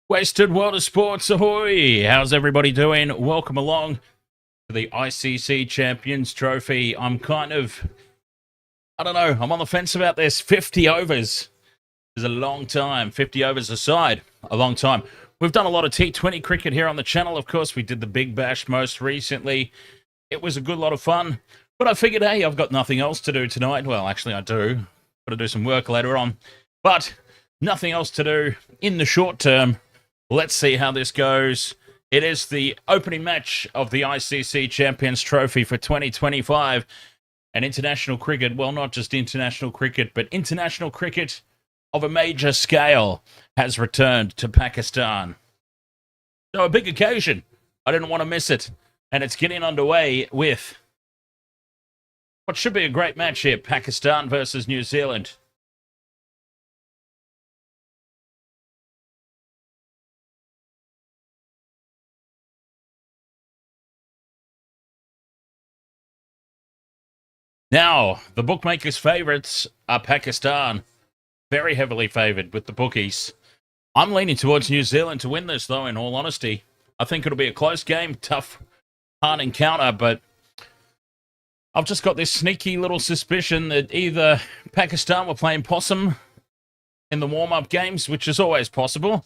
Wasted World of Sports, ahoy! How's everybody doing? Welcome along to the ICC Champions Trophy. I don't know, I'm on the fence about this. 50 overs is a long time. 50 overs aside, a long time. We've done a lot of T20 cricket here on the channel, of course. We did the Big Bash most recently. It was a good lot of fun. But I figured, hey, I've got nothing else to do tonight. Well, actually, I do. Got to do some work later on. But nothing else to do in the short term. Let's see how this goes. It is the opening match of the ICC Champions Trophy for 2025. And international cricket, well, not just international cricket, but international cricket of a major scale has returned to Pakistan. So a big occasion. I didn't want to miss it. And it's getting underway with what should be a great match here. Pakistan versus New Zealand. Now, the bookmakers' favourites are Pakistan. Very heavily favoured with the bookies. I'm leaning towards New Zealand to win this, though, in all honesty. I think it'll be a close game, tough, hard encounter, but I've just got this sneaky little suspicion that either Pakistan were playing possum in the warm-up games, which is always possible,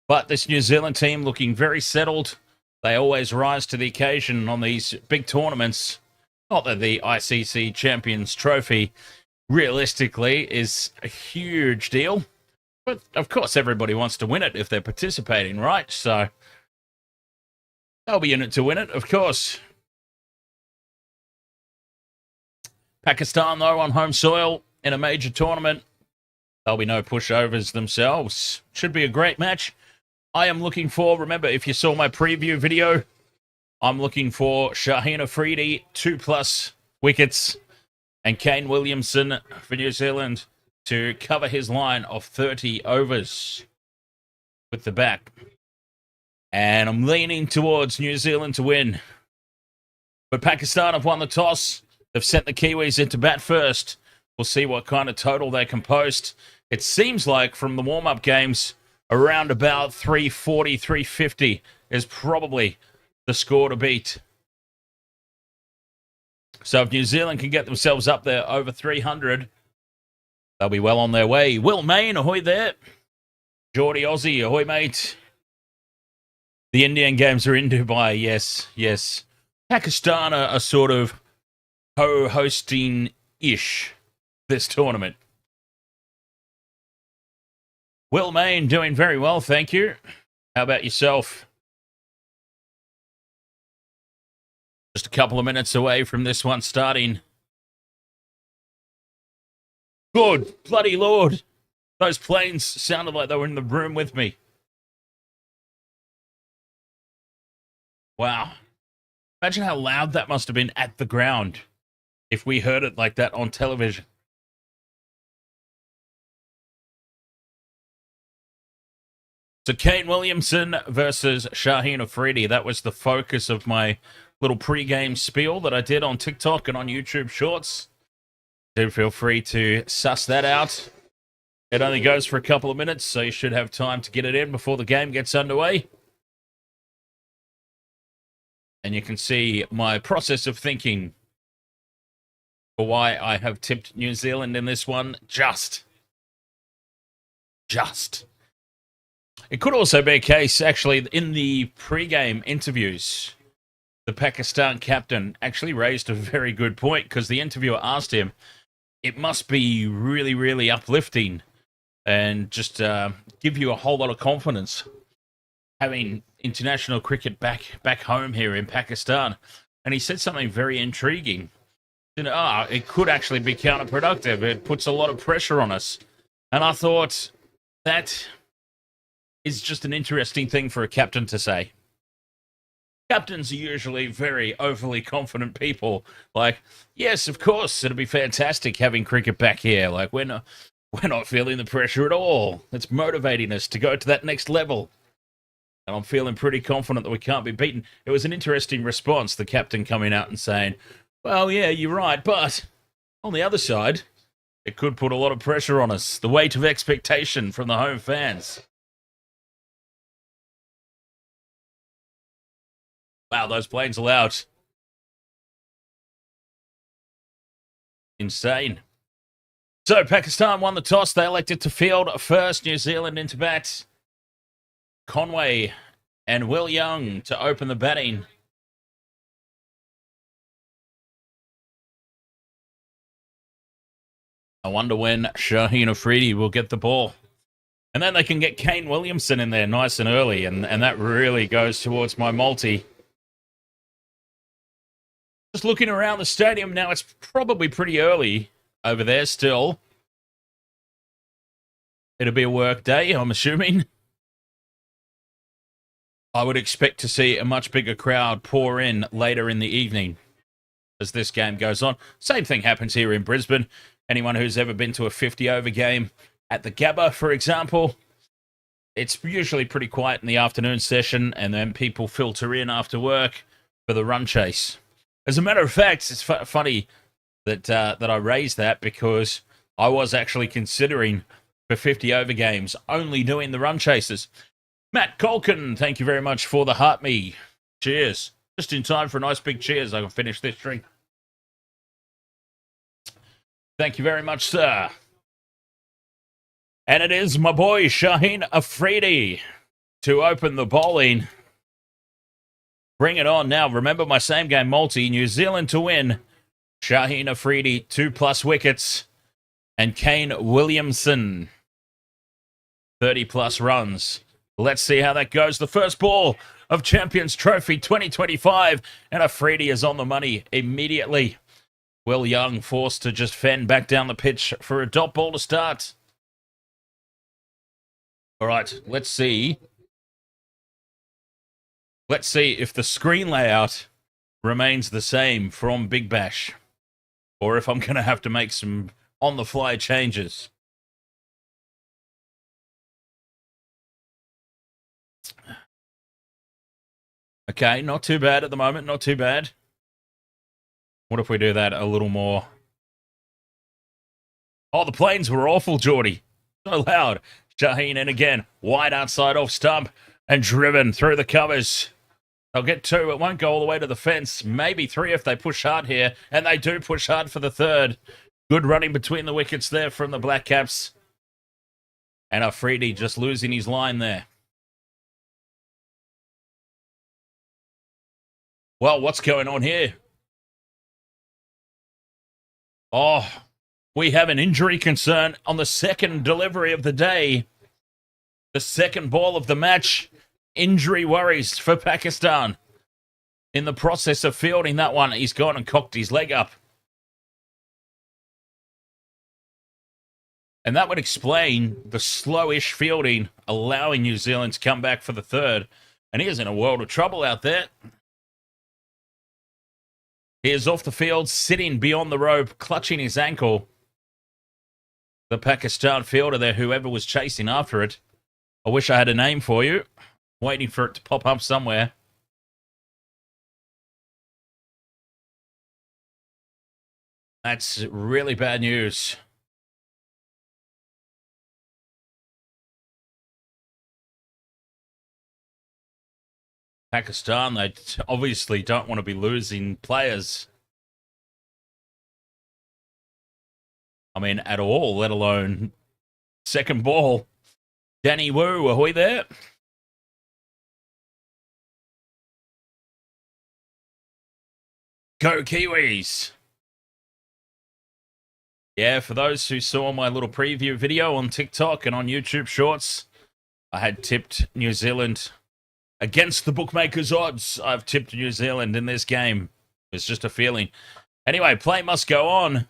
but this New Zealand team looking very settled. They always rise to the occasion on these big tournaments. Not that the ICC Champions Trophy realistically is a huge deal, but of course everybody wants to win it if they're participating, right? So they'll be in it to win it, of course. Pakistan, though, on home soil in a major tournament, there'll be no pushovers themselves. Should be a great match. I am looking for, remember, if you saw my preview video, I'm looking for Shaheen Afridi, 2+ wickets, and Kane Williamson for New Zealand to cover his line of 30 overs with the bat. And I'm leaning towards New Zealand to win. But Pakistan have won the toss. They've sent the Kiwis into bat first. We'll see what kind of total they can post. It seems like from the warm-up games, around about 340, 350 is probably the score to beat. So if New Zealand can get themselves up there over 300, they'll be well on their way. Will Main, ahoy there. Geordie Aussie, ahoy mate. The Indian games are in Dubai, yes, yes. Pakistan are sort of co-hosting-ish this tournament. Will Main doing very well, thank you. How about yourself? Just a couple of minutes away from this one starting. Good bloody Lord. Those planes sounded like they were in the room with me. Wow. Imagine how loud that must have been at the ground if we heard it like that on television. So Kane Williamson versus Shaheen Afridi. That was the focus of my little pre-game spiel that I did on TikTok and on YouTube Shorts. Do feel free to suss that out. It only goes for a couple of minutes, so you should have time to get it in before the game gets underway. And you can see my process of thinking for why I have tipped New Zealand in this one. Just. It could also be a case, actually, in the pre-game interviews, the Pakistan captain actually raised a very good point, because the interviewer asked him, it must be really, really uplifting and just give you a whole lot of confidence having international cricket back home here in Pakistan. And he said something very intriguing. You know, it could actually be counterproductive. It puts a lot of pressure on us. And I thought that is just an interesting thing for a captain to say. Captains are usually very overly confident people. Like, yes, of course, it'll be fantastic having cricket back here. Like, we're not feeling the pressure at all. It's motivating us to go to that next level. And I'm feeling pretty confident that we can't be beaten. It was an interesting response, the captain coming out and saying, well, yeah, you're right, but on the other side, It could put a lot of pressure on us. The weight of expectation from the home fans. Wow, those planes are loud. Insane. So, Pakistan won the toss. They elected to field first. New Zealand into bat. Conway and Will Young to open the batting. I wonder when Shaheen Afridi will get the ball. And then they can get Kane Williamson in there nice and early, and that really goes towards my multi. Just looking around the stadium now, it's probably pretty early over there still. It'll be a work day, I'm assuming. I would expect to see a much bigger crowd pour in later in the evening as this game goes on. Same thing happens here in Brisbane. Anyone who's ever been to a 50-over game at the Gabba, for example, it's usually pretty quiet in the afternoon session, and then people filter in after work for the run chase. As a matter of fact, it's funny that I raised that, because I was actually considering for 50-over games only doing the run chases. Matt Colkin, thank you very much for the heart me. Cheers. Just in time for a nice big cheers. I can finish this drink. Thank you very much, sir. And it is my boy Shaheen Afridi to open the bowling. Bring it on now. Remember my same game multi. New Zealand to win. Shaheen Afridi, 2+ wickets. And Kane Williamson, 30+ runs. Let's see how that goes. The first ball of Champions Trophy 2025. And Afridi is on the money immediately. Will Young forced to just fend back down the pitch for a dot ball to start. All right, let's see. Let's see if the screen layout remains the same from Big Bash, or if I'm going to have to make some on-the-fly changes. Okay, not too bad at the moment, not too bad. What if we do that a little more? Oh, the planes were awful, Geordie. So loud. Shaheen in again. Wide outside off stump and driven through the covers. They'll get 2. It won't go all the way to the fence. Maybe 3 if they push hard here. And they do push hard for the 3rd. Good running between the wickets there from the Black Caps. And Afridi just losing his line there. Well, what's going on here? Oh, we have an injury concern on the second delivery of the day. The second ball of the match. Injury worries for Pakistan. In the process of fielding that one, he's gone and cocked his leg up. And that would explain the slowish fielding, allowing New Zealand to come back for the 3rd. And he is in a world of trouble out there. He is off the field, sitting beyond the rope, clutching his ankle. The Pakistan fielder there, whoever was chasing after it. I wish I had a name for you. Waiting for it to pop up somewhere. That's really bad news. Pakistan, they obviously don't want to be losing players. I mean, at all, let alone second ball. Danny Wu, ahoy there. Go Kiwis. Yeah, for those who saw my little preview video on TikTok and on YouTube Shorts, I had tipped New Zealand against the bookmakers' odds. I've tipped New Zealand in this game. It's just a feeling. Anyway, play must go on.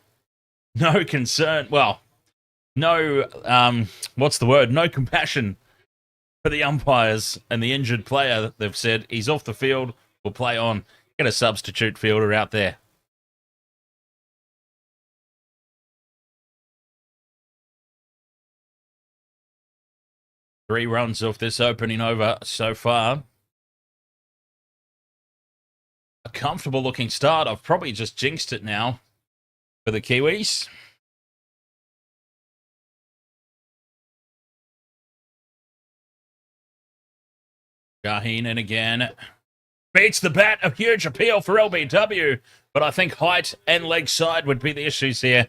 No concern. Well, no, what's the word? No compassion for the umpires and the injured player. They've said he's off the field. We'll play on. Get a substitute fielder out there. Three runs off this opening over so far. A comfortable looking start. I've probably just jinxed it now for the Kiwis. Shaheen in again. Beats the bat. A huge appeal for LBW. But I think height and leg side would be the issues here.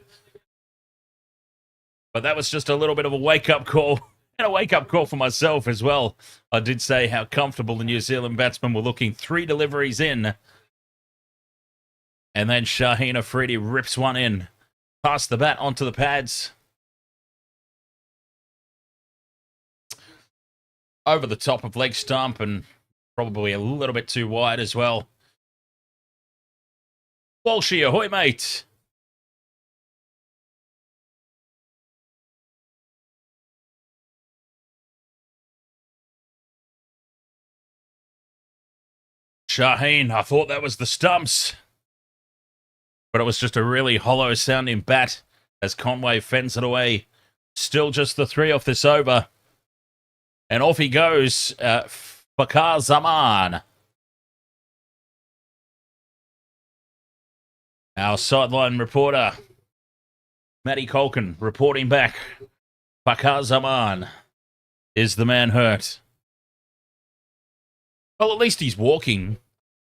But that was just a little bit of a wake-up call. And a wake-up call for myself as well. I did say how comfortable the New Zealand batsmen were looking 3 deliveries in. And then Shaheen Afridi rips one in. Past the bat onto the pads. Over the top of leg stump and probably a little bit too wide as well. Walshy, ahoy, mate. Shaheen, I thought that was the stumps. But it was just a really hollow sounding bat as Conway fends it away. Still just the 3 off this over. And off he goes, Fakhar Zaman. Our sideline reporter, Matty Colkin, reporting back. Fakhar Zaman is the man hurt. Well, at least he's walking.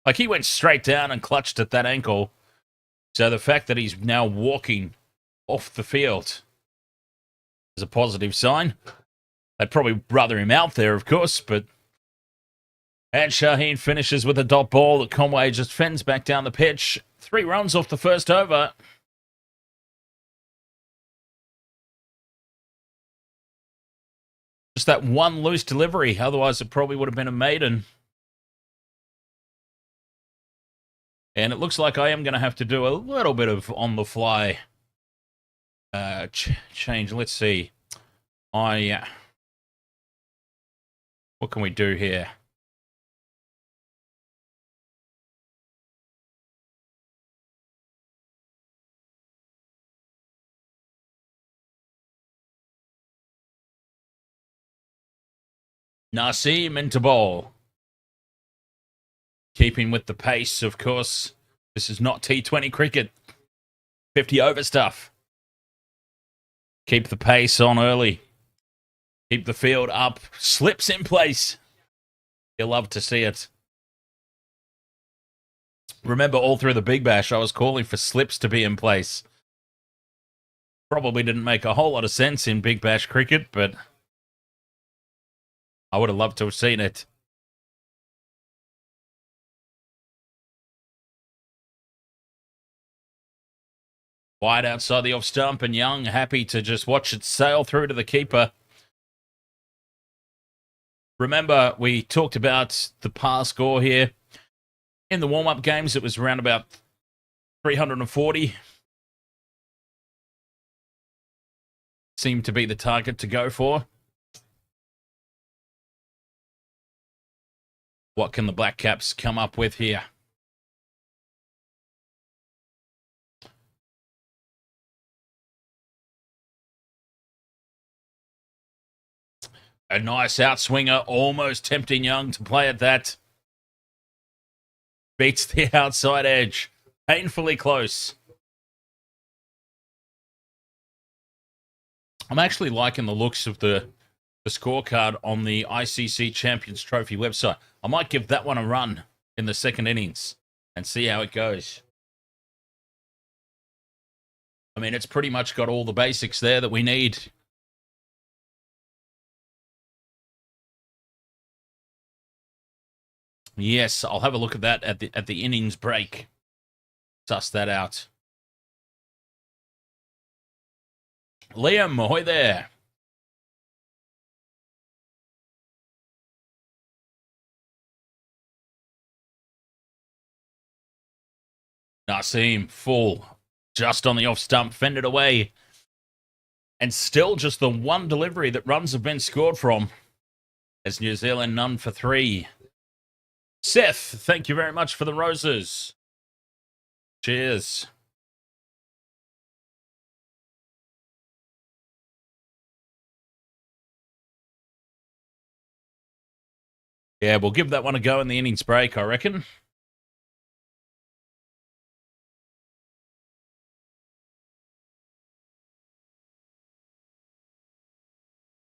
Like, he went straight down and clutched at that ankle. So the fact that he's now walking off the field is a positive sign. They'd probably rather him out there, of course, but... And Shaheen finishes with a dot ball that Conway just fends back down the pitch. 3 runs off the first over. Just that one loose delivery, otherwise it probably would have been a maiden. And it looks like I am going to have to do a little bit of on-the-fly change. Let's see. What can we do here? Naseem into ball. Keeping with the pace, of course. This is not T20 cricket. 50 over stuff. Keep the pace on early. Keep the field up. Slips in place. You'll love to see it. Remember, all through the Big Bash, I was calling for slips to be in place. Probably didn't make a whole lot of sense in Big Bash cricket, but I would have loved to have seen it. Wide outside the off stump, and Young happy to just watch it sail through to the keeper. Remember, we talked about the par score here. In the warm-up games, it was around about 340. Seemed to be the target to go for. What can the Black Caps come up with here? A nice outswinger, almost tempting Young to play at that. Beats the outside edge. Painfully close. I'm actually liking the looks of the scorecard on the ICC Champions Trophy website. I might give that one a run in the second innings and see how it goes. I mean, it's pretty much got all the basics there that we need. Yes, I'll have a look at that at the innings break. Suss that out. Liam, ahoy there. Naseem, full. Just on the off stump, fended away. And still just the one delivery that runs have been scored from. As New Zealand none for 3. Seth, thank you very much for the roses. Cheers. Yeah, we'll give that one a go in the innings break, I reckon.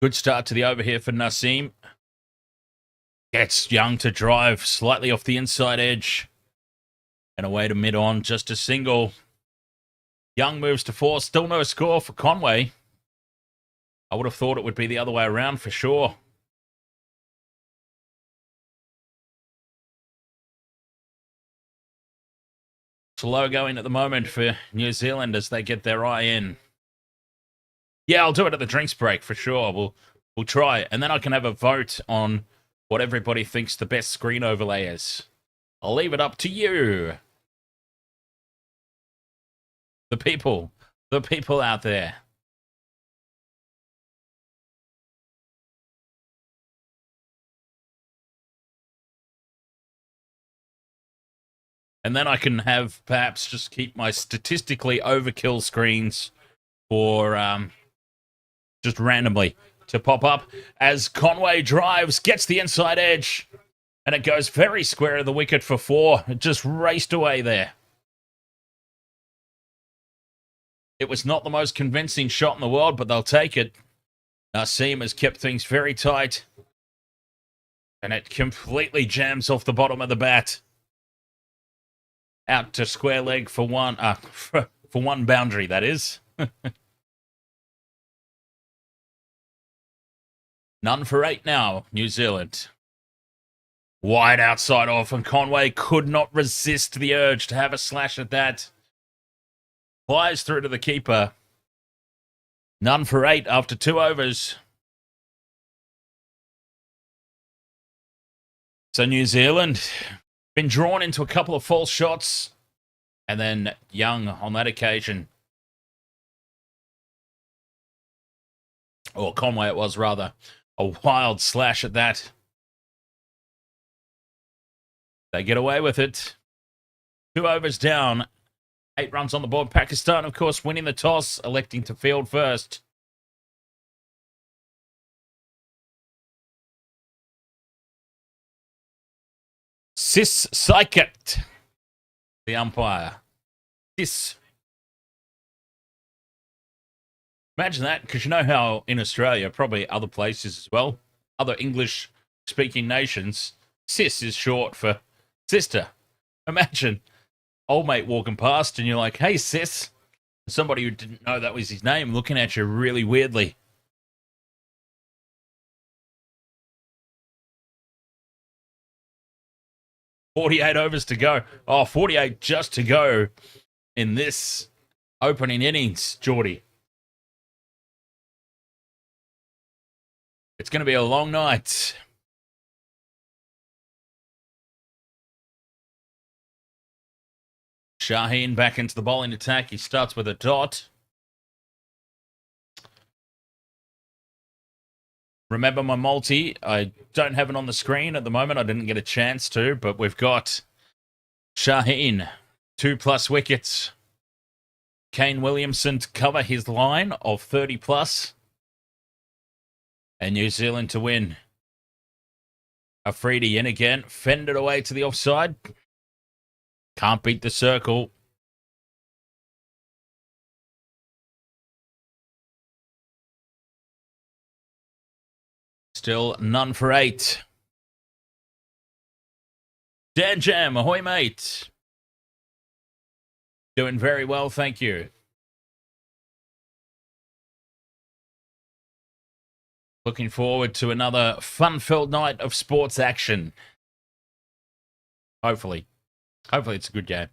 Good start to the over here for Naseem. Gets Young to drive slightly off the inside edge. And away to mid-on, just a single. Young moves to 4. Still no score for Conway. I would have thought it would be the other way around for sure. Slow going at the moment for New Zealand as they get their eye in. Yeah, I'll do it at the drinks break for sure. We'll try. And then I can have a vote on what everybody thinks the best screen overlay is. I'll leave it up to you. The people out there. And then I can have perhaps just keep my statistically overkill screens for just randomly to pop up as Conway drives, gets the inside edge, and it goes very square of the wicket for 4. It just raced away there. It was not the most convincing shot in the world, but they'll take it. Naseem has kept things very tight, and it completely jams off the bottom of the bat. Out to square leg for one, for one boundary, that is. None for 8 now, New Zealand. Wide outside off, and Conway could not resist the urge to have a slash at that. Flies through to the keeper. None for 8 after 2 overs. So New Zealand been drawn into a couple of false shots, and then Young on that occasion. Or Conway it was, rather. A wild slash at that. They get away with it. 2 overs down. 8 runs on the board. Pakistan, of course, winning the toss, electing to field first. Sis Saikat, the umpire. Sis. Imagine that, because you know how in Australia, probably other places as well, other English-speaking nations, sis is short for sister. Imagine old mate walking past and you're like, hey, sis. Somebody who didn't know that was his name looking at you really weirdly. "48 overs to go." Oh, 48 just to go in this opening innings, Geordie. It's going to be a long night. Shaheen back into the bowling attack. He starts with a dot. Remember my multi. I don't have it on the screen at the moment. I didn't get a chance to, but we've got Shaheen, 2+ wickets. Kane Williamson to cover his line of 30+. And New Zealand to win. Afridi in again. Fended away to the offside. Can't beat the circle. Still none for 8. Dan Jam, ahoy mate. Doing very well, thank you. Looking forward to another fun-filled night of sports action. Hopefully. Hopefully it's a good game.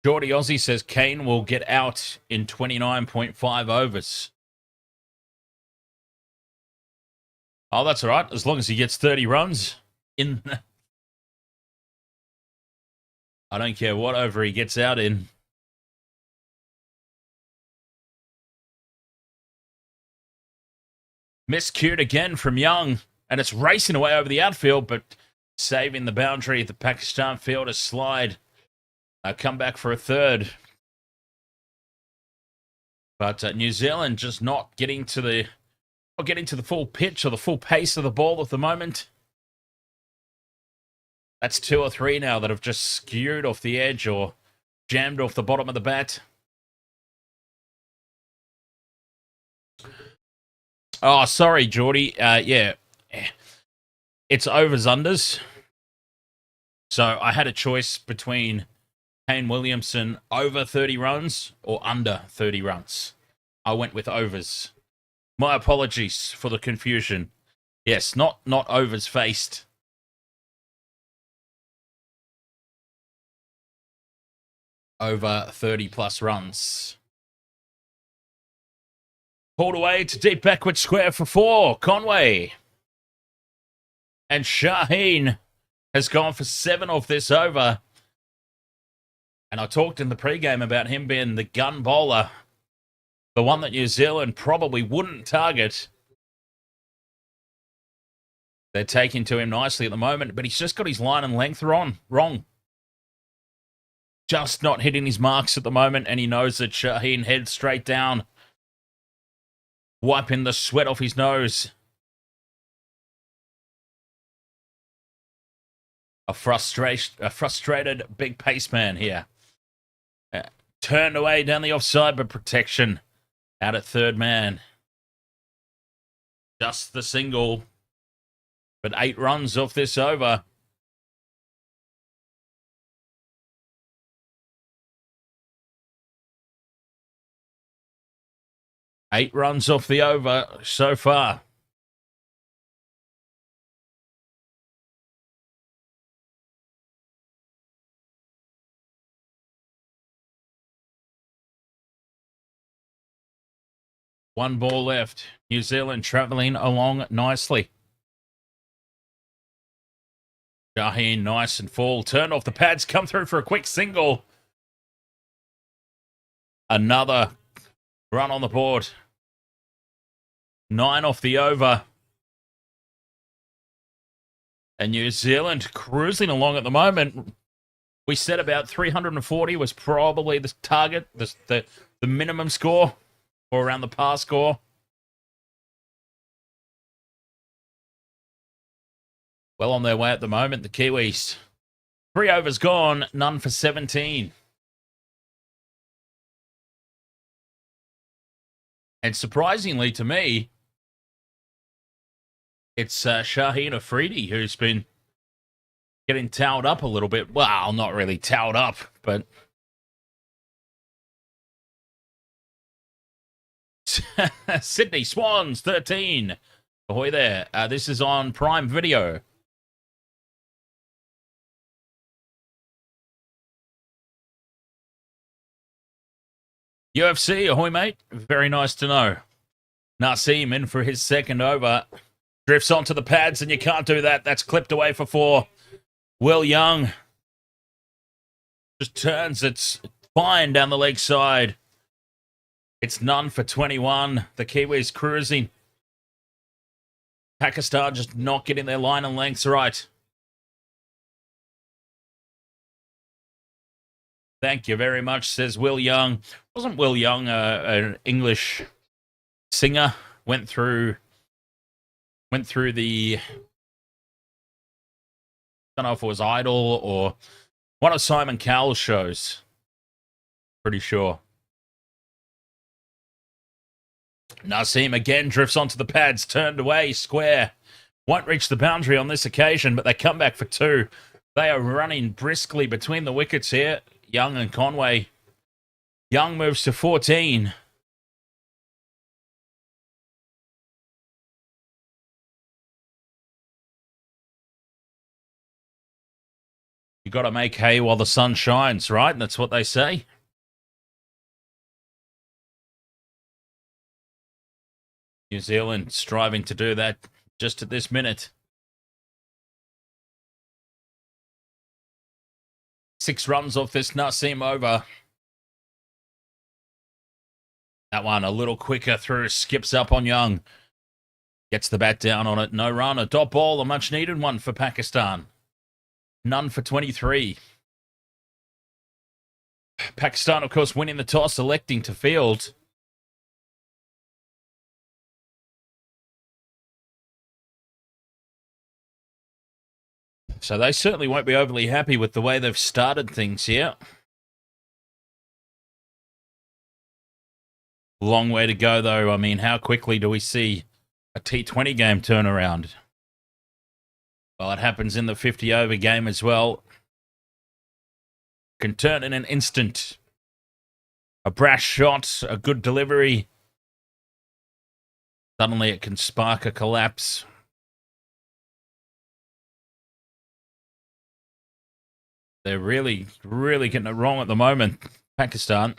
Geordie Aussie says Kane will get out in 29.5 overs. Oh, that's all right. As long as he gets 30 runs in. I don't care what over he gets out in. Miscued again from Young, and it's racing away over the outfield, but saving the boundary. The Pakistan fielder slide. Come back for a third. But New Zealand just not getting to the full pitch or the full pace of the ball at the moment. That's 2 or 3 now that have just skewed off the edge or jammed off the bottom of the bat. Oh, sorry, Geordie. Yeah. It's overs unders. So I had a choice between Kane Williamson over 30 runs or under 30 runs. I went with overs. My apologies for the confusion. Yes, not overs faced. Over 30 plus runs. Pulled away to deep backward square for 4. Conway. And Shaheen has gone for 7 off this over. And I talked in the pregame about him being the gun bowler. The one that New Zealand probably wouldn't target. They're taking to him nicely at the moment, but he's just got his line and length wrong. Just not hitting his marks at the moment, and he knows that Shaheen heads straight down. Wiping the sweat off his nose. A frustrated big pace man here. Turned away down the offside, but protection out at third man. Just the single. But 8 runs off this over. Eight runs off the over so far. One ball left. New Zealand travelling along nicely. Shaheen nice and full. Turned off the pads. Come through for a quick single. Another run on the board. 9 off the over. And New Zealand cruising along at the moment. We said about 340 was probably the target, the minimum score, or around the par score. Well on their way at the moment, the Kiwis. 3 overs gone, none for 17. And surprisingly to me, it's Shaheen Afridi who's been getting towed up a little bit. Well, not really towed up, but Sydney Swans 13. Ahoy there. This is on Prime Video. UFC, ahoy, mate. Very nice to know. Naseem in for his second over. Drifts onto the pads, and you can't do that. That's clipped away for 4. Will Young just turns. It's fine down the leg side. It's none for 21. The Kiwis cruising. Pakistan just not getting their line and lengths right. Thank you very much, says Will Young. Wasn't Will Young an English singer? Went through the, I don't know if it was Idol or one of Simon Cowell's shows. Pretty sure. Naseem again drifts onto the pads, turned away, square. Won't reach the boundary on this occasion, but they come back for 2. They are running briskly between the wickets here, Young and Conway. Young moves to 14. You got to make hay while the sun shines, right? That's what they say. New Zealand striving to do that just at this minute. 6 runs off this Naseem over. That one a little quicker through, skips up on Young. Gets the bat down on it. No run, a dot ball, a much needed one for Pakistan. None for 23. Pakistan, of course, winning the toss, electing to field. So they certainly won't be overly happy with the way they've started things here. Long way to go, though. I mean, how quickly do we see a T20 game turnaround. Well, it happens in the 50-over game as well. Can turn in an instant. A brash shot, a good delivery. Suddenly it can spark a collapse. They're really, really getting it wrong at the moment, Pakistan.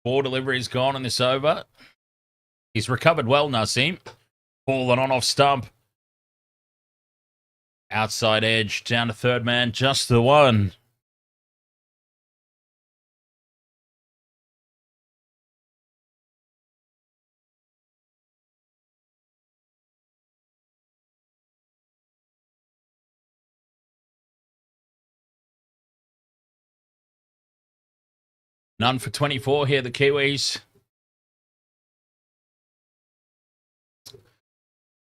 Four deliveries gone in this over. He's recovered well, Naseem. Fallen on off stump. Outside edge, down to third man, just the one. None for 24 here, the Kiwis.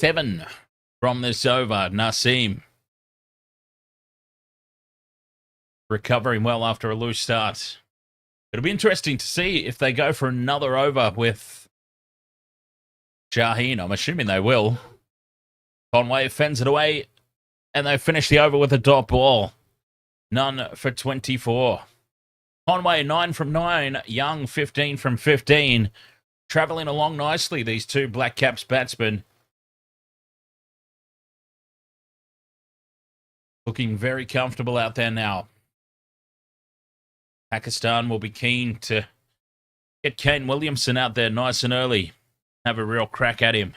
7 from this over, Naseem. Recovering well after a loose start. It'll be interesting to see if they go for another over with Shaheen. I'm assuming they will. Conway fends it away, and they finish the over with a dot ball. None for 24. Conway, 9 from 9. Young, 15 from 15. Travelling along nicely, these two Black Caps batsmen. Looking very comfortable out there now. Pakistan will be keen to get Kane Williamson out there nice and early. Have a real crack at him.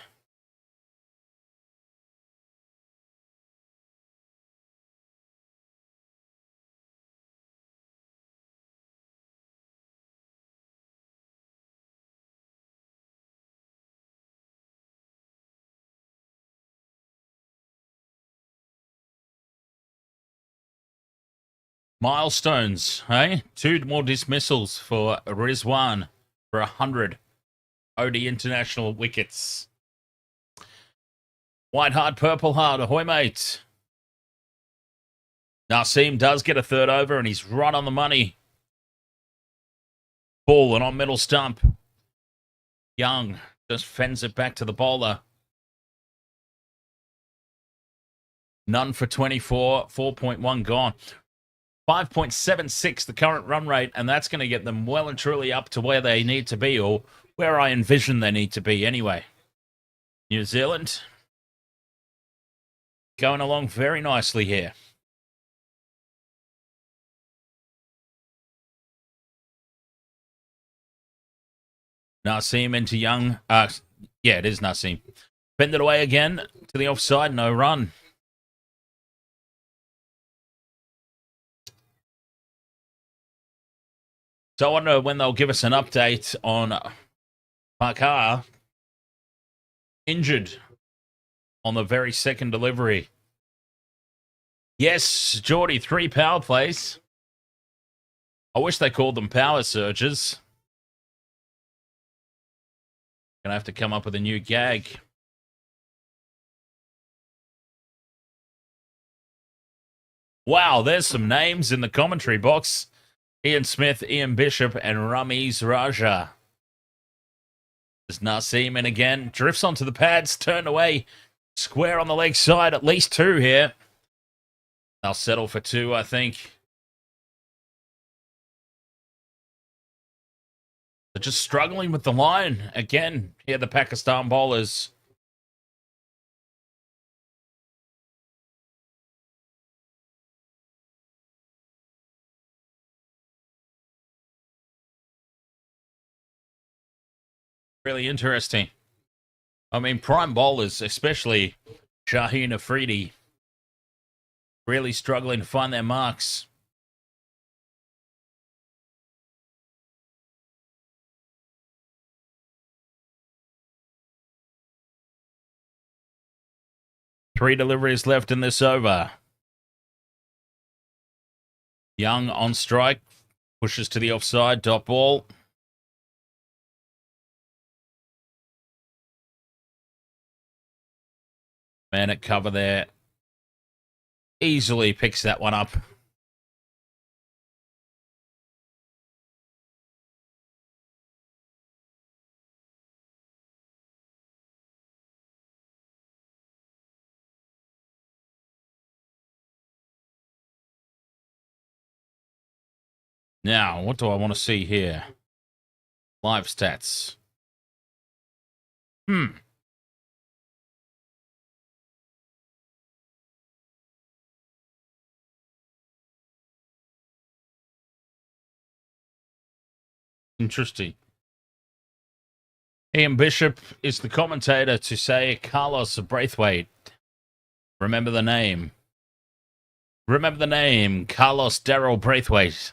Milestones, hey? 2 more dismissals for Rizwan for 100 OD international wickets. White Heart, Purple Heart, ahoy, mate. Naseem does get a third over, and he's right on the money. Ball and on middle stump. Young just fends it back to the bowler. None for 24, 4.1 gone. 5.76 the current run rate, and that's going to get them well and truly up to where they need to be, or where I envision they need to be anyway. New Zealand going along very nicely here. Naseem into Young. Yeah, it is Naseem. Bend it away again to the offside, no run. So I wonder when they'll give us an update on Parkar injured on the very second delivery. Yes, Geordie, 3 power plays. I wish they called them power surges. Gonna have to come up with a new gag. Wow, there's some names in the commentary box. Ian Smith, Ian Bishop, and Ramiz Raja. There's Naseem in again. Drifts onto the pads, turned away. Square on the leg side, at least 2 here. They'll settle for 2, I think. They're just struggling with the line. Again, here the Pakistan bowlers. Really interesting. I mean, prime bowlers, especially Shaheen Afridi, really struggling to find their marks. Three deliveries left in this over. Young on strike, pushes to the offside, dot ball. Man at cover there. easily picks that one up. Now, what do I want to see here? Live stats. Interesting. Ian Bishop is the commentator to say Carlos Braithwaite. Remember the name. Remember the name, Carlos Daryl Braithwaite.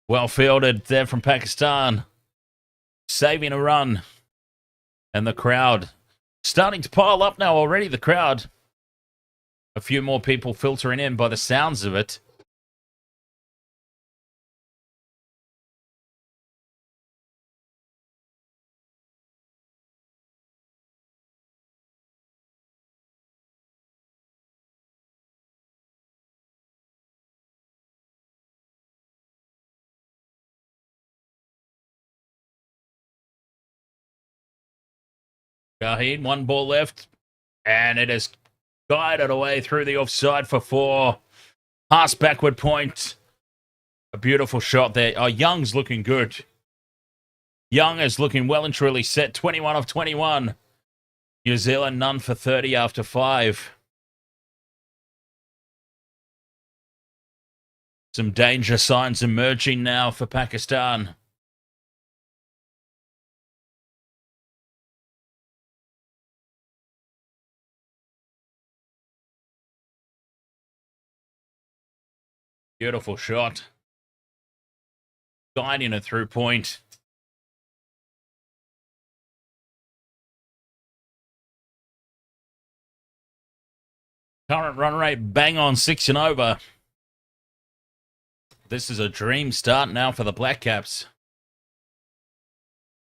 Well fielded there from Pakistan. Saving a run. And the crowd starting to pile up now already, the crowd. A few more people filtering in by the sounds of it. Shaheen, one ball left. And it is guided away through the offside for 4. Pass backward point. A beautiful shot there. Oh, Young's looking good. Young is looking well and truly set. 21 of 21. New Zealand none for 30 after 5. Some danger signs emerging now for Pakistan. Beautiful shot. Guiding a through point. Current run rate bang on 6 and over. This is a dream start now for the Black Caps.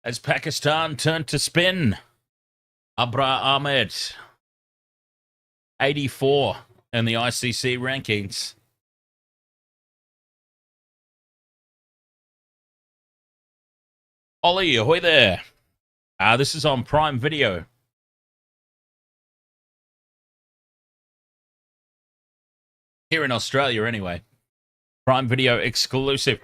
As Pakistan turn to spin. Abra Ahmed. 84 in the ICC rankings. Ollie, ahoy there. This is on Prime Video. Here in Australia, anyway. Prime Video exclusive.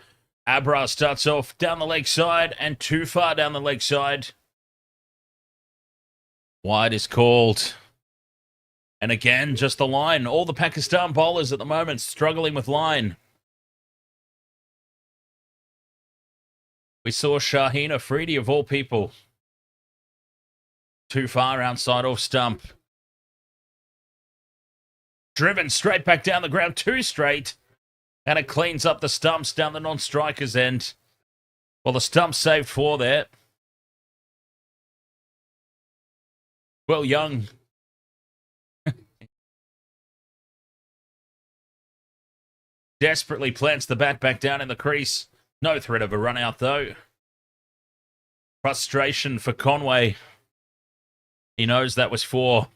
Abra starts off down the leg side and too far down the leg side. Wide is called. And again, just the line. All the Pakistan bowlers at the moment struggling with line. We saw Shaheen Afridi, of all people. Too far outside off stump. Driven straight back down the ground, 2 straight. And it cleans up the stumps down the non-striker's end. Well, the stump saved 4 there. Well, Young. Desperately plants the bat back down in the crease. No threat of a run out, though. Frustration for Conway. He knows that was 4.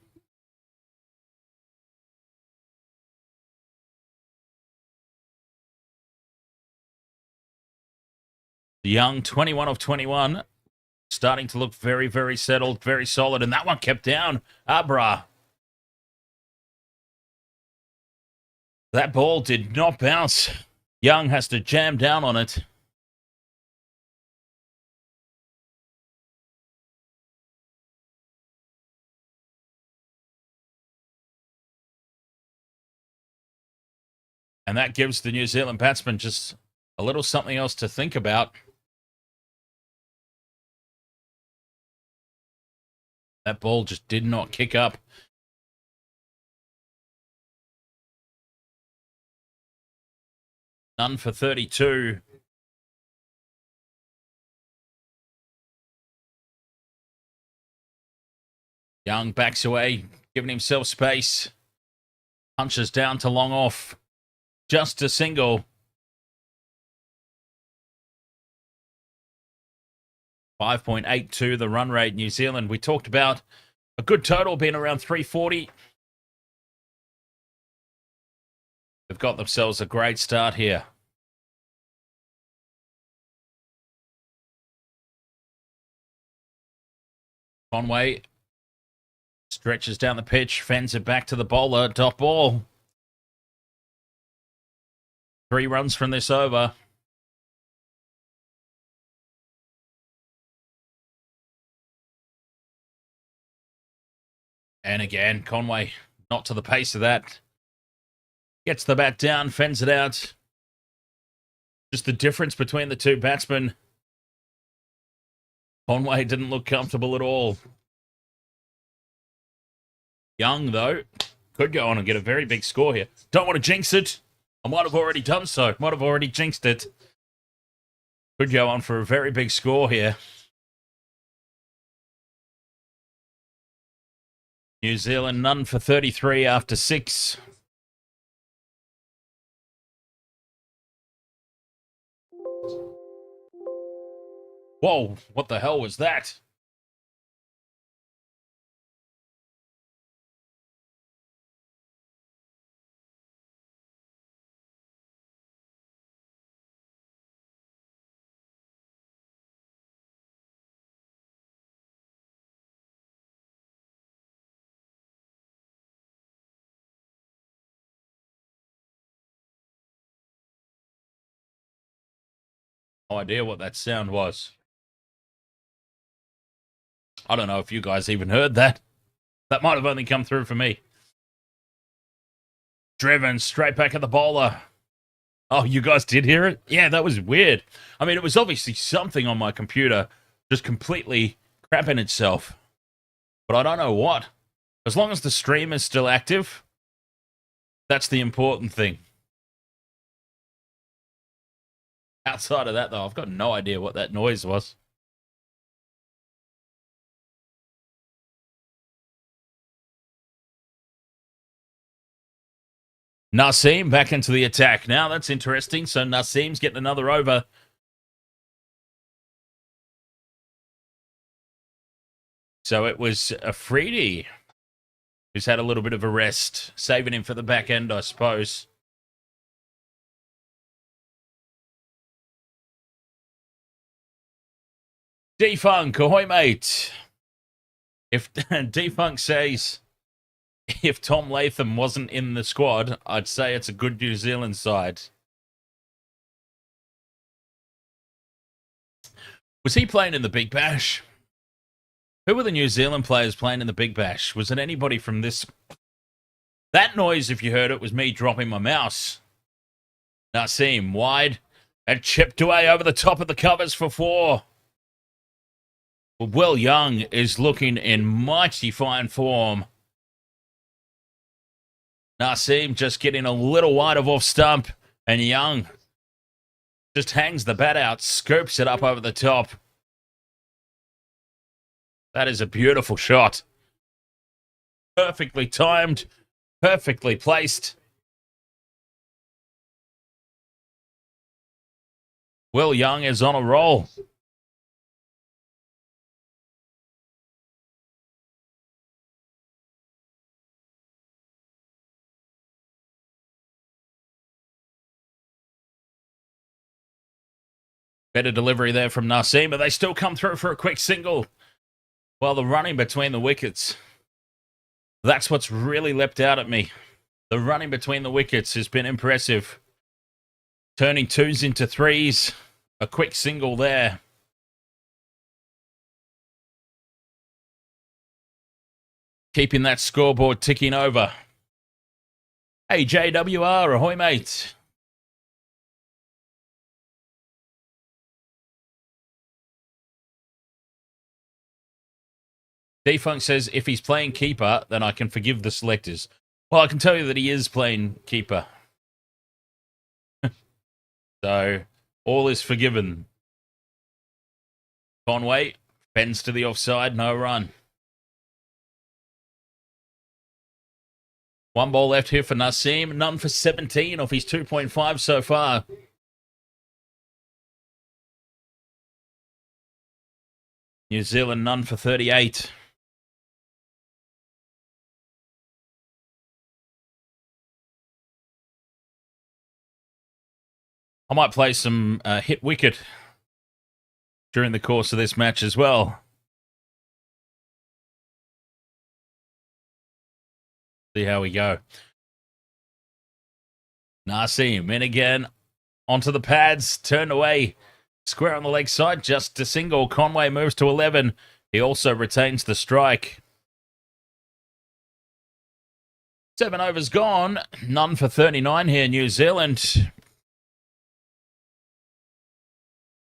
Young, 21 of 21. Starting to look very, very settled, very solid. And that one kept down. Abra. That ball did not bounce. Young has to jam down on it. And that gives the New Zealand batsman just a little something else to think about. That ball just did not kick up. None for 32. Young backs away, giving himself space. Punches down to long off. Just a single. 5.82 the run rate. New Zealand, we talked about A good total being around 340. They've got themselves a great start here. Conway stretches down the pitch, fends it back to the bowler. Dot ball. 3 runs from this over. And again, Conway not to the pace of that. Gets the bat down, fends it out. Just the difference between the two batsmen. Conway didn't look comfortable at all. Young, though, could go on and get a very big score here. Don't want to jinx it. I might have already done so. Might have already jinxed it. Could go on for a very big score here. New Zealand none for 33 after 6. Whoa, what the hell was that? No idea what that sound was. I don't know if you guys even heard that. That might have only come through for me. Driven straight back at the bowler. Oh, you guys did hear it? Yeah, that was weird. I mean, it was obviously something on my computer just completely crapping itself. But I don't know what. As long as the stream is still active, that's the important thing. Outside of that, though, I've got no idea what that noise was. Naseem back into the attack. Now that's interesting. So Naseem's getting another over. So it was Afridi who's had a little bit of a rest, saving him for the back end, I suppose. Defunk, ahoy, mate. If Defunk says if Tom Latham wasn't in the squad, I'd say it's a good New Zealand side. Was he playing in the Big Bash? Who were the New Zealand players playing in the Big Bash? Was it anybody from this? That noise, if you heard it, was me dropping my mouse. Naseem wide and chipped away over the top of the covers for 4. Well, Will Young is looking in mighty fine form. Naseem just getting a little wide of off stump, and Young just hangs the bat out, scoops it up over the top. That is a beautiful shot. Perfectly timed, perfectly placed. Will Young is on a roll. Better delivery there from Naseem, but they still come through for a quick single. Well, the running between the wickets, that's what's really leapt out at me. The running between the wickets has been impressive. Turning 2s into 3s. A quick single there. Keeping that scoreboard ticking over. Hey, JWR, ahoy, mate. Defunk says, if he's playing keeper, then I can forgive the selectors. Well, I can tell you that he is playing keeper. So, all is forgiven. Conway bends to the offside, no run. 1 ball left here for Naseem, none for 17 off his 2.5 so far. New Zealand none for 38. I might play some hit wicket during the course of this match as well. See how we go. Naseem in again. Onto the pads. Turned away. Square on the leg side. Just a single. Conway moves to 11. He also retains the strike. 7 overs gone. None for 39 here, New Zealand.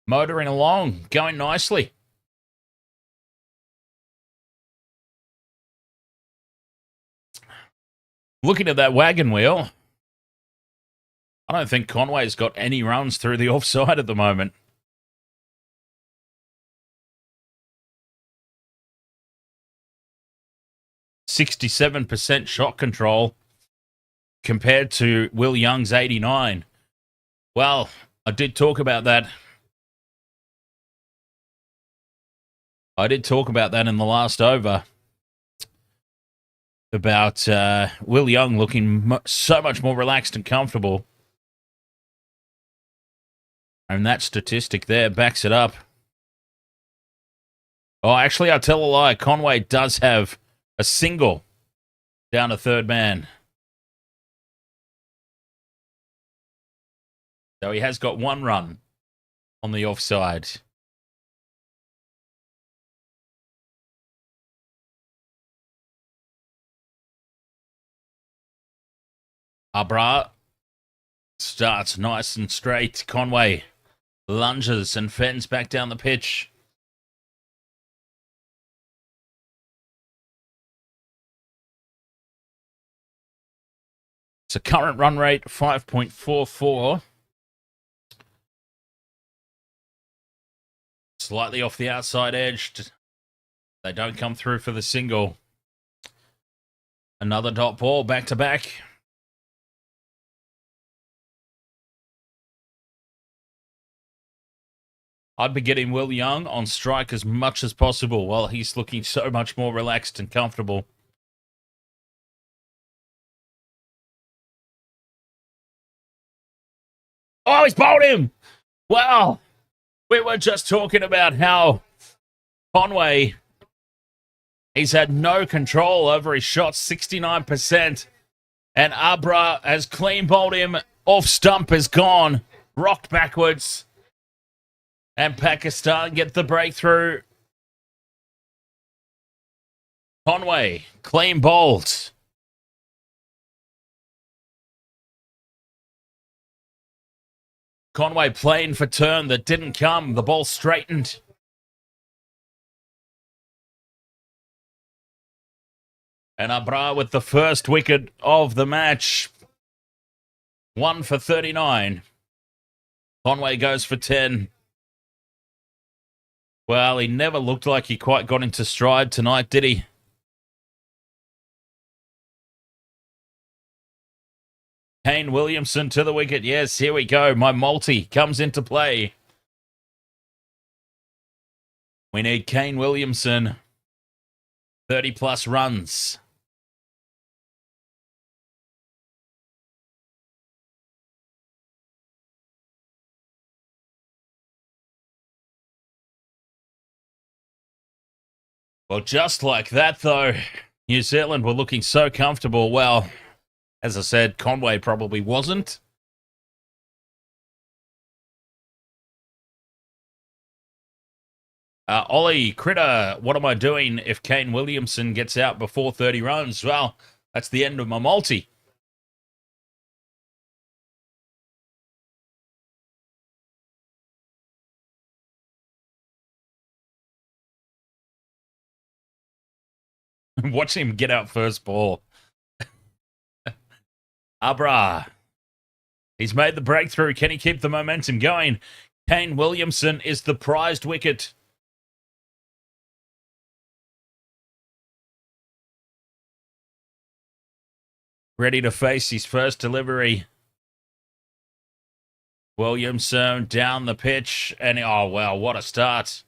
Motoring along. Going nicely. Looking at that wagon wheel, I don't think Conway's got any runs through the offside at the moment. .67% shot control compared to Will Young's 89. Well, I did talk about that. I did talk about that in the last over. About Will Young looking so much more relaxed and comfortable. And that statistic there backs it up. Oh, actually, I'll tell a lie. Conway does have a single down to third man. So he has got 1 run on the offside. Abra starts nice and straight. Conway lunges and fends back down the pitch. So current run rate 5.44. Slightly off the outside edge. They don't come through for the single. Another dot ball back to back. I'd be getting Will Young on strike as much as possible while he's looking so much more relaxed and comfortable. Oh, he's bowled him! Wow! We were just talking about how Conway, he's had no control over his shots, 69%. And Abra has clean bowled him. Off stump is gone. Rocked backwards. And Pakistan get the breakthrough. Conway, clean bowled. Conway playing for turn that didn't come. The ball straightened. And Abra with the first wicket of the match. 1 for 39. Conway goes for 10. Well, he never looked like he quite got into stride tonight, did he? Kane Williamson to the wicket. Yes, here we go. My multi comes into play. We need Kane Williamson. 30-plus runs. Well, just like that, though, New Zealand were looking so comfortable. Well, as I said, Conway probably wasn't. Ollie, Critter, what am I doing if Kane Williamson gets out before 30 runs? Well, that's the end of my multi. Watch him get out first ball. Abra. He's made the breakthrough. Can he keep the momentum going? Kane Williamson is the prized wicket. Ready to face his first delivery. Williamson down the pitch. And oh, wow, what a start.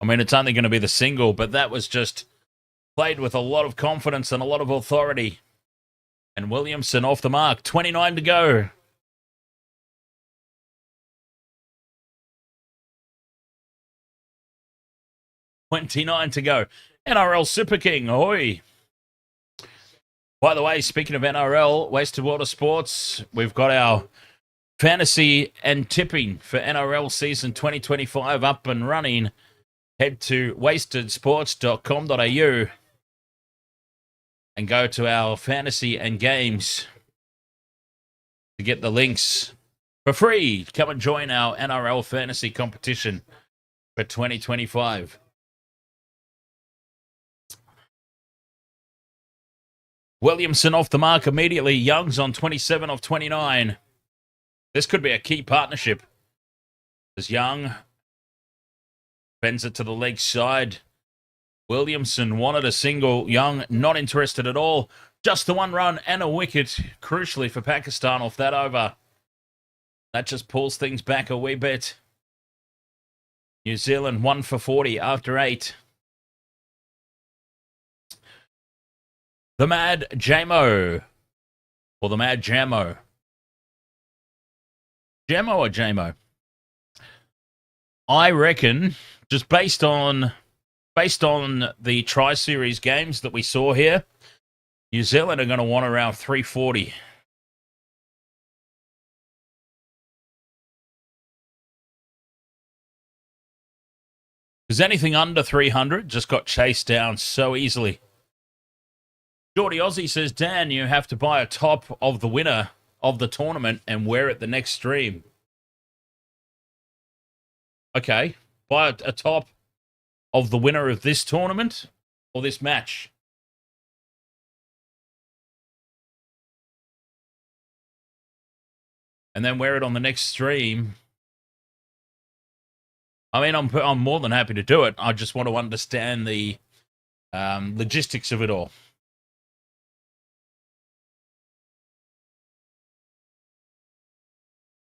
I mean, it's only going to be the single, but that was just played with a lot of confidence and a lot of authority. And Williamson off the mark. 29 to go. 29 to go. NRL Super King, ahoy. By the way, speaking of NRL, Wasted Water Sports, we've got our fantasy and tipping for NRL season 2025 up and running. Head to wastedsports.com.au and go to our fantasy and games to get the links for free. Come and join our NRL fantasy competition for 2025. Williamson off the mark immediately. Young's on 27 of 29. This could be a key partnership as Young bends it to the leg side. Williamson wanted a single. Young not interested at all. Just the one run and a wicket, crucially for Pakistan off that over. That just pulls things back a wee bit. New Zealand 1 for 40 after 8. The Mad Jamo. Or the Mad Jamo. Jamo or Jamo? I reckon, just based on the Tri-Series games that we saw here, New Zealand are going to want around 340. Because anything under 300 just got chased down so easily. Geordie Aussie says, Dan, you have to buy a top of the winner of the tournament and wear it the next stream. Okay, buy a top of the winner of this tournament or this match. And then wear it on the next stream. I mean, I'm more than happy to do it. I just want to understand the logistics of it all.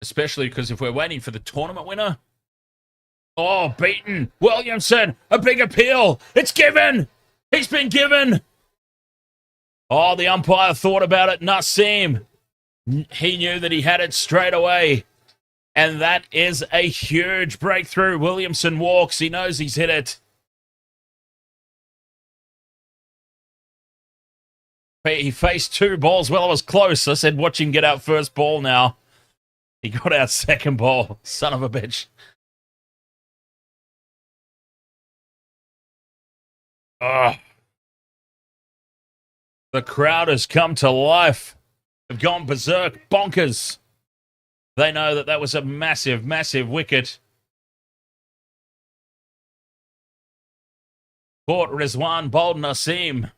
Especially because if we're waiting for the tournament winner. Oh, beaten. Williamson, a big appeal. It's given. He's been given. Oh, the umpire thought about it. Naseem. He knew that he had it straight away. And that is a huge breakthrough. Williamson walks. He knows he's hit it. He faced 2 balls. Well, it was close. I said, watch him get out first ball now. He got out second ball. Son of a bitch. Ugh. The crowd has come to life. They've gone berserk. Bonkers. They know that that was a massive, massive wicket. Caught Rizwan bowled Naseem.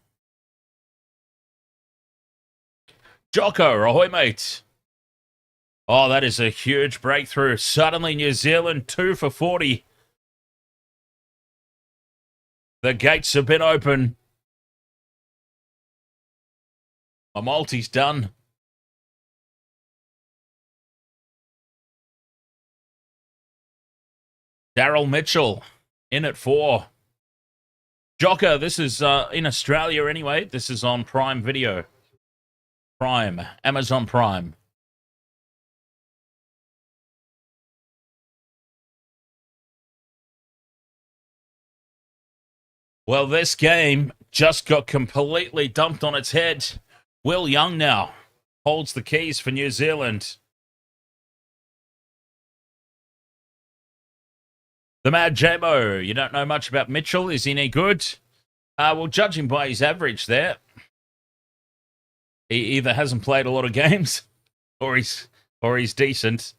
Jocko, ahoy, mate. Oh, that is a huge breakthrough. Suddenly, New Zealand 2 for 40. The gates have been open. My multi's done. Daryl Mitchell in at 4. Jocko, this is in Australia anyway. This is on Prime Video. Prime. Amazon Prime. Well, this game just got completely dumped on its head. Will Young now holds the keys for New Zealand. The Mad Jamo, you don't know much about Mitchell. Is he any good? We'll judge him by his average there. He either hasn't played a lot of games or he's decent.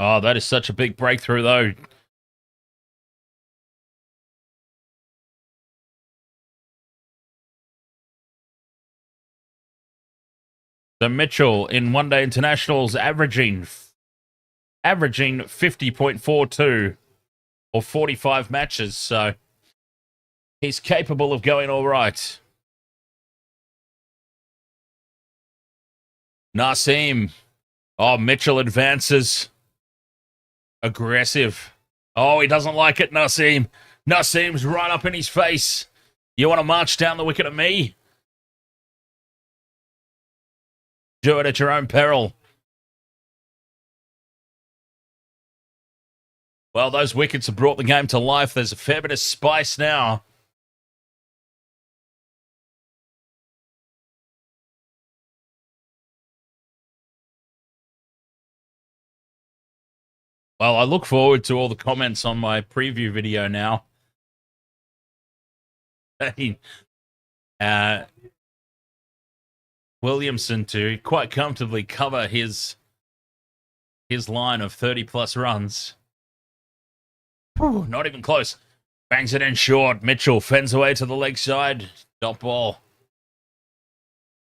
Oh, that is such a big breakthrough, though. So Mitchell in one-day internationals averaging 50.42 or 45 matches. So he's capable of going all right. Naseem. Oh, Mitchell advances. Aggressive. Oh, he doesn't like it, Naseem. Naseem's right up in his face. You want to march down the wicket at me? Do it at your own peril. Well, those wickets have brought the game to life. There's a fair bit of spice now. Well, I look forward to all the comments on my preview video now. Williamson to quite comfortably cover his line of 30-plus runs. Whew, not even close. Bangs it in short. Mitchell fends away to the leg side. Dot ball.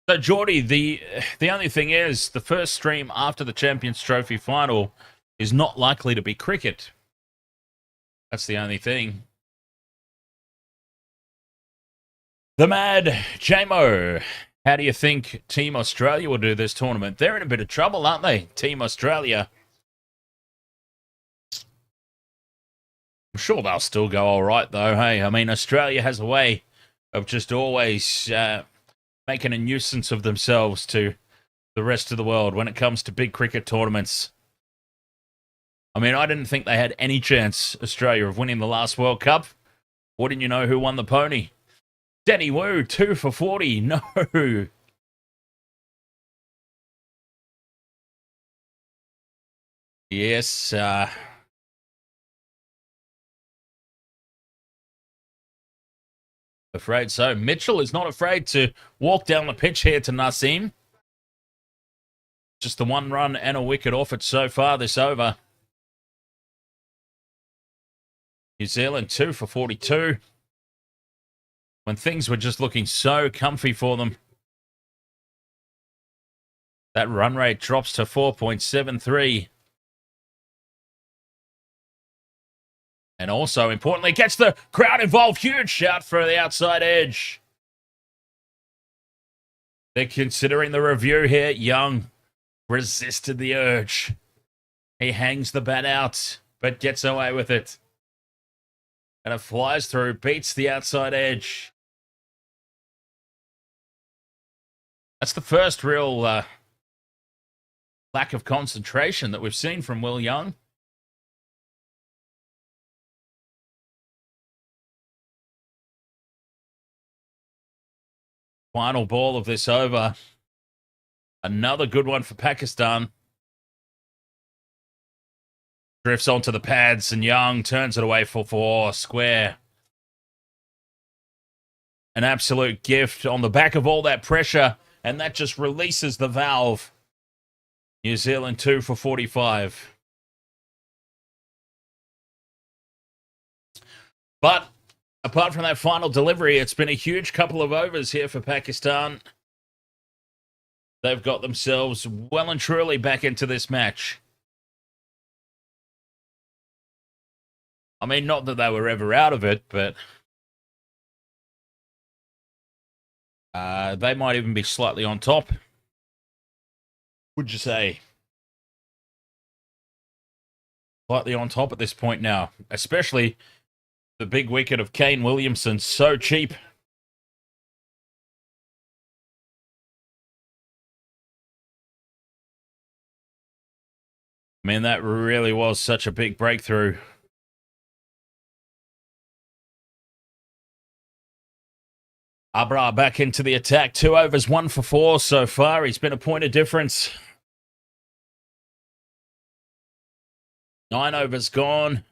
So, Geordie, the only thing is, the first stream after the Champions Trophy final is not likely to be cricket. That's the only thing. The Mad JMO. How do you think Team Australia will do this tournament? They're in a bit of trouble, aren't they? Team Australia. I'm sure they'll still go all right, though. Hey, I mean, Australia has a way of just always making a nuisance of themselves to the rest of the world when it comes to big cricket tournaments. I mean, I didn't think they had any chance, Australia, of winning the last World Cup. Wouldn't you know who won the pony? Denny Wu, 2 for 40. No. Yes. Afraid so. Mitchell is not afraid to walk down the pitch here to Naseem. Just the 1 run and a wicket off it so far this over. New Zealand 2 for 42. When things were just looking so comfy for them. That run rate drops to 4.73. And also, importantly, gets the crowd involved. Huge shout for the outside edge. They're considering the review here. Young resisted the urge. He hangs the bat out, but gets away with it. And it flies through, beats the outside edge. That's the first real lack of concentration that we've seen from Will Young. Final ball of this over. Another good one for Pakistan. Drifts onto the pads and Young turns it away for 4 square. An absolute gift on the back of all that pressure, and that just releases the valve. New Zealand 2 for 45. But apart from that final delivery, it's been a huge couple of overs here for Pakistan. They've got themselves well and truly back into this match. I mean, not that they were ever out of it, but they might even be slightly on top. Would you say? Slightly on top at this point now, especially the big wicket of Kane Williamson, so cheap. I mean, that really was such a big breakthrough. Abra back into the attack. 2 overs, 1 for 4 so far. He's been a point of difference. 9 overs gone.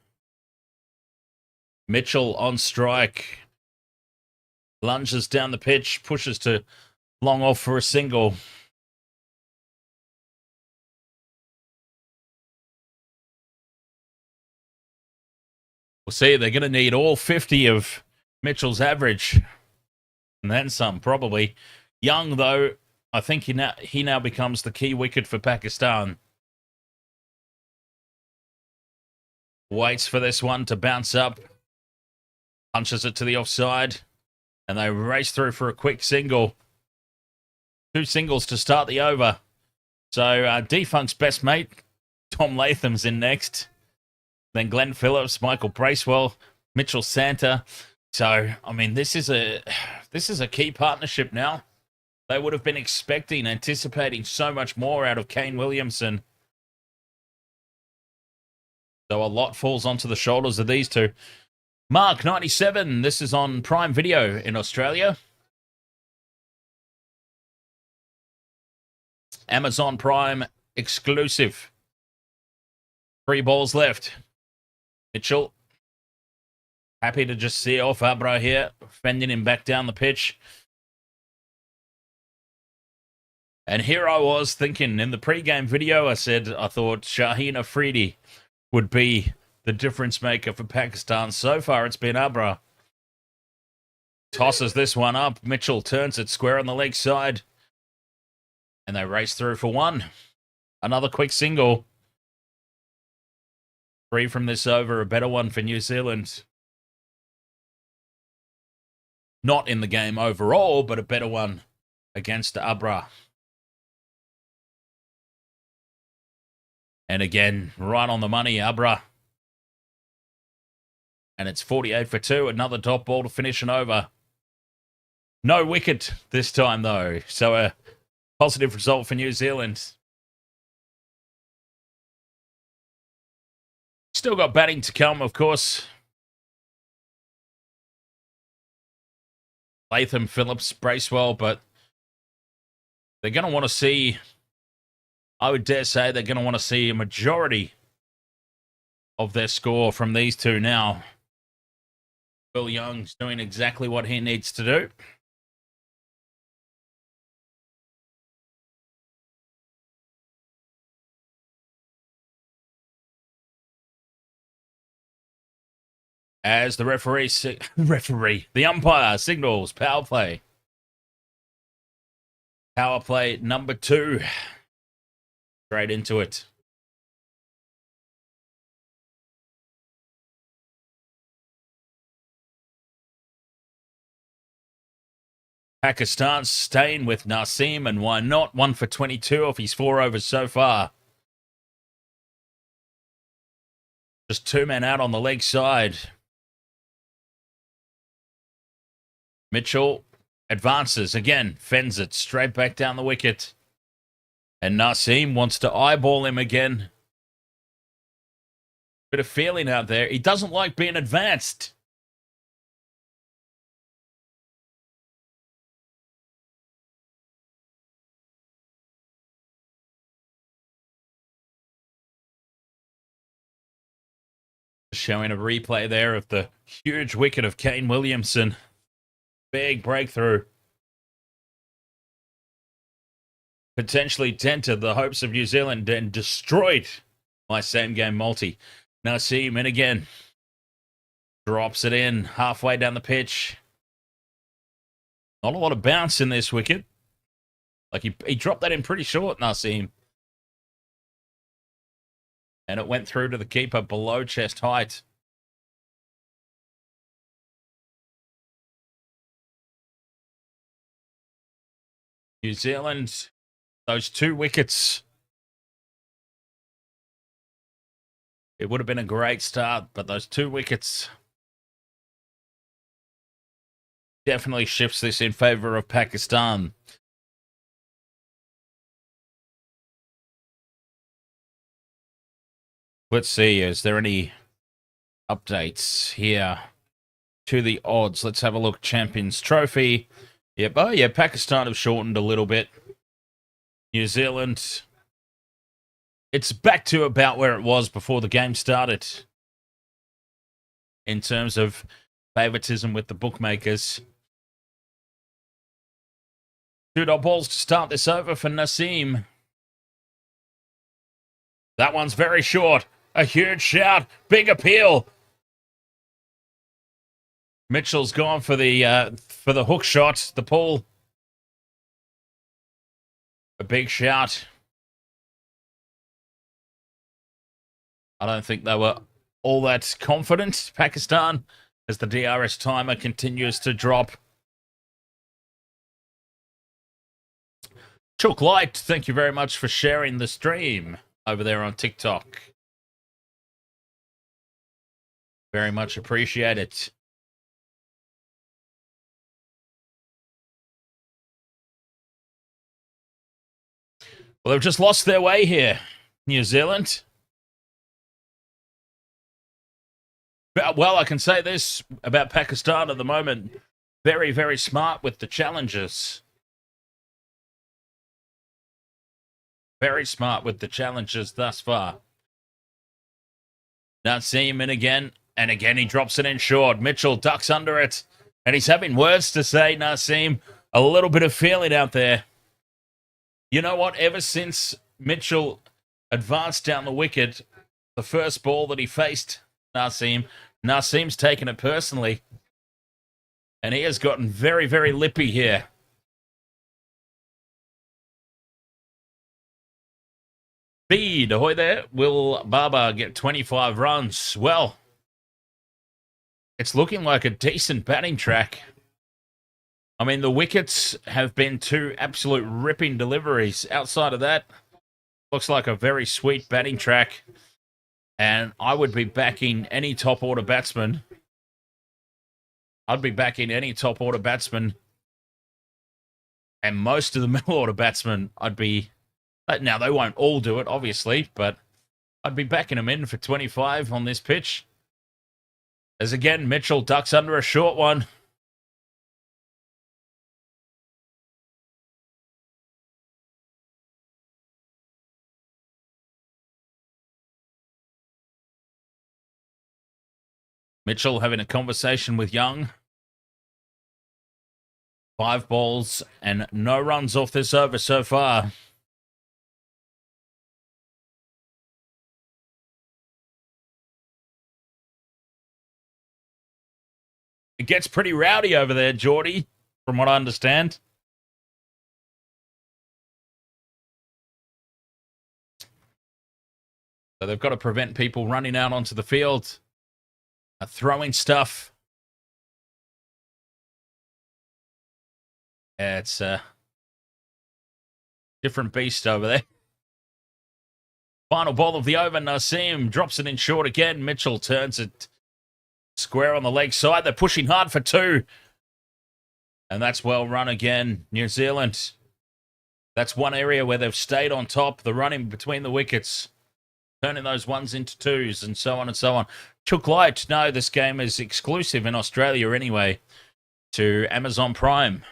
Mitchell on strike. Lunges down the pitch, pushes to long off for a single. We'll see, they're going to need all 50 of Mitchell's average. And then some, probably. Young, though, I think he now becomes the key wicket for Pakistan. Waits for this one to bounce up. Punches it to the offside. And they race through for a quick single. 2 singles to start the over. So, Defunct's best mate, Tom Latham's in next. Then Glenn Phillips, Michael Bracewell, Mitchell Santa. So, I mean, this is a key partnership now. They would have been anticipating so much more out of Kane Williamson. So a lot falls onto the shoulders of these two. Mark 97, this is on Prime Video in Australia. Amazon Prime exclusive. 3 balls left. Mitchell, happy to just see off Abra here, fending him back down the pitch. And here I was thinking in the pre-game video, I thought Shaheen Afridi would be the difference maker for Pakistan. So far, it's been Abra. Tosses this one up. Mitchell turns it square on the leg side. And they race through for one. Another quick single. 3 from this over, a better one for New Zealand. Not in the game overall, but a better one against Abra. And again, right on the money, Abra. And it's 48 for 2. Another top ball to finish an over. No wicket this time, though. So a positive result for New Zealand. Still got batting to come, of course. Latham, Phillips, Bracewell, but they're going to want to see, I would dare say, they're going to want to see a majority of their score from these two now. Will Young's doing exactly what he needs to do. As the the umpire signals power play. Power play number 2. Straight into it. Pakistan staying with Naseem, and why not? 1 for 22 off his 4 overs so far. Just 2 men out on the leg side. Mitchell advances again, fends it straight back down the wicket. And Naseem wants to eyeball him again. Bit of feeling out there. He doesn't like being advanced. Showing a replay there of the huge wicket of Kane Williamson. Big breakthrough. Potentially dented the hopes of New Zealand and destroyed my same-game multi. Naseem in again. Drops it in halfway down the pitch. Not a lot of bounce in this wicket. Like he dropped that in pretty short, Naseem. And it went through to the keeper below chest height. New Zealand, those 2 wickets. It would have been a great start, but those 2 wickets definitely shifts this in favor of Pakistan. Let's see, is there any updates here to the odds? Let's have a look. Champions Trophy. Yep. Oh, yeah, Pakistan have shortened a little bit. New Zealand, it's back to about where it was before the game started in terms of favoritism with the bookmakers. 2 dot balls to start this over for Naseem. That one's very short. A huge shout. Big appeal. Mitchell's gone for the hook shot, the pull. A big shout. I don't think they were all that confident, Pakistan, as the DRS timer continues to drop. Chook Light, thank you very much for sharing the stream over there on TikTok. Very much appreciate it. Well, they've just lost their way here, New Zealand. Well, I can say this about Pakistan at the moment. Very, very smart with the challenges. Very smart with the challenges thus far. Naseem in again, and again he drops it in short. Mitchell ducks under it, and he's having words to say, Naseem. A little bit of feeling out there. You know what? Ever since Mitchell advanced down the wicket, the first ball that he faced Naseem's taken it personally. And he has gotten very, very lippy here. Speed, ahoy there. Will Baba get 25 runs? Well, it's looking like a decent batting track. I mean, the wickets have been two absolute ripping deliveries. Outside of that, looks like a very sweet batting track. And I would be backing any top order batsman. I'd be backing any top order batsman. And most of the middle order batsmen, I'd be... Now, they won't all do it, obviously, but I'd be backing them in for 25 on this pitch. As again, Mitchell ducks under a short one. Mitchell having a conversation with Young. 5 balls and no runs off this over so far. It gets pretty rowdy over there, Geordie, from what I understand. So they've got to prevent people running out onto the field, throwing stuff. Yeah, it's a different beast over there. Final ball of the over, Naseem drops it in short again. Mitchell turns it square on the leg side. They're pushing hard for 2. And that's well run again, New Zealand. That's one area where they've stayed on top, the running between the wickets, turning those 1s into 2s, and so on and so on. Chook Light, no, this game is exclusive in Australia anyway to Amazon Prime.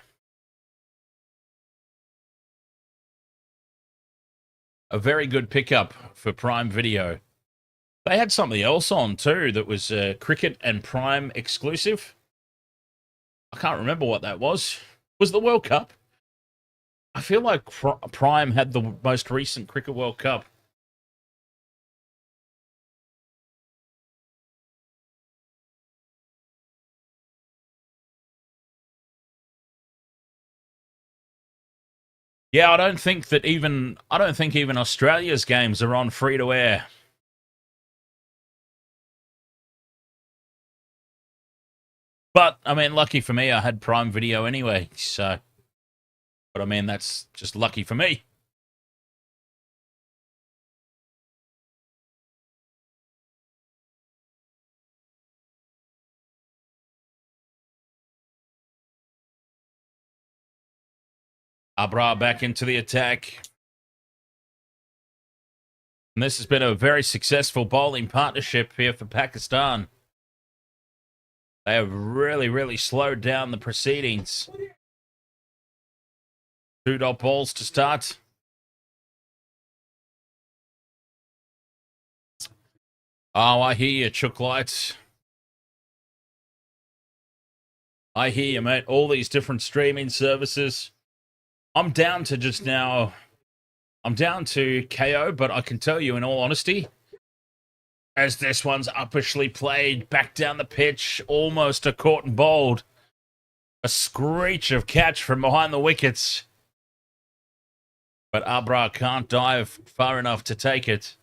A very good pickup for Prime Video. They had something else on too that was cricket and Prime exclusive. I can't remember what that was. Was the World Cup? I feel like Prime had the most recent Cricket World Cup. Yeah, I don't think even Australia's games are on free to air. But I mean, lucky for me, I had Prime Video anyway, so but I mean, that's just lucky for me. Abra back into the attack. And this has been a very successful bowling partnership here for Pakistan. They have really, really slowed down the proceedings. 2 dot balls to start. Oh, I hear you, Chook Lights. I hear you, mate. All these different streaming services. I'm down to just now. I'm down to KO, but I can tell you in all honesty, as this one's uppishly played back down the pitch, almost a caught and bowled. A screech of catch from behind the wickets. But Abra can't dive far enough to take it.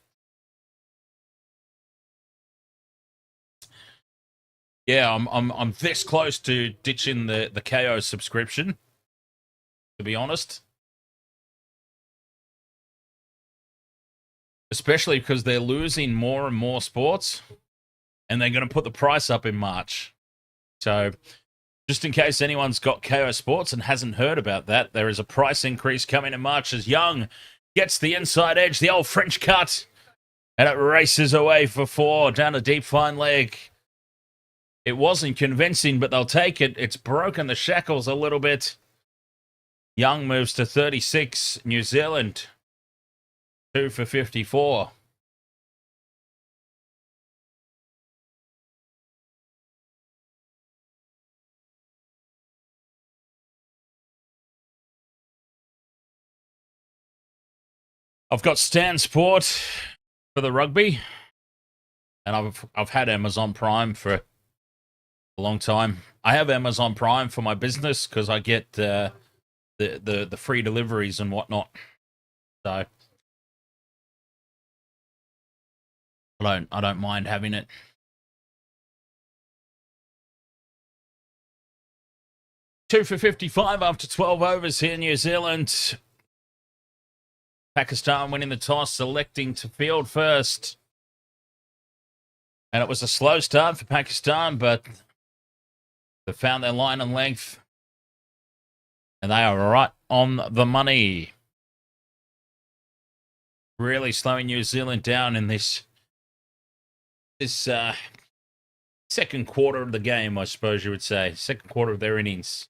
Yeah, I'm this close to ditching the KO subscription, to be honest. Especially because they're losing more and more sports, and they're going to put the price up in March. So, just in case anyone's got KO Sports and hasn't heard about that, there is a price increase coming in March as Young gets the inside edge, the old French cut, and it races away for 4 down a deep fine leg. It wasn't convincing, but they'll take it. It's broken the shackles a little bit. Young moves to 36. New Zealand, 2 for 54. I've got Stan Sport for the rugby, and I've had Amazon Prime for a long time. I have Amazon Prime for my business because I get the free deliveries and whatnot. So I don't mind having it. Two for 55 after 12 overs here in New Zealand. Pakistan winning the toss, selecting to field first. And it was a slow start for Pakistan, but they found their line and length. And they are right on the money. Really slowing New Zealand down in this second quarter of the game, I suppose you would say. Second quarter of their innings.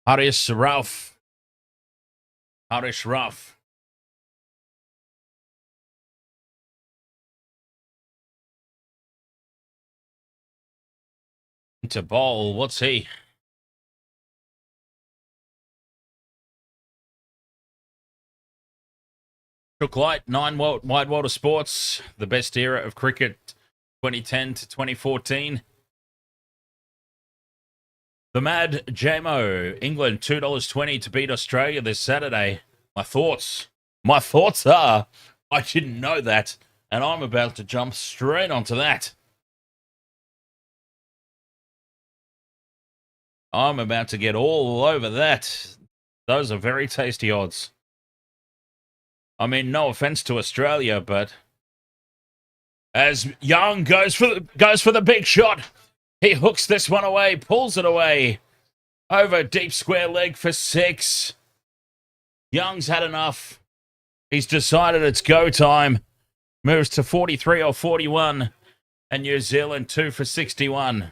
Harish Rauf. Into bowl. What's he? Took light, 9 wide world of sports. The best era of cricket, 2010 to 2014. The Mad JMO, England, $2.20 to beat Australia this Saturday. My thoughts are, I didn't know that, and I'm about to jump straight onto that. I'm about to get all over that. Those are very tasty odds. I mean, no offense to Australia, but as Young goes for the big shot. He hooks this one away, pulls it away. Over deep square leg for 6. Young's had enough. He's decided it's go time. Moves to 43 or 41. And New Zealand 2 for 61.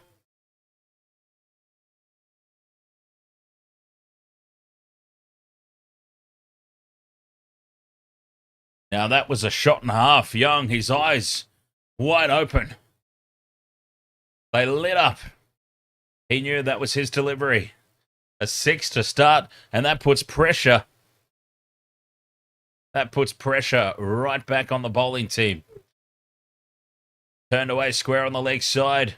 Now that was a shot and a half. Young, his eyes wide open. They lit up. He knew that was his delivery. A 6 to start, and that puts pressure. That puts pressure right back on the bowling team. Turned away square on the leg side.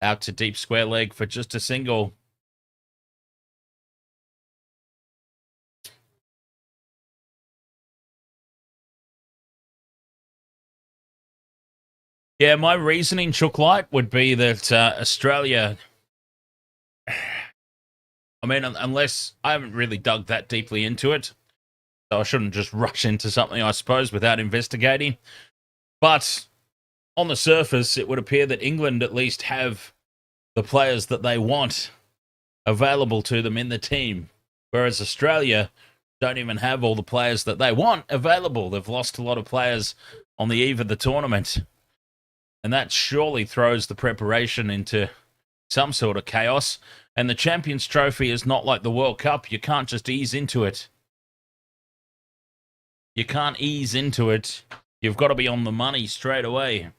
Out to deep square leg for just a single. Yeah, my reasoning, Chook Light, would be that Australia... I mean, unless I haven't really dug that deeply into it, so I shouldn't just rush into something, I suppose, without investigating. But on the surface, it would appear that England at least have the players that they want available to them in the team, whereas Australia don't even have all the players that they want available. They've lost a lot of players on the eve of the tournament. And that surely throws the preparation into some sort of chaos. And the Champions Trophy is not like the World Cup. You can't just ease into it. You can't ease into it. You've got to be on the money straight away.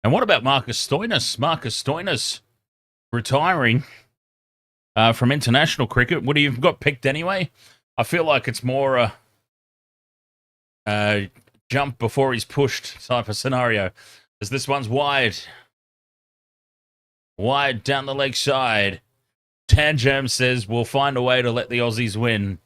And what about Marcus Stoinis? Marcus Stoinis retiring from international cricket. Would he have got picked anyway? I feel like it's more a jump before he's pushed type of scenario. As this one's wide. Wide down the leg side. Tangerm says, we'll find a way to let the Aussies win.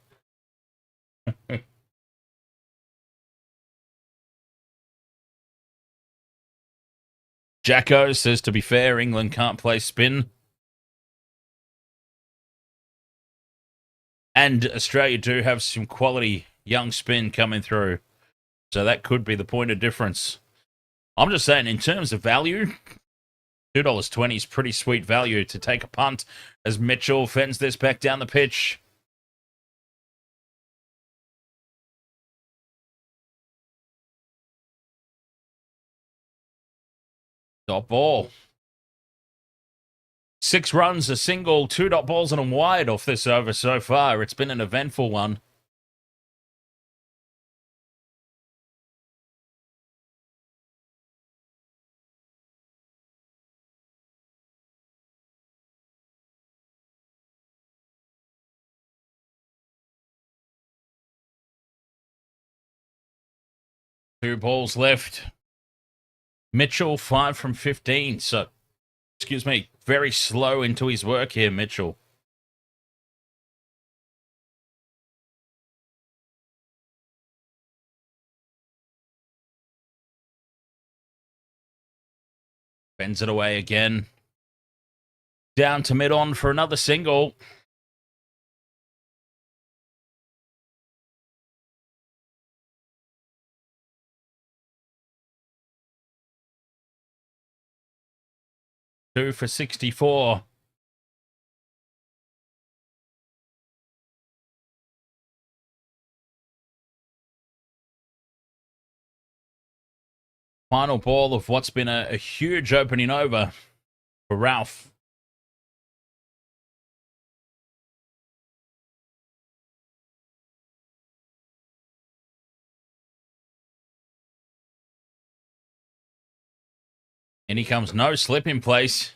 Jacko says, to be fair, England can't play spin. And Australia do have some quality Young spin coming through. So that could be the point of difference. I'm just saying, in terms of value, $2.20 is pretty sweet value to take a punt as Mitchell fends this back down the pitch. Dot ball. 6 runs, a single, 2 dot balls and a wide off this over so far. It's been an eventful one. Two balls left. Mitchell, 5 from 15. So, excuse me, very slow into his work here, Mitchell. Bends it away again. Down to mid-on for another single. Two for 64. Final ball of what's been a huge opening over for Ralph. And he comes no slip in place.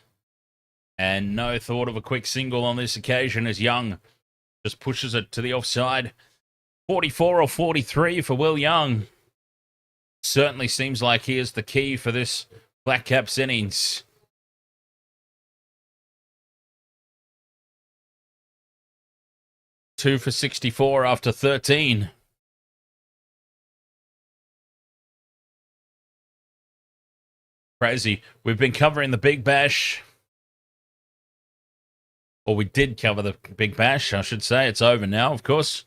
And no thought of a quick single on this occasion as Young just pushes it to the offside. 44 or 43 for Will Young. Certainly seems like he is the key for this Black Caps innings. Two for 64 after 13. Crazy. We've been covering the Big Bash. Or we did cover the Big Bash, I should say. It's over now, of course.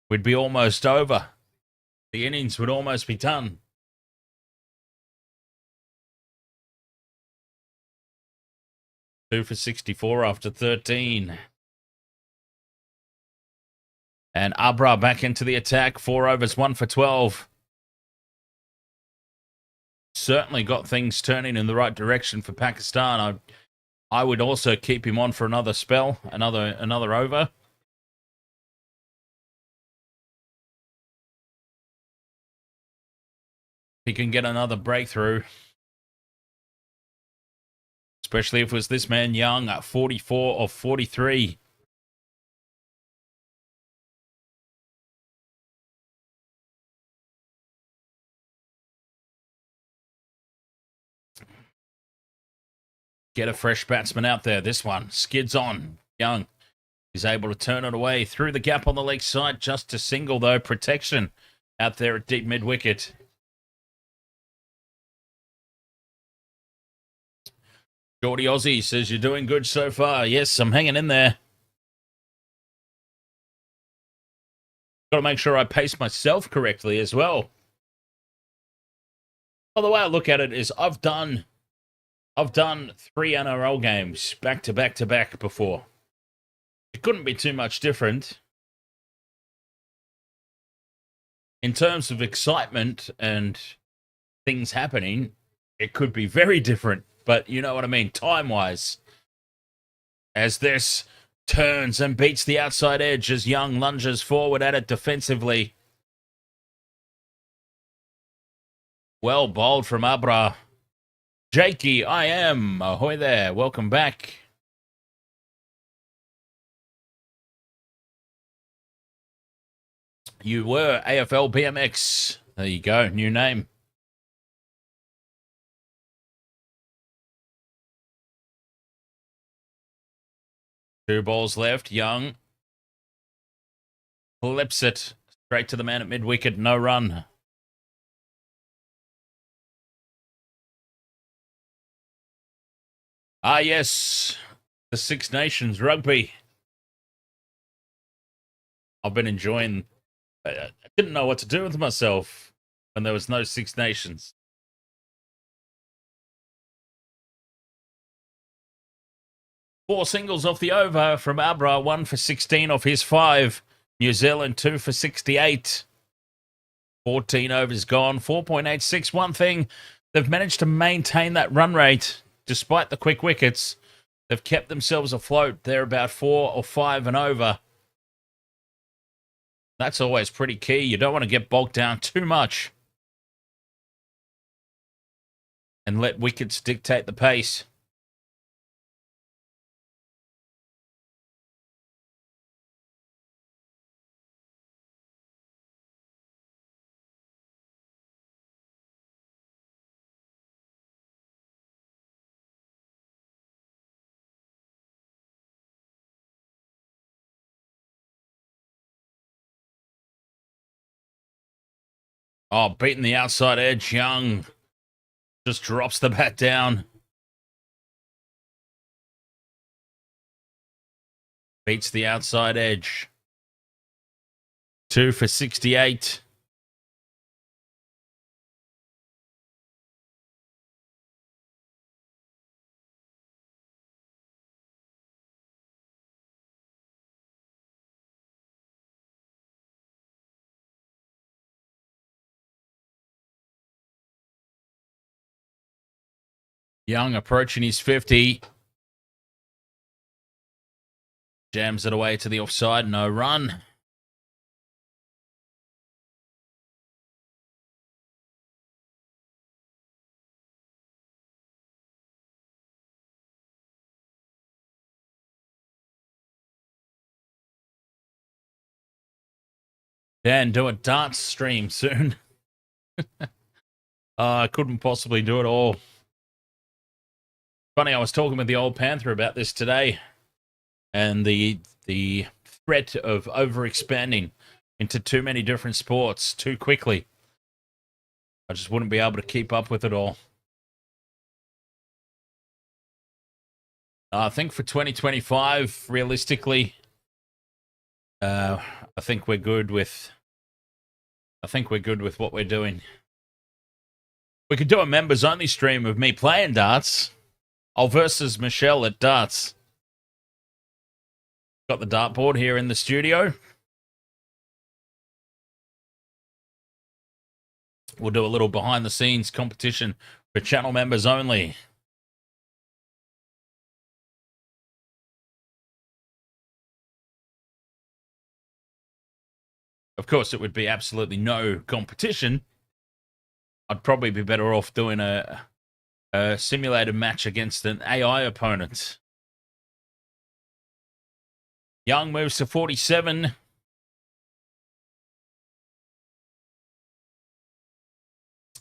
We'd be almost over. The innings would almost be done. Two for 64 after 13. And Abra back into the attack. 4 overs, 1 for 12. Certainly got things turning in the right direction for Pakistan. I would also keep him on for another spell, another over. He can get another breakthrough. Especially if it was this man Young at 44 or 43. Get a fresh batsman out there. This one skids on. Young is able to turn it away through the gap on the leg side. Just to single, though. Protection out there at deep mid-wicket. Geordie Aussie says, you're doing good so far. Yes, I'm hanging in there. Got to make sure I pace myself correctly as well. Well, the way I look at it is I've done 3 NRL games back to back to back before. It couldn't be too much different. In terms of excitement and things happening, it could be very different. But you know what I mean, time-wise. As this turns and beats the outside edge as Young lunges forward at it defensively. Well bowled from Abra. Jakey, I am. Ahoy there. Welcome back. You were AFL BMX. There you go. New name. Two balls left. Young flips it straight to the man at mid-wicket. No run. Ah, yes. the Six Nations rugby. I've been enjoying. I didn't know what to do with myself when there was no Six Nations. Four singles off the over from Abra, 1 for 16 off his 5. New Zealand 2 for 68. 14 overs gone, 4.86. One thing, they've managed to maintain that run rate despite the quick wickets. They've kept themselves afloat. They're about 4 or 5 and over. That's always pretty key. You don't want to get bogged down too much and let wickets dictate the pace. Oh, beating the outside edge. Young just drops the bat down. Beats the outside edge. 2 for 68. Young approaching his 50. Jams it away to the offside. No run. Dan, do a dance stream soon. I couldn't possibly do it all. Funny, I was talking with the old Panther about this today, and the threat of overexpanding into too many different sports too quickly. I just wouldn't be able to keep up with it all. I think for 2025, realistically, I think we're good with what we're doing. We could do a members only stream of me playing darts. I'll versus Michelle at darts. Got the dartboard here in the studio. We'll do a little behind the scenes competition for channel members only. Of course, it would be absolutely no competition. I'd probably be better off doing a simulated match against an AI opponent. Young moves to 47.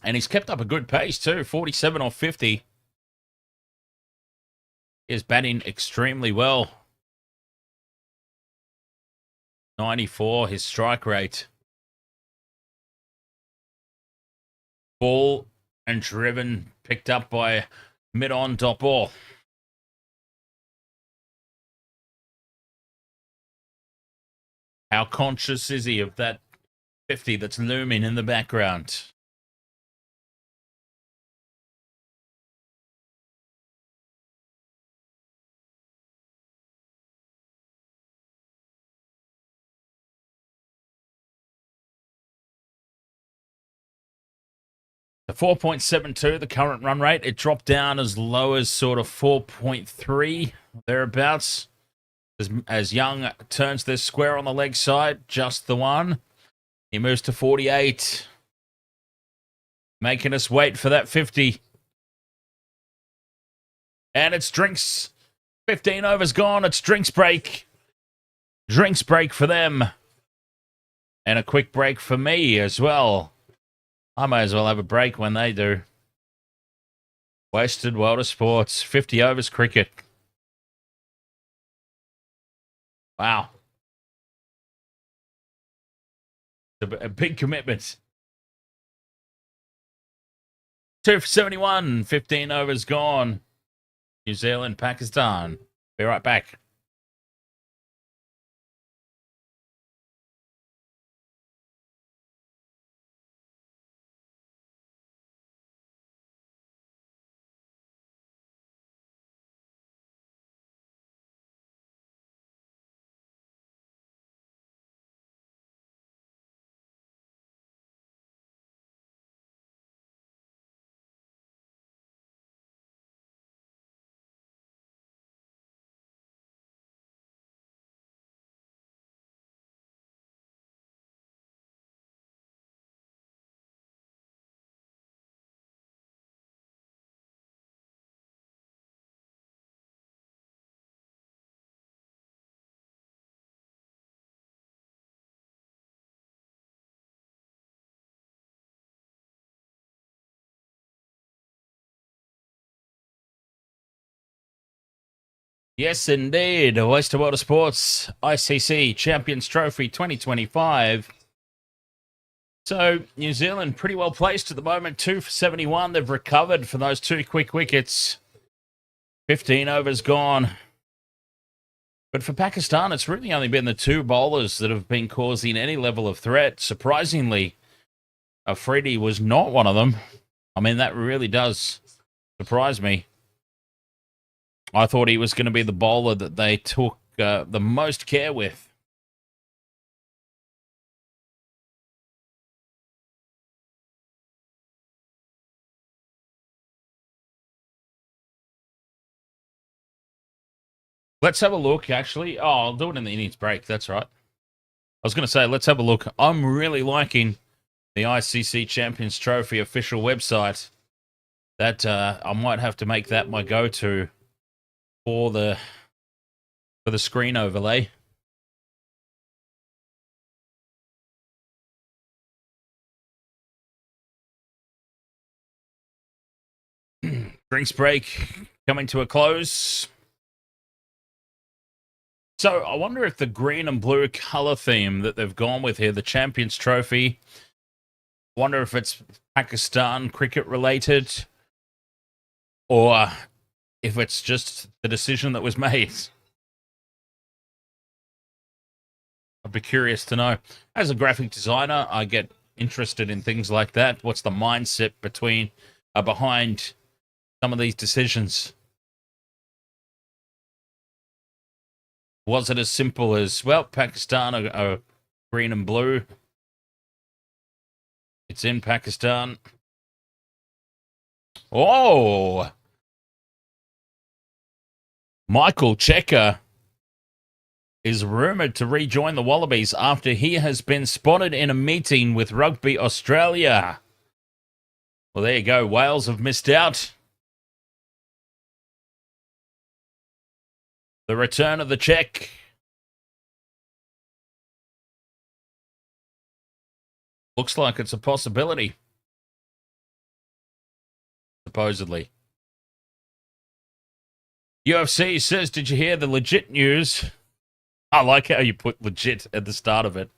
And he's kept up a good pace too, 47 off 50. He's batting extremely well. 94, his strike rate. Ball and driven, picked up by mid-on dot ball. How conscious is he of that 50 that's looming in the background? The 4.72, the current run rate, it dropped down as low as sort of 4.3, thereabouts. As Young turns this square on the leg side, just the one. He moves to 48. Making us wait for that 50. And it's drinks. 15 overs gone. It's drinks break. Drinks break for them. And a quick break for me as well. I may as well have a break when they do. Wasted World of Sports. 50 overs cricket. Wow. A big commitment. 2 for 71. 15 overs gone. New Zealand, Pakistan. Be right back. Yes, indeed. Oyster World of Sports ICC Champions Trophy 2025. So, New Zealand pretty well placed at the moment. 2 for 71. They've recovered for those 2 quick wickets. 15 overs gone. But for Pakistan, it's really only been the 2 bowlers that have been causing any level of threat. Surprisingly, Afridi was not one of them. I mean, that really does surprise me. I thought he was going to be the bowler that they took the most care with. Let's have a look, actually. Oh, I'll do it in the innings break. That's right. I was going to say, let's have a look. I'm really liking the ICC Champions Trophy official website. That I might have to make that my go-to for the screen overlay. Drinks break coming to a close. So I wonder if the green and blue color theme that they've gone with here, the Champions Trophy, I wonder if it's Pakistan cricket related or if it's just the decision that was made. I'd be curious to know. As a graphic designer, I get interested in things like that. What's the mindset behind some of these decisions? Was it as simple as, well, Pakistan are green and blue? It's in Pakistan. Oh! Michael Checker is rumoured to rejoin the Wallabies after he has been spotted in a meeting with Rugby Australia. Well, there you go. Wales have missed out. The return of the check. Looks like it's a possibility. Supposedly. UFC says, did you hear the legit news? I like how you put legit at the start of it,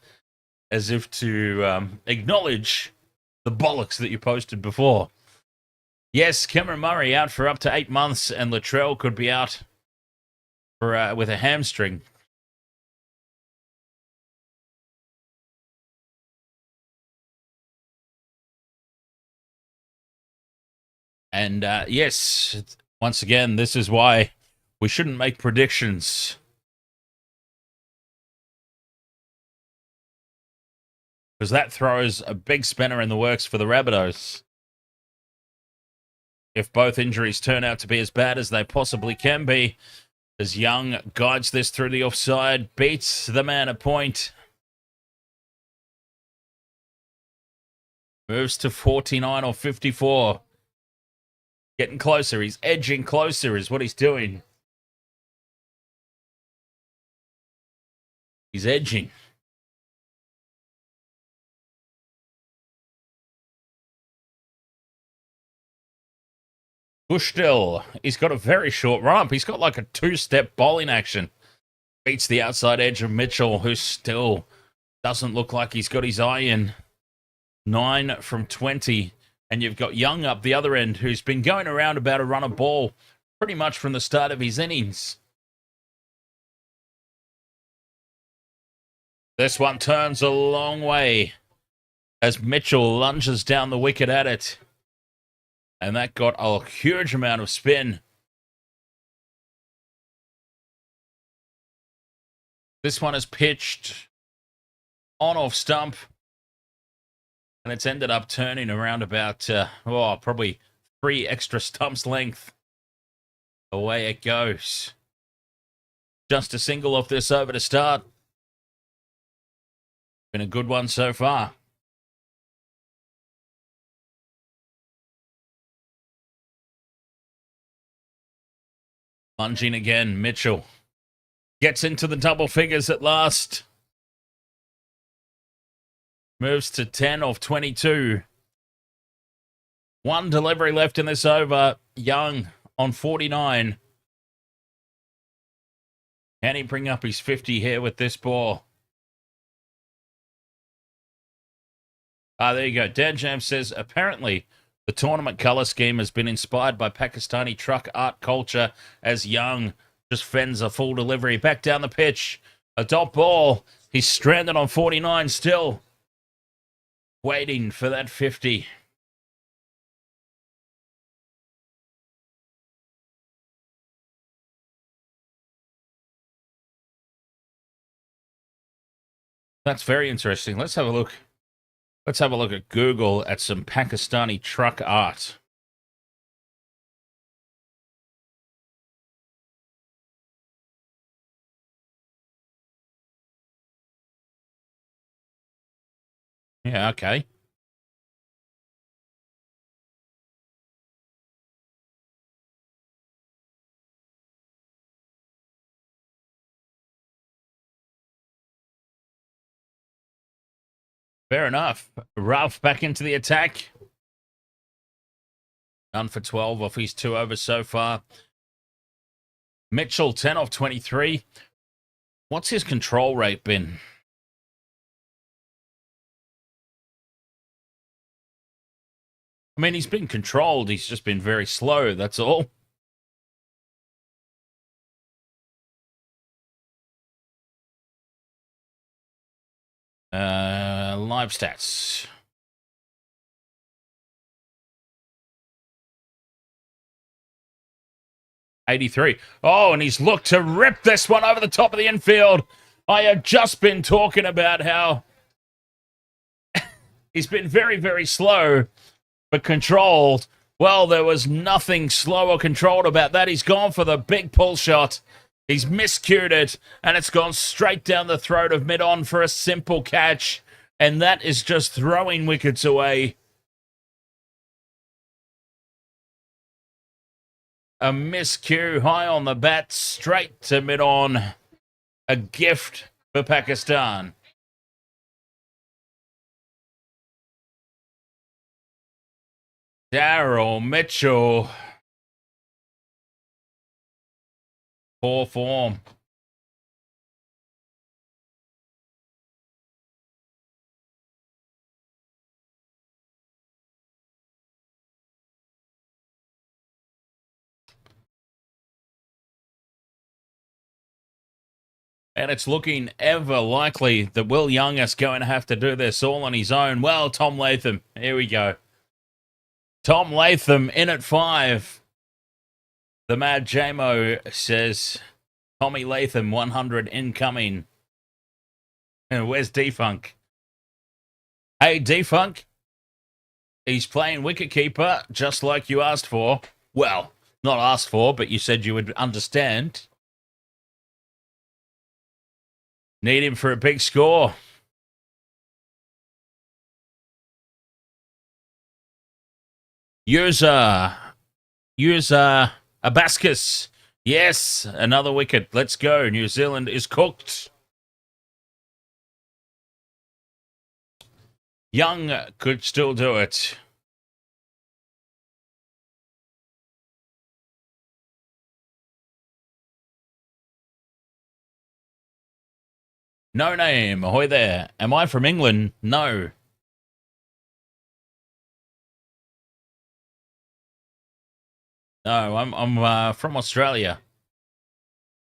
as if to acknowledge the bollocks that you posted before. Yes, Cameron Murray out for up to 8 months, and Latrell could be out for with a hamstring. And yes, once again, this is why we shouldn't make predictions. Because that throws a big spanner in the works for the Rabbitohs. If both injuries turn out to be as bad as they possibly can be, as Young guides this through the offside, beats the man a point. Moves to 49 or 54. Getting closer. He's edging closer is what he's doing. He's edging. Bushdill, he's got a very short run up. He's got like a 2-step bowling action. Beats the outside edge of Mitchell, who still doesn't look like he's got his eye in. 9 from 20. And you've got Young up the other end, who's been going around about a run of ball pretty much from the start of his innings. This one turns a long way as Mitchell lunges down the wicket at it. And that got a huge amount of spin. This one is pitched on off stump. And it's ended up turning around about, probably 3 extra stumps length. Away it goes. Just a single off this over to start. Been a good one so far. Lunging again, Mitchell gets into the double figures at last. Moves to 10 off 22. One delivery left in this over. Young on 49. Can he bring up his 50 here with this ball? There you go. Dan Jam says, apparently the tournament colour scheme has been inspired by Pakistani truck art culture as Young just fends a full delivery. Back down the pitch. A dot ball. He's stranded on 49 still. Waiting for that 50. That's very interesting. Let's have a look. Let's have a look at Google at some Pakistani truck art. Yeah, okay. Fair enough. Ralph back into the attack. Done for 12 off his 2 overs so far. Mitchell, 10 off 23. What's his control rate been? I mean, he's been controlled. He's just been very slow, that's all. Live stats. '83. Oh, and he's looked to rip this one over the top of the infield. I have just been talking about how he's been very, very slow, but controlled. Well, there was nothing slow or controlled about that. He's gone for the big pull shot. He's miscued it, and it's gone straight down the throat of mid-on for a simple catch. And that is just throwing wickets away. A miscue high on the bat, straight to mid-on. A gift for Pakistan. Daryl Mitchell. Poor form. And it's looking ever likely that Will Young is going to have to do this all on his own. Well, Tom Latham, here we go. Tom Latham in at 5. The Mad JMO says, Tommy Latham, 100 incoming. And where's Defunk? Hey, Defunk. He's playing wicketkeeper, just like you asked for. Well, not asked for, but you said you would understand. Need him for a big score. User Abascus. Yes, another wicket. Let's go. New Zealand is cooked. Young could still do it. No name. Ahoy there. Am I from England? No. No, I'm from Australia.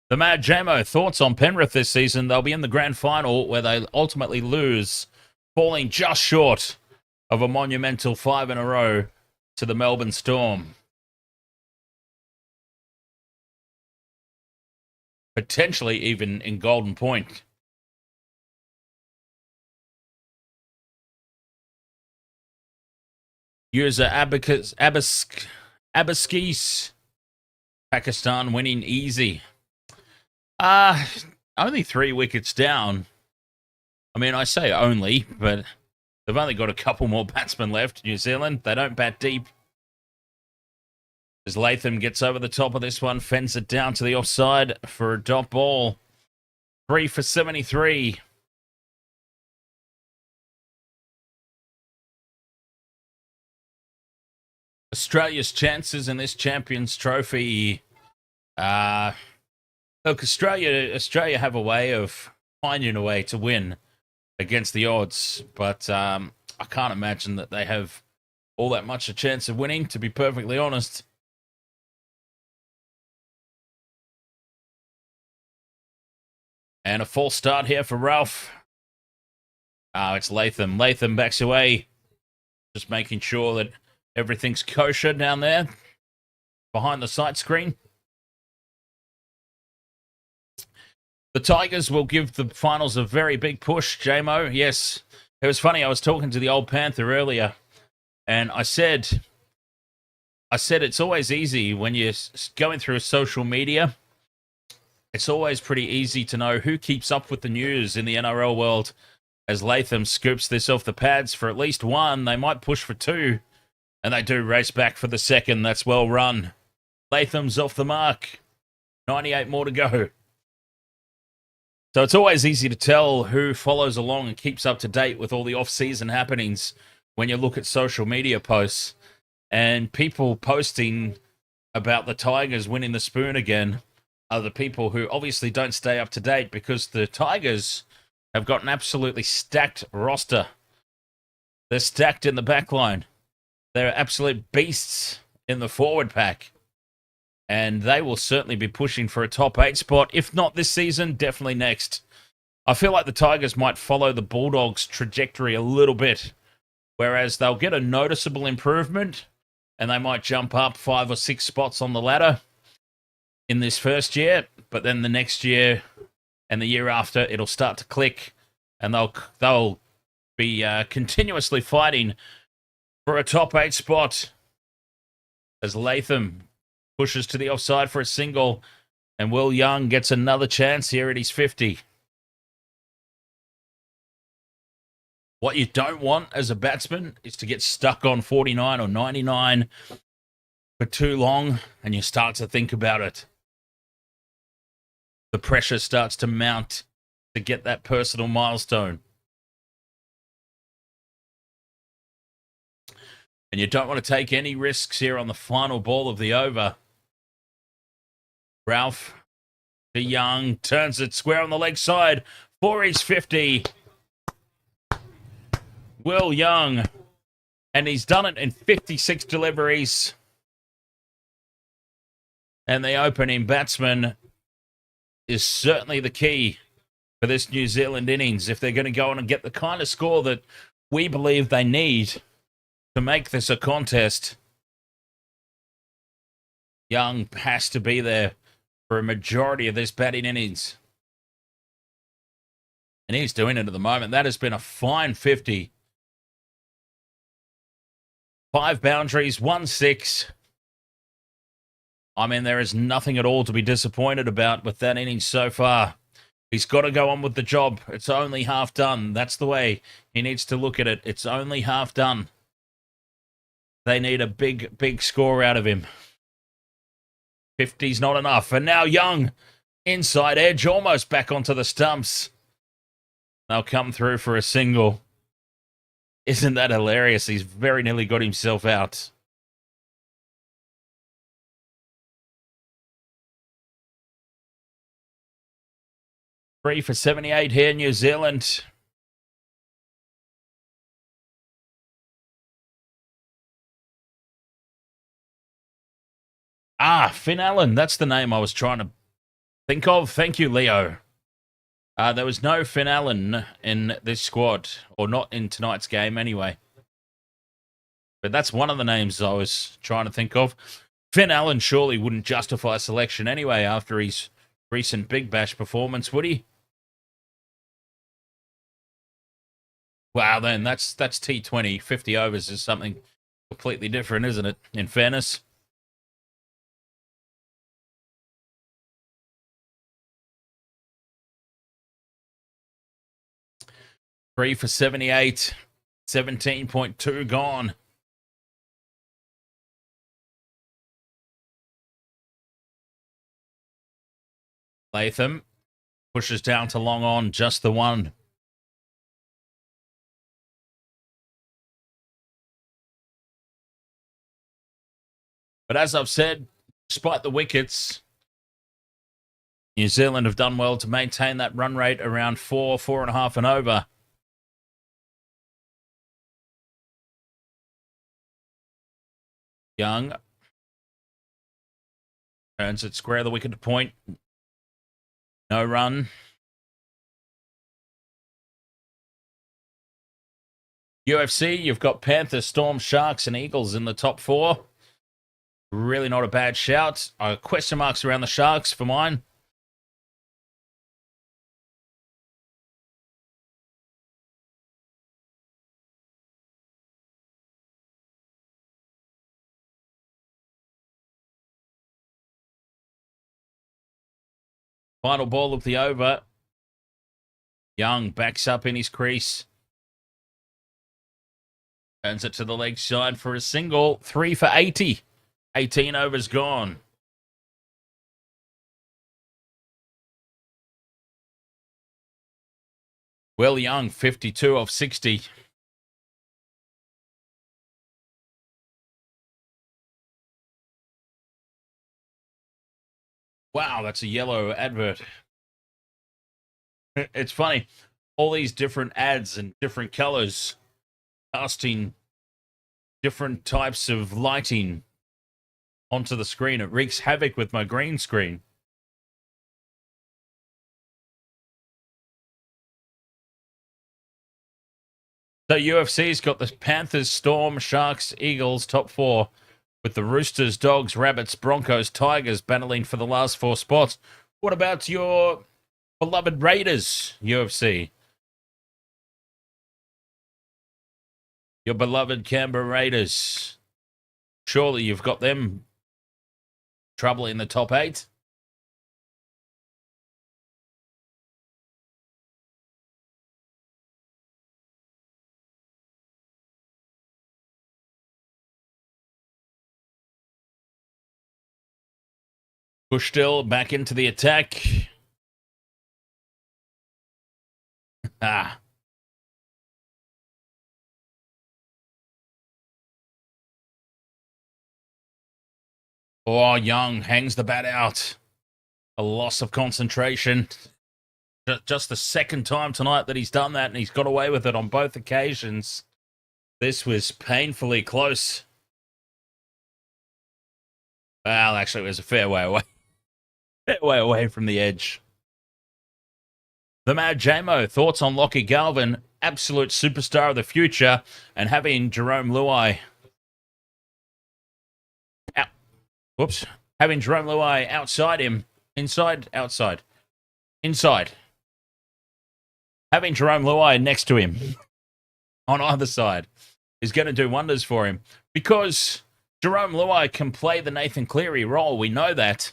The Mad Jamo, thoughts on Penrith this season? They'll be in the grand final where they ultimately lose, falling just short of a monumental 5 in a row to the Melbourne Storm. Potentially even in Golden Point. User Abaskis, Pakistan winning easy. Only 3 wickets down. I mean, I say only, but they've only got a couple more batsmen left. New Zealand, they don't bat deep. As Latham gets over the top of this one, fends it down to the offside for a dot ball. 3 for 73. Australia's chances in this Champions Trophy. Look, Australia have a way of finding a way to win against the odds, but I can't imagine that they have all that much a chance of winning, to be perfectly honest. And a false start here for Ralph. Oh, it's Latham. Latham backs away. Just making sure that everything's kosher down there behind the sight screen. The Tigers will give the finals a very big push, JMO. Yes, it was funny. I was talking to the old Panther earlier, and I said it's always easy when you're going through social media. It's always pretty easy to know who keeps up with the news in the NRL world. As Latham scoops this off the pads for at least 1, they might push for 2, and they do race back for the second. That's well run. Latham's off the mark. 98 more to go. So it's always easy to tell who follows along and keeps up to date with all the off-season happenings when you look at social media posts. And people posting about the Tigers winning the spoon again are the people who obviously don't stay up to date, because the Tigers have got an absolutely stacked roster. They're stacked in the back line. They're absolute beasts in the forward pack. And they will certainly be pushing for a top 8 spot. If not this season, definitely next. I feel like the Tigers might follow the Bulldogs' trajectory a little bit, whereas they'll get a noticeable improvement and they might jump up 5 or 6 spots on the ladder in this first year, but then the next year and the year after, it'll start to click, and they'll be continuously fighting for a top 8 spot as Latham pushes to the offside for a single, and Will Young gets another chance here at his 50. What you don't want as a batsman is to get stuck on 49 or 99 for too long, and you start to think about it. The pressure starts to mount to get that personal milestone. And you don't want to take any risks here on the final ball of the over. Ralph to Young, turns it square on the leg side for his 50. Will Young, and he's done it in 56 deliveries. And the opening batsman is certainly the key for this New Zealand innings if they're going to go on and get the kind of score that we believe they need to make this a contest. Young has to be there for a majority of this batting innings. And he's doing it at the moment. That has been a fine 50. 5 boundaries, 1 6. I mean, there is nothing at all to be disappointed about with that innings so far. He's got to go on with the job. It's only half done. That's the way he needs to look at it. It's only half done. They need a big, big score out of him. 50's not enough. And now Young, inside edge, almost back onto the stumps. They'll come through for a single. Isn't that hilarious? He's very nearly got himself out. Three for 78 here, New Zealand. Finn Allen. That's the name I was trying to think of. Thank you, Leo. There was no Finn Allen in this squad, or not in tonight's game anyway. But that's one of the names I was trying to think of. Finn Allen surely wouldn't justify selection anyway after his recent Big Bash performance, would he? Wow, then that's T20. 50 overs is something completely different, isn't it? In fairness. Three for 78. 17.2 gone. Latham pushes down to long on, just the one. But as I've said, despite the wickets, New Zealand have done well to maintain that run rate around 4.5 and over. Young turns it square the wicket to point. No run. UFC, you've got Panthers, Storm, Sharks, and Eagles in the top four. Really not a bad shout. Question marks around the Sharks for mine. Final ball of the over. Young backs up in his crease. Turns it to the leg side for a single. 3 for 80. 18 overs gone. Will Young, 52 of 60. Wow, that's a yellow advert. It's funny. All these different ads and different colors casting different types of lighting onto the screen. It wreaks havoc with my green screen. So UFC's got the Panthers, Storm, Sharks, Eagles, top four, with the Roosters, Dogs, Rabbits, Broncos, Tigers battling for the last 4 spots. What about your beloved Raiders, UFC? Your beloved Canberra Raiders. Surely you've got them trouble in the top 8. Push still back into the attack. Ah. Oh, Young hangs the bat out. A loss of concentration. Just the second time tonight that he's done that, and he's got away with it on both occasions. This was painfully close. Well, actually, it was a fair way away. Fair way away from the edge. The Mad Jamo, thoughts on Lockie Galvin, absolute superstar of the future, and having Jerome Luai. Whoops. Having Jerome Luai outside him. Inside, outside. Inside. Having Jerome Luai next to him on either side is going to do wonders for him. Because Jerome Luai can play the Nathan Cleary role. We know that.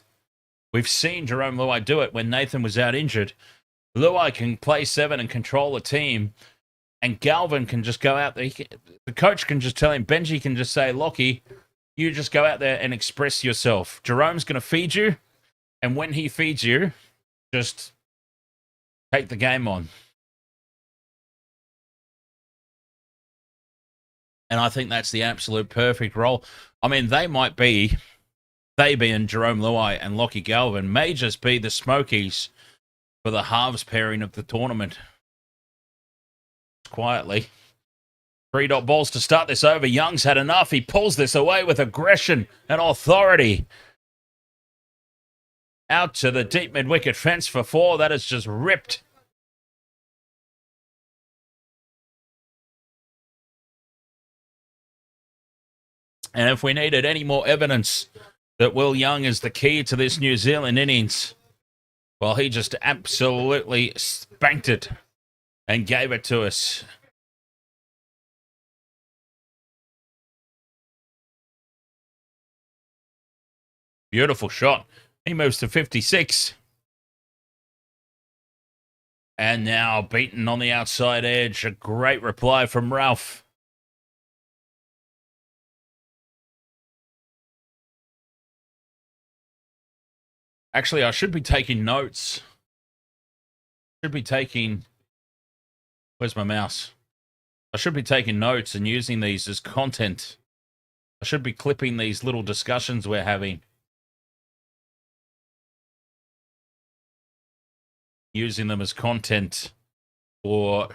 We've seen Jerome Luai do it when Nathan was out injured. Luai can play 7 and control a team. And Galvin can just go out there. The coach can just tell him, Benji can just say, Lockie, you just go out there and express yourself. Jerome's going to feed you. And when he feeds you, just take the game on. And I think that's the absolute perfect role. I mean, they being Jerome Luai and Lockie Galvin, may just be the Smokies for the halves pairing of the tournament. Quietly. 3-dot balls to start this over. Young's had enough. He pulls this away with aggression and authority. Out to the deep mid-wicket fence for 4. That is just ripped. And if we needed any more evidence that Will Young is the key to this New Zealand innings, well, he just absolutely spanked it and gave it to us. Beautiful shot. He moves to 56. And now beaten on the outside edge. A great reply from Ralph. Actually, I should be taking notes. Where's my mouse? I should be taking notes and using these as content. I should be clipping these little discussions we're having. Using them as content for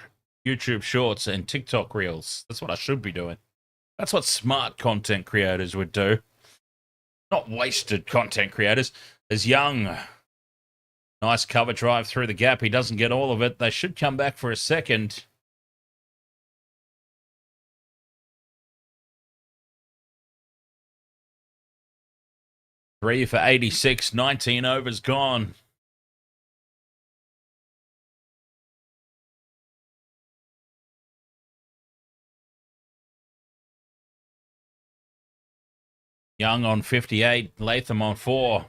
YouTube Shorts and TikTok Reels. That's what I should be doing. That's what smart content creators would do. Not wasted content creators. As Young, nice cover drive through the gap. He doesn't get all of it. They should come back for a second. Three for 86, 19 overs gone. Young on 58, Latham on 4.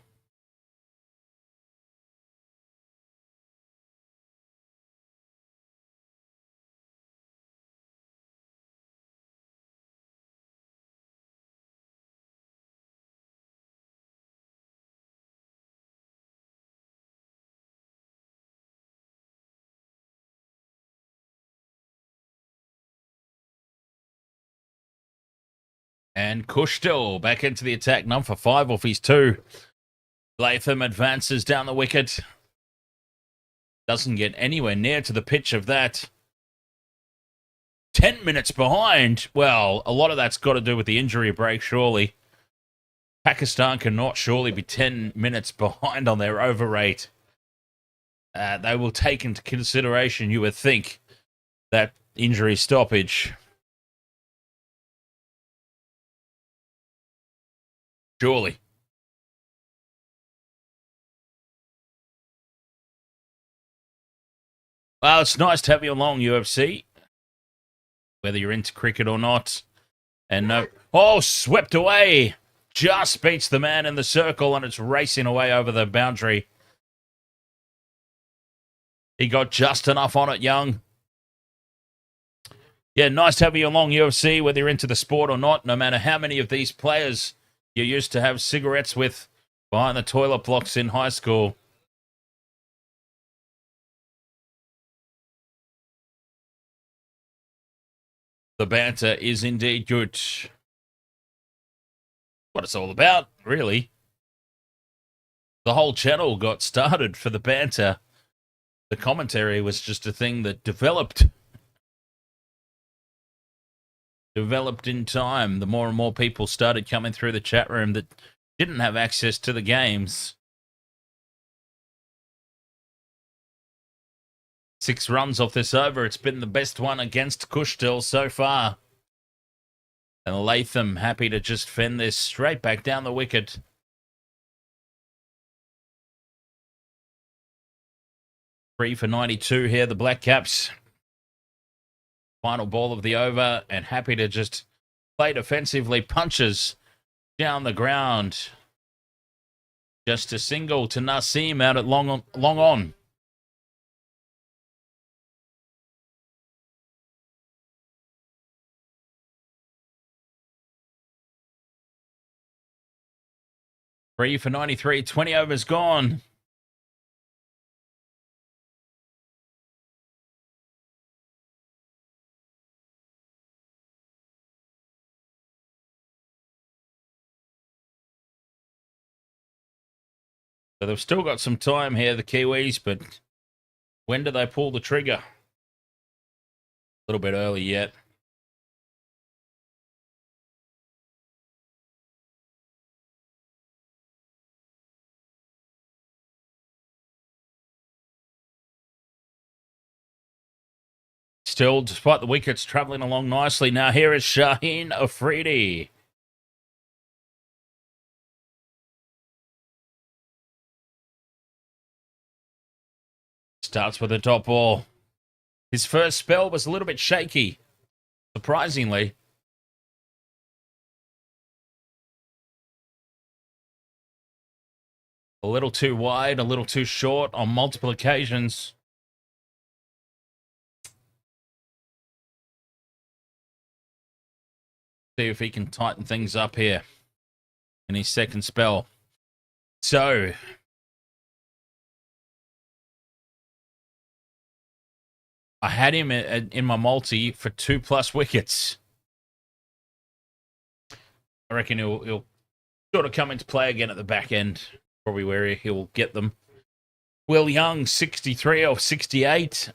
And Kushtel back into the attack, none for 5 off his 2. Latham advances down the wicket. Doesn't get anywhere near to the pitch of that. 10 minutes behind. Well, a lot of that's got to do with the injury break, surely. Pakistan cannot surely be 10 minutes behind on their over rate. They will take into consideration, you would think, that injury stoppage. Surely. Well, it's nice to have you along, UFC. Whether you're into cricket or not. And no... Oh, swept away! Just beats the man in the circle and it's racing away over the boundary. He got just enough on it, Young. Yeah, nice to have you along, UFC, whether you're into the sport or not. No matter how many of these players you used to have cigarettes with behind the toilet blocks in high school. The banter is indeed good. What it's all about, really. The whole channel got started for the banter. The commentary was just a thing that developed in time. The more and more people started coming through the chat room that didn't have access to the games. 6 runs off this over. It's been the best one against Kushtel so far. And Latham happy to just fend this straight back down the wicket. Three for 92 here, the Black Caps. Final ball of the over, and happy to just play defensively. Punches down the ground. Just a single to Naseem out at long on. Three for 93, 20 overs gone. So they've still got some time here, the Kiwis, but when do they pull the trigger? A little bit early yet. still, despite the wickets travelling along nicely. Now here is Shaheen Afridi. Starts with a dot ball. His first spell was a little bit shaky, surprisingly. A little too wide, a little too short on multiple occasions. See if he can tighten things up here in his second spell. So, I had him in my multi for 2+ wickets. I reckon he'll sort of come into play again at the back end, probably where he'll get them. Will Young, 63 or 68.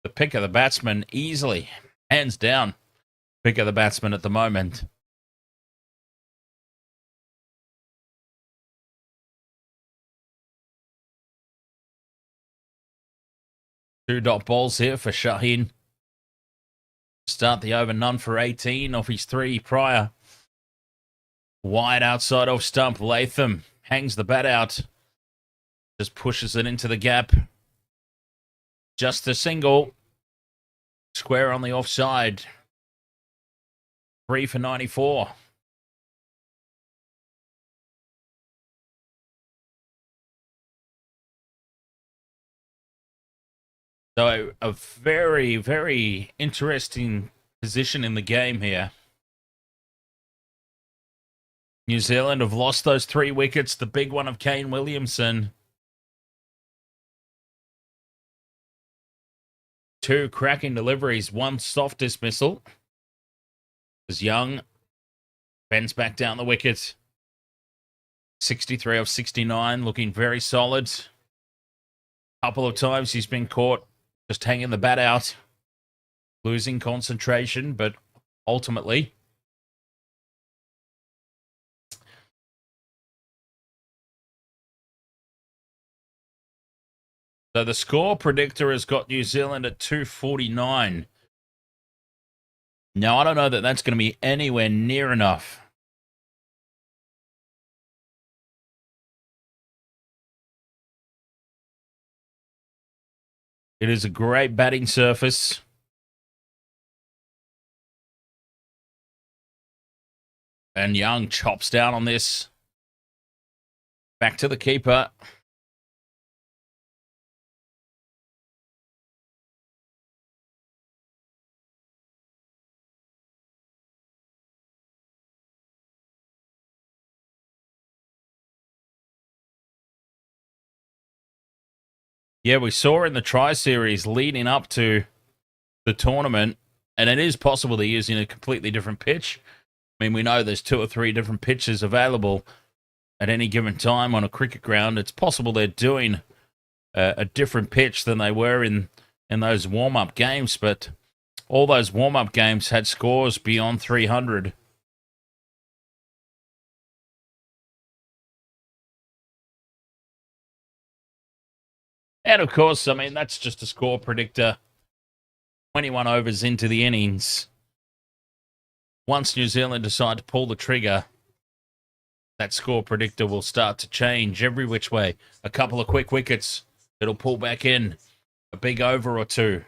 The pick of the batsman easily, hands down. Pick of the batsman at the moment. Two dot balls here for Shaheen. Start the over, none for 18 off his 3 prior. Wide outside off stump. Latham hangs the bat out. Just pushes it into the gap. Just a single. Square on the offside. 3 for 94. So a very, very interesting position in the game here. New Zealand have lost those 3 wickets. The big one of Kane Williamson. 2 cracking deliveries, 1 soft dismissal. As Young bends back down the wicket. 63 of 69, looking very solid. Couple of times he's been caught just hanging the bat out, losing concentration, but ultimately so the score predictor has got New Zealand at 249. Now, I don't know that that's going to be anywhere near enough. It is a great batting surface. And Young chops down on this. Back to the keeper. Yeah, we saw in the Tri Series leading up to the tournament, and it is possible they're using a completely different pitch. I mean, we know there's 2 or 3 different pitches available at any given time on a cricket ground. It's possible they're doing a different pitch than they were in those warm-up games, but all those warm-up games had scores beyond 300. And, of course, I mean, that's just a score predictor. 21 overs into the innings. Once New Zealand decide to pull the trigger, that score predictor will start to change every which way. A couple of quick wickets, it'll pull back in. A big over or 2,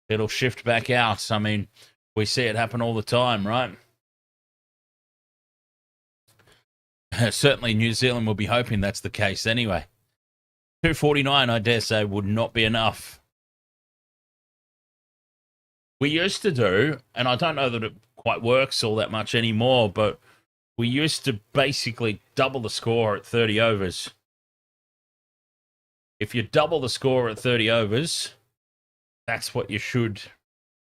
it'll shift back out. I mean, we see it happen all the time, right? Certainly New Zealand will be hoping that's the case anyway. 249, I dare say, would not be enough. We used to do, and I don't know that it quite works all that much anymore, but we used to basically double the score at 30 overs. If you double the score at 30 overs, that's what you should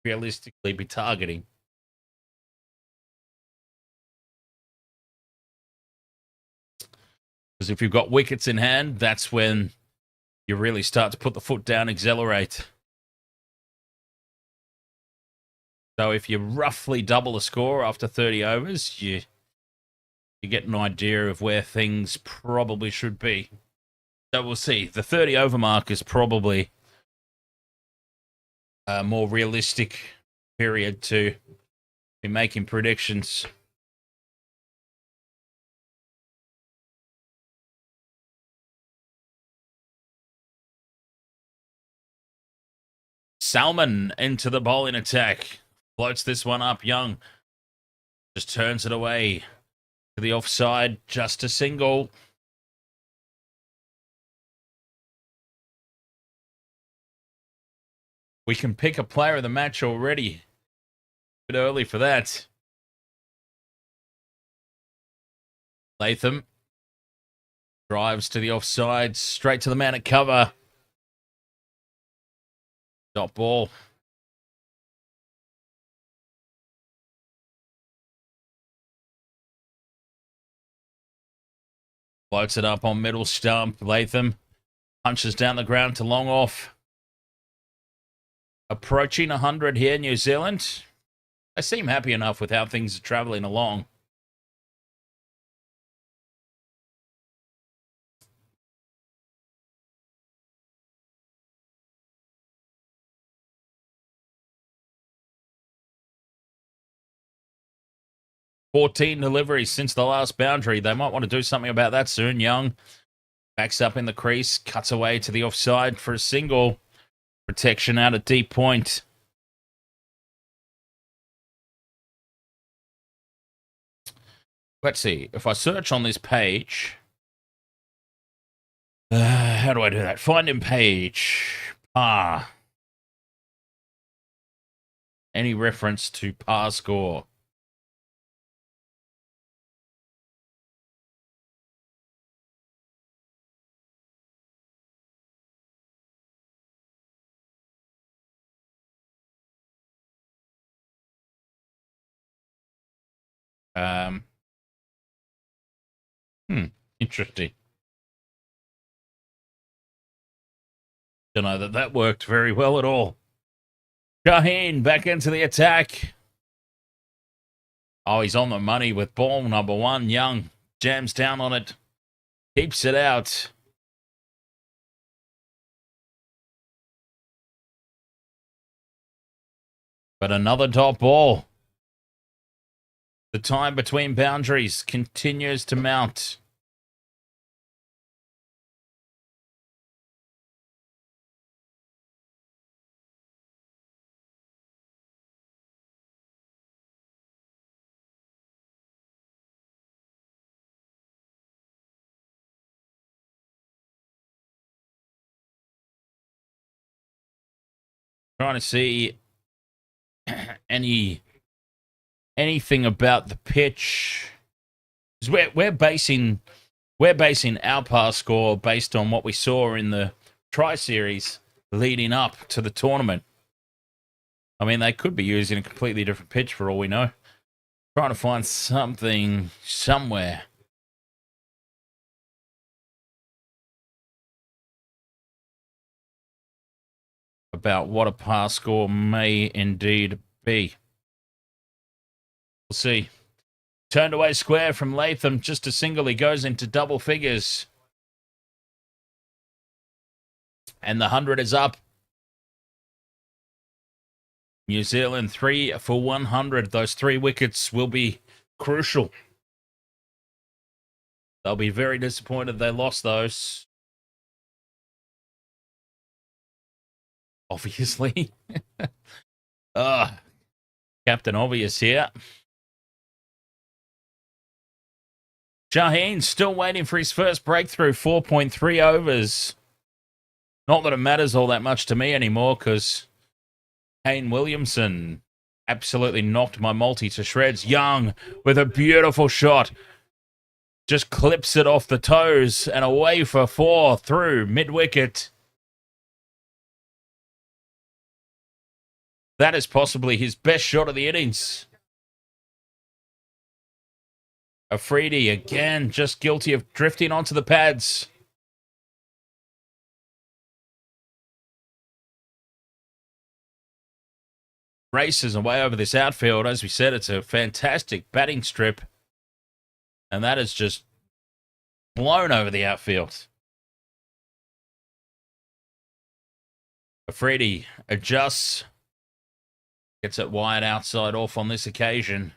realistically be targeting. Because if you've got wickets in hand, that's when you really start to put the foot down, accelerate. So if you roughly double the score after 30 overs, you get an idea of where things probably should be. So we'll see. The 30 over mark is probably a more realistic period to be making predictions. Salmon into the bowling attack. Floats this one up. Young just turns it away to the offside. Just a single. We can pick a player of the match already. A bit early for that. Latham drives to the offside. Straight to the man at cover. Dot ball. Floats it up on middle stump. Latham punches down the ground to long off. Approaching 100 here, New Zealand. They seem happy enough with how things are traveling along. "14 deliveries since the last boundary. They might want to do something about that soon." Young backs up in the crease, cuts away to the offside for a single. Protection out at deep point. Let's see. If I search on this page... how do I do that? Find in page. Any reference to par score? Interesting. Don't know that worked very well at all. Shaheen back into the attack. Oh, he's on the money with ball number one. Young jams down on it. Keeps it out. But another dot ball. The time between boundaries continues to mount. Trying to see anything about the pitch. We're basing our par score based on what we saw in the Tri-Series leading up to the tournament. I mean, they could be using a completely different pitch for all we know. Trying to find something somewhere. About what a par score may indeed be. We'll see. Turned away square from Latham. Just a single. He goes into double figures. And the 100 is up. New Zealand 3 for 100. Those 3 wickets will be crucial. They'll be very disappointed they lost those. Obviously. Captain Obvious here. Shaheen still waiting for his first breakthrough. 4.3 overs. Not that it matters all that much to me anymore, because Kane Williamson absolutely knocked my multi to shreds. Young with a beautiful shot. Just clips it off the toes and away for 4 through mid-wicket. That is possibly his best shot of the innings. Afridi again, just guilty of drifting onto the pads. Races away over this outfield. As we said, it's a fantastic batting strip. And that is just blown over the outfield. Afridi adjusts. Gets it wide outside off on this occasion.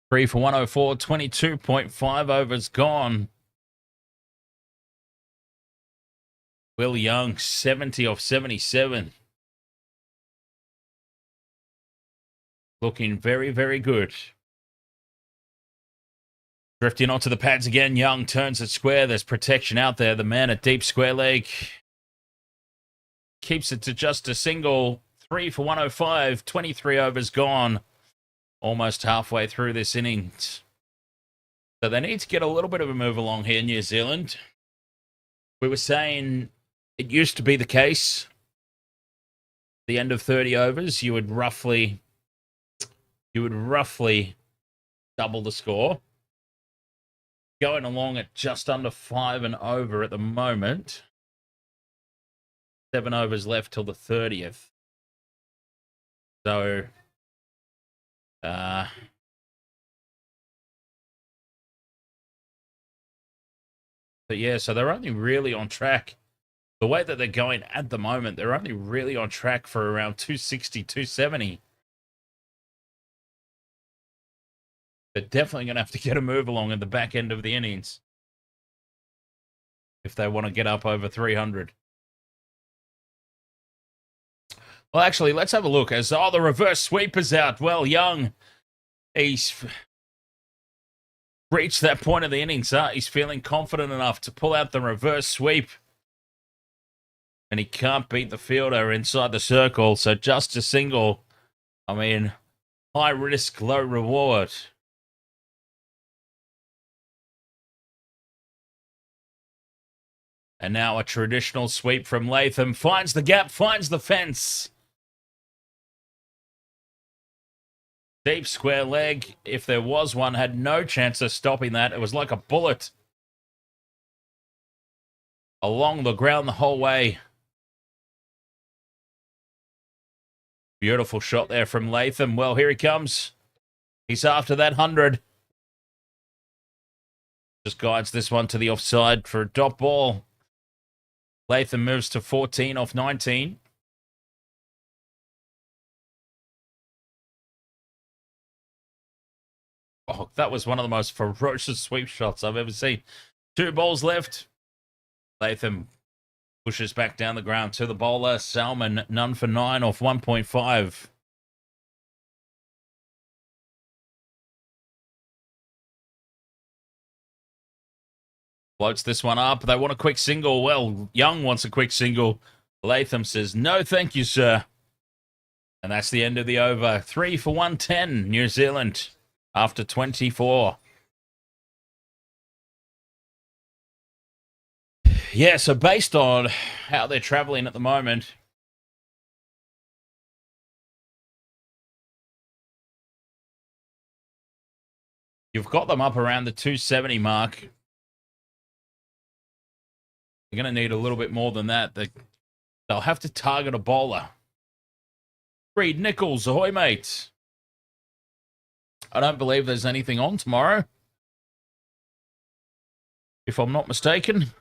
Three for 104, 22.5 overs gone. Will Young, 70 off 77. Looking very, very good. Drifting onto the pads again. Young turns it square. There's protection out there. The man at deep square leg keeps it to just a single. 3 for 105, 23 overs gone. Almost halfway through this innings. So they need to get a little bit of a move along here, New Zealand. We were saying it used to be the case. The end of 30 overs, you would roughly double the score. Going along at just under 5 and over at the moment. 7 overs left till the 30th. So, but yeah, so they're only really on track. The way that they're going at the moment, they're only really on track for around 260, 270. They're definitely going to have to get a move along at the back end of the innings if they want to get up over 300. Well, actually, let's have a look. As the reverse sweep is out. Well, Young, he's reached that point of the innings. He's feeling confident enough to pull out the reverse sweep. And he can't beat the fielder inside the circle. So just a single. I mean, high risk, low reward. And now a traditional sweep from Latham. Finds the gap, finds the fence. Deep square leg, if there was one, had no chance of stopping that. It was like a bullet. Along the ground the whole way. Beautiful shot there from Latham. Well, here he comes. He's after that 100. Just guides this one to the offside for a dot ball. Latham moves to 14 off 19. Oh, that was one of the most ferocious sweep shots I've ever seen. 2 balls left. Latham pushes back down the ground to the bowler. Salmon, none for 9 off 1.5. Floats this one up. They want a quick single. Well, Young wants a quick single. Latham says, no, thank you, sir. And that's the end of the over. 3 for 110, New Zealand, after 24. Yeah, so based on how they're traveling at the moment, you've got them up around the 270 mark. They're going to need a little bit more than that. They'll have to target a bowler. Reed Nichols, ahoy, mate. I don't believe there's anything on tomorrow, if I'm not mistaken.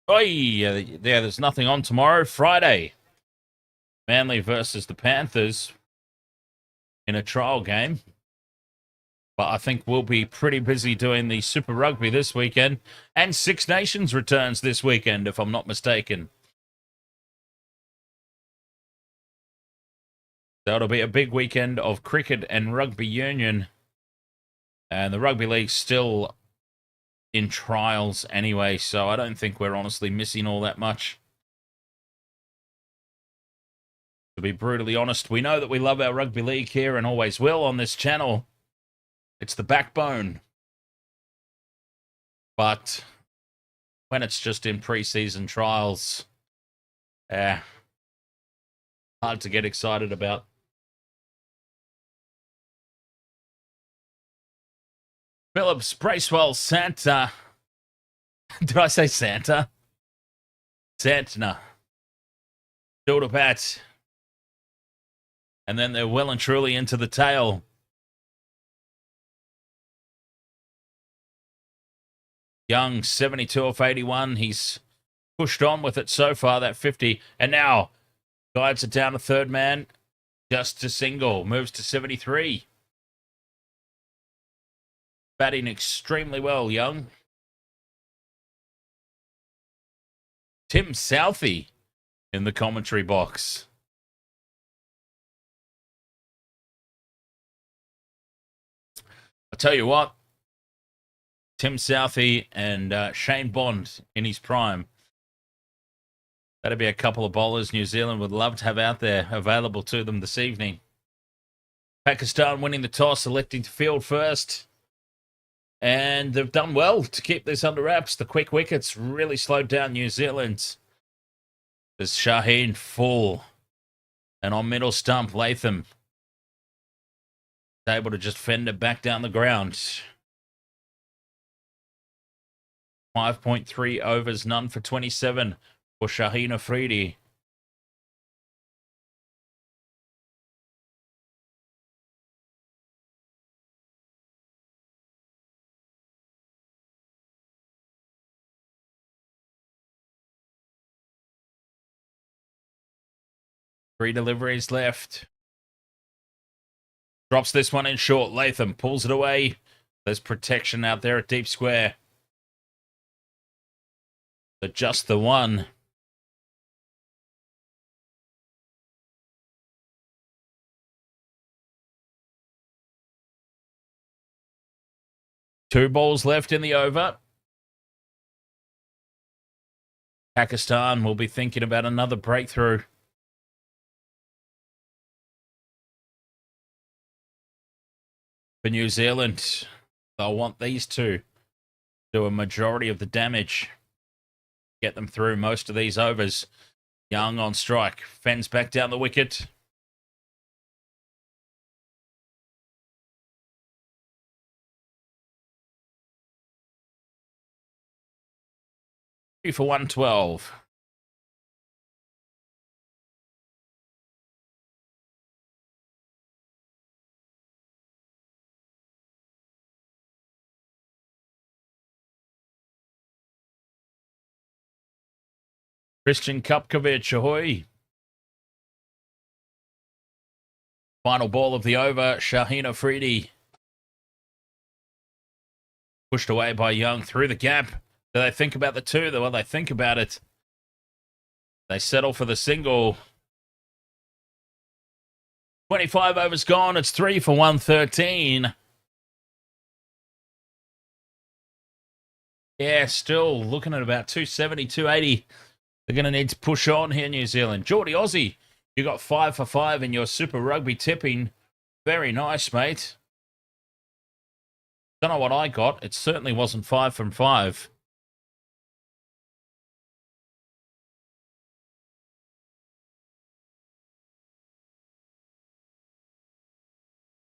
Oh, yeah, there's nothing on tomorrow. Friday, Manly versus the Panthers in a trial game. But I think we'll be pretty busy doing the Super Rugby this weekend. And Six Nations returns this weekend, if I'm not mistaken. That'll be a big weekend of cricket and rugby union. And the rugby league's still in trials anyway, so I don't think we're honestly missing all that much. To be brutally honest, we know that we love our rugby league here and always will on this channel. It's the backbone. But when it's just in pre-season trials, hard to get excited about. Phillips, Bracewell, Santa. Did I say Santa? Santana. Still to bat. And then they're well and truly into the tail. Young, 72 off 81. He's pushed on with it so far, that 50. And now guides it down to third man. Just to single. Moves to 73. Batting extremely well, Young. Tim Southey in the commentary box. I'll tell you what. Tim Southey and Shane Bond in his prime. That'd be a couple of bowlers New Zealand would love to have out there available to them this evening. Pakistan winning the toss, electing to field first. And they've done well to keep this under wraps. The quick wickets really slowed down New Zealand. There's Shaheen full. And on middle stump, Latham is able to just fend it back down the ground. 5.3 overs, none for 27 for Shaheen Afridi. Three deliveries left. Drops this one in short. Latham pulls it away. There's protection out there at deep square. But just the one. Two balls left in the over. Pakistan will be thinking about another breakthrough. For New Zealand, they'll want these two to do a majority of the damage. Get them through most of these overs. Young on strike. Fends back down the wicket. For 112. Christian Kupkovic, ahoy. Final ball of the over, Shaheen Afridi. Pushed away by Young through the gap. Do they think about the two? Well, they think about it. They settle for the single. 25 overs gone. It's 3 for 113. Yeah, still looking at about 270, 280. They're going to need to push on here, New Zealand. Geordie Aussie, you got 5 for 5 in your Super Rugby tipping. Very nice, mate. Don't know what I got. It certainly wasn't 5 from 5.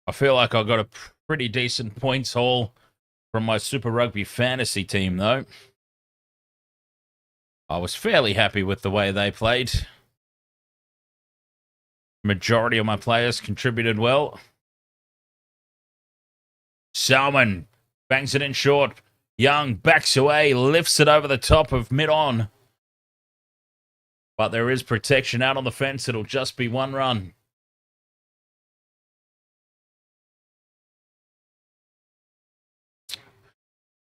I feel like I got a pretty decent points haul from my Super Rugby fantasy team, though. I was fairly happy with the way they played. Majority of my players contributed well. Salmon bangs it in short. Young backs away, lifts it over the top of mid-on. But there is protection out on the fence. It'll just be one run.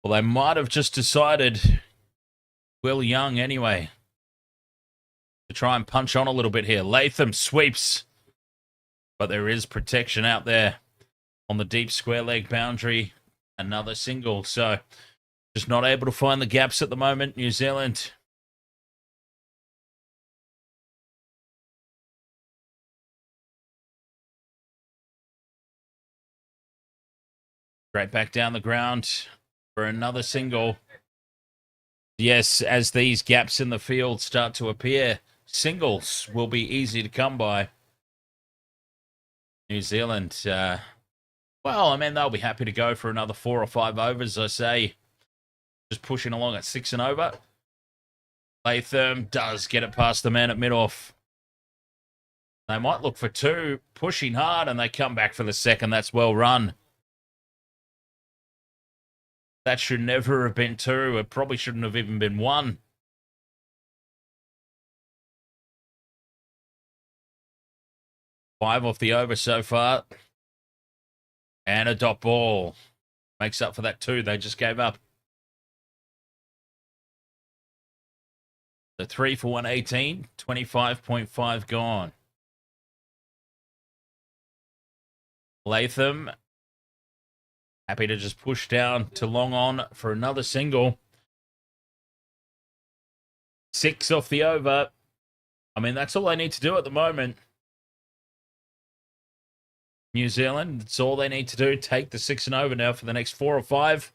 Well, they might have just decided Will Young anyway to try and punch on a little bit here. Latham sweeps, but there is protection out there on the deep square leg boundary. Another single, so just not able to find the gaps at the moment, New Zealand. Straight back down the ground for another single. Yes, as these gaps in the field start to appear, singles will be easy to come by. New Zealand, well, I mean, they'll be happy to go for another 4 or 5 overs, I say. Just pushing along at 6 and over. Latham does get it past the man at mid-off. They might look for two, pushing hard, and they come back for the second. That's well run. That should never have been two. It probably shouldn't have even been one. Five off the over so far. And a dot ball. Makes up for that two they just gave up. The 3 for 118, 25.5 gone. Latham, happy to just push down to long on for another single. 6 off the over. I mean, that's all they need to do at the moment. New Zealand, that's all they need to do. Take the 6 and over now for the next 4 or 5.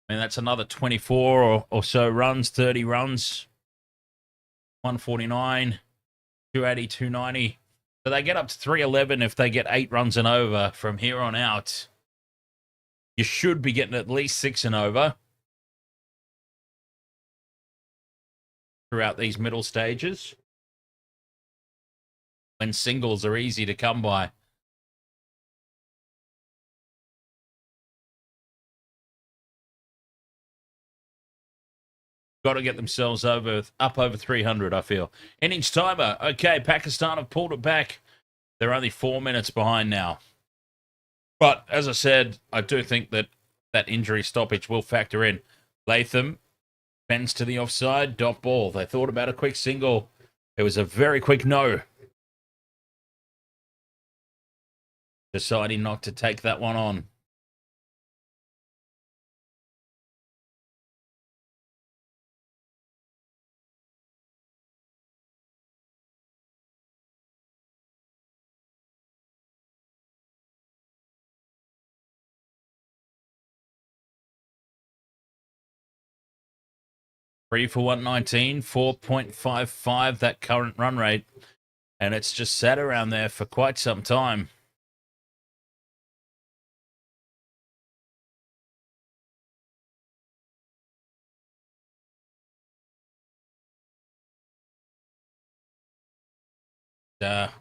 I mean, that's another 24 or so runs, 30 runs. 149, 280, 290. So they get up to 311 if they get 8 runs and over from here on out. You should be getting at least 6 and over throughout these middle stages, when singles are easy to come by. Got to get themselves up over 300, I feel. Innings timer. Okay, Pakistan have pulled it back. They're only 4 minutes behind now. But, as I said, I do think that that injury stoppage will factor in. Latham bends to the offside. Dot ball. They thought about a quick single. It was a very quick no. Deciding not to take that one on. Three for 119, 4.55, that current run rate. And it's just sat around there for quite some time.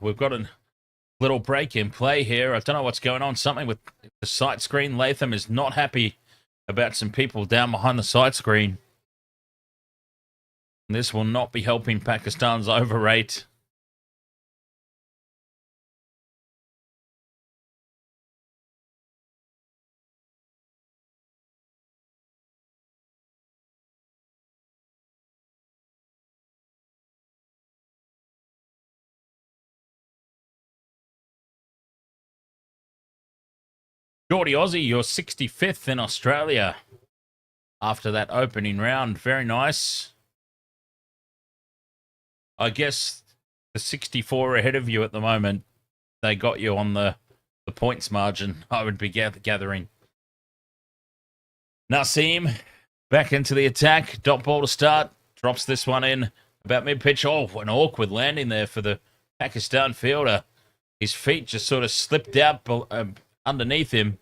We've got a little break in play here. I don't know what's going on. Something with the sight screen. Latham is not happy about some people down behind the sight screen. This will not be helping Pakistan's over rate. Geordie Aussie, you're 65th in Australia after that opening round. Very nice. I guess the 64 ahead of you at the moment, they got you on the points margin I would be gathering. Naseem back into the attack. Dot ball to start. Drops this one in about mid-pitch. Oh, an awkward landing there for the Pakistan fielder. His feet just sort of slipped out underneath him.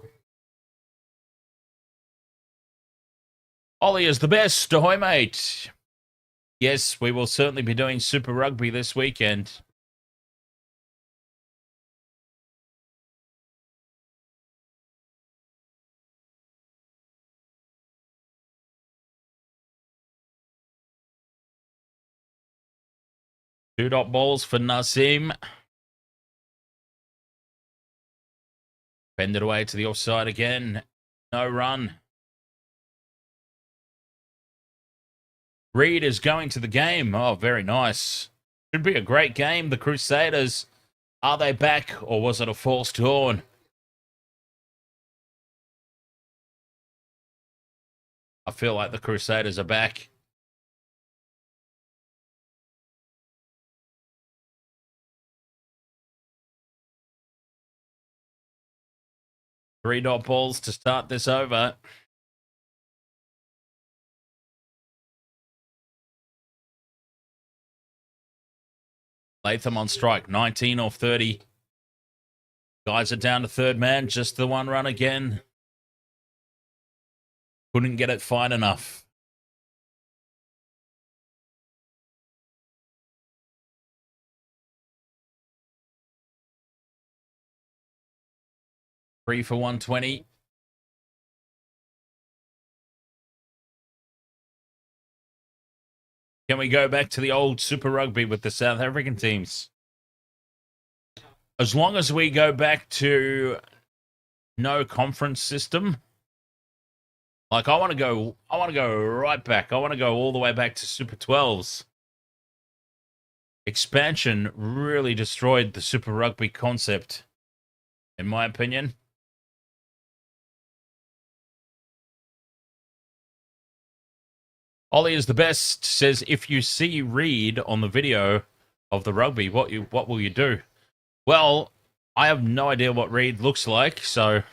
Ollie is the best. Ahoy, mate. Yes, we will certainly be doing Super Rugby this weekend. Two dot balls for Naseem. Bend it away to the offside again. No run. Reed is going to the game. Oh, very nice. Should be a great game. The Crusaders, are they back or was it a false dawn? I feel like the Crusaders are back. Three dot balls to start this over. Latham on strike, 19 off 30. Guys are down to third man, just the one run again. Couldn't get it fine enough. 3 for 120. Can we go back to the old Super Rugby with the South African teams? As long as we go back to no conference system, like I want to go right back. I want to go all the way back to Super 12s. Expansion really destroyed the Super Rugby concept, in my opinion. Ollie is the best, says, if you see Reed on the video of the rugby, what will you do? Well, I have no idea what Reed looks like, so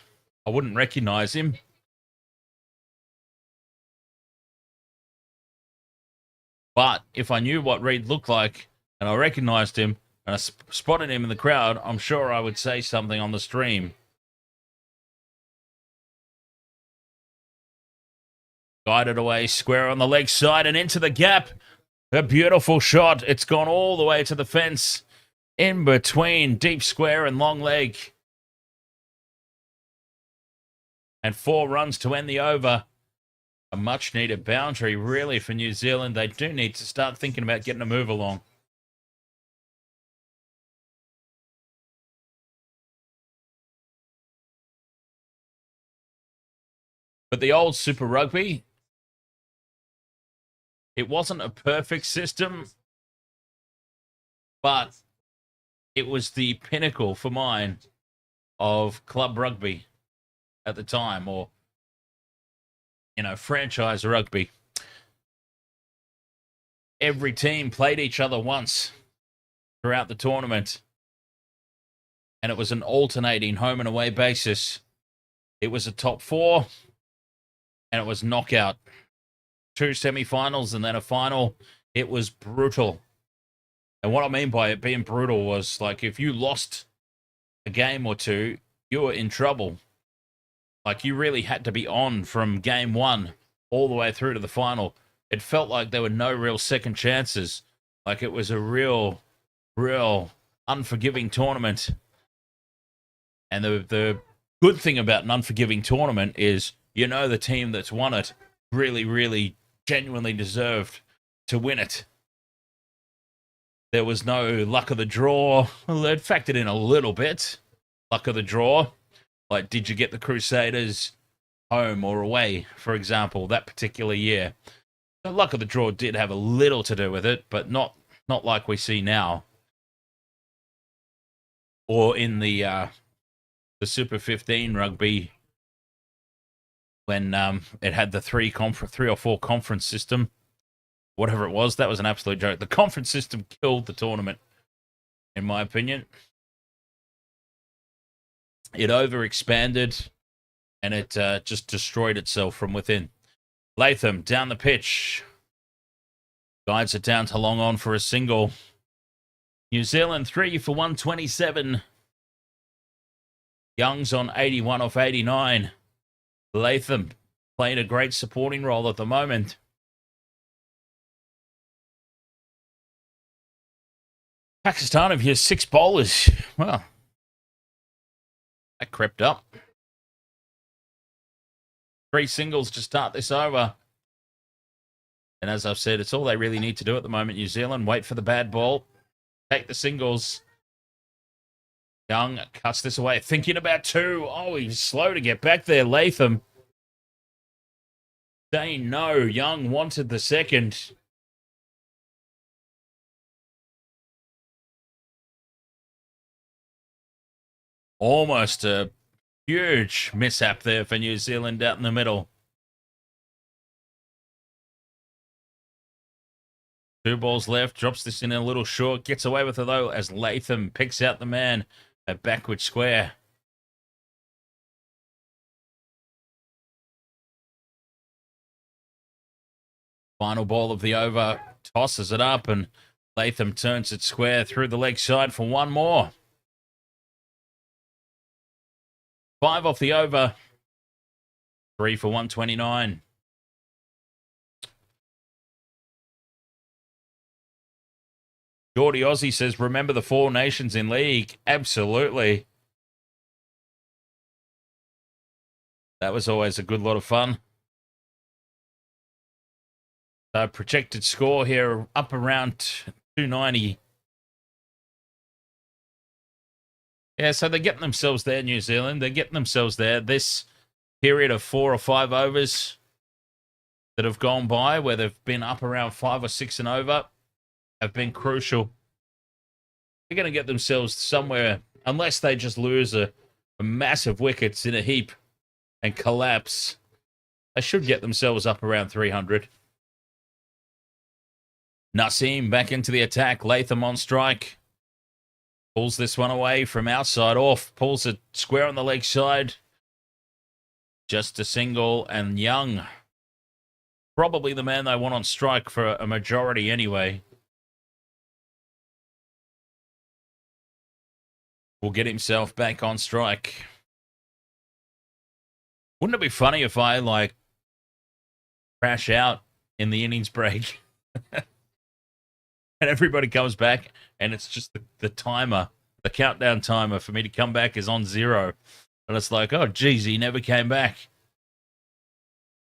I wouldn't recognize him. But if I knew what Reed looked like and I recognized him and I spotted him in the crowd, I'm sure I would say something on the stream. Guided away, square on the leg side and into the gap. A beautiful shot. It's gone all the way to the fence. In between deep square and long leg. And 4 runs to end the over. A much needed boundary really for New Zealand. They do need to start thinking about getting a move along. But the old Super Rugby, it wasn't a perfect system, but it was the pinnacle for mine of club rugby at the time, or, you know, franchise rugby. Every team played each other once throughout the tournament, and it was an alternating home and away basis. It was a top 4, and it was knockout. 2 semi-finals and then a final. It was brutal. And what I mean by it being brutal was, like, if you lost a game or two, you were in trouble. Like, you really had to be on from game 1 all the way through to the final. It felt like there were no real second chances. Like, it was a real unforgiving tournament. And the good thing about an unforgiving tournament is, you know, the team that's won it really genuinely deserved to win it. There was no luck of the draw. Well, it factored in a little bit. Luck of the draw. Like, did you get the Crusaders home or away, for example, that particular year? The luck of the draw did have a little to do with it, but not like we see now. Or in the Super 15 rugby, when it had the 3 or 4 conference system, whatever it was. That was an absolute joke. The conference system killed the tournament, in my opinion. It overexpanded, and it just destroyed itself from within. Latham down the pitch. Guides it down to long on for a single. New Zealand 3 for 127. Young's on 81 off 89. Latham playing a great supporting role at the moment. Pakistan have used 6 bowlers. Well, that crept up. 3 singles to start this over. And as I've said, it's all they really need to do at the moment, New Zealand. Wait for the bad ball. Take the singles. Young cuts this away. Thinking about 2. Oh, he's slow to get back there, Latham. Saying no. Young wanted the second. Almost a huge mishap there for New Zealand out in the middle. 2 balls left. Drops this in a little short. Gets away with it, though, as Latham picks out the man. A backward square. Final ball of the over. Tosses it up, and Latham turns it square through the leg side for 1 more. 5 off the over. 3 for 129. Geordie Aussie says, remember the 4 nations in league? Absolutely. That was always a good lot of fun. Projected score here up around 290. Yeah, so they're getting themselves there, New Zealand. They're getting themselves there. This period of 4 or 5 overs that have gone by, where they've been up around 5 or 6 and over, have been crucial. They're going to get themselves somewhere, unless they just lose a massive wickets in a heap and collapse. They should get themselves up around 300. Naseem back into the attack. Latham on strike. Pulls this one away from outside off. Pulls it square on the leg side. Just a single, and Young, probably the man they want on strike for a majority anyway, will get himself back on strike. Wouldn't it be funny if I, crash out in the innings break and everybody comes back and it's just the timer, the countdown timer for me to come back is on 0. And it's like, oh, geez, he never came back.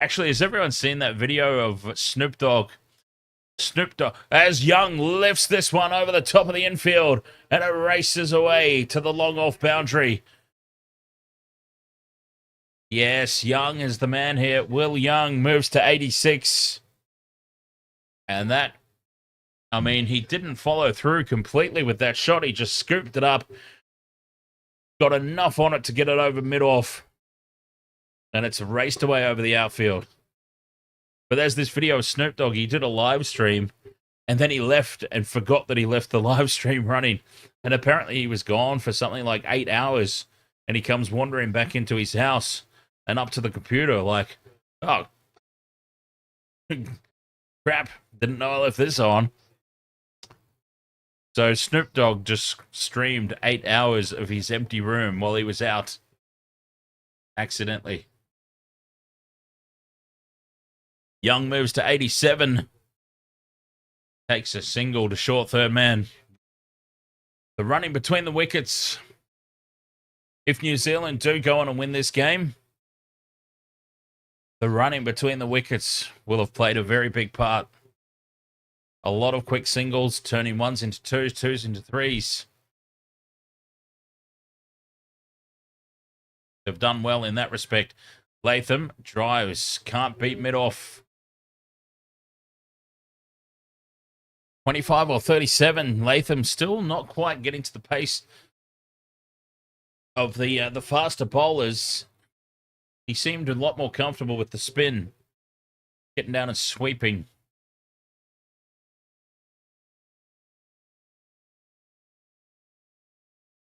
Actually, has everyone seen that video of Snoop Dogg? Snoop Dogg, as Young lifts this one over the top of the infield and it races away to the long off boundary. Yes, Young is the man here. Will Young moves to 86. And that, I mean, he didn't follow through completely with that shot. He just scooped it up. Got enough on it to get it over mid-off. And it's raced away over the outfield. But there's this video of Snoop Dogg. He did a live stream. And then he left and forgot that he left the live stream running. And apparently he was gone for something like 8 hours. And he comes wandering back into his house and up to the computer like, oh, crap, didn't know I left this on. So Snoop Dogg just streamed 8 hours of his empty room while he was out accidentally. Young moves to 87. Takes a single to short third man. The running between the wickets. If New Zealand do go on and win this game, the running between the wickets will have played a very big part. A lot of quick singles, turning ones into twos, twos into threes. They've done well in that respect. Latham drives, can't beat mid-off. 25 or 37. Latham still not quite getting to the pace of the faster bowlers. He seemed a lot more comfortable with the spin, getting down and sweeping.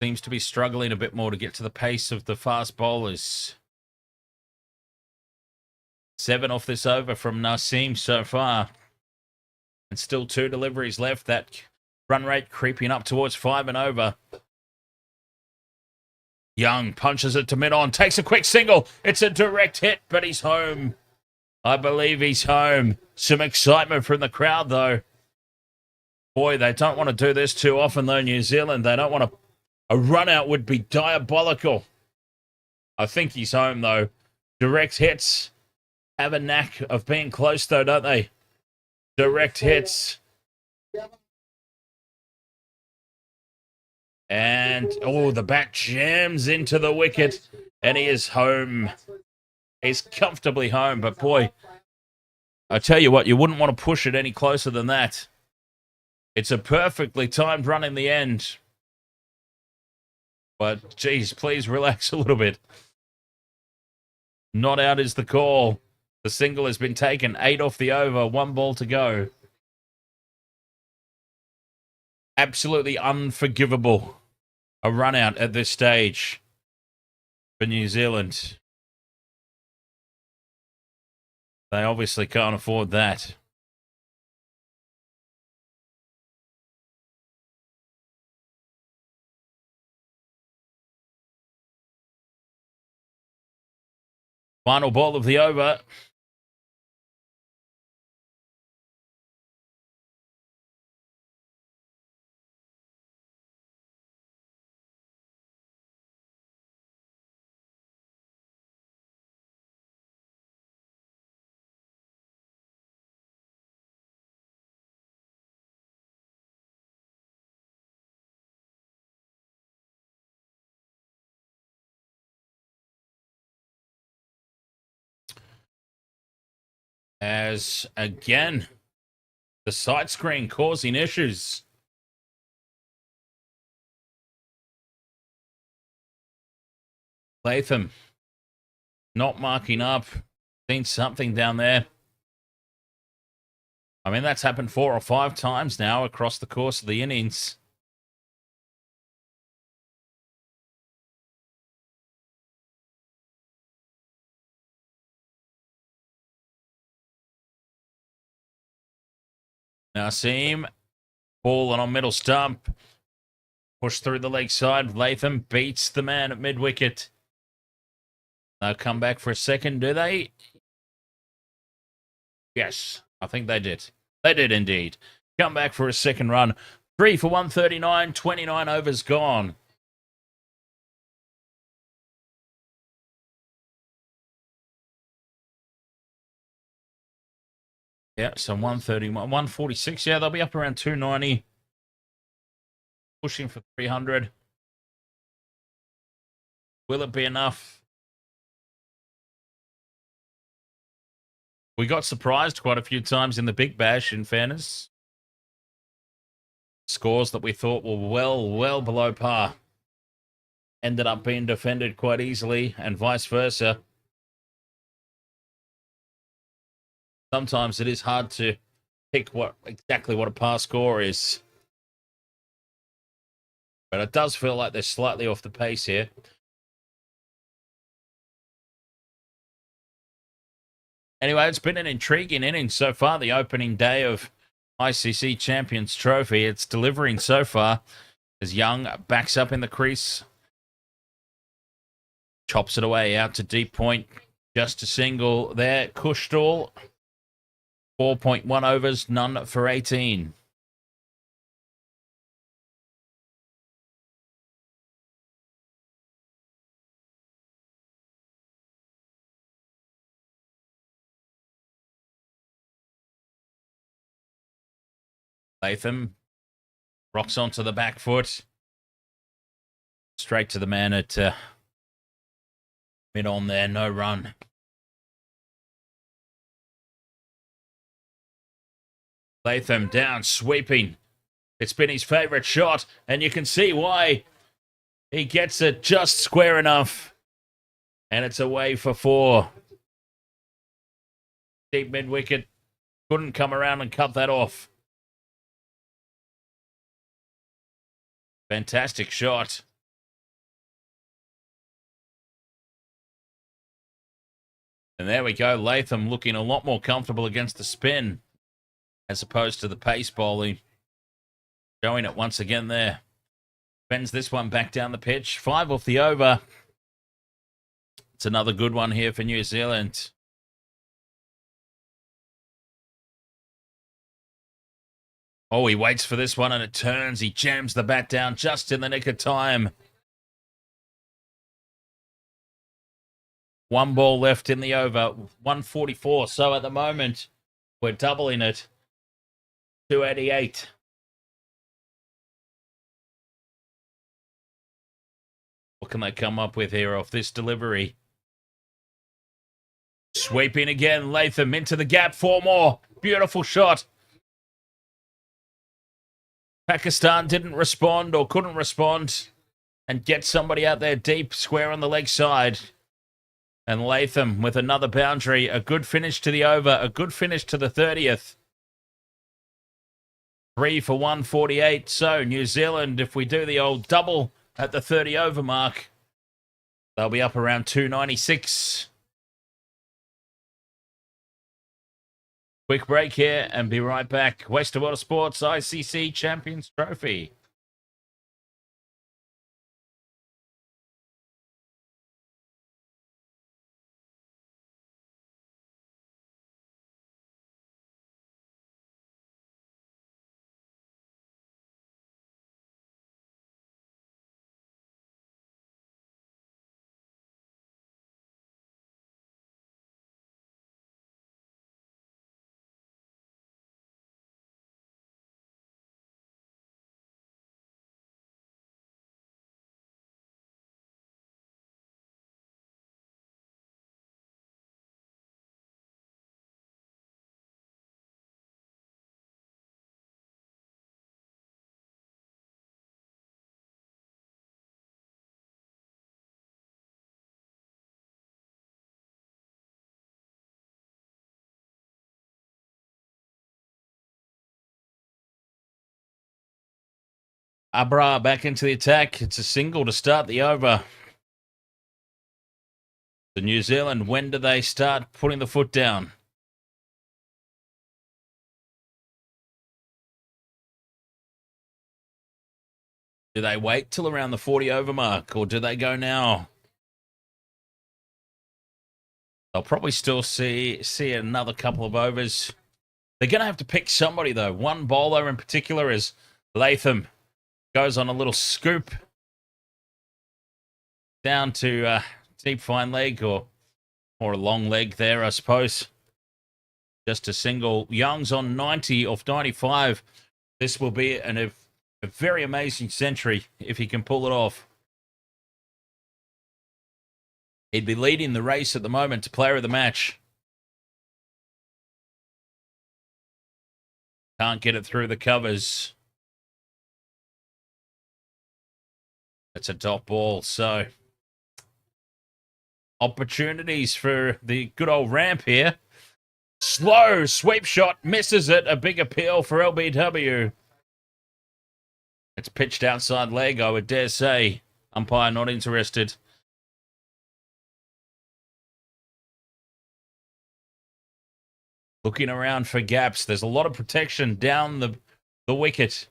Seems to be struggling a bit more to get to the pace of the fast bowlers. 7 off this over from Naseem so far. And still 2 deliveries left. That run rate creeping up towards 5 and over. Young punches it to mid-on, takes a quick single. It's a direct hit, but he's home. I believe he's home. Some excitement from the crowd, though. Boy, they don't want to do this too often, though, New Zealand. They don't want to. A run-out would be diabolical. I think he's home, though. Direct hits have a knack of being close, though, don't they? Direct hits. And, oh, the bat jams into the wicket. And he is home. He's comfortably home. But, boy, I tell you what, you wouldn't want to push it any closer than that. It's a perfectly timed run in the end. But, geez, please relax a little bit. Not out is the call. The single has been taken. 8 off the over. 1 ball to go. Absolutely unforgivable. A run out at this stage for New Zealand. They obviously can't afford that. Final ball of the over. As again, the side screen causing issues. Latham not marking up. Seen something down there. I mean, that's happened 4 or 5 times now across the course of the innings. Now, Naseem, falling on middle stump. Push through the leg side. Latham beats the man at mid-wicket. They'll come back for a second, do they? Yes, I think they did. They did indeed. Come back for a second run. 3 for 139, 29 overs gone. Yeah, so 131, 146. Yeah, they'll be up around 290. Pushing for 300. Will it be enough? We got surprised quite a few times in the Big Bash, in fairness. Scores that we thought were well below par ended up being defended quite easily, and vice versa. Sometimes it is hard to pick exactly what a par score is. But it does feel like they're slightly off the pace here. Anyway, it's been an intriguing inning so far, the opening day of ICC Champions Trophy. It's delivering so far as Young backs up in the crease. Chops it away out to deep point. Just a single there. Kushtall, 4.1 overs, none for 18. Latham rocks onto the back foot. Straight to the man at mid on there, no run. Latham down, sweeping. It's been his favourite shot, and you can see why. He gets it just square enough. And it's away for 4. Deep mid-wicket. Couldn't come around and cut that off. Fantastic shot. And there we go. Latham looking a lot more comfortable against the spin as opposed to the pace bowling. Showing it once again there. Bends this one back down the pitch. 5 off the over. It's another good one here for New Zealand. Oh, he waits for this one and it turns. He jams the bat down just in the nick of time. 1 ball left in the over. 144. So at the moment, we're doubling it. 288. What can they come up with here off this delivery? Sweeping again. Latham into the gap. 4 more. Beautiful shot. Pakistan didn't respond or couldn't respond and get somebody out there deep, square on the leg side. And Latham with another boundary. A good finish to the over. A good finish to the 30th. 3 for 148. So New Zealand, if we do the old double at the 30 over mark, they'll be up around 296. Quick break here and be right back. West of Water Sports ICC Champions Trophy. Abra back into the attack. It's a single to start the over. The New Zealand, when do they start putting the foot down? Do they wait till around the 40 over mark, or do they go now? They'll probably still see another couple of overs. They're going to have to pick somebody, though. One bowler in particular is Latham. Goes on a little scoop down to deep fine leg, or a long leg there, I suppose. Just a single. Young's on 90 off 95. This will be a very amazing century if he can pull it off. He'd be leading the race at the moment to player of the match. Can't get it through the covers. It's a dot ball, so opportunities for the good old ramp here. Slow sweep shot, misses it. A big appeal for LBW. It's pitched outside leg, I would dare say. Umpire not interested. Looking around for gaps. There's a lot of protection down the wicket.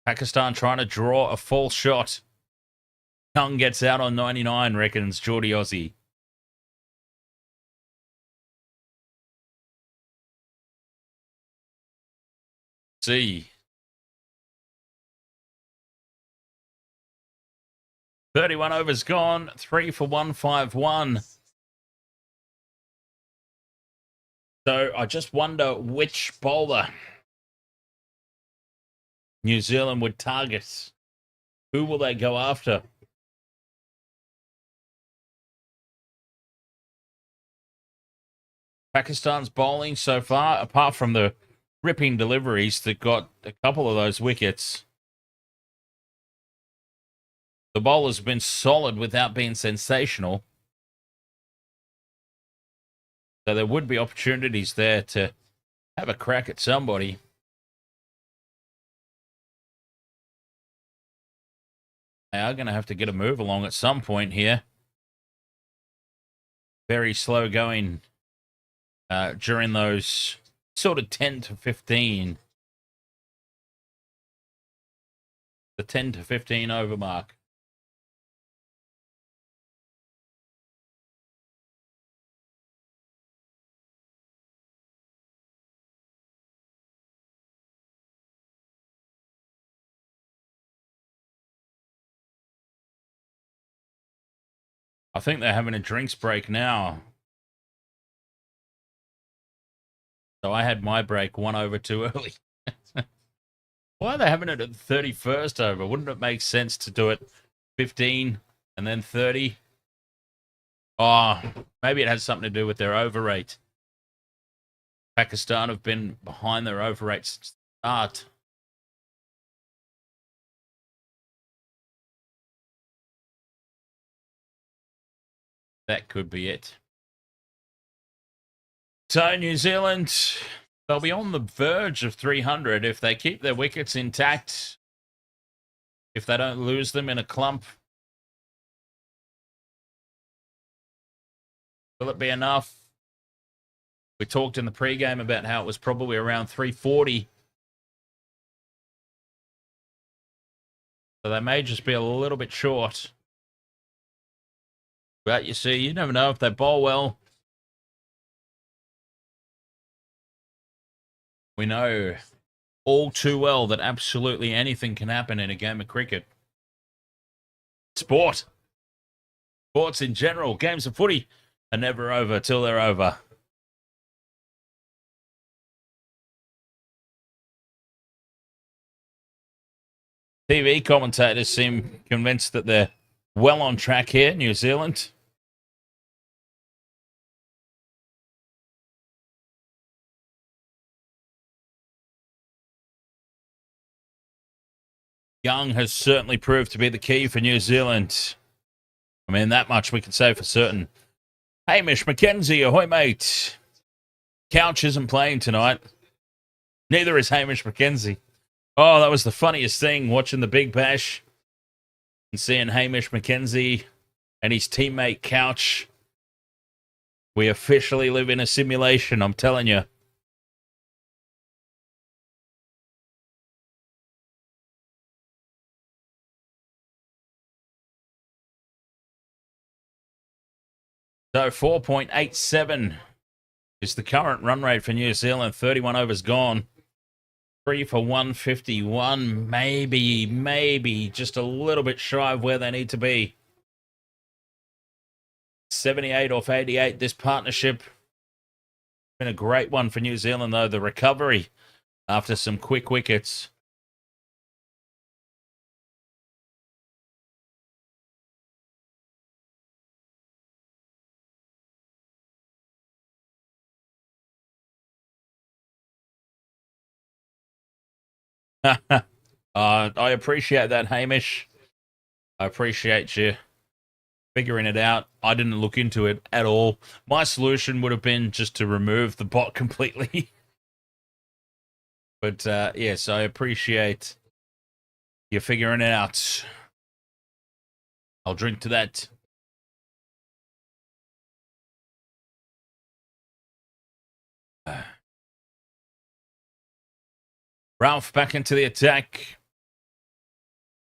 Pakistan trying to draw a false shot. Young gets out on 99, reckons Geordie Aussie. See. 31 overs gone. 3 for 151. So I just wonder which bowler New Zealand would target. Who will they go after? Pakistan's bowling so far, apart from the ripping deliveries that got a couple of those wickets, the bowlers have been solid without being sensational. So there would be opportunities there to have a crack at somebody. They are going to have to get a move along at some point here. Very slow going during those sort of 10 to 15. The 10 to 15 over mark. I think they're having a drinks break now. So I had my break 1 over too early. Why are they having it at the 31st over? Wouldn't it make sense to do it 15 and then 30? Oh, maybe it has something to do with their over rate. Pakistan have been behind their over rate since the start. That could be it. So New Zealand, they'll be on the verge of 300 if they keep their wickets intact. If they don't lose them in a clump. Will it be enough? We talked in the pregame about how it was probably around 340. So they may just be a little bit short. But you see, you never know if they bowl well. We know all too well that absolutely anything can happen in a game of cricket. Sports in general, games of footy are never over till they're over. TV commentators seem convinced that they're well on track here, New Zealand. Young has certainly proved to be the key for New Zealand. I mean, that much we can say for certain. Hamish McKenzie, ahoy, mate. Couch isn't playing tonight. Neither is Hamish McKenzie. Oh, that was the funniest thing, watching the Big Bash and seeing Hamish McKenzie and his teammate Couch. We officially live in a simulation, I'm telling you. So 4.87 is the current run rate for New Zealand. 31 overs gone. 3 for 151. Maybe just a little bit shy of where they need to be. 78 off 88. This partnership been a great one for New Zealand, though. The recovery after some quick wickets. I appreciate that, Hamish. I appreciate you figuring it out. I didn't look into it at all. My solution would have been just to remove the bot completely. But yes, I appreciate you figuring it out. I'll drink to that. Ralph back into the attack.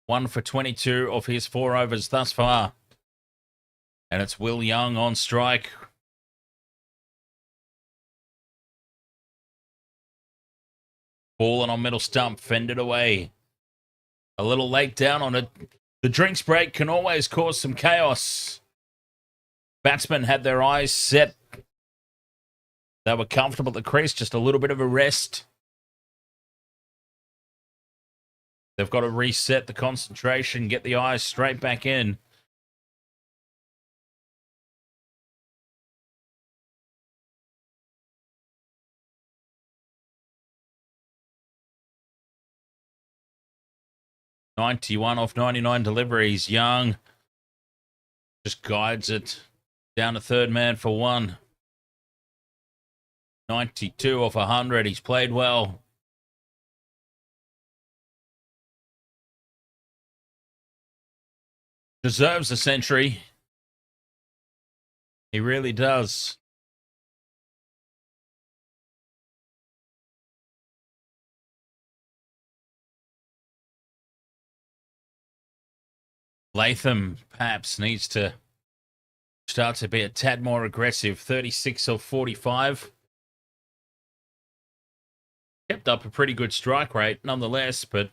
1 for 22 of his 4 overs thus far. And it's Will Young on strike. Fallen on middle stump, fended away. A little late down on it. The drinks break can always cause some chaos. Batsmen had their eyes set. They were comfortable at the crease, just a little bit of a rest. They've got to reset the concentration, get the eyes straight back in. .91 off 99 deliveries. Young just guides it down to third man for 1. 92 off 100. He's played well. Deserves a century. He really does. Latham perhaps needs to start to be a tad more aggressive. 36 of 45. Kept up a pretty good strike rate nonetheless, but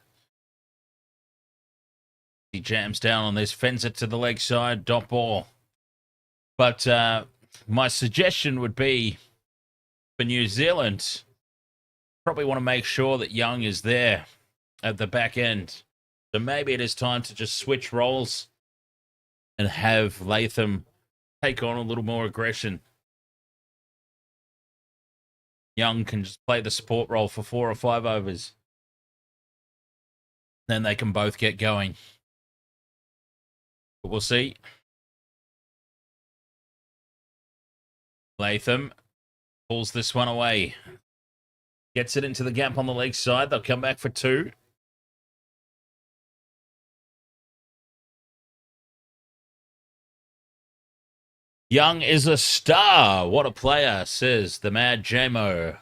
he jams down on this, fends it to the leg side, dot ball. But my suggestion would be for New Zealand, probably want to make sure that Young is there at the back end. So maybe it is time to just switch roles and have Latham take on a little more aggression. Young can just play the support role for 4 or 5 overs. Then they can both get going. But we'll see. Latham pulls this one away. Gets it into the gap on the leg side. They'll come back for 2. Young is a star. What a player, says the Mad Jamo.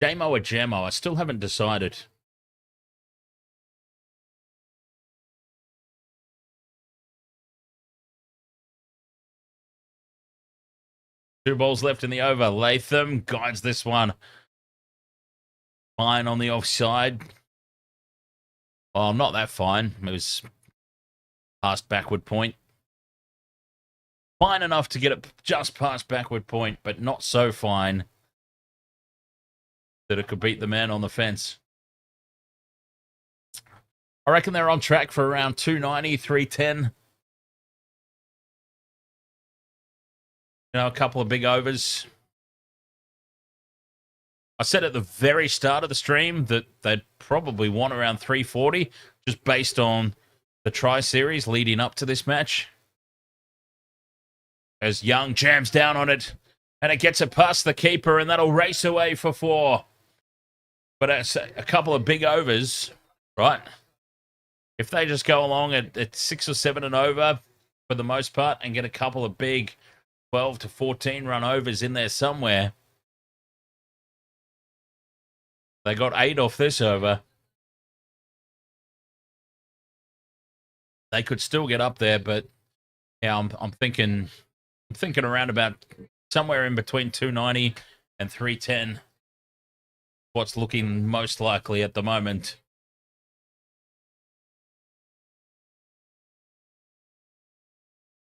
Jamo or Jamo? I still haven't decided. Two balls left in the over. Latham guides this one. Fine on the offside. Well, not that fine. It was past backward point. Fine enough to get it just past backward point, but not so fine that it could beat the man on the fence. I reckon they're on track for around 290, 310. You know, a couple of big overs. I said at the very start of the stream that they'd probably want around 340, just based on the try series leading up to this match. as Young jams down on it, and it gets it past the keeper, and that'll race away for 4. But it's a couple of big overs, right? If they just go along at 6 or 7 and over for the most part and get a couple of big 12 to 14 run overs in there somewhere. They got 8 off this over. They could still get up there, but yeah, I'm thinking around about somewhere in between 290 and 310. What's looking most likely at the moment.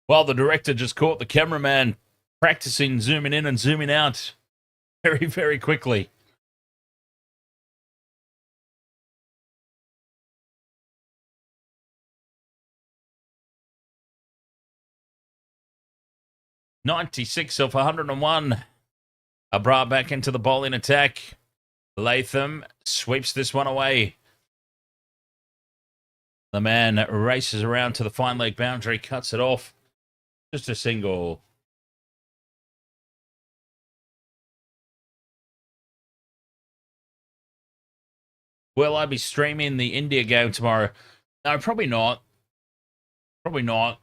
Well, the director just caught the cameraman practicing zooming in and zooming out very, very quickly. .96 off 101. Abra back into the bowling attack. Latham sweeps this one away. The man races around to the fine leg boundary, cuts it off. Just a single. Will I be streaming the India game tomorrow? No, probably not. Probably not.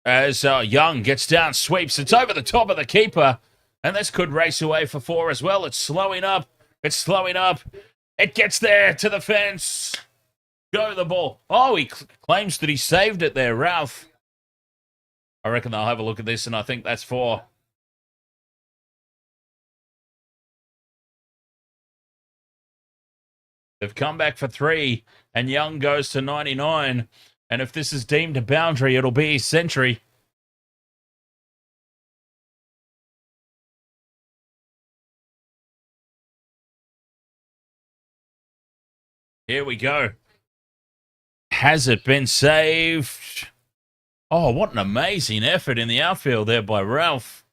As Young gets down, sweeps. It's over the top of the keeper. And this could race away for 4 as well. It's slowing up. It's slowing up. It gets there to the fence. Go the ball. Oh, he claims that he saved it there, Ralph. I reckon they'll have a look at this, and I think that's 4. They've come back for 3, and Young goes to 99. And if this is deemed a boundary, it'll be his century. Here we go. Has it been saved? Oh, what an amazing effort in the outfield there by Ralph.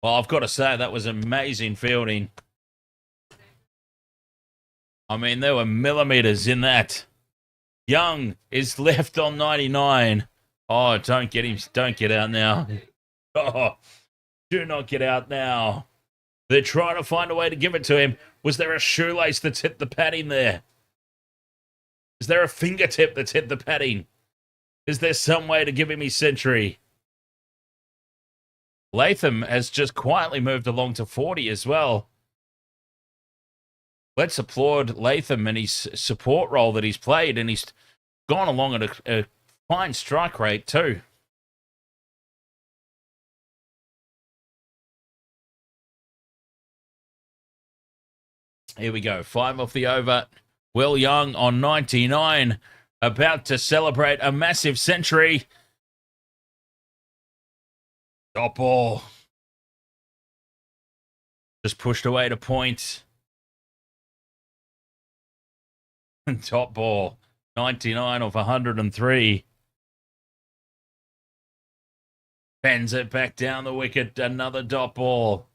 Well, I've got to say, that was amazing fielding. I mean, there were millimeters in that. Young is left on 99. Oh, don't get him. Don't get out now. Oh, do not get out now. They're trying to find a way to give it to him. Was there a shoelace that's hit the padding there? Is there a fingertip that's hit the padding? Is there some way to give him his century? Latham has just quietly moved along to 40 as well. Let's applaud Latham and his support role that he's played, and he's gone along at a fine strike rate too. Here we go. 5 off the over. Will Young on 99. About to celebrate a massive century. Top ball. Just pushed away to point. Top ball. 99 off 103. Bends it back down the wicket. Another dot ball.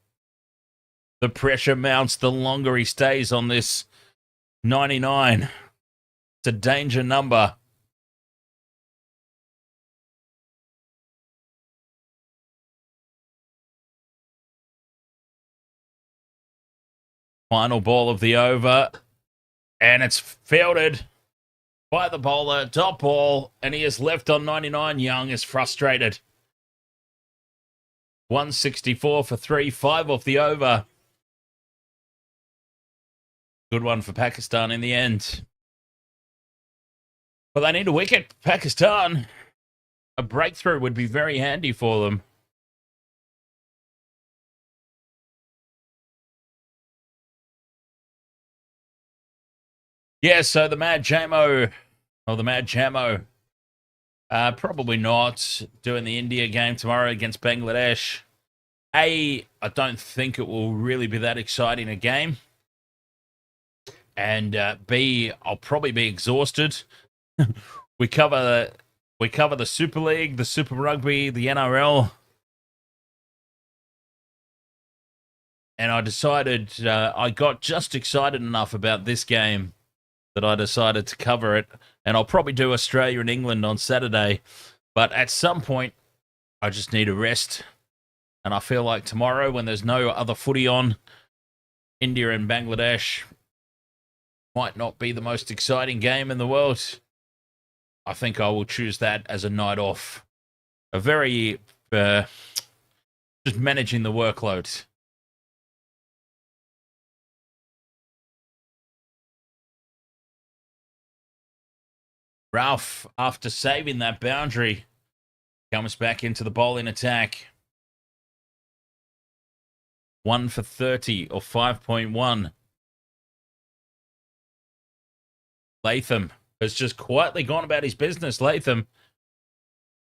The pressure mounts the longer he stays on this 99. It's a danger number. Final ball of the over. And it's fielded by the bowler. Top ball. And he is left on 99. Young is frustrated. 164 for 3. 5 off the over. Good one for Pakistan in the end. But they need a wicket. Pakistan. A breakthrough would be very handy for them. Yeah, so the Mad Jamo, or the Mad Jamo, probably not doing the India game tomorrow against Bangladesh. A, I don't think it will really be that exciting a game. And B, I'll probably be exhausted. we cover the Super League, the Super Rugby, the NRL. And I decided I got just excited enough about this game that I decided to cover it. And I'll probably do Australia and England on Saturday. But at some point, I just need a rest. And I feel like tomorrow, when there's no other footy on, India and Bangladesh might not be the most exciting game in the world. I think I will choose that as a night off. A very, just managing the workload. Ralph, after saving that boundary, comes back into the bowling attack. 1 for 30 or 5.1. Latham has just quietly gone about his business. Latham.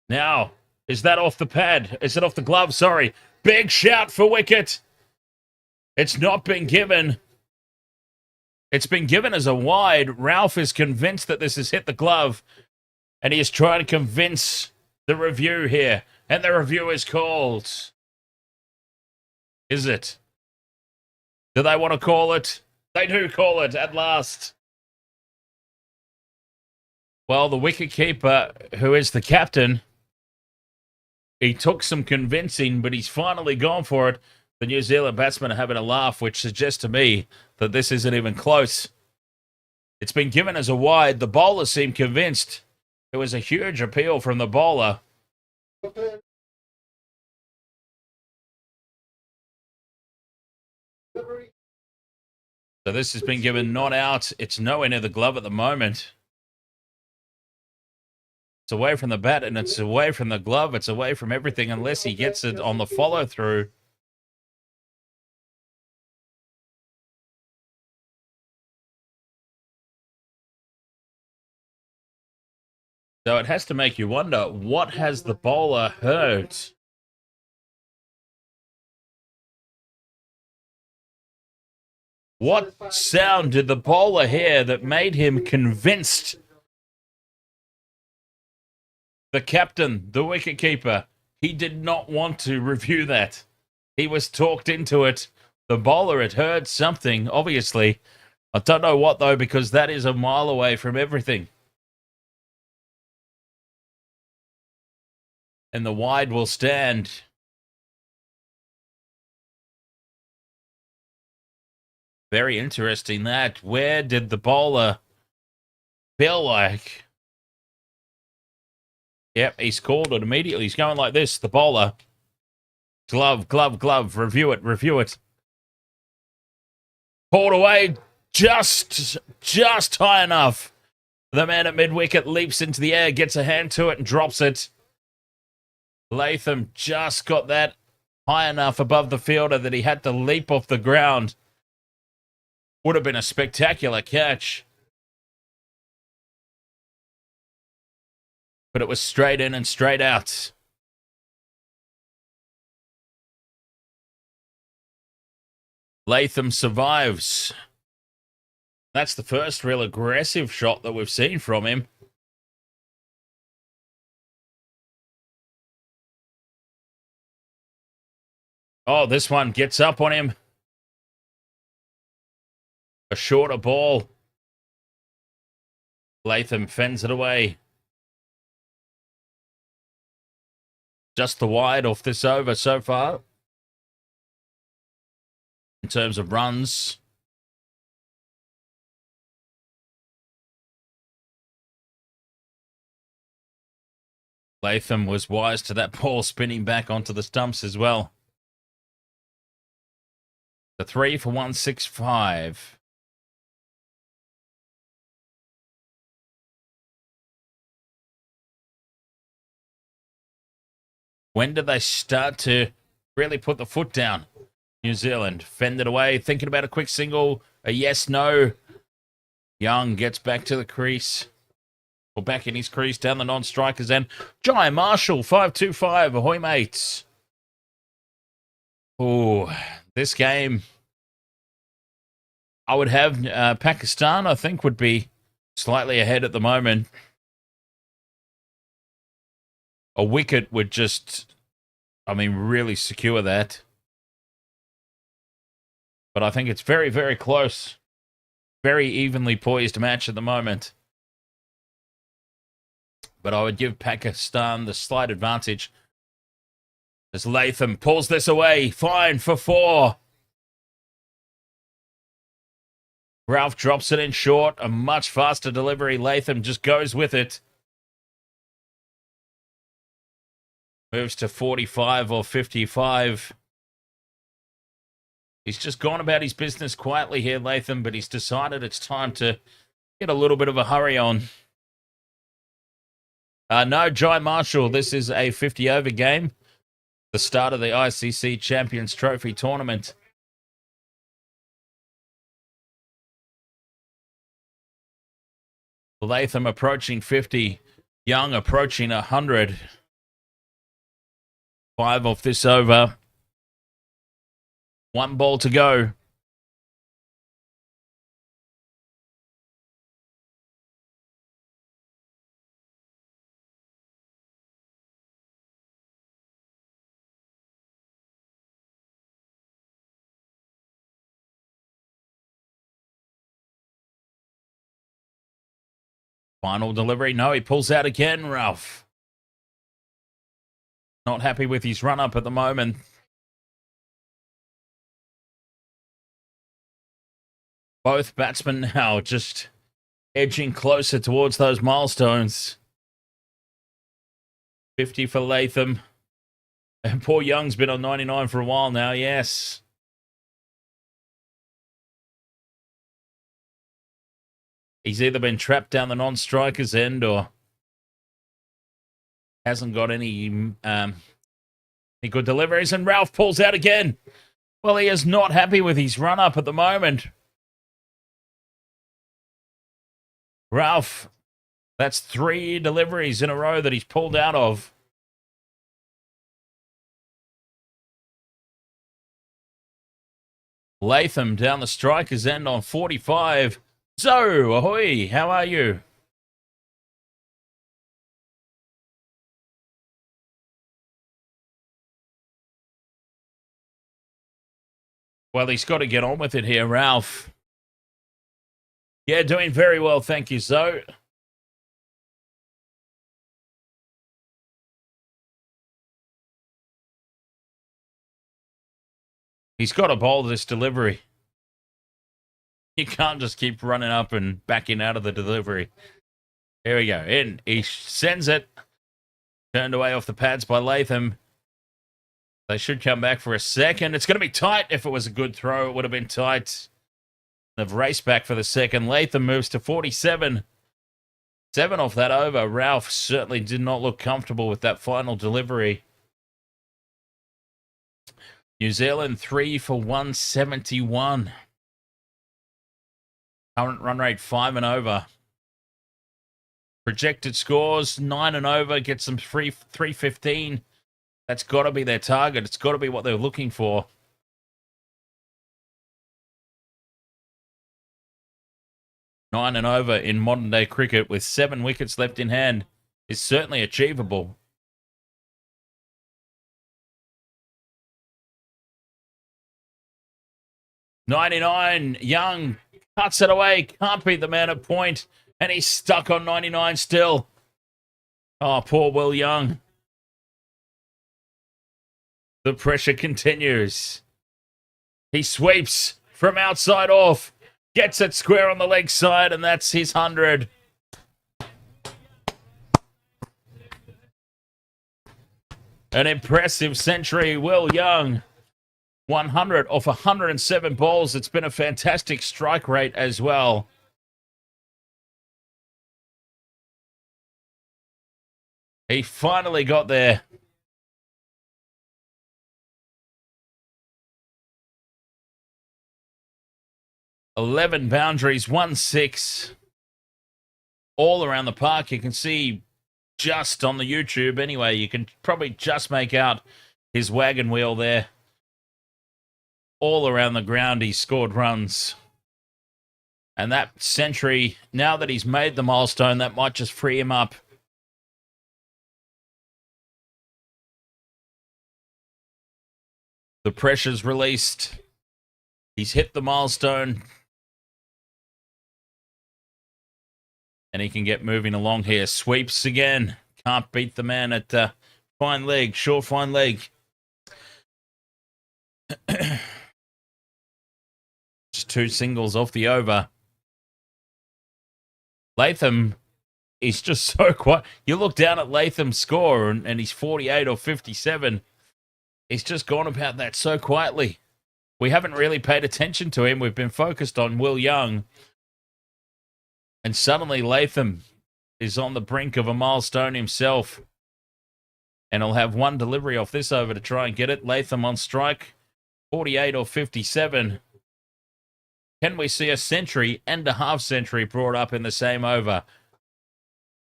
Now, is that off the pad? Is it off the glove? Sorry. Big shout for wicket. It's not been given. It's been given as a wide. Ralph is convinced that this has hit the glove, and he is trying to convince the review here. And the review is called. Is it? Do they want to call it? They do call it at last. Well, the wicketkeeper, who is the captain, he took some convincing, but he's finally gone for it. The New Zealand batsmen are having a laugh, which suggests to me that this isn't even close. It's been given as a wide. The bowler seemed convinced. It was a huge appeal from the bowler. So this has been given not out. It's nowhere near the glove at the moment. It's away from the bat and it's away from the glove. It's away from everything unless he gets it on the follow-through. So it has to make you wonder, what has the bowler heard? What sound did the bowler hear that made him convinced? The captain, the wicketkeeper, he did not want to review that. He was talked into it. The bowler had heard something, obviously. I don't know what, though, because that is a mile away from everything. And the wide will stand. Very interesting that. Where did the bowler feel like? Yep, he's called it immediately. He's going like this, the bowler. Glove, glove, glove. Review it, review it. Pulled away just high enough. The man at mid-wicket leaps into the air, gets a hand to it and drops it. Latham just got that high enough above the fielder that he had to leap off the ground. Would have been a spectacular catch. But it was straight in and straight out. Latham survives. That's the first real aggressive shot that we've seen from him. Oh, this one gets up on him. A shorter ball. Latham fends it away. Just the wide off this over so far. In terms of runs. Latham was wise to that ball spinning back onto the stumps as well. The 3 for 165. When do they start to really put the foot down? New Zealand fended away, thinking about a quick single, a yes, no. Young gets back to the crease. Or back in his crease, down the non-strikers end. Jai Marshall, 5-2-5, ahoy mates. Oh, this game, I would have Pakistan, I think, would be slightly ahead at the moment. A wicket would just, I mean, really secure that. But I think it's very, very close. Very evenly poised match at the moment. But I would give Pakistan the slight advantage as Latham pulls this away. Fine for 4. Ralph drops it in short. A much faster delivery. Latham just goes with it. Moves to 45 or 55. He's just gone about his business quietly here, Latham, but he's decided it's time to get a little bit of a hurry on. No, Jai Marshall, this is a 50-over game. The start of the ICC Champions Trophy tournament. Latham approaching 50. Young approaching 100. 5 off this over. 1 ball to go. Final delivery. No, he pulls out again, Ralph. Not happy with his run-up at the moment. Both batsmen now just edging closer towards those milestones. 50 for Latham. And poor Young's been on 99 for a while now, yes. He's either been trapped down the non-striker's end or hasn't got any good deliveries. And Ralph pulls out again. Well, he is not happy with his run-up at the moment. Ralph, that's 3 deliveries in a row that he's pulled out of. Latham down the striker's end on 45. So, Ahoy, how are you? Well, he's got to get on with it here, Ralph. Yeah, doing very well, thank you, Zoe. He's got to bowl this delivery. You can't just keep running up and backing out of the delivery. Here we go. In. He sends it. Turned away off the pads by Latham. They should come back for a second. It's going to be tight. If it was a good throw, it would have been tight. They've raced back for the second. Latham moves to 47. 7 off that over. Ralph certainly did not look comfortable with that final delivery. New Zealand 3 for 171. Current run rate 5 and over. Projected scores 9 and over. Gets them 315. That's got to be their target. It's got to be what they're looking for. Nine and over in modern day cricket with 7 wickets left in hand is certainly achievable. .99, Young cuts it away, can't beat the man at point, and he's stuck on 99 still. Oh, poor Will Young. The pressure continues. He sweeps from outside off, gets it square on the leg side, and that's his 100. An impressive century, Will Young. 100 off 107 balls. It's been a fantastic strike rate as well. He finally got there. .11 boundaries, 1-6. All around the park. You can see just on the YouTube anyway. You can probably just make out his wagon wheel there. All around the ground, he scored runs. And that century, now that he's made the milestone, that might just free him up. The pressure's released. He's hit the milestone. And he can get moving along here. Sweeps again. Can't beat the man at fine leg. Short fine leg. Just 2 singles off the over. Latham is just so quiet. You look down at Latham's score and he's 48 or 57. He's just gone about that so quietly. We haven't really paid attention to him. We've been focused on Will Young. And suddenly Latham is on the brink of a milestone himself. And he'll have 1 delivery off this over to try and get it. Latham on strike, 48 or 57. Can we see a century and a half century brought up in the same over?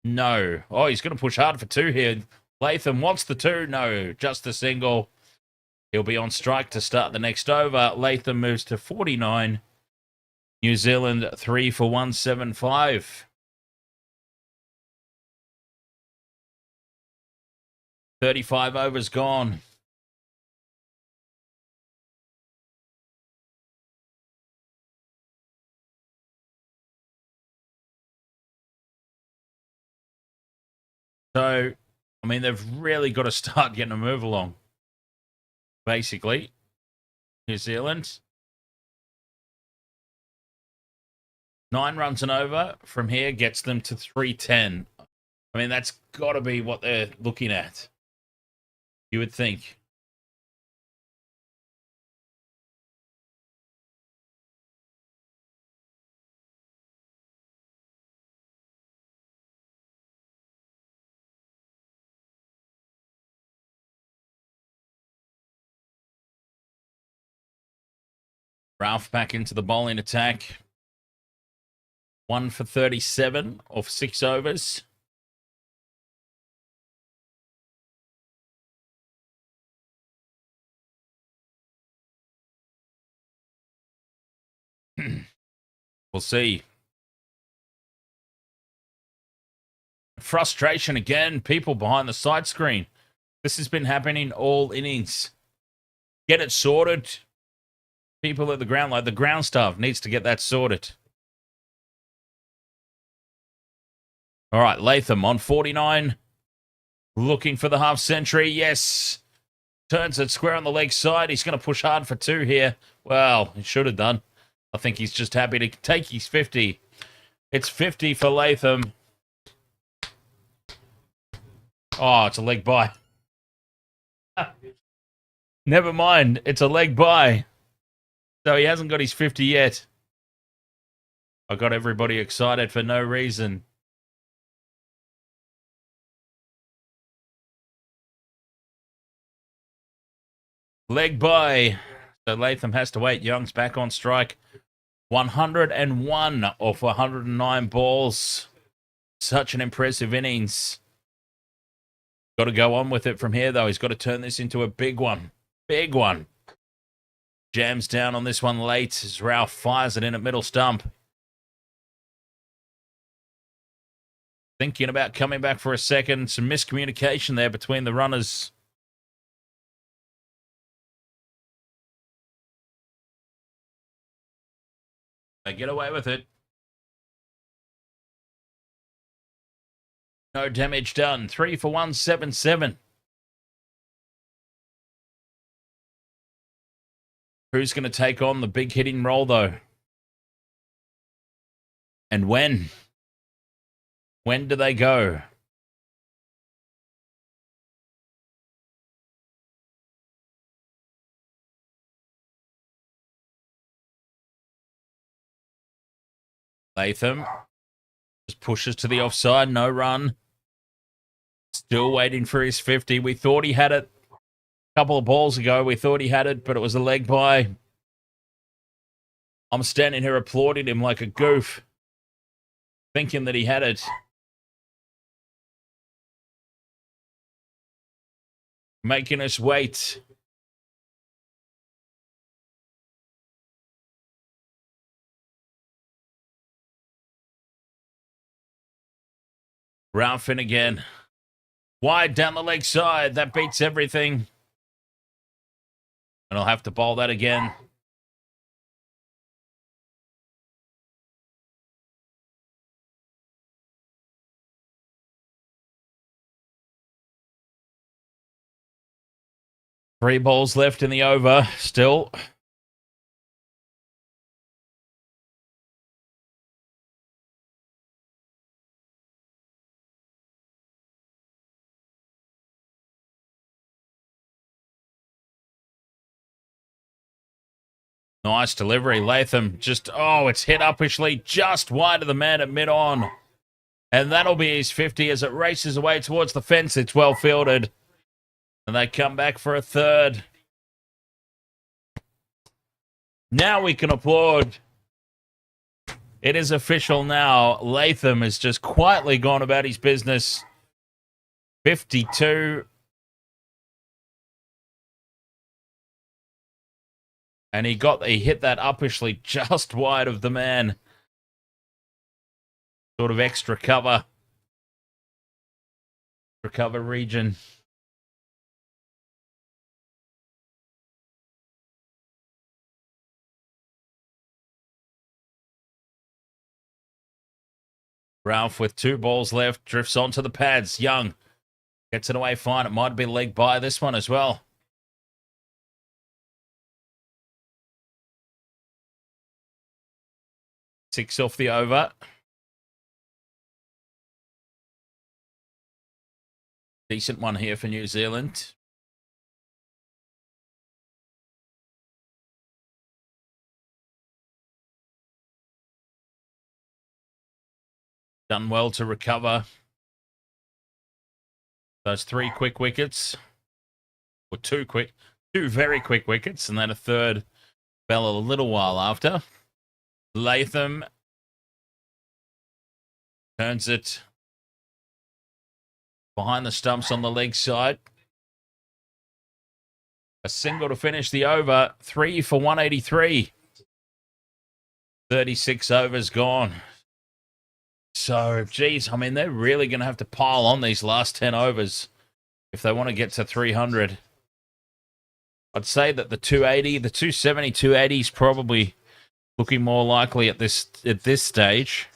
No. Oh, he's going to push hard for 2 here. Latham wants the 2. No, just the single. He'll be on strike to start the next over. Latham moves to 49. New Zealand 3 for 175. 35 overs gone. So, I mean, they've really got to start getting a move along. Basically, New Zealand. 9 runs and over from here gets them to 310. I mean, that's got to be what they're looking at. You would think. Ralph back into the bowling attack. 1 for 37 off 6 overs. We'll see. Frustration again. People behind the side screen. This has been happening all innings. Get it sorted. People at the ground, like the ground staff, needs to get that sorted. All right, Latham on 49. Looking for the half century. Yes. Turns it square on the leg side. He's going to push hard for 2 here. Well, he should have done. I think he's just happy to take his 50. It's 50 for Latham. Oh, it's a leg bye. Never mind. It's a leg bye. So he hasn't got his 50 yet. I got everybody excited for no reason. Leg bye. So Latham has to wait. Young's back on strike. 101 off 109 balls. Such an impressive innings. Got to go on with it from here, though. He's got to turn this into a big one. Big one. Jams down on this one late as Ralph fires it in at middle stump. Thinking about coming back for a second. Some miscommunication there between the runners. They get away with it. No damage done. 3 for 177. Who's going to take on the big hitting role, though? And when? When do they go? Latham just pushes to the offside. No run. Still waiting for his 50. We thought he had it a couple of balls ago. We thought he had it, but it was a leg bye. I'm standing here applauding him like a goof, thinking that he had it. Making us wait. Ralph in again. Wide down the leg side. That beats everything. And I'll have to bowl that again. 3 balls left in the over still. Nice delivery. Latham just, it's hit uppishly just wide of the man at mid-on. And that'll be his 50 as it races away towards the fence. It's well fielded. And they come back for a third. Now we can applaud. It is official now. Latham has just quietly gone about his business. 52. And he hit that uppishly just wide of the man. Sort of extra cover. Recover region. Ralph with 2 balls left. Drifts onto the pads. Young gets it away fine. It might be leg by this one as well. Six off the over. Decent one here for New Zealand. Done well to recover. Those 3 quick wickets. Or 2 very quick wickets. And then a third fell a little while after. Latham turns it behind the stumps on the leg side. A single to finish the over. 3 for 183. 36 overs gone. So, geez, I mean, they're really going to have to pile on these last 10 overs if they want to get to 300. I'd say that the 280, the 270, 280 is probably looking more likely at this stage.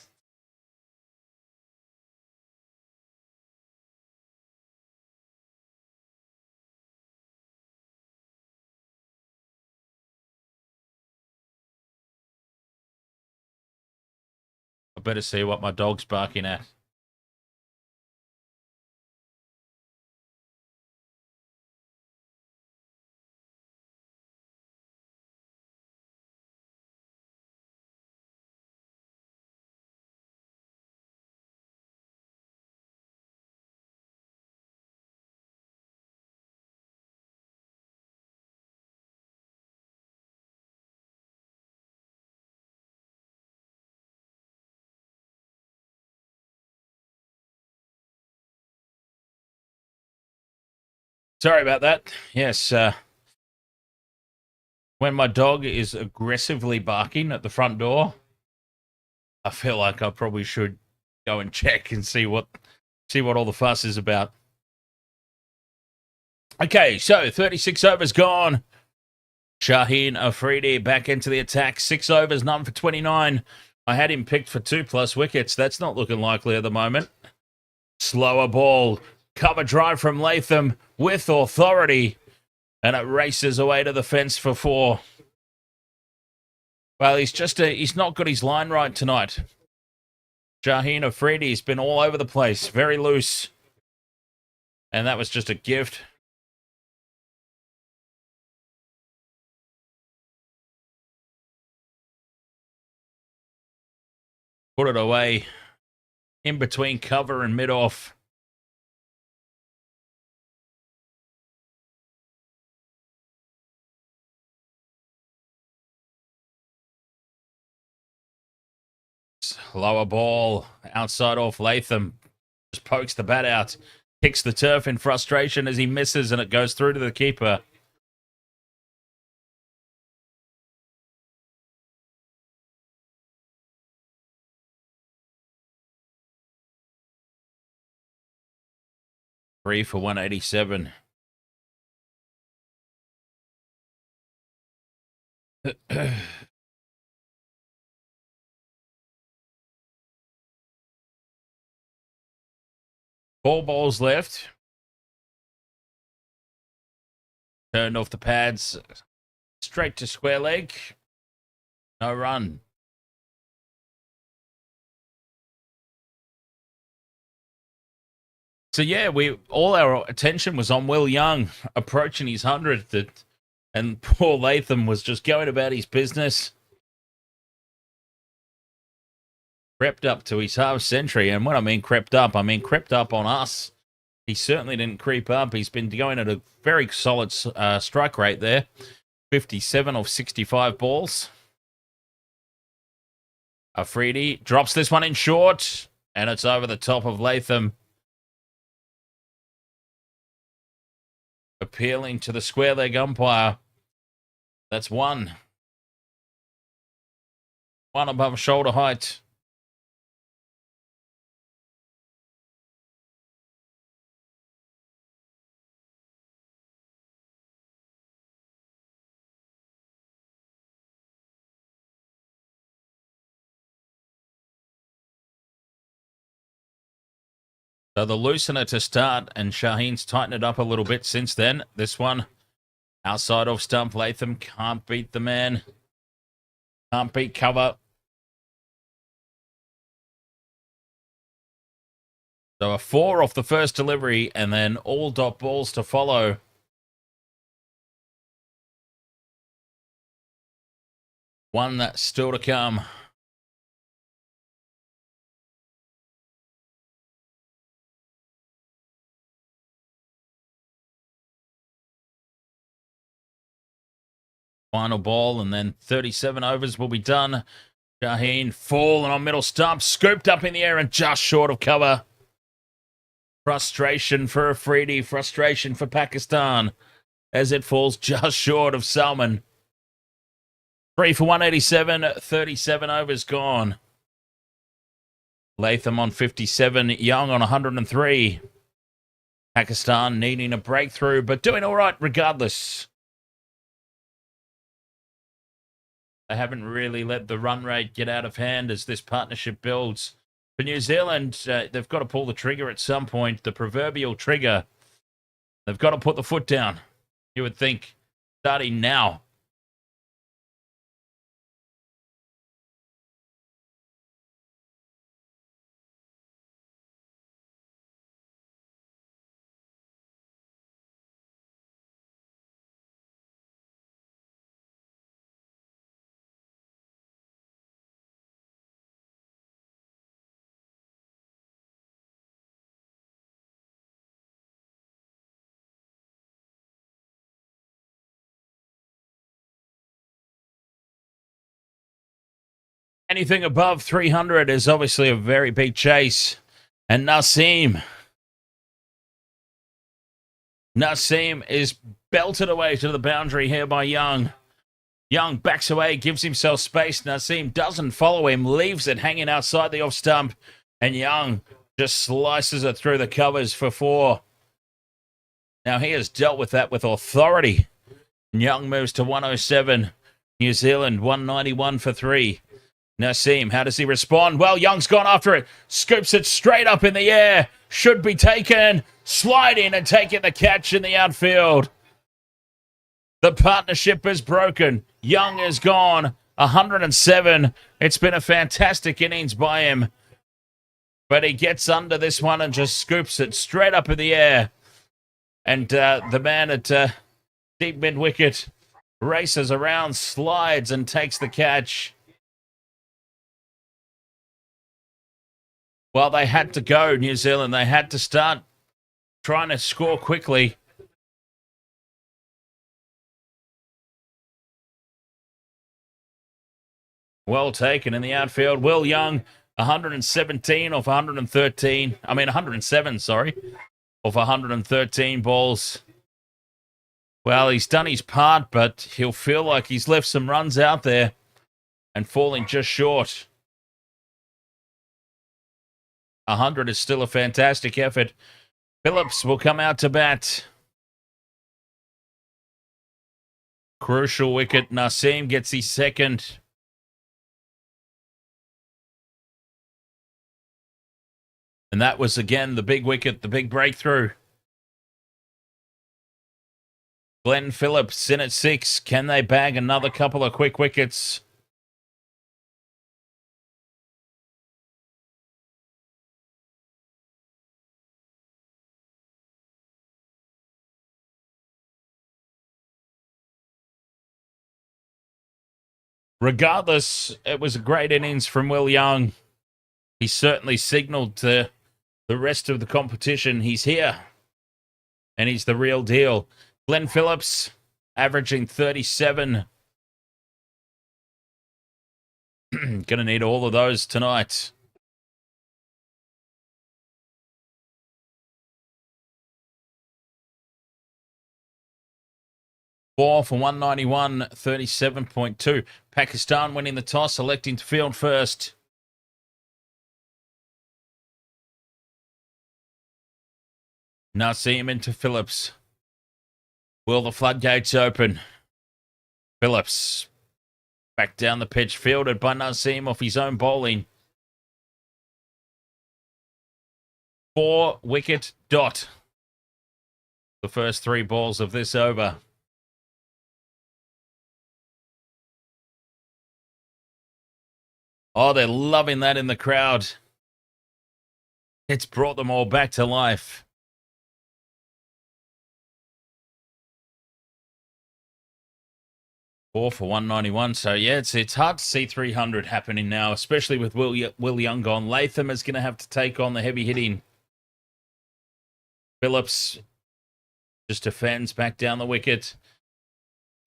I better see what my dog's barking at. Sorry about that. Yes, when my dog is aggressively barking at the front door, I feel like I probably should go and check and see what all the fuss is about. Okay, so 36 overs gone. Shaheen Afridi back into the attack. 6 overs, none for 29. I had him picked for 2+ wickets. That's not looking likely at the moment. Slower ball. Cover drive from Latham with authority. And it races away to the fence for 4. Well, he's not got his line right tonight. Shaheen Afridi's been all over the place. Very loose. And that was just a gift. Put it away. In between cover and mid-off. Lower ball, outside off Latham. Just pokes the bat out. Kicks the turf in frustration as he misses and it goes through to the keeper. Three for 187. Four balls left. Turned off the pads. Straight to square leg. No run. So yeah, all our attention was on Will Young approaching his 100th, and poor Latham was just going about his business. Crept up to his half century, and when I mean crept up on us. He certainly didn't creep up. He's been going at a very solid strike rate there. 57 of 65 balls. Afridi drops this one in short, and it's over the top of Latham. Appealing to the square leg umpire. That's one. One above shoulder height. So the loosener to start, and Shaheen's tightened it up a little bit since then. This one, outside of stump, Latham can't beat the man. Can't beat cover. So a 4 off the first delivery, and then all dot balls to follow. One that's still to come. Final ball, and then 37 overs will be done. Shaheen falling on middle stump, scooped up in the air and just short of cover. Frustration for Afridi, frustration for Pakistan as it falls just short of Salman. 3 for 187, 37 overs gone. Latham on 57, Young on 103. Pakistan needing a breakthrough, but doing all right regardless. They haven't really let the run rate get out of hand as this partnership builds. For New Zealand, they've got to pull the trigger at some point, the proverbial trigger. They've got to put the foot down, you would think, starting now. Anything above 300 is obviously a very big chase. And Naseem is belted away to the boundary here by Young. Young backs away, gives himself space. Naseem doesn't follow him, leaves it hanging outside the off stump. And Young just slices it through the covers for 4. Now he has dealt with that with authority. Young moves to 107. New Zealand 191 for 3. Naseem, how does he respond? Well, Young's gone after it. Scoops it straight up in the air. Should be taken. Slide in and taking the catch in the outfield. The partnership is broken. Young is gone. 107. It's been a fantastic innings by him. But he gets under this one and just scoops it straight up in the air. And the man at deep mid-wicket races around, slides, and takes the catch. Well, they had to go, New Zealand. They had to start trying to score quickly. Well taken in the outfield. Will Young, 117 off 113. 107, sorry, off 113 balls. Well, he's done his part, but he'll feel like he's left some runs out there and falling just short. 100 is still a fantastic effort. Phillips will come out to bat. Crucial wicket. Naseem gets his second. And that was, again, the big wicket, the big breakthrough. Glenn Phillips in at 6. Can they bag another couple of quick wickets? Regardless, it was a great innings from Will Young. He certainly signaled to the rest of the competition he's here. And he's the real deal. Glenn Phillips averaging 37. Gonna need all of those tonight. Four for 191, 37.2. Pakistan winning the toss, electing to field first. Naseem into Phillips. Will the floodgates open? Phillips back down the pitch, fielded by Naseem off his own bowling. 4-wicket dot. The first 3 balls of this over. Oh, they're loving that in the crowd. It's brought them all back to life. Four for 191. So, yeah, it's hard to see 300 happening now, especially with Will Young gone. Latham is going to have to take on the heavy hitting. Phillips just defends back down the wicket.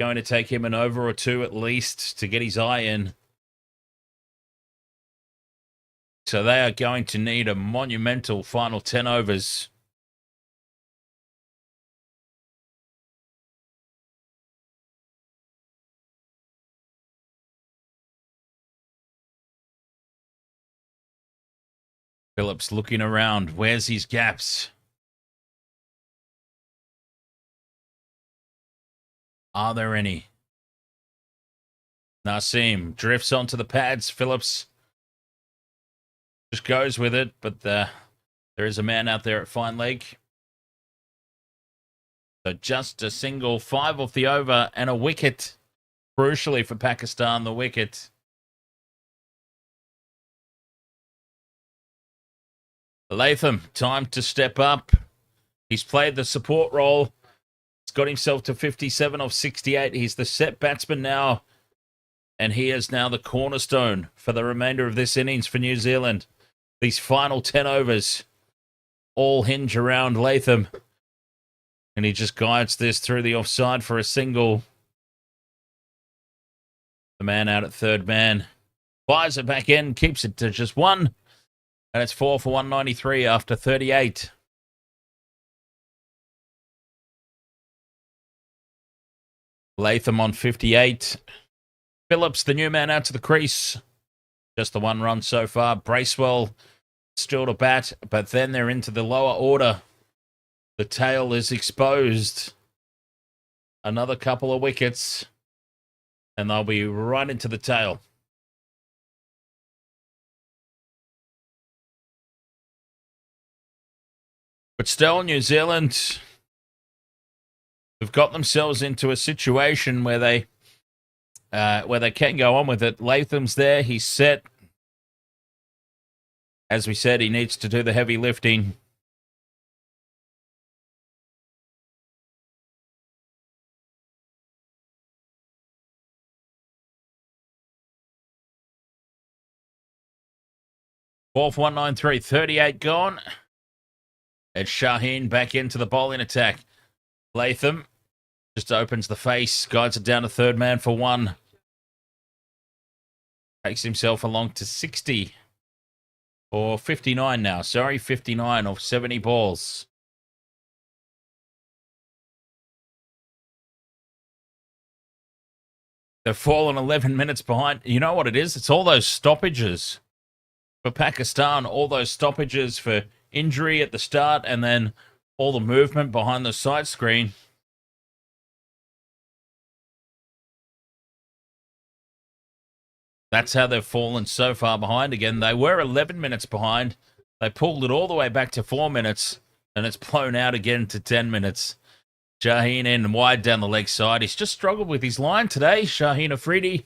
Going to take him an over or 2 at least to get his eye in. So they are going to need a monumental final 10 overs. Phillips looking around. Where's his gaps? Are there any? Naseem drifts onto the pads. Phillips just goes with it, but there is a man out there at fine leg. So just a single, 5 off the over and a wicket. Crucially for Pakistan, the wicket. Latham, time to step up. He's played the support role. He's got himself to 57 off 68. He's the set batsman now. And he is now the cornerstone for the remainder of this innings for New Zealand. These final 10 overs all hinge around Latham. And he just guides this through the offside for a single. The man out at third man. Fires it back in, keeps it to just 1. And it's 4 for 193 after 38. Latham on 58. Phillips, the new man, out to the crease. Just the 1 run so far. Bracewell still to bat, but then they're into the lower order. The tail is exposed. Another couple of wickets, and they'll be right into the tail. But still, New Zealand have got themselves into a situation where they can go on with it. Latham's there. He's set. As we said, he needs to do the heavy lifting. Fourth 193, 38 gone. It's Shaheen back into the bowling attack. Latham just opens the face, guides it down to third man for 1. Takes himself along to 60. Or 59 now. Sorry, 59 off 70 balls. They've fallen 11 minutes behind. You know what it is? It's all those stoppages for Pakistan. All those stoppages for injury at the start and then all the movement behind the side screen. That's how they've fallen so far behind again. They were 11 minutes behind. They pulled it all the way back to 4 minutes, and it's blown out again to 10 minutes. Shaheen in wide down the leg side. He's just struggled with his line today, Shaheen Afridi.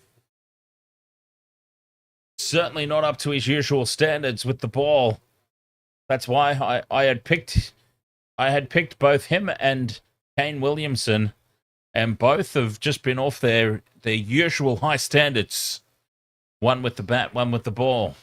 Certainly not up to his usual standards with the ball. That's why I had picked both him and Kane Williamson, and both have just been off their usual high standards. One with the bat, one with the ball.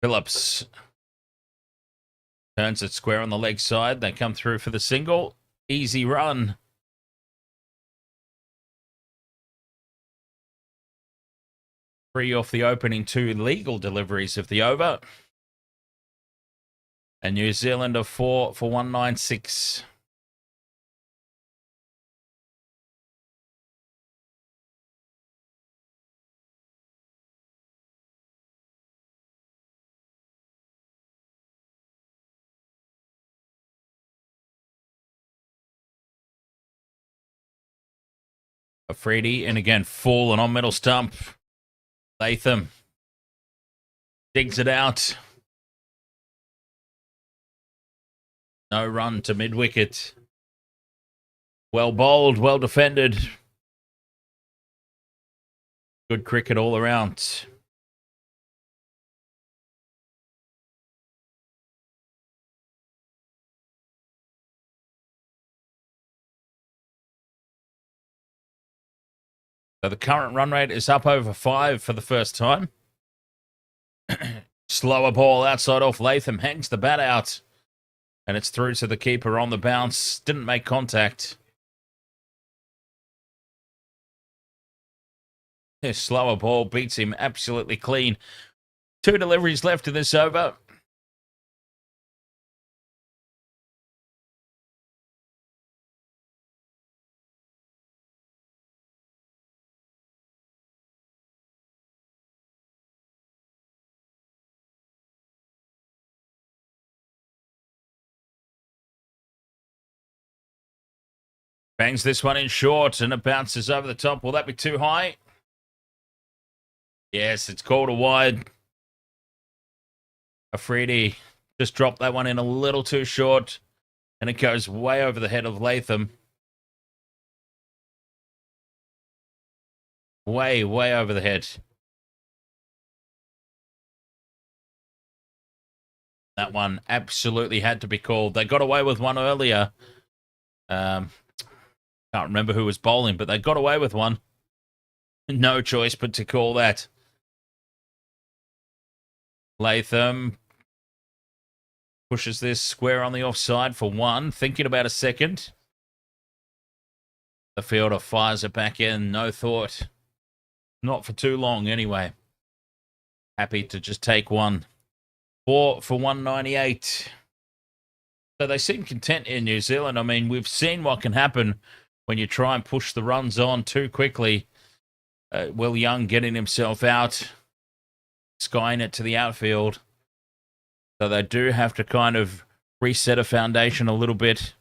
Phillips turns it square on the leg side. They come through for the single. Easy run. Three off the opening two legal deliveries of the over. And New Zealand are 4 for 196. Afridi, and again, falling on middle stump. Latham digs it out. No run to mid-wicket. Well bowled, well defended. Good cricket all around. So the current run rate is up over 5 for the first time. Slower ball outside off Latham. Hangs the bat out. And it's through to the keeper on the bounce. Didn't make contact. This slower ball beats him absolutely clean. 2 deliveries left in this over. Bangs this one in short, and it bounces over the top. Will that be too high? Yes, it's called a wide. Afridi just dropped that one in a little too short, and it goes way over the head of Latham. Way, way over the head. That one absolutely had to be called. They got away with one earlier. Can't remember who was bowling, but they got away with one. No choice but to call that. Latham pushes this square on the offside for 1. Thinking about a second. The fielder fires it back in. No thought. Not for too long, anyway. Happy to just take 1. 4 for 198. So they seem content in New Zealand. I mean, we've seen what can happen when you try and push the runs on too quickly. Will Young getting himself out, skying it to the outfield. So they do have to kind of reset a foundation a little bit.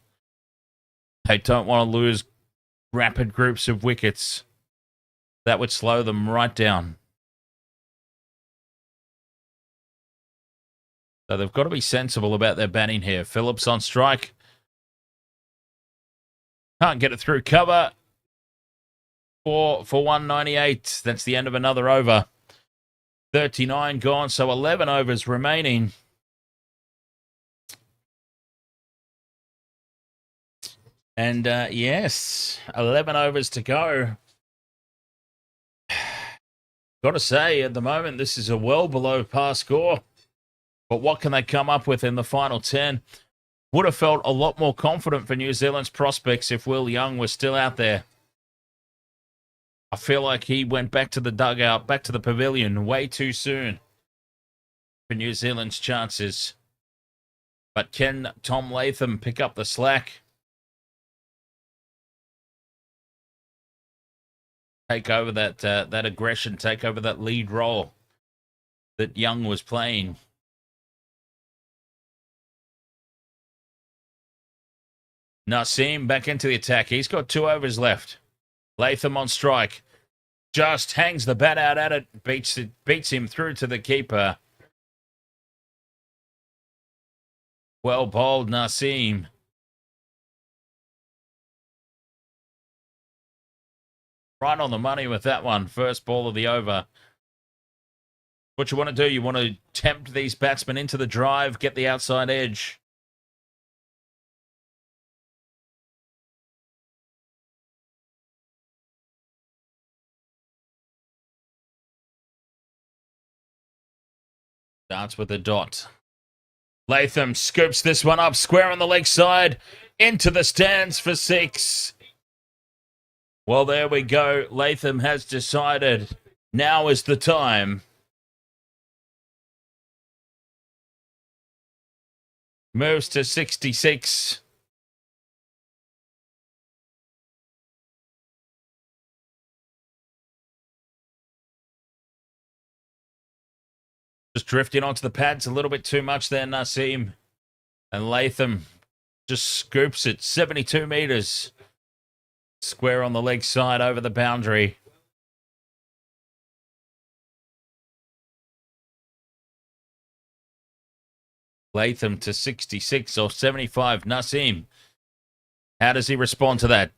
They don't want to lose rapid groups of wickets. That would slow them right down. So they've got to be sensible about their batting here. Phillips on strike. Can't get it through cover. 4 for 198. That's the end of another over. 39 gone, so 11 overs remaining. And yes, 11 overs to go. Got to say, at the moment, this is a well below par score. But what can they come up with in the final 10? Would have felt a lot more confident for New Zealand's prospects if Will Young was still out there. I feel like he went back to the dugout, back to the pavilion way too soon for New Zealand's chances. But can Tom Latham pick up the slack? Take over that aggression, take over that lead role that Young was playing. Nassim back into the attack. He's got 2 overs left. Latham on strike. Just hangs the bat out at it. Beats him through to the keeper. Well bowled, Nassim. Right on the money with that one. First ball of the over. What you want to do, you want to tempt these batsmen into the drive, get the outside edge. Starts with a dot. Latham scoops this one up, square on the leg side, into the stands for 6. Well, there we go. Latham has decided now is the time. Moves to 66. Just drifting onto the pads a little bit too much there, Nassim. And Latham just scoops it 72 metres. Square on the leg side over the boundary. Latham to 66 or 75. Nassim. How does he respond to that?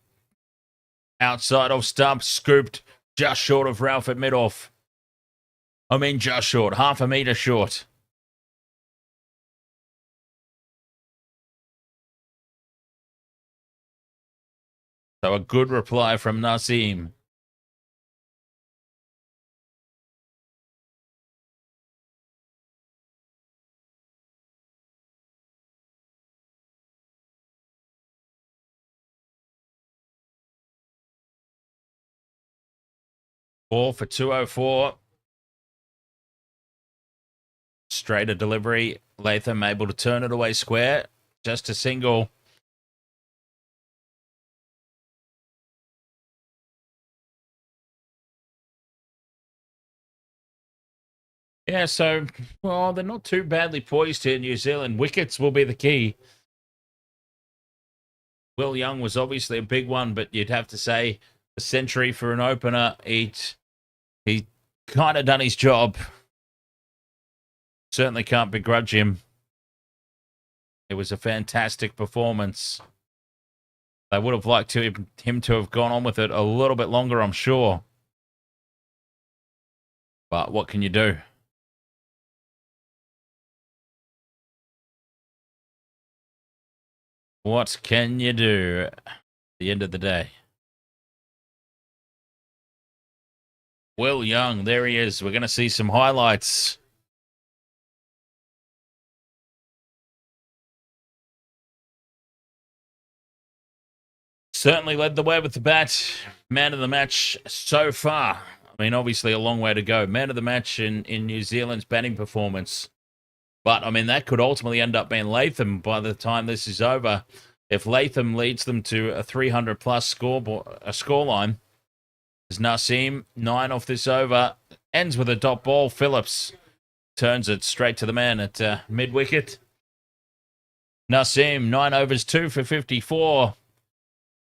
Outside of stump, scooped just short of Ralph at mid-off. I mean, just short, half a metre short. So a good reply from Nassim. Ball for 204. Straighter delivery. Latham able to turn it away square. Just a single. Yeah, so, well, they're not too badly poised here, New Zealand. Wickets will be the key. Will Young was obviously a big one, but you'd have to say a century for an opener. He kind of done his job. Certainly can't begrudge him. It was a fantastic performance. They would have liked him to have gone on with it a little bit longer, I'm sure. But what can you do? What can you do at the end of the day? Will Young, there he is. We're going to see some highlights. Certainly led the way with the bat. Man of the match so far. I mean, obviously a long way to go. Man of the match in New Zealand's batting performance. But, I mean, that could ultimately end up being Latham by the time this is over. If Latham leads them to a 300-plus scoreline, is Nassim, 9 off this over. Ends with a dot ball. Phillips turns it straight to the man at mid-wicket. Nassim, 9 overs, 2 for 54.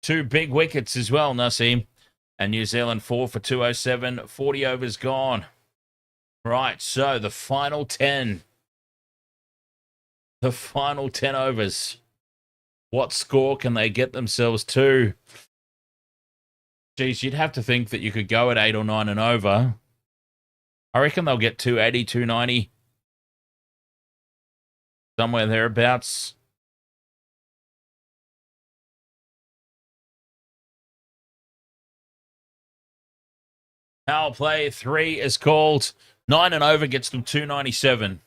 2 big wickets as well, Nassim. And New Zealand 4 for 207. 40 overs gone. Right, so the final 10. The final 10 overs. What score can they get themselves to? Geez, you'd have to think that you could go at 8 or 9 and over. I reckon they'll get 280, 290. Somewhere thereabouts. Power play 3 is called. 9 and over gets them 297.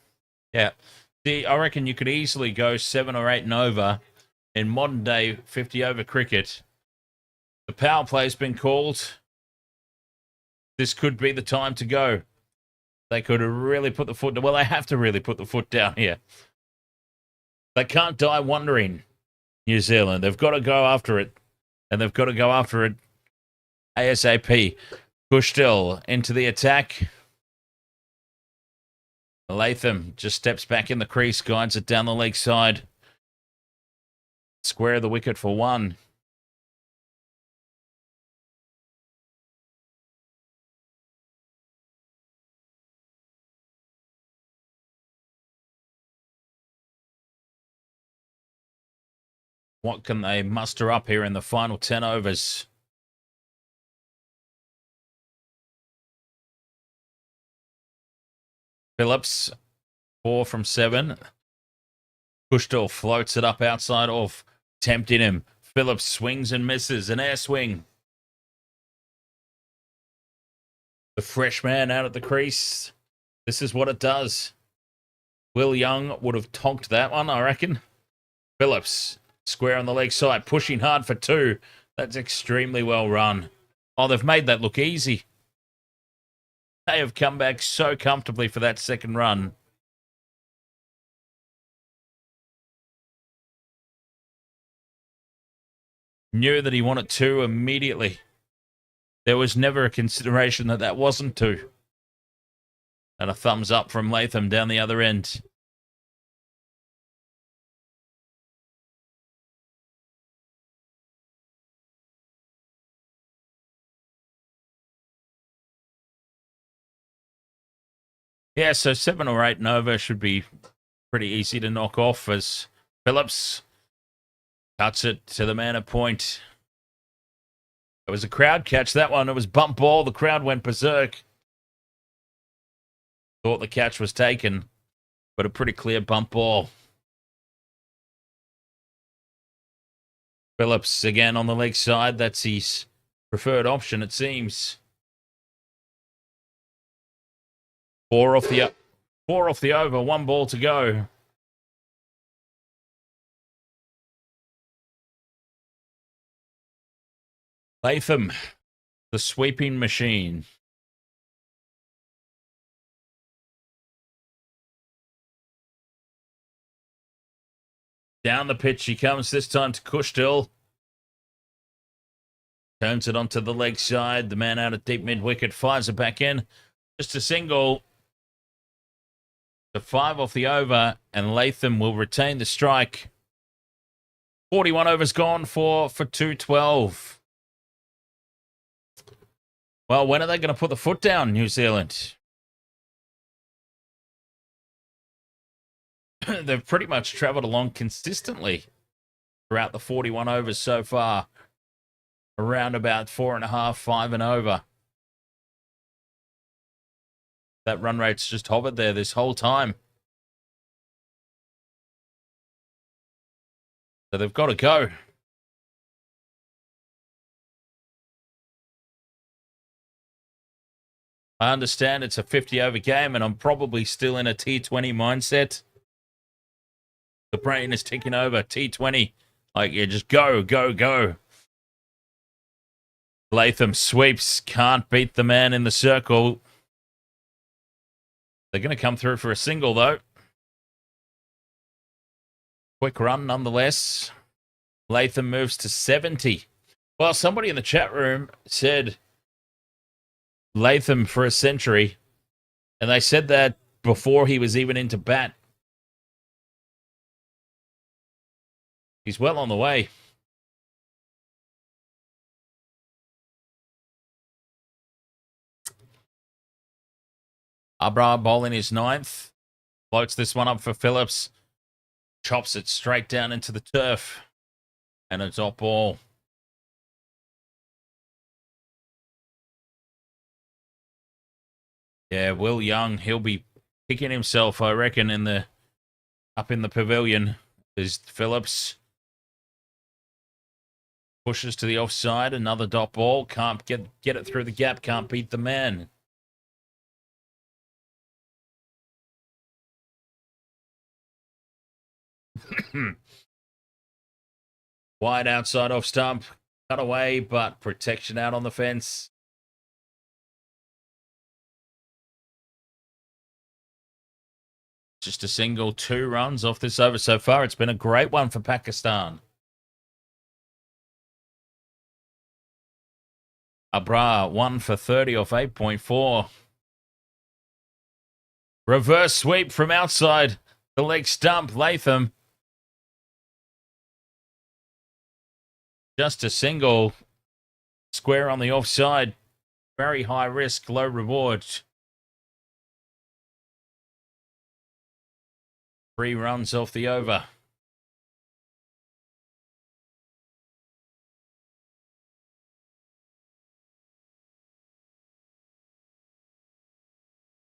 Yeah. See, I reckon you could easily go 7 or 8 and over in modern day 50 over cricket. The power play's been called. This could be the time to go. They could really put the foot down. Well, they have to really put the foot down here. They can't die wondering, New Zealand. They've got to go after it. And they've got to go after it ASAP. Bushdill into the attack. Latham just steps back in the crease, guides it down the leg side. Square the wicket for one. What can they muster up here in the final 10 overs? Phillips, 4 from 7. Kushtel floats it up outside off, tempting him. Phillips swings and misses, an air swing. The fresh man out at the crease. This is what it does. Will Young would have tonked that one, I reckon. Phillips, square on the leg side, pushing hard for 2. That's extremely well run. Oh, they've made that look easy. They have come back so comfortably for that second run. Knew that he wanted 2 immediately. There was never a consideration that that wasn't 2. And a thumbs up from Latham down the other end. Yeah, so 7 or 8 Nova should be pretty easy to knock off as Phillips cuts it to the man at point. It was a crowd catch, that one. It was bump ball. The crowd went berserk. Thought the catch was taken, but a pretty clear bump ball. Phillips again on the leg side. That's his preferred option, it seems. 4 off the over. 1 ball to go. Latham, the sweeping machine. Down the pitch he comes, this time to Kushtel. Turns it onto the leg side. The man out at deep mid-wicket fires it back in. Just a single. The 5 off the over, and Latham will retain the strike. 41 overs gone for 212. Well, when are they going to put the foot down, New Zealand? They've pretty much travelled along consistently throughout the 41 overs so far. Around about 4.5, 5 and over. That run rate's just hovered there this whole time. So they've got to go. I understand it's a 50-over game, and I'm probably still in a T20 mindset. The brain is ticking over. T20. Like, yeah, just go, go, go. Latham sweeps. Can't beat the man in the circle. They're going to come through for a single, though. Quick run, nonetheless. Latham moves to 70. Well, somebody in the chat room said Latham for a century, and they said that before he was even into bat. He's well on the way. Abra bowling his 9th. Floats this one up for Phillips. Chops it straight down into the turf. And a dot ball. Yeah, Will Young, he'll be kicking himself, I reckon, up in the pavilion. There's Phillips. Pushes to the offside. Another dot ball. Can't get it through the gap. Can't beat the man. Wide outside off stump. Cut away, but protection out on the fence. Just a single, 2 runs off this over so far. It's been a great one for Pakistan. Abra, 1 for 30 off 8.4. Reverse sweep from outside the leg stump. Latham Just a single. Square on the offside. Very high risk, low reward. 3 runs off the over.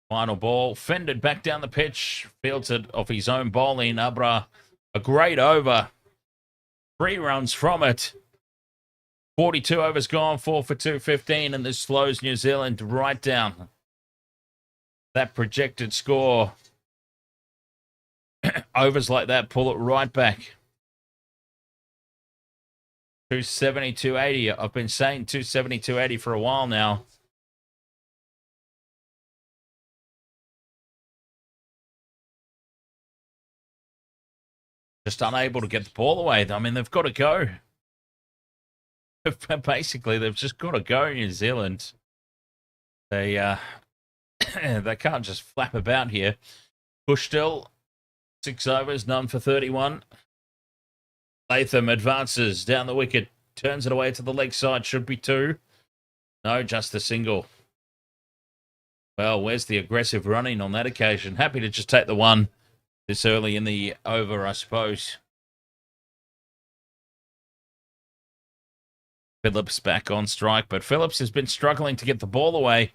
Final ball, fended back down the pitch, fields it off his own bowling. Abra, a great over. 3 runs from it. 42 overs gone, 4 for 215, and this slows New Zealand right down. That projected score. Overs like that pull it right back. 270, 280. I've been saying 270, 280 for a while now. Just unable to get the ball away. I mean, they've got to go. Basically, they've just got to go, New Zealand. They they can't just flap about here. Push still. 6 overs, none for 31. Latham advances down the wicket. Turns it away to the leg side. Should be 2. No, just a single. Well, where's the aggressive running on that occasion? Happy to just take the 1 this early in the over, I suppose. Phillips back on strike, but Phillips has been struggling to get the ball away.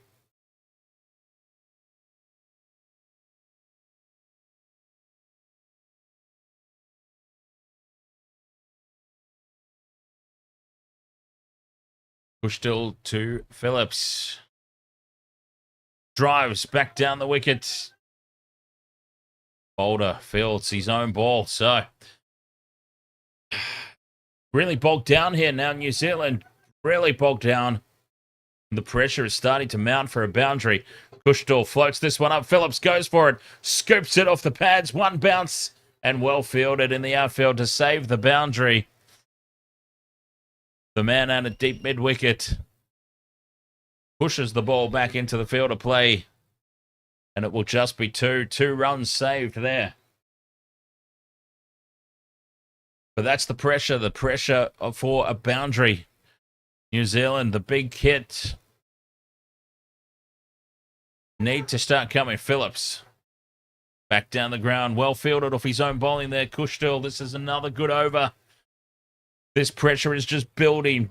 Push still to Phillips. Drives back down the wicket. Boulder fields his own ball, so really bogged down here now. New Zealand really bogged down. The pressure is starting to mount for a boundary. Kushdal floats this one up. Phillips goes for it. Scoops it off the pads. 1 bounce and well fielded in the outfield to save the boundary. The man out at deep mid-wicket pushes the ball back into the field of play. And it will just be 2 runs saved there. But that's the pressure for a boundary. New Zealand, the big hit. Need to start coming. Phillips back down the ground. Well fielded off his own bowling there. Kushdal, this is another good over. This pressure is just building.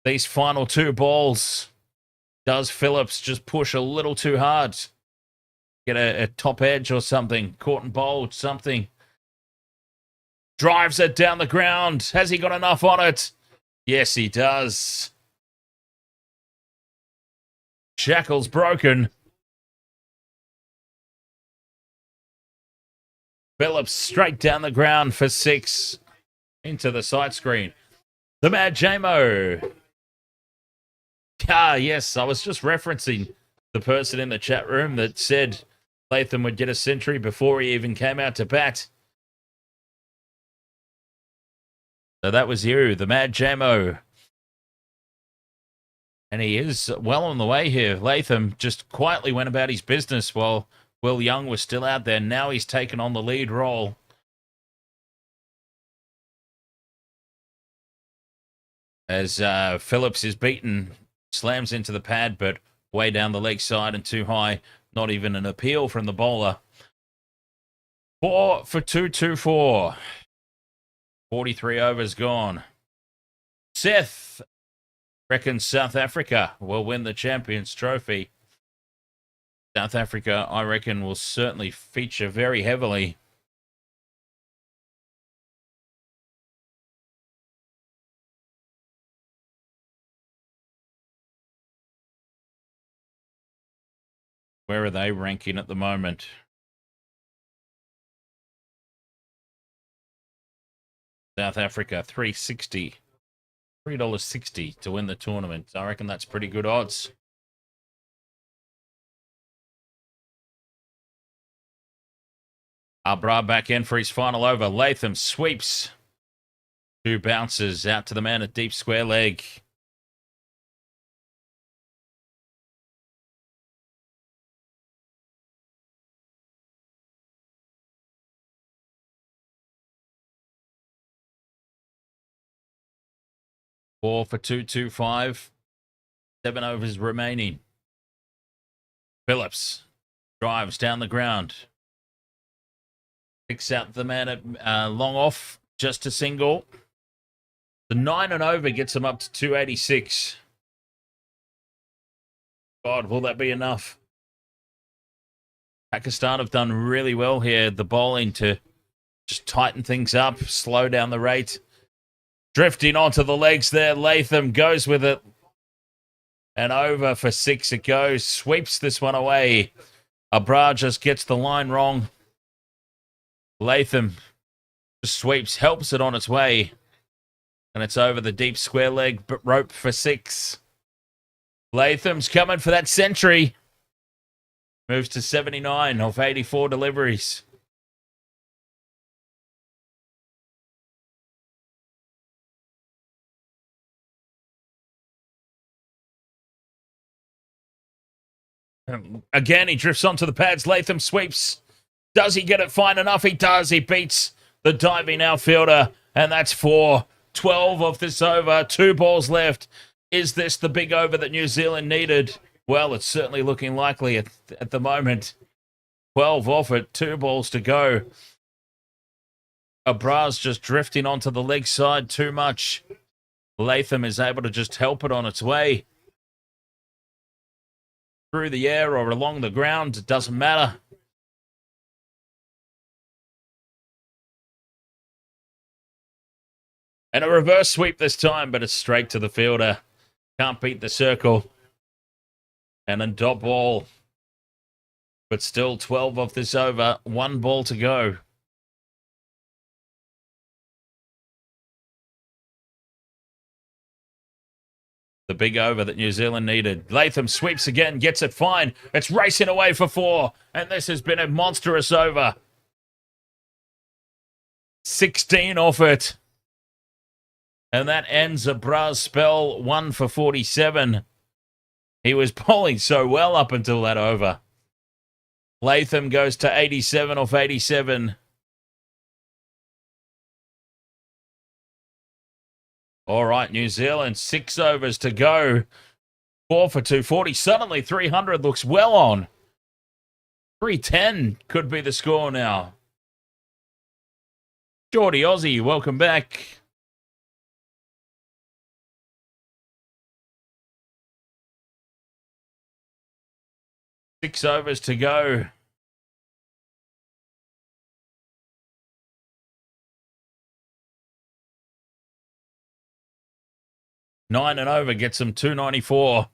These final 2 balls. Does Phillips just push a little too hard? Get a top edge or something. Caught and bowled, something. Drives it down the ground. Has he got enough on it? Yes, he does. Shackles broken. Phillips straight down the ground for 6. Into the side screen. The Mad Jamo. Ah, yes, I was just referencing the person in the chat room that said Latham would get a century before he even came out to bat. So that was you, the Mad Jamo. And he is well on the way here. Latham just quietly went about his business while Will Young was still out there. Now he's taken on the lead role. As Phillips is beaten, slams into the pad, but way down the leg side and too high. Not even an appeal from the bowler. 4 for 224. 43 overs gone. Seth reckons South Africa will win the Champions Trophy. South Africa, I reckon, will certainly feature very heavily. Where are they ranking at the moment? South Africa, $3.60. $3.60 to win the tournament. I reckon that's pretty good odds. Abra back in for his final over. Latham sweeps. 2 bounces out to the man at deep square leg. 4 for 225. 7 overs remaining. Phillips drives down the ground. Picks out the man at long off, just a single. The 9 and over gets him up to 286. God, will that be enough? Pakistan have done really well here. The bowling to just tighten things up, slow down the rate. Drifting onto the legs there. Latham goes with it. And over for 6 it goes. Sweeps this one away. Abrar just gets the line wrong. Latham just sweeps, helps it on its way. And it's over the deep square leg rope for 6. Latham's coming for that century. Moves to 79 off 84 deliveries. Again, he drifts onto the pads. Latham sweeps. Does he get it fine enough? He does. He beats the diving outfielder. And that's 4. 12 off this over. 2 balls left. Is this the big over that New Zealand needed? Well, it's certainly looking likely at the moment. 12 off it. 2 balls to go. Abrar's just drifting onto the leg side too much. Latham is able to just help it on its way. Through the air or along the ground, it doesn't matter. And a reverse sweep this time, but it's straight to the fielder. Can't beat the circle. And a dot ball. But still 12 off this over. 1 ball to go. The big over that New Zealand needed. Latham sweeps again, gets it fine. It's racing away for 4. And this has been a monstrous over. 16 off it. And that ends Abrar's spell. 1 for 47. He was bowling so well up until that over. Latham goes to 87 off 87. All right, New Zealand, 6 overs to go. 4 for 240. Suddenly 300 looks well on. 310 could be the score now. Geordie Aussie, welcome back. Six overs to go. Nine and over gets them 294.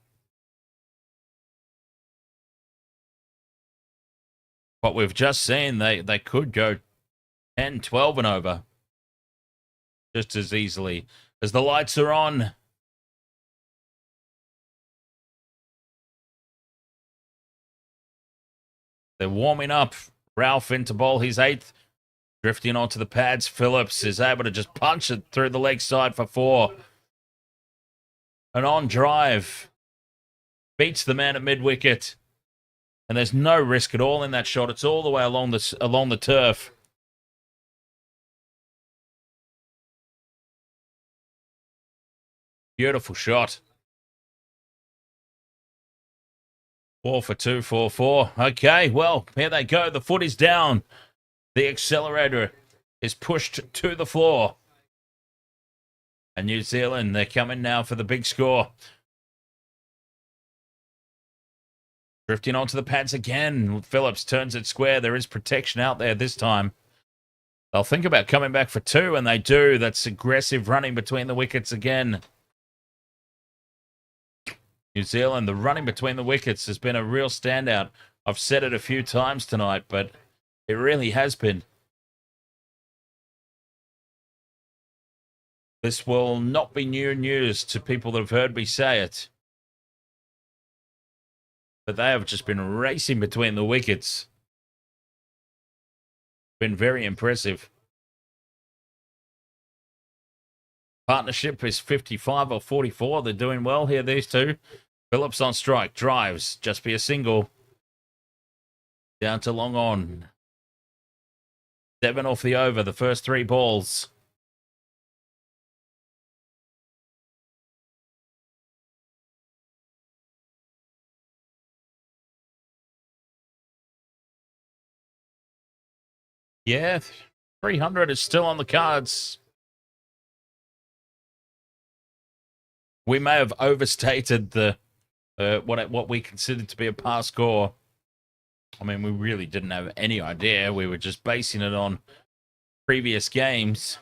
What we've just seen, they could go 10, 12 and over just as easily. As the lights are on, they're warming up. Ralph in to bowl his 8th. Drifting onto the pads. Phillips is able to just punch it through the leg side for 4. An on drive. Beats the man at mid-wicket. And there's no risk at all in that shot. It's all the way along the turf. Beautiful shot. 4 for 244. Okay, well, here they go. The foot is down. The accelerator is pushed to the floor. And New Zealand, they're coming now for the big score. Drifting onto the pads again. Phillips turns it square. There is protection out there this time. They'll think about coming back for 2, and they do. That's aggressive running between the wickets again. New Zealand, the running between the wickets has been a real standout. I've said it a few times tonight, but it really has been. This will not be new news to people that have heard me say it. But they have just been racing between the wickets. Been very impressive. Partnership is 55 or 44. They're doing well here, these two. Phillips on strike. Drives. Just be a single. Down to long on. 7 off the over. The first 3 balls. Yeah, 300 is still on the cards. We may have overstated the what we considered to be a par score. I mean, we really didn't have any idea. We were just basing it on previous games.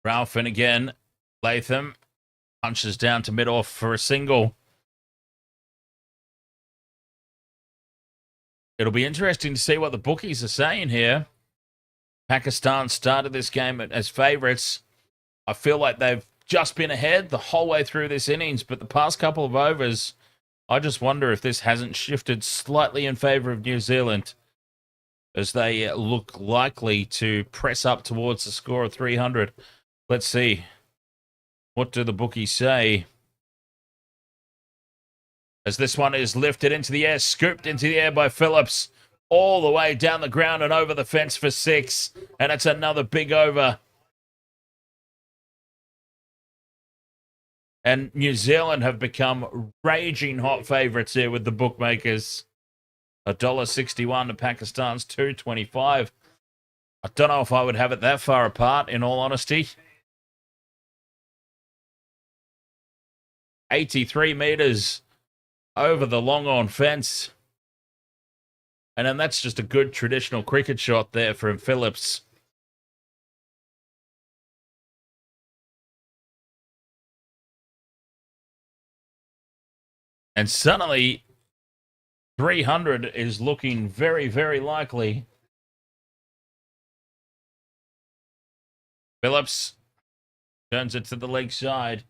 Ralph in again. Latham punches down to mid-off for a single. It'll be interesting to see what the bookies are saying here. Pakistan started this game as favourites. I feel like they've just been ahead the whole way through this innings, but the past couple of overs, I just wonder if this hasn't shifted slightly in favour of New Zealand as they look likely to press up towards the score of 300. Let's see. What do the bookies say? As this one is lifted into the air, scooped into the air by Phillips, all the way down the ground and over the fence for 6. And it's another big over. And New Zealand have become raging hot favourites here with the bookmakers. $1.61 to Pakistan's $2.25. I don't know if I would have it that far apart, in all honesty. 83 metres over the long-on fence. And then that's just a good traditional cricket shot there from Phillips. And suddenly, 300 is looking very, very likely. Phillips turns it to the leg side.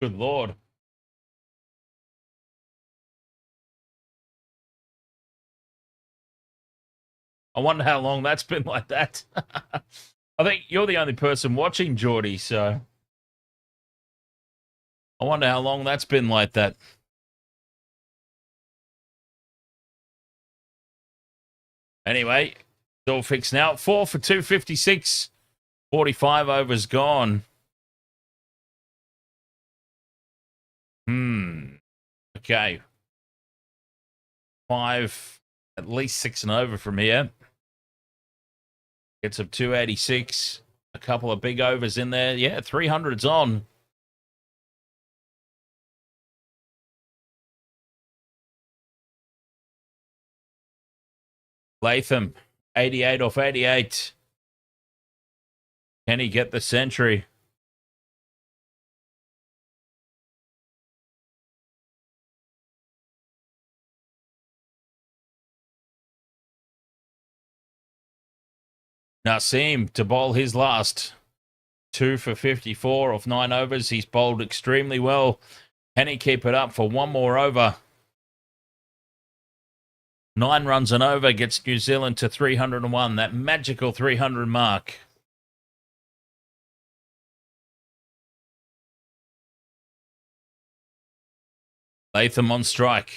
Good Lord. I wonder how long that's been like that. I think you're the only person watching, Geordie, so I wonder how long that's been like that. Anyway, it's all fixed now. 4 for 256. 45 overs gone. Okay. 5, at least 6 and over from here. Gets up 286. A couple of big overs in there. Yeah, 300's on. Latham, 88 off 88. Can he get the century? Naseem to bowl his last. 2 for 54 off 9 overs. He's bowled extremely well. Can he keep it up for one more over? 9 runs and over gets New Zealand to 301. That magical 300 mark. Latham on strike.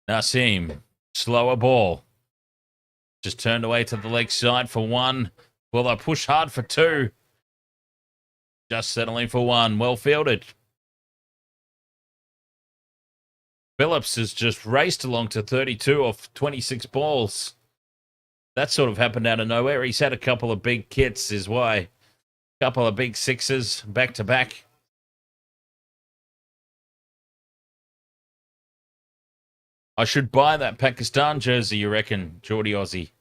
Naseem, slower ball. Just turned away to the leg side for 1. Will they push hard for 2? Just settling for 1. Well fielded. Phillips has just raced along to 32 off 26 balls. That sort of happened out of nowhere. He's had a couple of big hits his way. Couple of big sixes back to back. I should buy that Pakistan jersey, you reckon, Geordie Aussie?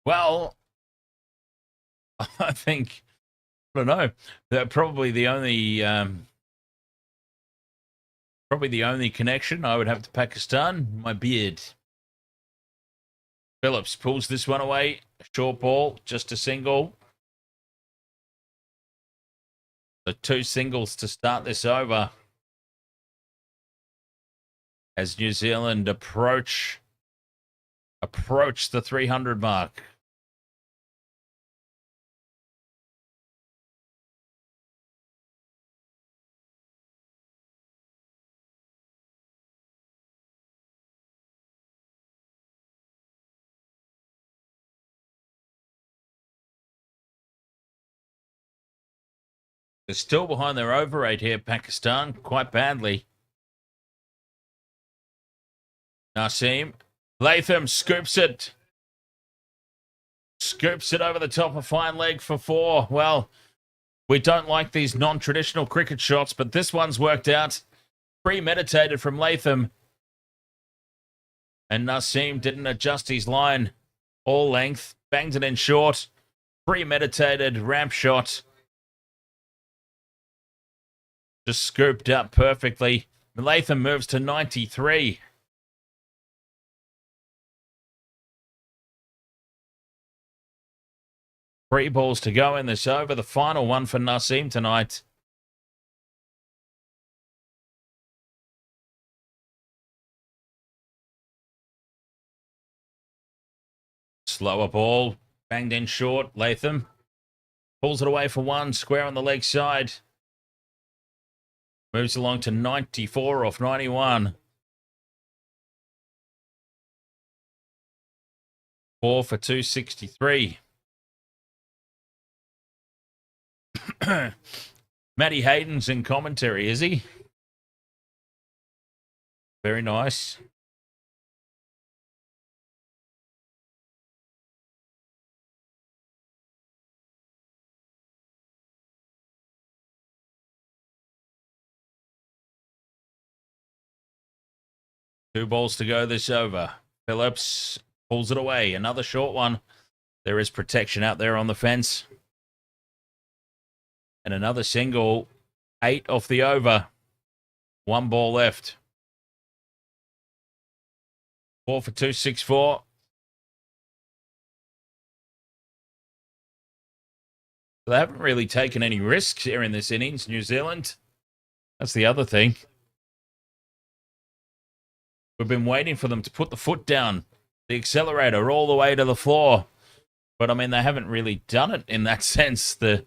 Well, I think, I don't know. They're probably the only connection I would have to Pakistan. My beard. Phillips pulls this one away. Short ball, just a single. The 2 singles to start this over. as New Zealand approach the 300 mark. They're still behind their over rate here, Pakistan, quite badly. Naseem. Latham scoops it. Scoops it over the top of fine leg for 4. Well, we don't like these non-traditional cricket shots, but this one's worked out. Premeditated from Latham. And Naseem didn't adjust his line all length. Banged it in short. Premeditated ramp shot. Just scooped up perfectly. Latham moves to 93. Three balls to go in this over. The final one for Naseem tonight. Slower ball. Banged in short. Latham pulls it away for 1. Square on the leg side. Moves along to 94 off 91. 4 for 263. Matty Hayden's in commentary, is he? Very nice. Two balls to go this over. Phillips pulls it away. Another short one. There is protection out there on the fence. And another single. 8 off the over. 1 ball left. 4 for 264. They haven't really taken any risks here in this innings, New Zealand. That's the other thing. We've been waiting for them to put the foot down, the accelerator, all the way to the floor. But, I mean, they haven't really done it in that sense. The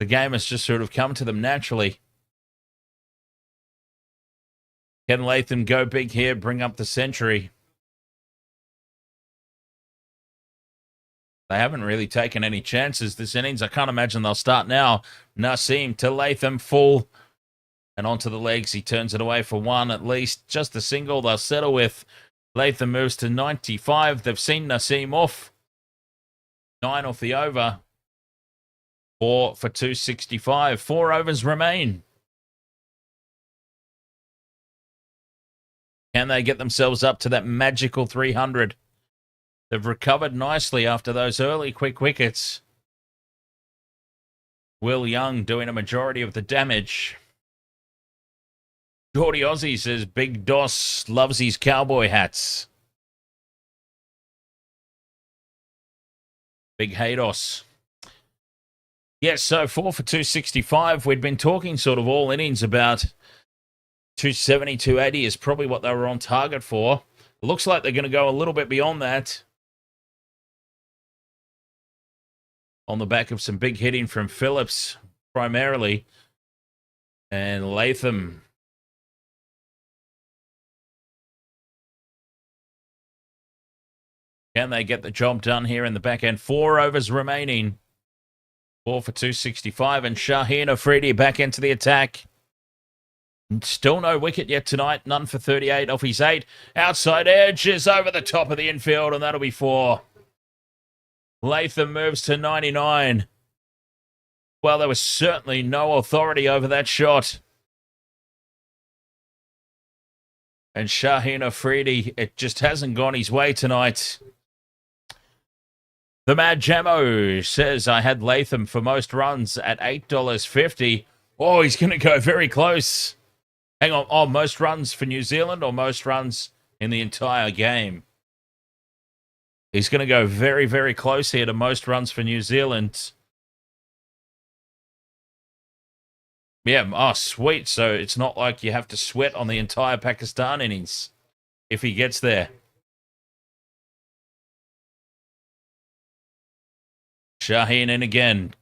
game has just sort of come to them naturally. Can Latham go big here, bring up the century? They haven't really taken any chances this innings. I can't imagine they'll start now. Naseem to Latham, full. And onto the legs, he turns it away for 1 at least. Just a single they'll settle with. Latham moves to 95. They've seen Naseem off. 9 off the over. 4 for 265. 4 overs remain. Can they get themselves up to that magical 300? They've recovered nicely after those early quick wickets. Will Young doing a majority of the damage. Geordie Aussie says Big Doss loves his cowboy hats. Big Haydos. Yes, so 4 for 265. We'd been talking sort of all innings about 270, 280 is probably what they were on target for. It looks like they're going to go a little bit beyond that. On the back of some big hitting from Phillips, primarily. And Latham. Can they get the job done here in the back end? 4 overs remaining. 4 for 265. And Shaheen Afridi back into the attack. Still no wicket yet tonight. None for 38 off his 8. Outside edge is over the top of the infield, and that'll be 4. Latham moves to 99. Well, there was certainly no authority over that shot. And Shaheen Afridi, it just hasn't gone his way tonight. The Mad Jamo says, I had Latham for most runs at $8.50. Oh, he's going to go very close. Hang on. Oh, most runs for New Zealand or most runs in the entire game? He's going to go very, very close here to most runs for New Zealand. Yeah, oh, sweet. So it's not like you have to sweat on the entire Pakistan innings if he gets there. Shaheen in again.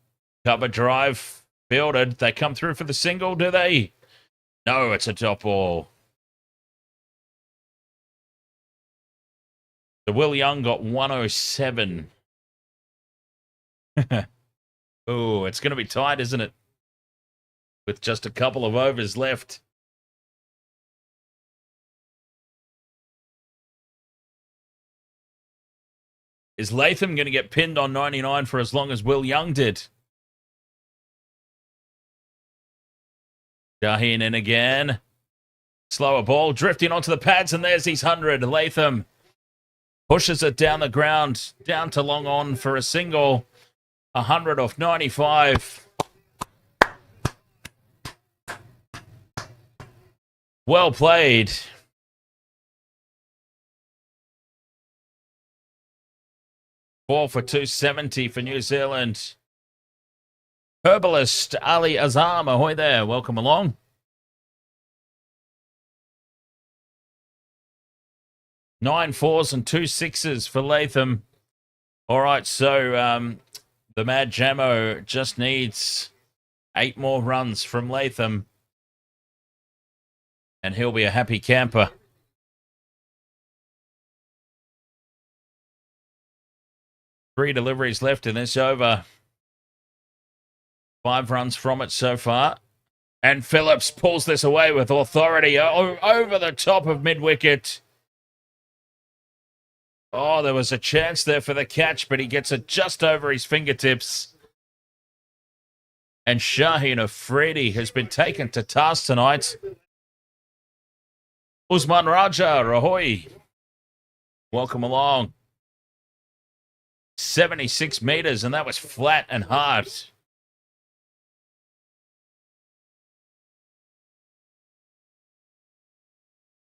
Cover drive. Fielded. They come through for the single, do they? No, it's a top ball. So Will Young got 107. Oh, it's going to be tight, isn't it? With just a couple of overs left. Is Latham going to get pinned on 99 for as long as Will Young did? Shaheen in again. Slower ball, drifting onto the pads, and there's his 100. Latham pushes it down the ground, down to long on for a single. 100 off 95. Well played. Ball for 270 for New Zealand. Herbalist Ali Azam, ahoy there. Welcome along. 9 4s and 2 6s for Latham. All right, so the Mad Jammo just needs 8 more runs from Latham, and he'll be a happy camper. Three deliveries left in this over. 5 runs from it so far. And Phillips pulls this away with authority over the top of mid-wicket. Oh, there was a chance there for the catch, but he gets it just over his fingertips. And Shaheen Afridi has been taken to task tonight. Usman Raja, ahoy. Welcome along. 76 meters, and that was flat and hard.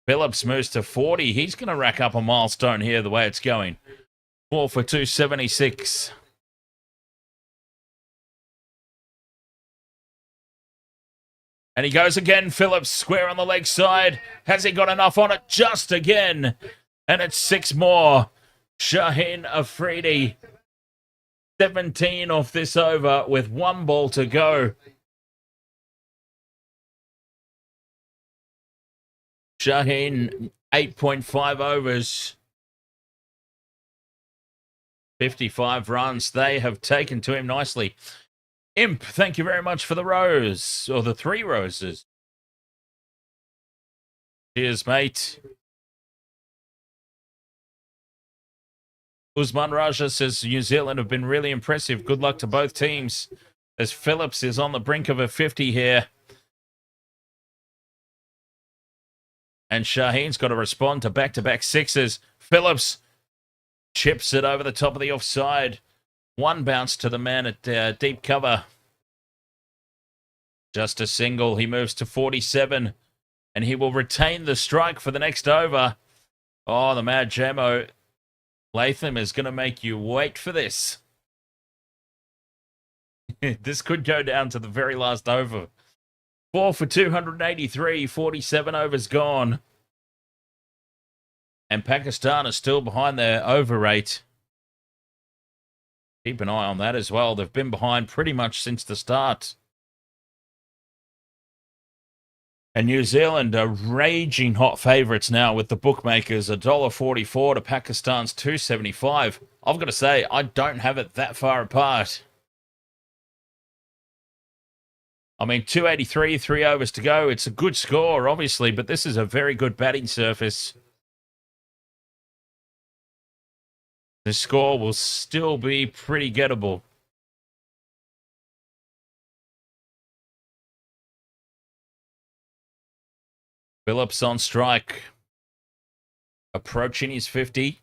Phillips moves to 40. He's going to rack up a milestone here the way it's going. 4 for 276. And he goes again. Phillips square on the leg side. Has he got enough on it? Just again. And it's 6 more. Shaheen Afridi. 17 off this over with 1 ball to go. Shaheen, 8.5 overs. 55 runs. They have taken to him nicely. Imp, thank you very much for the rose, or the 3 roses. Cheers, mate. Usman Raja says New Zealand have been really impressive. Good luck to both teams, as Phillips is on the brink of a 50 here. And Shaheen's got to respond to back-to-back 6s. Phillips chips it over the top of the offside. 1 bounce to the man at deep cover. Just a single. He moves to 47. And he will retain the strike for the next over. Oh, the Mad Jammo. Latham is going to make you wait for this. This could go down to the very last over. 4 for 283. 47 overs gone. And Pakistan is still behind their over rate. Keep an eye on that as well. They've been behind pretty much since the start. And New Zealand are raging hot favourites now with the bookmakers. $1.44 to Pakistan's $2.75. I've got to say, I don't have it that far apart. I mean, 283, 3 overs to go. It's a good score, obviously, but this is a very good batting surface. The score will still be pretty gettable. Phillips on strike. Approaching his 50.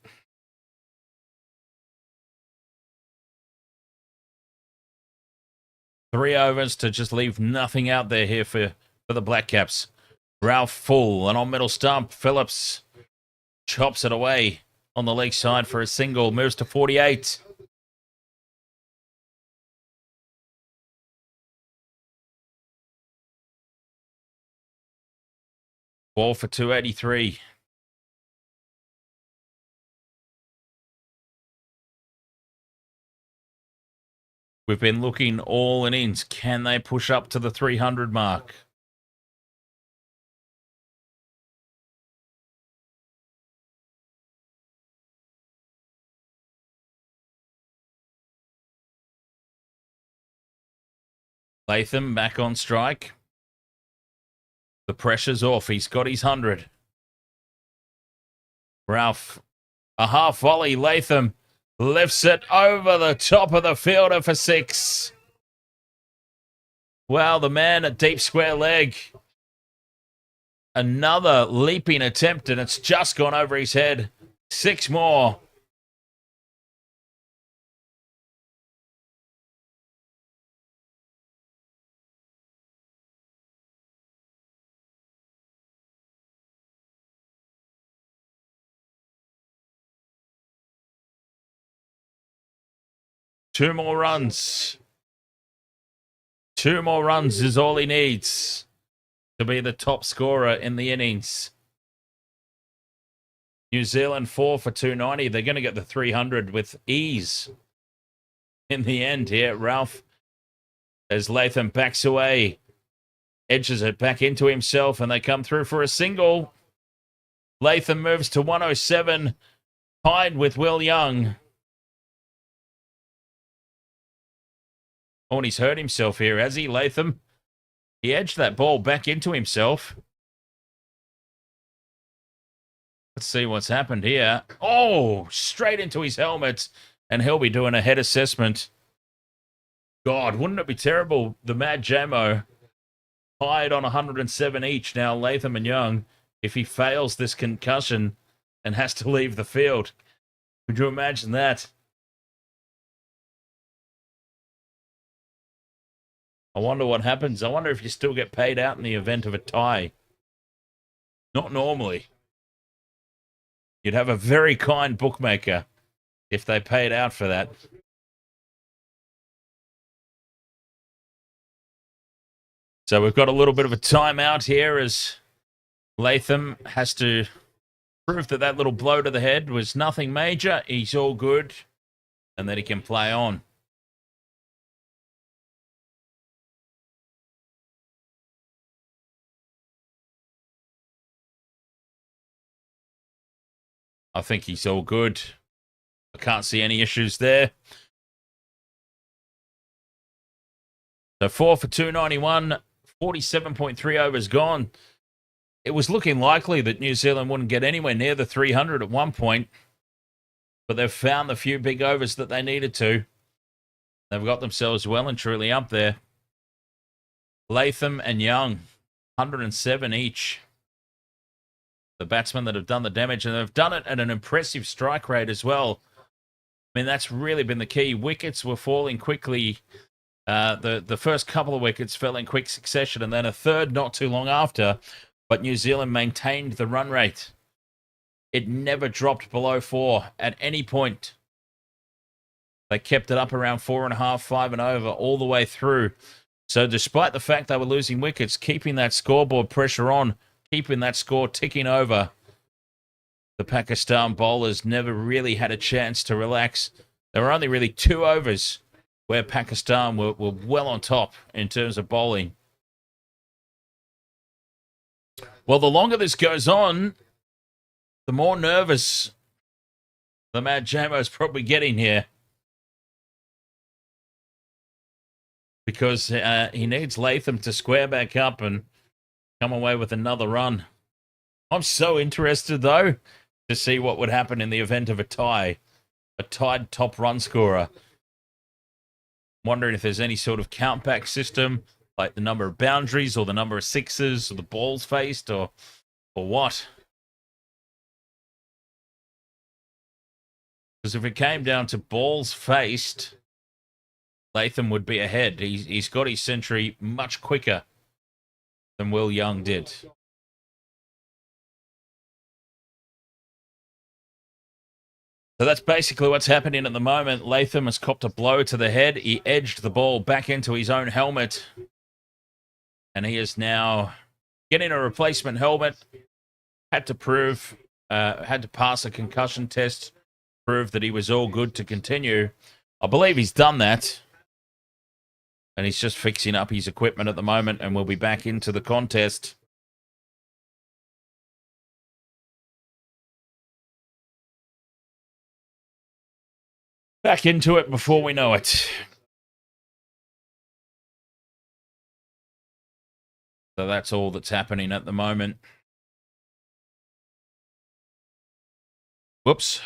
Three overs to just leave nothing out there here for the Black Caps. Ralph full and on middle stump. Phillips chops it away on the leg side for a single. Moves to 48. 4 for 283. We've been looking all innings. Can they push up to the 300 mark? Latham back on strike. The pressure's off. He's got his 100. Ralph, a half volley. Latham lifts it over the top of the fielder for 6. Wow, the man at deep square leg. Another leaping attempt, and it's just gone over his head. 6 more. Two more runs. 2 more runs is all he needs to be the top scorer in the innings. New Zealand 4 for 290. They're going to get the 300 with ease in the end here. Ralph, as Latham backs away, edges it back into himself, and they come through for a single. Latham moves to 107, tied with Will Young. Oh, and he's hurt himself here, has he, Latham? He edged that ball back into himself. Let's see what's happened here. Oh, straight into his helmet, and he'll be doing a head assessment. God, wouldn't it be terrible? The Mad Jamo tied on 107 each now, Latham and Young, if he fails this concussion and has to leave the field. Could you imagine that? I wonder what happens. I wonder if you still get paid out in the event of a tie. Not normally. You'd have a very kind bookmaker if they paid out for that. So we've got a little bit of a timeout here as Latham has to prove that that little blow to the head was nothing major. He's all good, and then he can play on. I think he's all good. I can't see any issues there. So 4 for 291, 47.3 overs gone. It was looking likely that New Zealand wouldn't get anywhere near the 300 at one point, but they've found the few big overs that they needed to. They've got themselves well and truly up there. Latham and Young, 107 each. The batsmen that have done the damage, and they've done it at an impressive strike rate as well. I mean, that's really been the key. Wickets were falling quickly. The first couple of wickets fell in quick succession, and then a third not too long after. But New Zealand maintained the run rate. It never dropped below 4 at any point. They kept it up around 4.5, 5 and over all the way through. So despite the fact they were losing wickets, keeping that scoreboard pressure on, keeping that score ticking over, the Pakistan bowlers never really had a chance to relax. There were only really 2 overs where Pakistan were well on top in terms of bowling. Well, the longer this goes on, the more nervous the Mad Jamo's probably getting here. Because he needs Latham to square back up and come away with another run. I'm so interested, though, to see what would happen in the event of a tie. A tied top run scorer. I'm wondering if there's any sort of count-back system, like the number of boundaries or the number of sixes or the balls faced or what. Because if it came down to balls faced, Latham would be ahead. He's got his century much quicker than Will Young did. So that's basically what's happening at the moment. Latham has copped a blow to the head. He edged the ball back into his own helmet. And he is now getting a replacement helmet. had to pass a concussion test, prove that he was all good to continue. I believe he's done that. And he's just fixing up his equipment at the moment, and we'll be back into the contest. Back into it before we know it. So that's all that's happening at the moment. Whoops.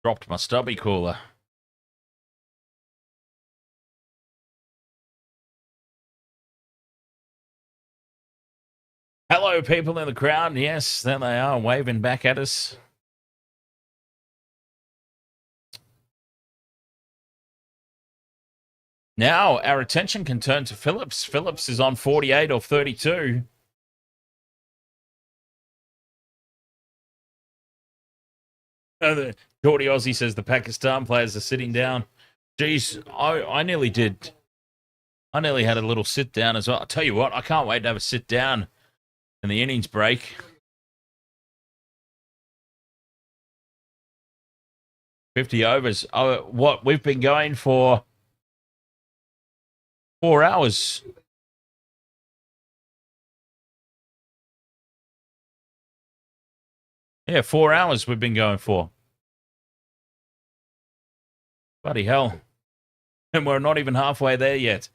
Dropped my stubby cooler. Hello, people in the crowd. Yes, there they are, waving back at us. Now, our attention can turn to Phillips. Phillips is on 48 off 32. The Geordie Aussie says the Pakistan players are sitting down. Jeez, I nearly did. I nearly had a little sit down as well. I'll tell you what, I can't wait to have a sit down in the innings break. 50 overs. Oh, what? We've been going for 4 hours. Yeah, 4 hours we've been going for. Bloody hell. And we're not even halfway there yet.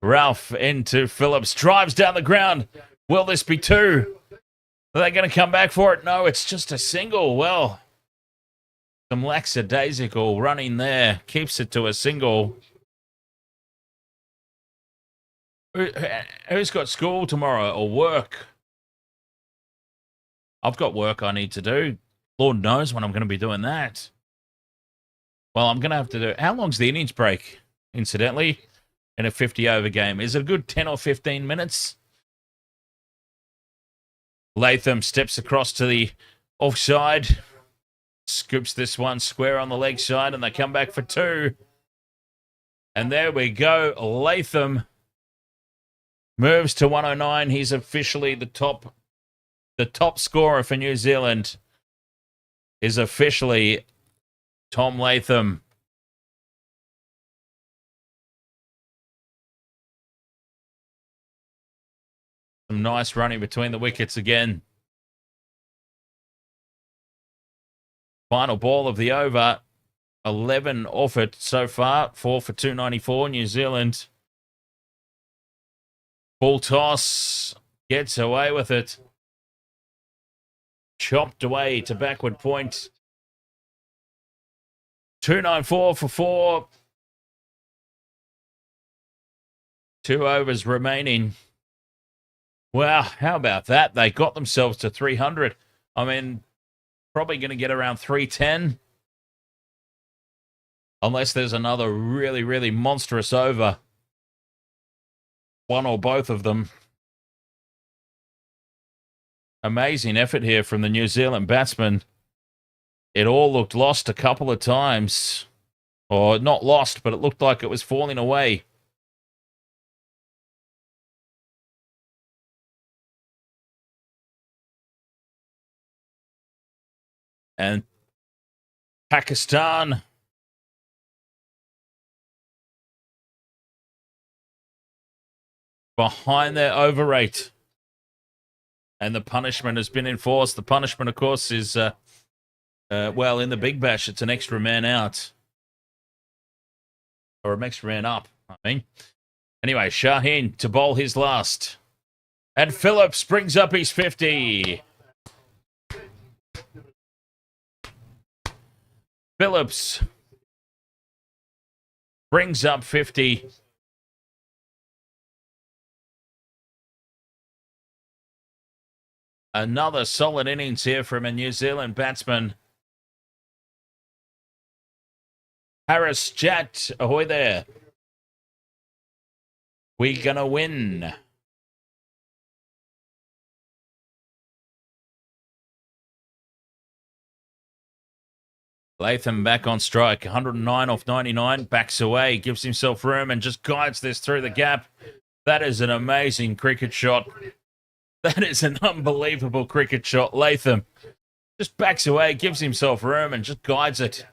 Ralph into Phillips. Drives down the ground. Will this be two? Are they going to come back for it? No, it's just a single. Well, some lackadaisical running there. Keeps it to a single. Who's got school tomorrow or work? I've got work I need to do. Lord knows when I'm going to be doing that. Well, I'm going to have to do... How long's the innings break, incidentally, in a 50-over game? Is it a good 10 or 15 minutes? Latham steps across to the offside. Scoops this one square on the leg side, and they come back for two. And there we go. Latham moves to 109. He's officially the top scorer for New Zealand. Is officially Tom Latham. Some nice running between the wickets again. Final ball of the over. 11 off it so far. 4 for 294. New Zealand. Full toss. Gets away with it. Chopped away to backward point. 294 for 4. 2 overs remaining. Wow, how about that? They got themselves to 300. I mean, probably going to get around 310. Unless there's another really, really monstrous over. One or both of them. Amazing effort here from the New Zealand batsman. It all looked lost a couple of times. Or not lost, but it looked like it was falling away. And Pakistan behind their over rate. And the punishment has been enforced. The punishment, of course, is, well, in the Big Bash, it's an extra man out. Or an extra man up, I mean. Anyway, Shaheen to bowl his last. And Phillips brings up his 50. Phillips brings up 50. Another solid innings here from a New Zealand batsman. Harris Jat, ahoy there. We gonna win. Latham back on strike. 109 off 99. Backs away. Gives himself room and just guides this through the gap. That is an amazing cricket shot. That is an unbelievable cricket shot. Latham just backs away, gives himself room, and just guides it.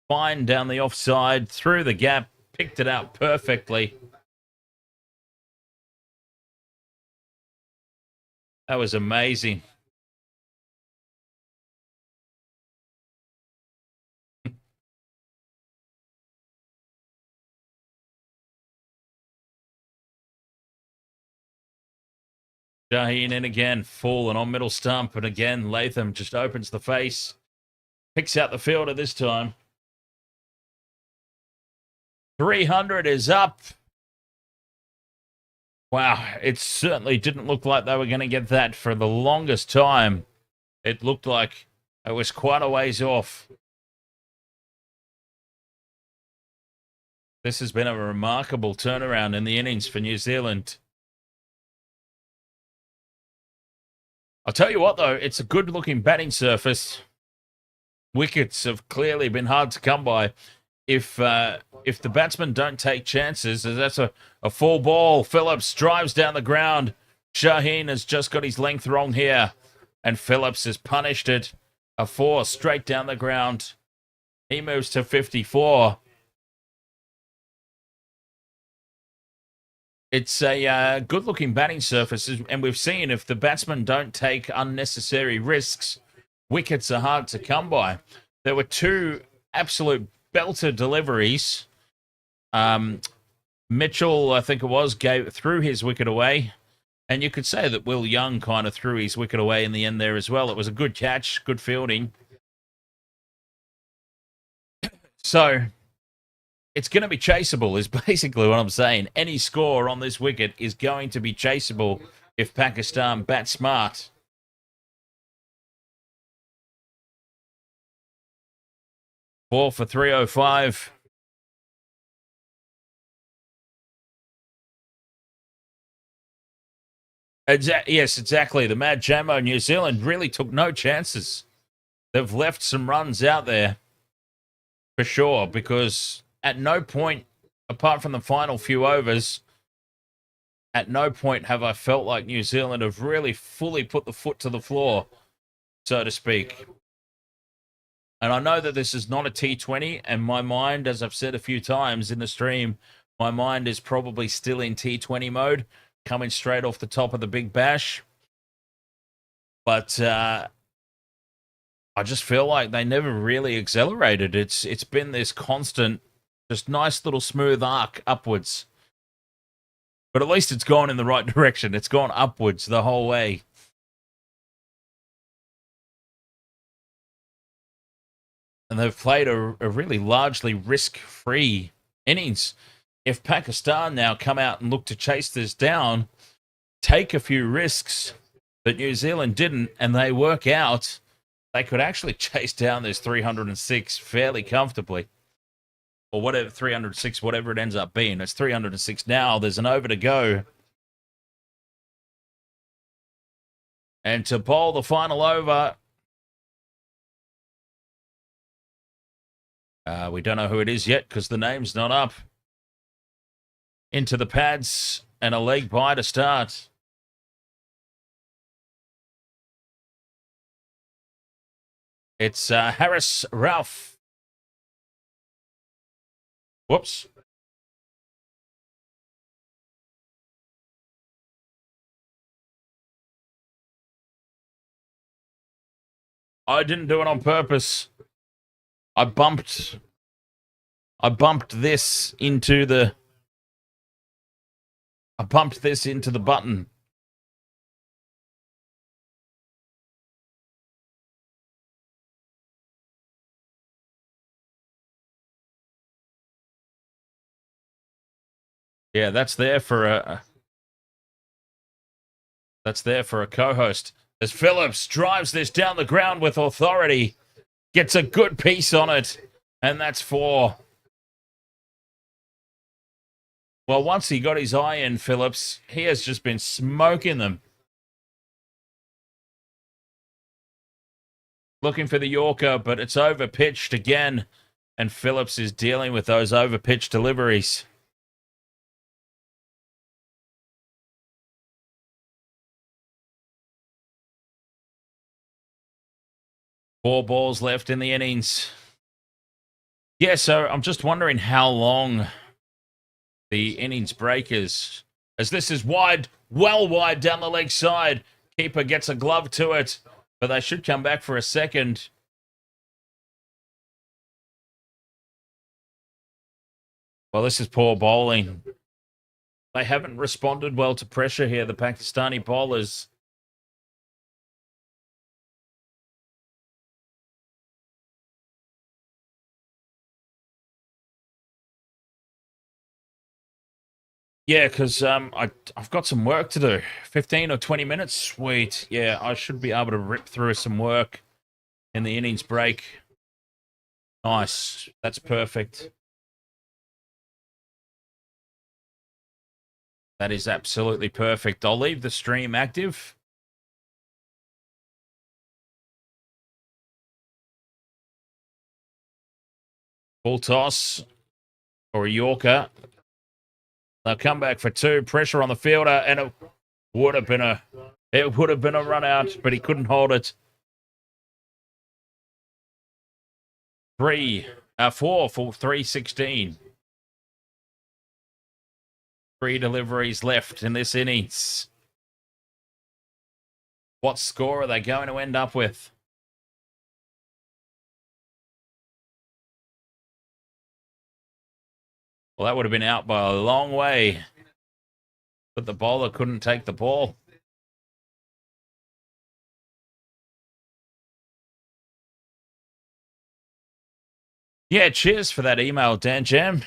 Fine down the offside, through the gap, picked it out perfectly. That was amazing. Shaheen in again, fallen on middle stump, and again Latham just opens the face, picks out the fielder this time. 300 is up. Wow, it certainly didn't look like they were going to get that for the longest time. It looked like it was quite a ways off. This has been a remarkable turnaround in the innings for New Zealand. I'll tell you what, though, it's a good-looking batting surface. Wickets have clearly been hard to come by. If the batsmen don't take chances, that's a full ball. Phillips drives down the ground. Shaheen has just got his length wrong here, and Phillips has punished it. A 4 straight down the ground. He moves to 54. It's a good-looking batting surface, and we've seen if the batsmen don't take unnecessary risks, wickets are hard to come by. There were 2 absolute belter deliveries. Mitchell, I think it was, threw his wicket away, and you could say that Will Young kind of threw his wicket away in the end there as well. It was a good catch, good fielding. So it's going to be chaseable is basically what I'm saying. Any score on this wicket is going to be chaseable if Pakistan bat smart. Ball for 305. Yes, exactly. The Mad Jammo New Zealand really took no chances. They've left some runs out there for sure, because at no point, apart from the final few overs, at no point have I felt like New Zealand have really fully put the foot to the floor, so to speak. And I know that this is not a T20, and my mind, as I've said a few times in the stream, my mind is probably still in T20 mode, coming straight off the top of the Big Bash. But I just feel like they never really accelerated. It's been this constant, just nice little smooth arc upwards. But at least it's gone in the right direction. It's gone upwards the whole way. And they've played a really largely risk-free innings. If Pakistan now come out and look to chase this down, take a few risks that New Zealand didn't, and they work out, they could actually chase down this 306 fairly comfortably. Or whatever, 306, whatever it ends up being. It's 306 now. There's an over to go. And to bowl the final over, we don't know who it is yet because the name's not up. Into the pads and a leg bye to start. It's Harris Ralph. Whoops. I didn't do it on purpose. I bumped this into the button. Yeah, that's there for a co-host. As Phillips drives this down the ground with authority, gets a good piece on it, and that's 4. Well, once he got his eye in, Phillips, he has just been smoking them. Looking for the Yorker, but it's over-pitched again, and Phillips is dealing with those over-pitched deliveries. 4 balls left in the innings. Yeah, so I'm just wondering how long the innings break is. As this is wide, well wide down the leg side. Keeper gets a glove to it, but they should come back for a second. Well, this is poor bowling. They haven't responded well to pressure here, the Pakistani bowlers. Yeah, because I've got some work to do. 15 or 20 minutes, sweet. Yeah, I should be able to rip through some work in the innings break. Nice. That's perfect. That is absolutely perfect. I'll leave the stream active. Full toss or a Yorker. They'll come back for 2. Pressure on the fielder, and it would have been a run out, but he couldn't hold it. 4 for 316. 3 deliveries left in this innings. What score are they going to end up with? Well, that would have been out by a long way. But the bowler couldn't take the ball. Yeah, cheers for that email, Dan Jam.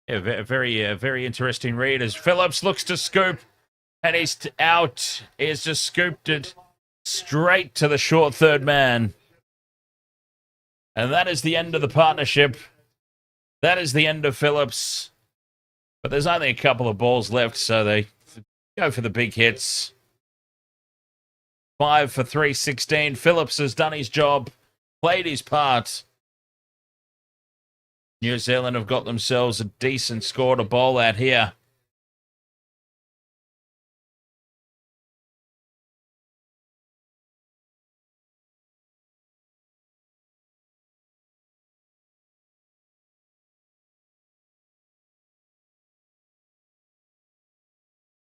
Yeah, very interesting read as Phillips looks to scoop, and he's out. He has just scooped it straight to the short third man. And that is the end of the partnership. That is the end of Phillips. But there's only a couple of balls left, so they go for the big hits. 5 for 316. Phillips has done his job, played his part. New Zealand have got themselves a decent score to bowl at here.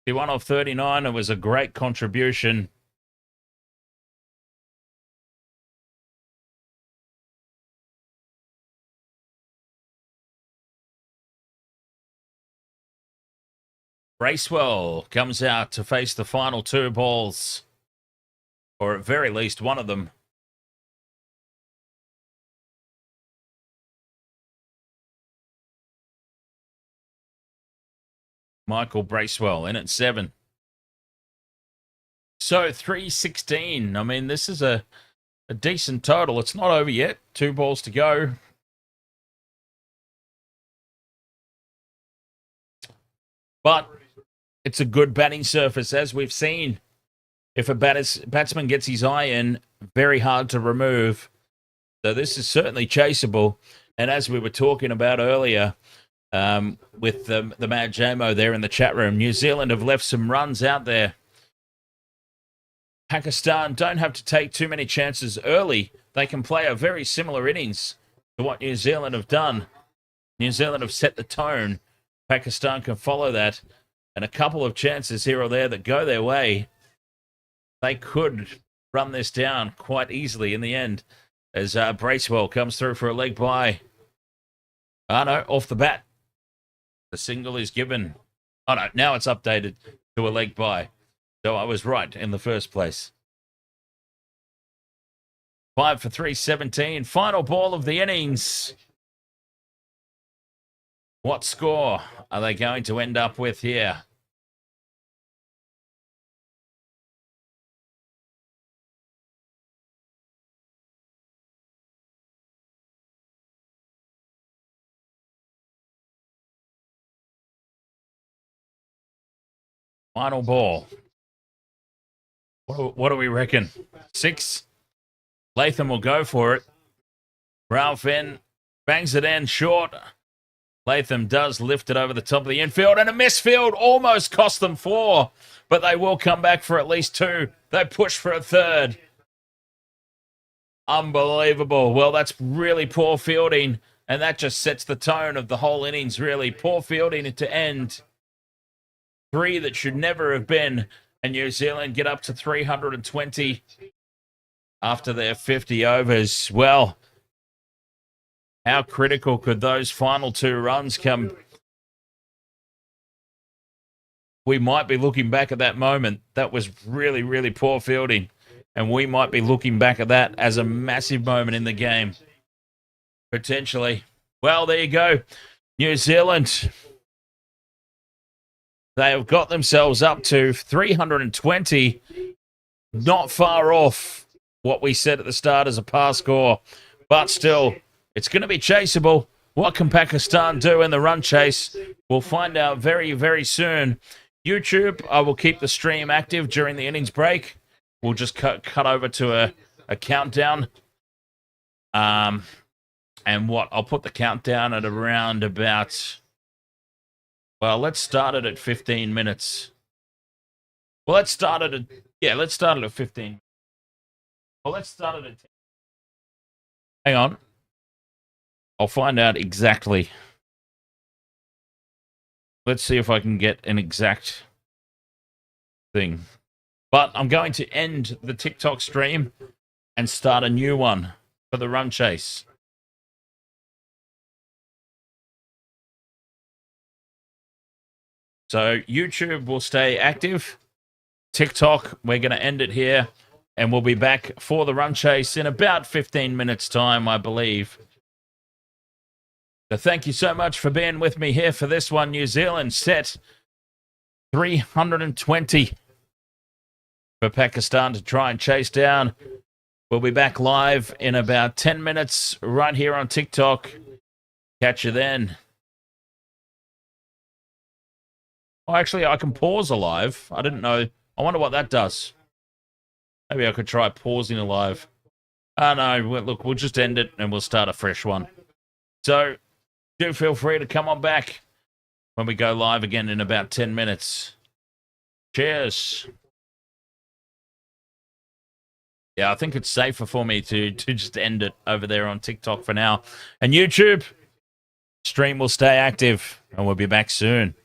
The 1 off 39, it was a great contribution. Bracewell comes out to face the final 2 balls, or at very least one of them. Michael Bracewell in at 7. So 316. I mean, this is a decent total. It's not over yet. 2 balls to go. But it's a good batting surface, as we've seen. If a batsman gets his eye in, very hard to remove. So this is certainly chaseable. And as we were talking about earlier, with the Mad Jamo there in the chat room, New Zealand have left some runs out there. Pakistan don't have to take too many chances early. They can play a very similar innings to what New Zealand have done. New Zealand have set the tone. Pakistan can follow that. And a couple of chances here or there that go their way, they could run this down quite easily in the end. As Bracewell comes through for a leg bye. Oh no, off the bat. The single is given. Oh no, now it's updated to a leg bye. So I was right in the first place. 5 for 317. Final ball of the innings. What score are they going to end up with here? Final ball. What do we reckon? 6? Latham will go for it. Ralph in, bangs it in short. Latham does lift it over the top of the infield, and a misfield almost cost them 4, but they will come back for at least 2. They push for a 3rd. Unbelievable. Well, that's really poor fielding, and that just sets the tone of the whole innings, really. Poor fielding to end. Three that should never have been, and New Zealand get up to 320 after their 50 overs. Well, how critical could those final 2 runs come? We might be looking back at that moment. That was really, really poor fielding. And we might be looking back at that as a massive moment in the game. Potentially. Well, there you go. New Zealand. They have got themselves up to 320. Not far off what we said at the start as a pass score. But still, it's going to be chaseable. What can Pakistan do in the run chase? We'll find out very, very soon. YouTube, I will keep the stream active during the innings break. We'll just cut over to a countdown. And I'll put the countdown at around about, well, let's start it at 15 minutes. Well, let's start it at 15. Well, let's start it at 10. Hang on. I'll find out exactly. Let's see if I can get an exact thing. But I'm going to end the TikTok stream and start a new one for the run chase. So YouTube will stay active. TikTok, we're going to end it here. And we'll be back for the run chase in about 15 minutes' time, I believe. So thank you so much for being with me here for this one. New Zealand set 320 for Pakistan to try and chase down. We'll be back live in about 10 minutes right here on TikTok. Catch you then. Oh, actually, I can pause a live. I didn't know. I wonder what that does. Maybe I could try pausing a live. Oh, no. Look, we'll just end it and we'll start a fresh one. So do feel free to come on back when we go live again in about 10 minutes. Cheers. Yeah, I think it's safer for me to just end it over there on TikTok for now. And YouTube, stream will stay active and we'll be back soon.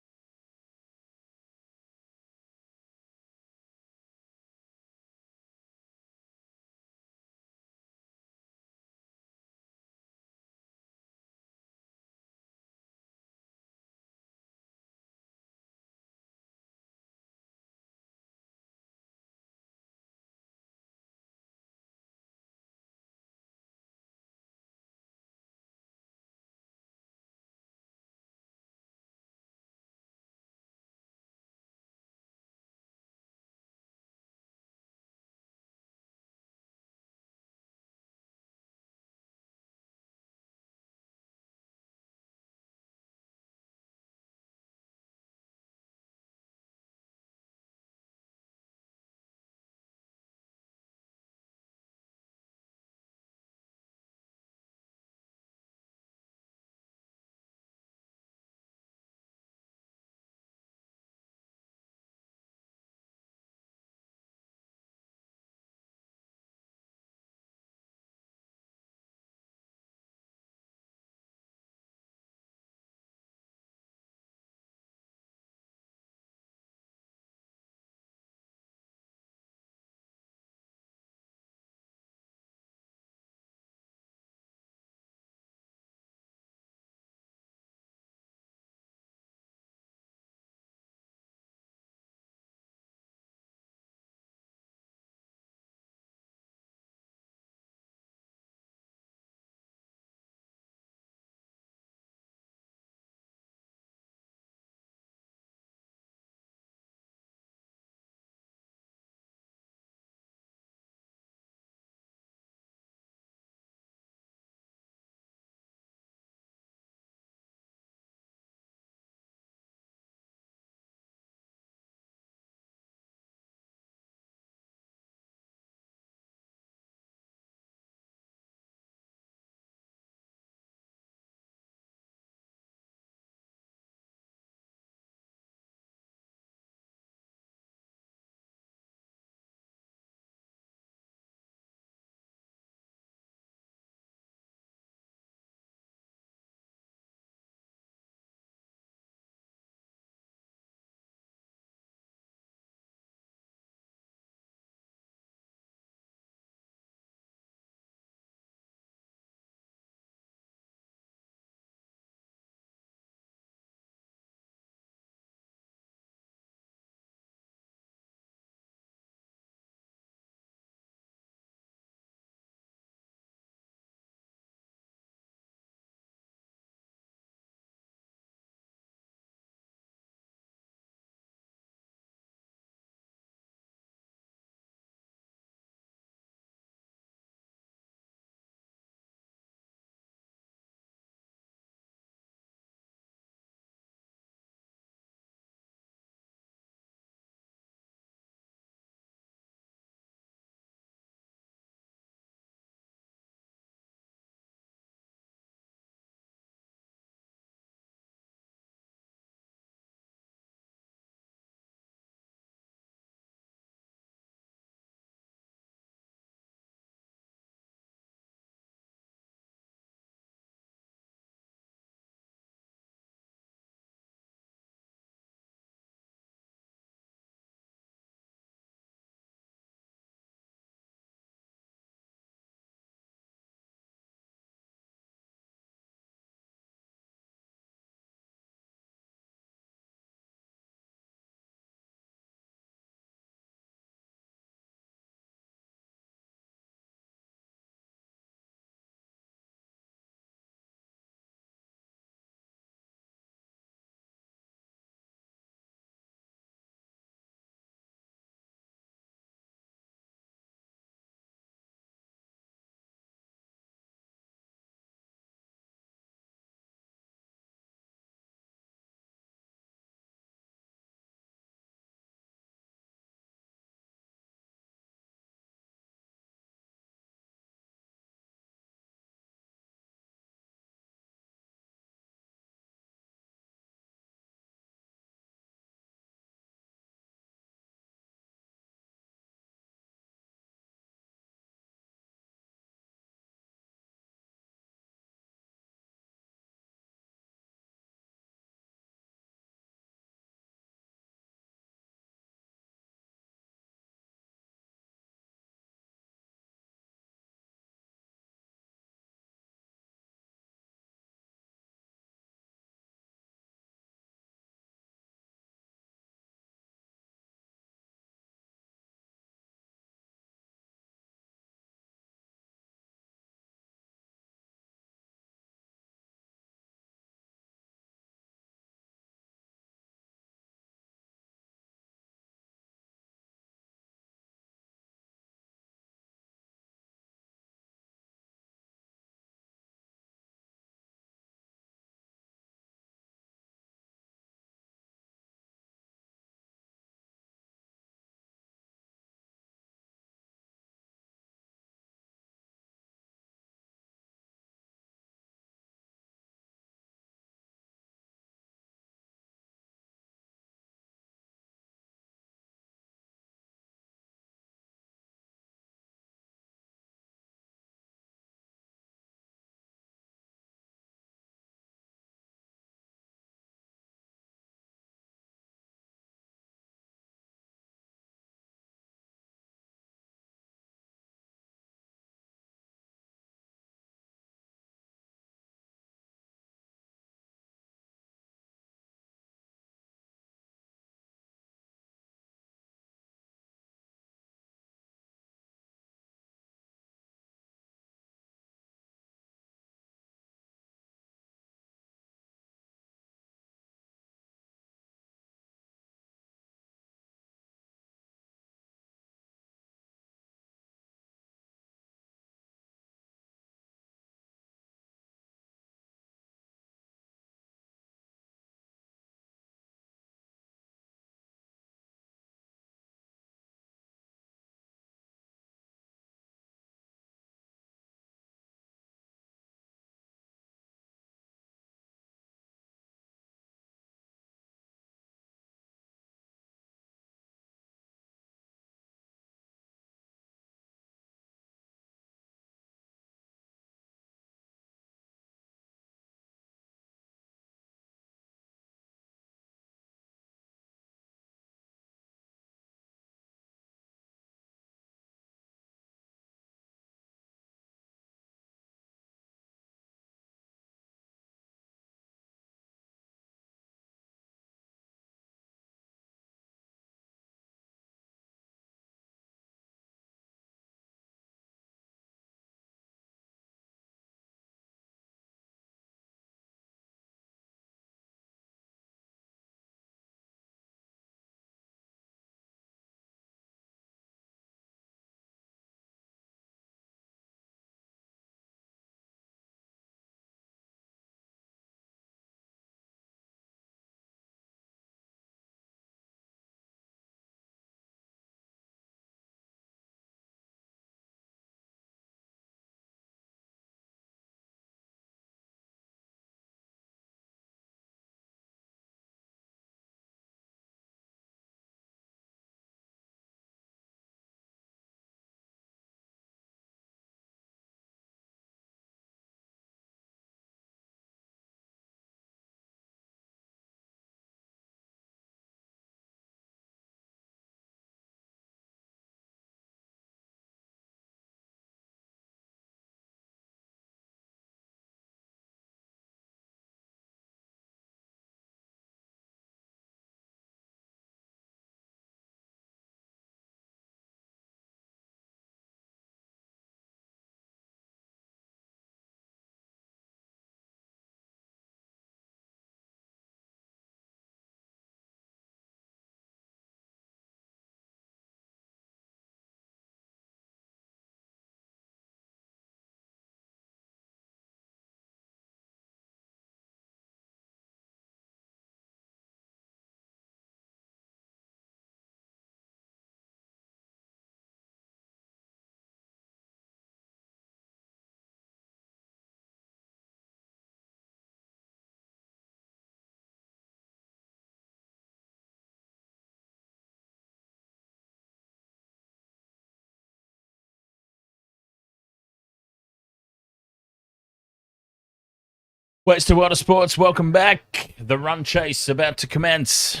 Western World of Sports, welcome back. The run chase about to commence.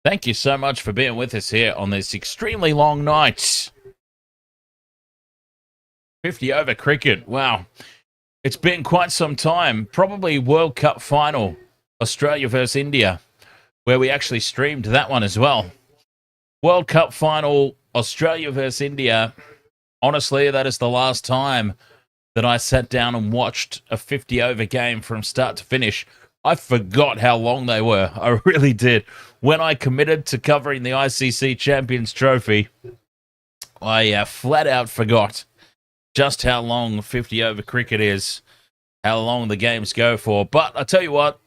Thank you so much for being with us here on this extremely long night. 50 over cricket. Wow. It's been quite some time. Probably World Cup final, Australia versus India, where we actually streamed that one as well. World Cup final, Australia versus India. Honestly, that is the last time that I sat down and watched a 50 over game from start to finish. I forgot how long they were. I really did. When I committed to covering the ICC Champions Trophy, I flat out forgot just how long 50 over cricket is, how long the games go for. But I tell you what,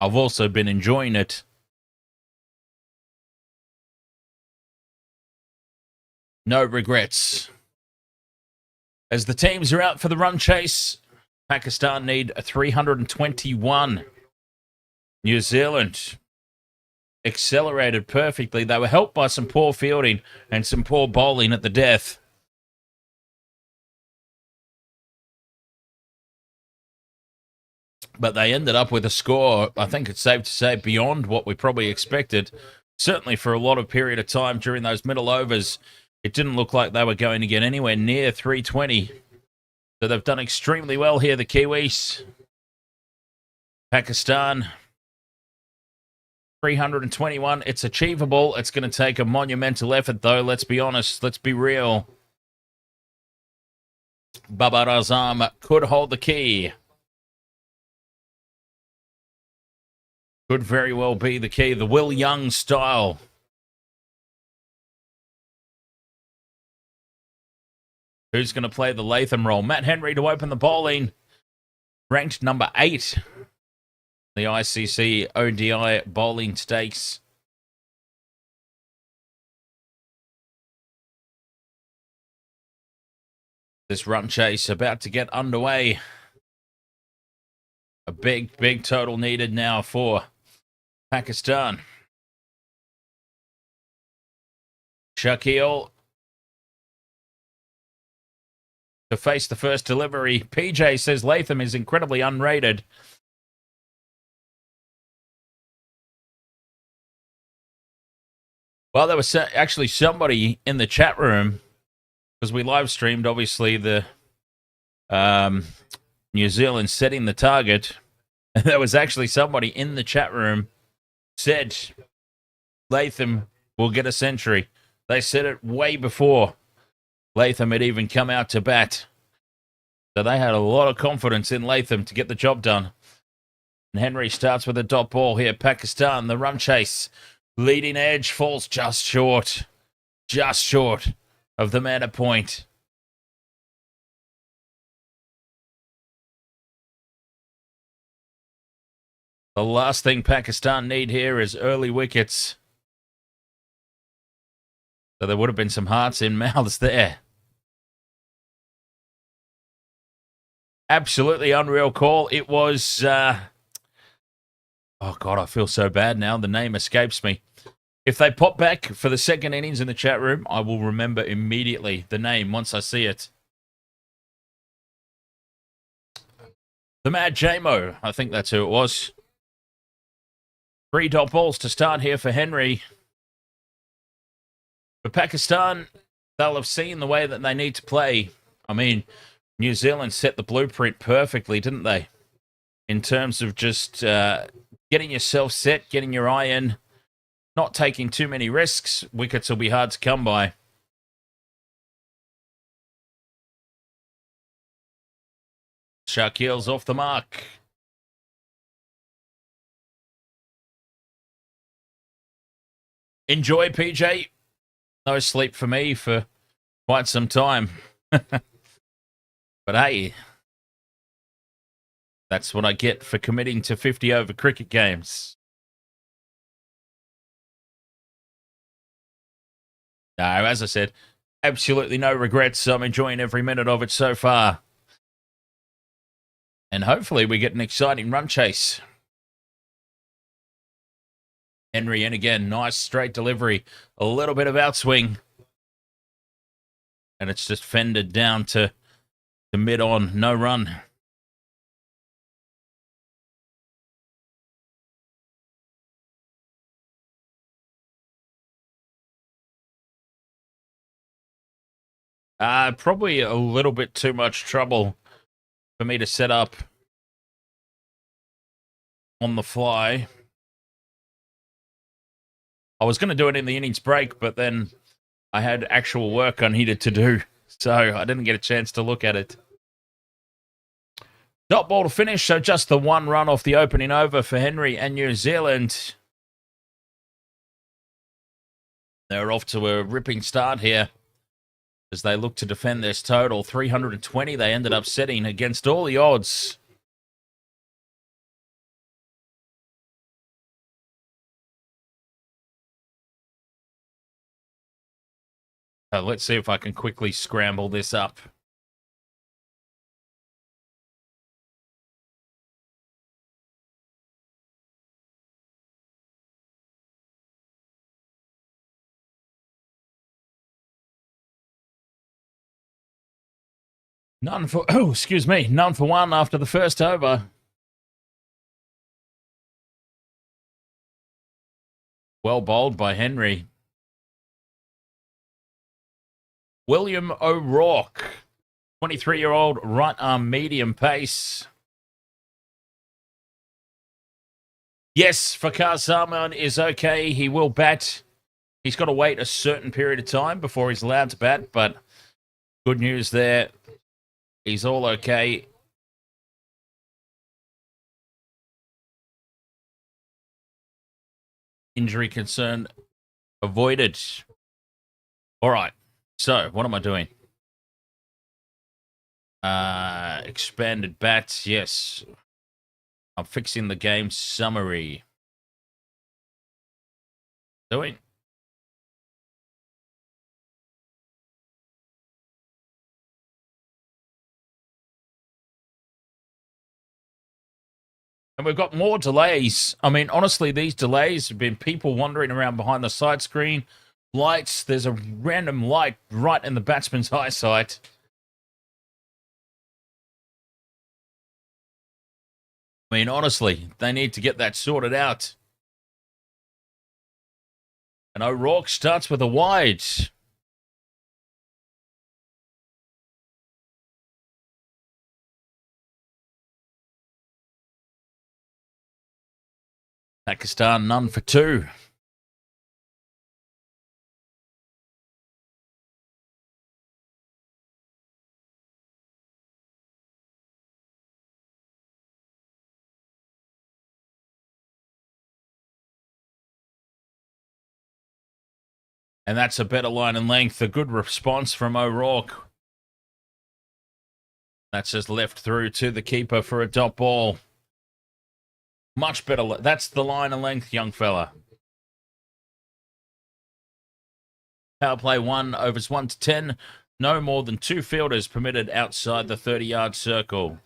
I've also been enjoying it. No regrets. As the teams are out for the run chase, Pakistan need a 321. New Zealand accelerated perfectly. They were helped by some poor fielding and some poor bowling at the death. But they ended up with a score, I think it's safe to say, beyond what we probably expected. Certainly for a lot of period of time during those middle overs, it didn't look like they were going to get anywhere near 320. So they've done extremely well here, the Kiwis. Pakistan, 321. It's achievable. It's going to take a monumental effort, though. Let's be honest. Let's be real. Babar Azam could hold the key. Could very well be the key. The Will Young style. Who's going to play the Latham role? Matt Henry to open the bowling. Ranked number 8. The ICC ODI bowling stakes. This run chase about to get underway. A big, big total needed now for Pakistan. Shakil to face the first delivery. PJ says Latham is incredibly unrated. Well, there was actually somebody in the chat room, because we live streamed, obviously, the New Zealand setting the target. And there was actually somebody in the chat room said Latham will get a century. They said it way before Latham had even come out to bat. So they had a lot of confidence in Latham to get the job done. And Henry starts with a dot ball here. Pakistan, the run chase. Leading edge falls just short of the man at point. The last thing Pakistan need here is early wickets. So there would have been some hearts in mouths there. Absolutely unreal call. It was... oh, God, I feel so bad now. The name escapes me. If they pop back for the second innings in the chat room, I will remember immediately the name once I see it. The Mad J-Mo, I think that's who it was. 3 dot balls to start here for Henry. For Pakistan, they'll have seen the way that they need to play. I mean, New Zealand set the blueprint perfectly, didn't they? In terms of just getting yourself set, getting your eye in, not taking too many risks. Wickets will be hard to come by. Shakil's off the mark. Enjoy, PJ. No sleep for me for quite some time. But hey, that's what I get for committing to 50 over cricket games. No, as I said, absolutely no regrets. I'm enjoying every minute of it so far. And hopefully we get an exciting run chase. Henry in again. Nice straight delivery. A little bit of outswing. And it's just fended down to mid-on. No run. Probably a little bit too much trouble for me to set up on the fly. I was going to do it in the innings break, but then I had actual work I needed to do, so I didn't get a chance to look at it. Dot ball to finish, so just the one run off the opening over for Henry and New Zealand. They're off to a ripping start here as they look to defend this total. 320 they ended up setting against all the odds. Let's see if I can quickly scramble this up. None for, excuse me, none for one after the first over. Well bowled by Henry. William O'Rourke, 23-year-old right arm medium pace. Yes, Fakar Zaman is okay. He will bat. He's got to wait a certain period of time before he's allowed to bat, but good news there. He's all okay. Injury concern avoided. All right. So, what am I doing? Expanded bats, yes. I'm fixing the game summary. Doing. And we've got more delays. I mean, honestly, these delays have been people wandering around behind the side screen. Lights, there's a random light right in the batsman's eyesight. I mean, honestly, they need to get that sorted out. And O'Rourke starts with a wide. Pakistan, none for two. And that's a better line and length. A good response from O'Rourke. That's just left through to the keeper for a dot ball. Much better. That's the line and length, young fella. Power play 1, overs 1 to 10. No more than 2 fielders permitted outside the 30-yard circle.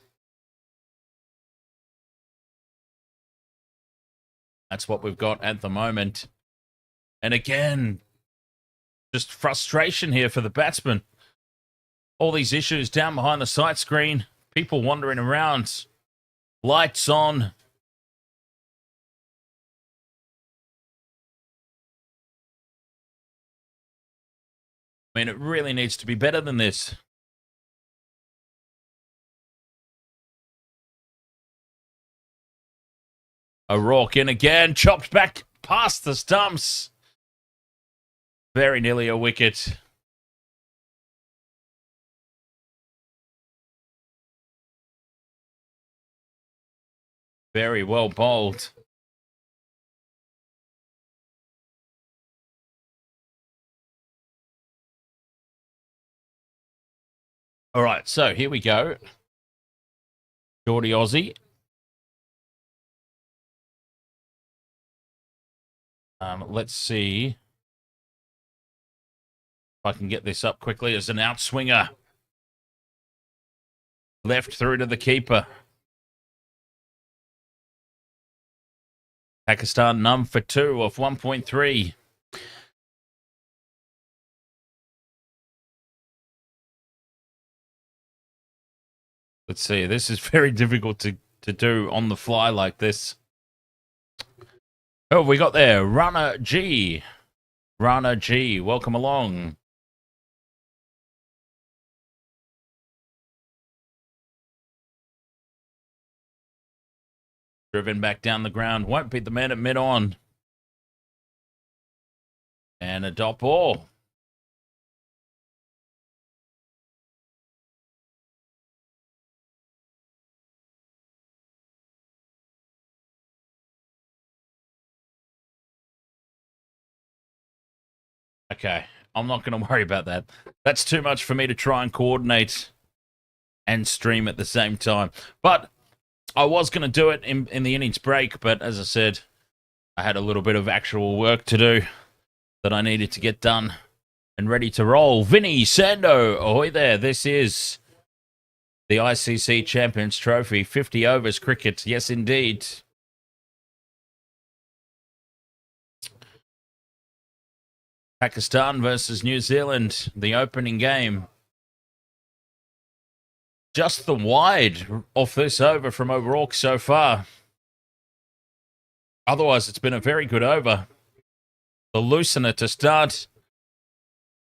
That's what we've got at the moment. And again, just frustration here for the batsman. All these issues down behind the sight screen. People wandering around. Lights on. I mean, it really needs to be better than this. O'Rourke in again. Chopped back past the stumps. Very nearly a wicket. Very well bowled. All right, so here we go. Geordie Aussie. Let's see if I can get this up quickly as an outswinger. Left through to the keeper. Pakistan none for 2 off 1.3. Let's see. This is very difficult to do on the fly like this. Oh, we got there. Rana G. Rana G. Welcome along. Driven back down the ground. Won't beat the man at mid-on. And a dot ball. Okay, I'm not going to worry about that. That's too much for me to try and coordinate and stream at the same time. But I was going to do it in the innings break, but as I said, I had a little bit of actual work to do that I needed to get done and ready to roll. Vinny Sando, ahoy there. This is the ICC Champions Trophy, 50 overs cricket. Yes, indeed. Pakistan versus New Zealand, the opening game. Just the wide off this over from O'Rourke so far. Otherwise, it's been a very good over. The loosener to start.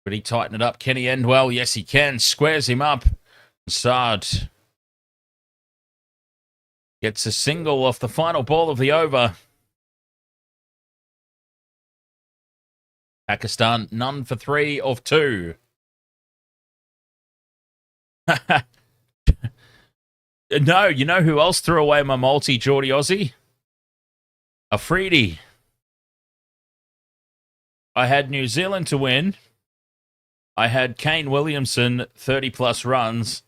But he tightened it up. Can he end well? Yes, he can. Squares him up. Saad gets a single off the final ball of the over. Pakistan, none for 3 of 2. No, you know who else threw away my multi, Geordie Aussie? Afridi. I had New Zealand to win. I had Kane Williamson, 30-plus runs.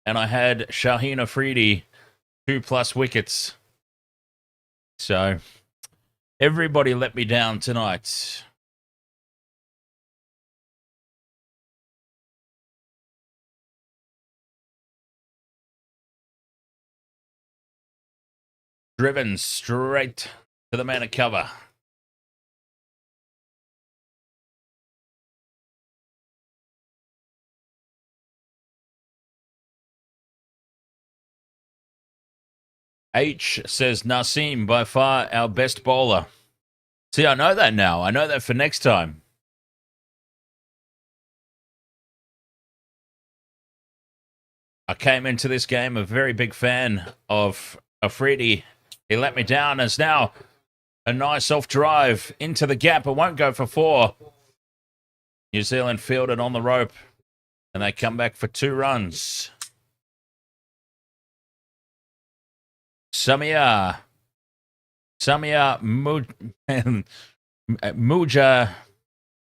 And I had Shaheen Afridi, 2+ wickets. So, everybody let me down tonight. Driven straight to the man at cover. H says Naseem, by far our best bowler. See, I know that now. I know that for next time. I came into this game a very big fan of Afridi. He let me down as now a nice off drive into the gap. It won't go for 4. New Zealand fielded on the rope and they come back for 2 runs. Samia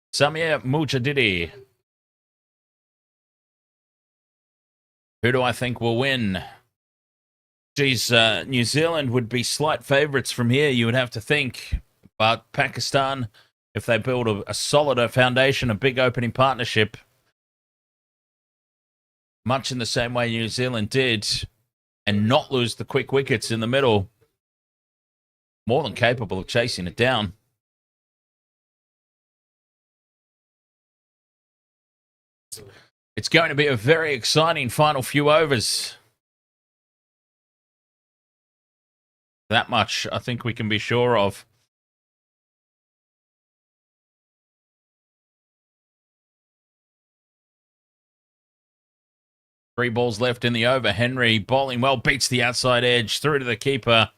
Mujadidi. Who do I think will win? Geez, New Zealand would be slight favourites from here, you would have to think. But Pakistan, if they build a solider foundation, a big opening partnership, much in the same way New Zealand did, and not lose the quick wickets in the middle, more than capable of chasing it down. It's going to be a very exciting final few overs. That much I think we can be sure of. Three balls left in the over. Henry bowling well, beats the outside edge, through to the keeper.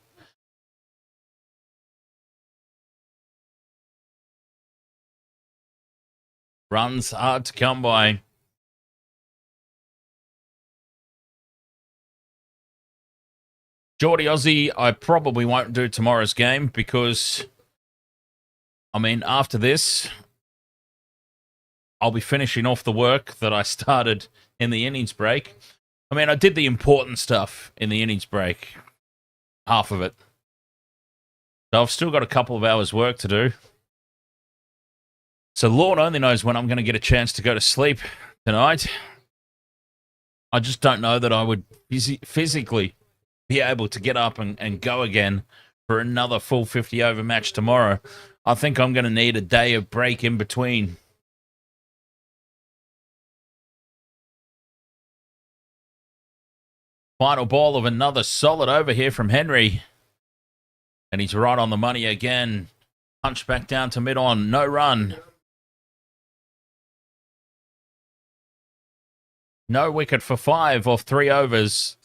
Runs hard to come by. Geordie Aussie, I probably won't do tomorrow's game because, I mean, after this, I'll be finishing off the work that I started in the innings break. I mean, I did the important stuff in the innings break, half of it. So I've still got a couple of hours work to do. So Lord only knows when I'm going to get a chance to go to sleep tonight. I just don't know that I would physically be able to get up and go again for another full 50 over match tomorrow. I think I'm going to need a day of break in between. Final ball of another solid over here from Henry. And he's right on the money again. Punch back down to mid-on. No run. No wicket for 5 off 3 overs.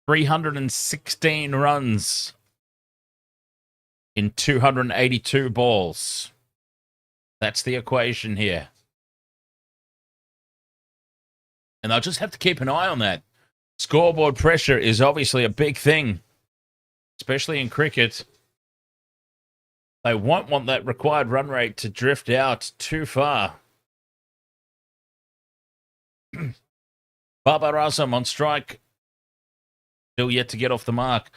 316 runs in 282 balls. That's the equation here. And they'll just have to keep an eye on that. Scoreboard pressure is obviously a big thing, especially in cricket. They won't want that required run rate to drift out too far. Babar Azam on strike. Still yet to get off the mark.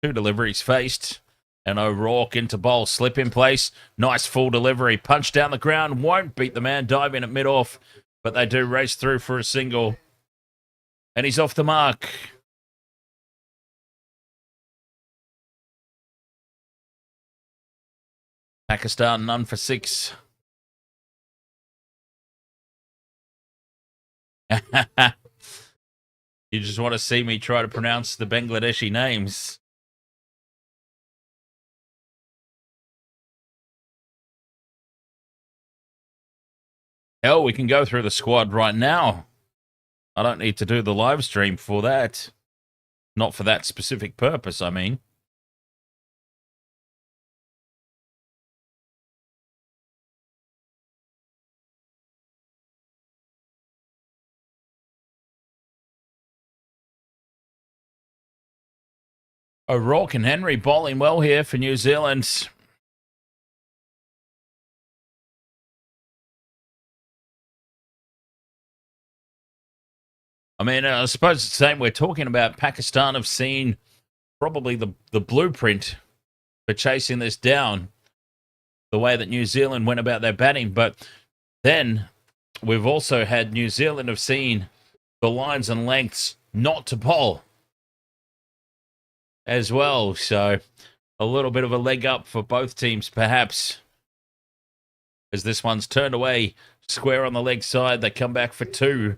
2 deliveries faced. And O'Rourke into bowl. Slip in place. Nice full delivery. Punch down the ground. Won't beat the man. Dive in at mid-off. But they do race through for a single. And he's off the mark. Pakistan none for 6. You just want to see me try to pronounce the Bangladeshi names. Hell, we can go through the squad right now. I don't need to do the live stream for that. Not for that specific purpose, I mean. O'Rourke and Henry bowling well here for New Zealand. I mean, I suppose it's the same. We're talking about Pakistan have seen probably the blueprint for chasing this down, the way that New Zealand went about their batting. But then we've also had New Zealand have seen the lines and lengths not to bowl as well. So a little bit of a leg up for both teams, perhaps, as this one's turned away square on the leg side. They come back for 2.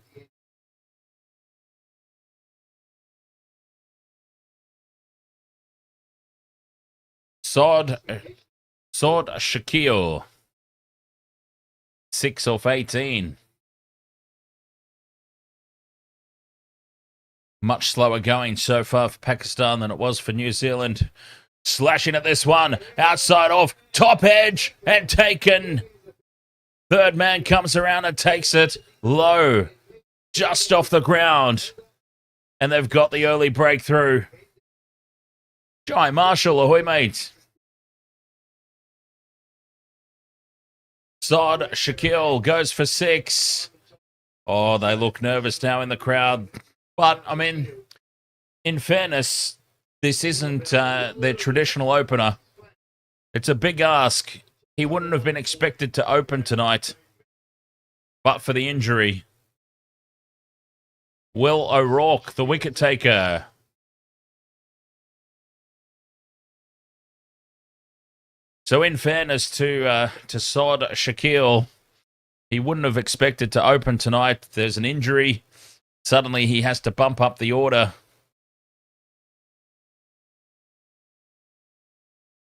Saad Shakil, 6 off 18. Much slower going so far for Pakistan than it was for New Zealand. Slashing at this one, outside off, top edge, and taken. Third man comes around and takes it low, just off the ground. And they've got the early breakthrough. Jai Marshall, ahoy, mate. Saad Shakil goes for 6. Oh, they look nervous now in the crowd. But, I mean, in fairness, this isn't their traditional opener. It's a big ask. He wouldn't have been expected to open tonight, but for the injury. Will O'Rourke, the wicket taker. So in fairness to Saad Shakil, he wouldn't have expected to open tonight. There's an injury. Suddenly he has to bump up the order.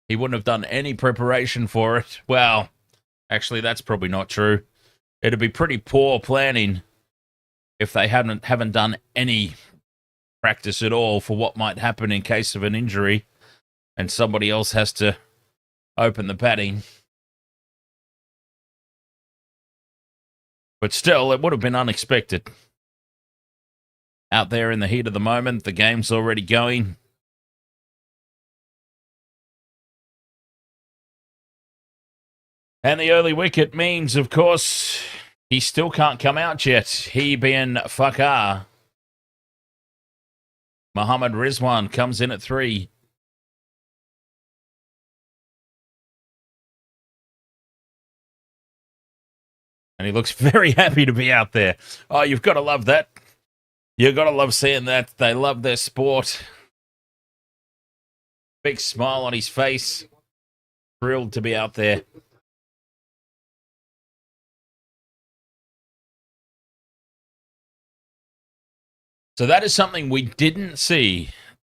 He wouldn't have done any preparation for it. Well, actually, that's probably not true. It'd be pretty poor planning if they haven't done any practice at all for what might happen in case of an injury and somebody else has to open the batting. But still, it would have been unexpected. Out there in the heat of the moment, the game's already going. And the early wicket means, of course, he still can't come out yet. He being Fakhar. Mohammad Rizwan comes in at 3. And he looks very happy to be out there. Oh, you've got to love that. You've got to love seeing that. They love their sport. Big smile on his face. Thrilled to be out there. So that is something we didn't see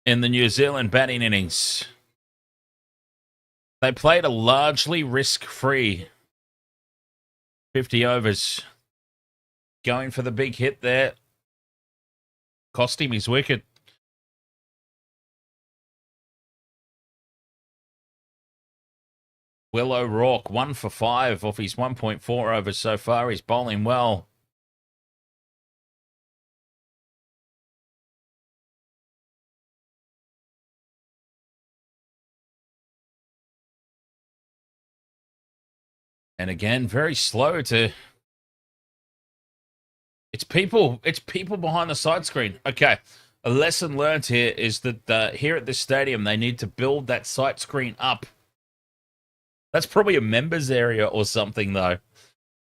in the New Zealand batting innings. They played a largely risk-free 50 overs. Going for the big hit there. Cost him his wicket. Will O'Rourke, 1 for 5 off his 1.4 overs so far. He's bowling well. And again, very slow to... It's people behind the side screen. Okay, a lesson learned here is that here at this stadium, they need to build that sight screen up. That's probably a members area or something, though.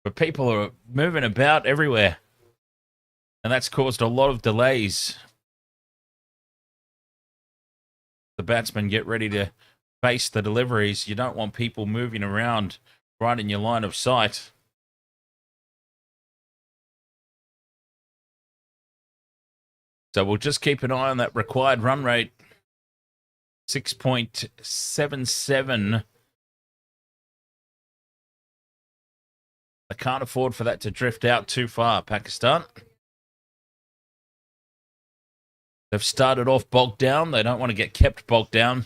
But people are moving about everywhere. And that's caused a lot of delays. The batsmen get ready to face the deliveries. You don't want people moving around right in your line of sight. So we'll just keep an eye on that required run rate. 6.77. I can't afford for that to drift out too far, Pakistan. They've started off bogged down. They don't want to get kept bogged down.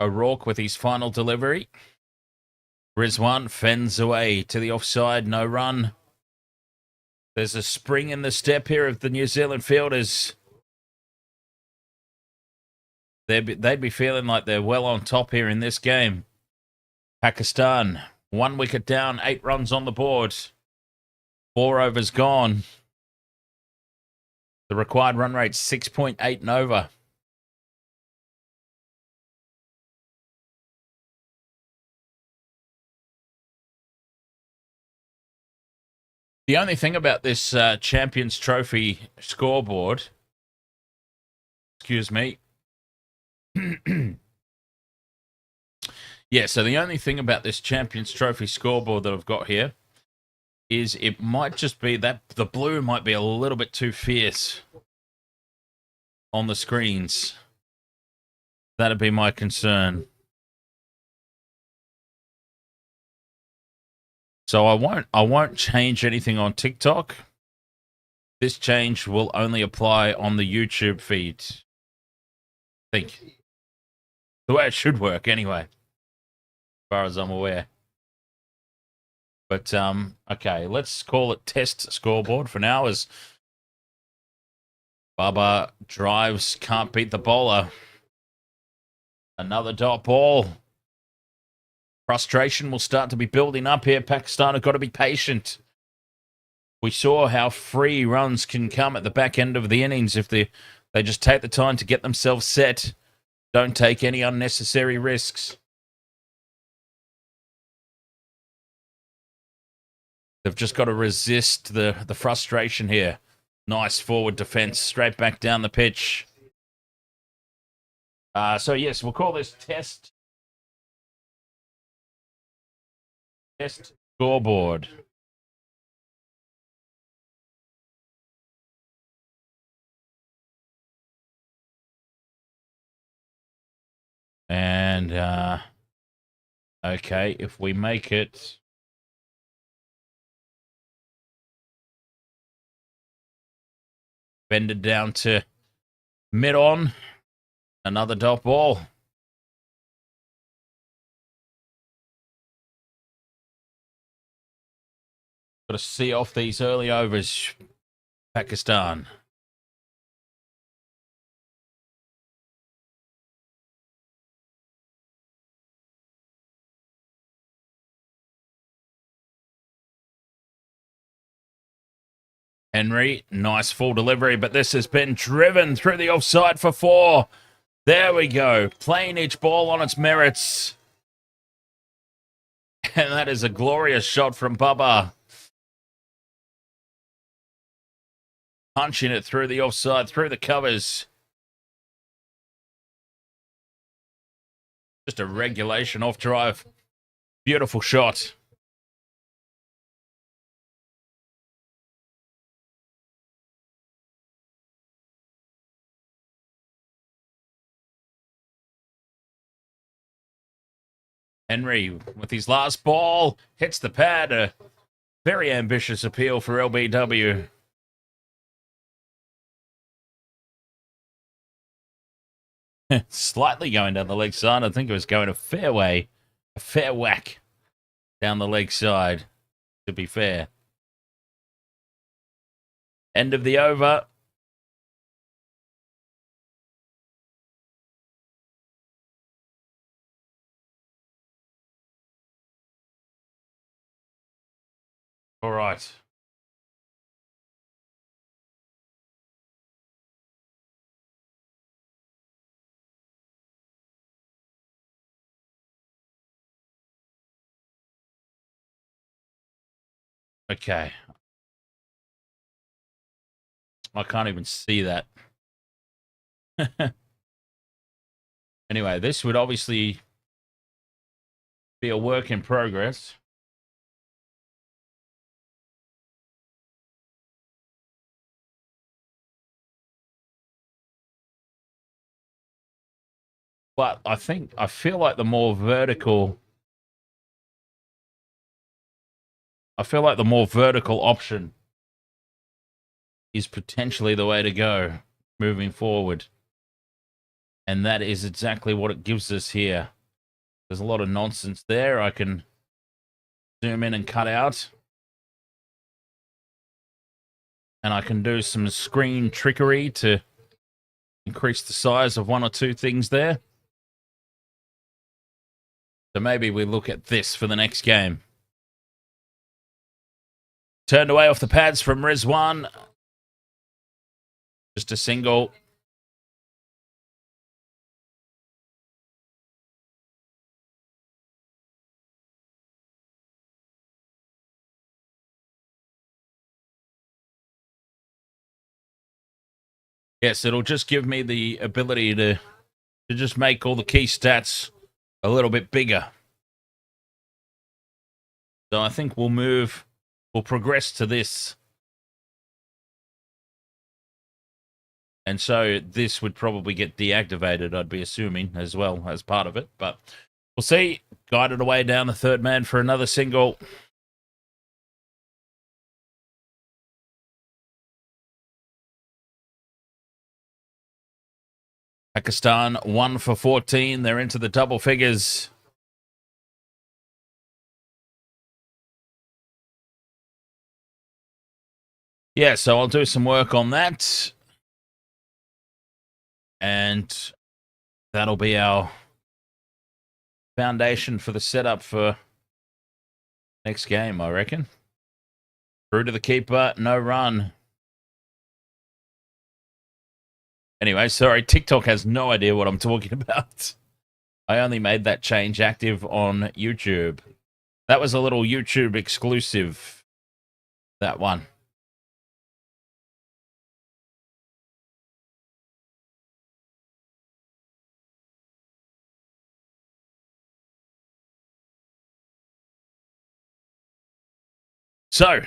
O'Rourke with his final delivery. Rizwan fends away to the offside, no run. There's a spring in the step here of the New Zealand fielders. They'd be feeling like they're well on top here in this game. Pakistan, 1 wicket down, 8 runs on the board. 4 overs gone. The required run rate, 6.8 and over. The only thing about this Champions Trophy scoreboard, excuse me. Yeah, so the only thing about this Champions Trophy scoreboard that I've got here is it might just be that the blue might be a little bit too fierce on the screens. That'd be my concern. So I won't change anything on TikTok. This change will only apply on the YouTube feed. I think the way it should work anyway, as far as I'm aware. But okay, let's call it test scoreboard for now, as Baba drives, can't beat the bowler. Another dot ball. Frustration will start to be building up here. Pakistan have got to be patient. We saw how free runs can come at the back end of the innings if they just take the time to get themselves set. Don't take any unnecessary risks. They've just got to resist the frustration here. Nice forward defense, straight back down the pitch. So yes, we'll call this test scoreboard. And okay, if we make it bend it down to mid-on, another dot ball. Got to see off these early overs, Pakistan. Henry, nice full delivery, but this has been driven through the offside for 4. There we go. Playing each ball on its merits. And that is a glorious shot from Baba. Punching it through the offside, through the covers. Just a regulation off drive. Beautiful shot. Henry with his last ball hits the pad. A very ambitious appeal for LBW. Slightly going down the leg side. I think it was going a fair whack down the leg side, to be fair. End of the over. All right. Okay. I can't even see that. Anyway, this would obviously be a work in progress. But I feel like the more vertical option is potentially the way to go moving forward. And that is exactly what it gives us here. There's a lot of nonsense there. I can zoom in and cut out. And I can do some screen trickery to increase the size of one or two things there. So maybe we look at this for the next game. Turned away off the pads from Rizwan. Just a single. Yes, it'll just give me the ability to just make all the key stats a little bit bigger. So I think we'll progress to this. And so this would probably get deactivated, I'd be assuming, as well as part of it. But we'll see. Guided away down the third man for another single. Pakistan 1 for 14. They're into the double figures. Yeah, so I'll do some work on that. And that'll be our foundation for the setup for next game, I reckon. Through to the keeper, no run. Anyway, sorry, TikTok has no idea what I'm talking about. I only made that change active on YouTube. That was a little YouTube exclusive, that one. So,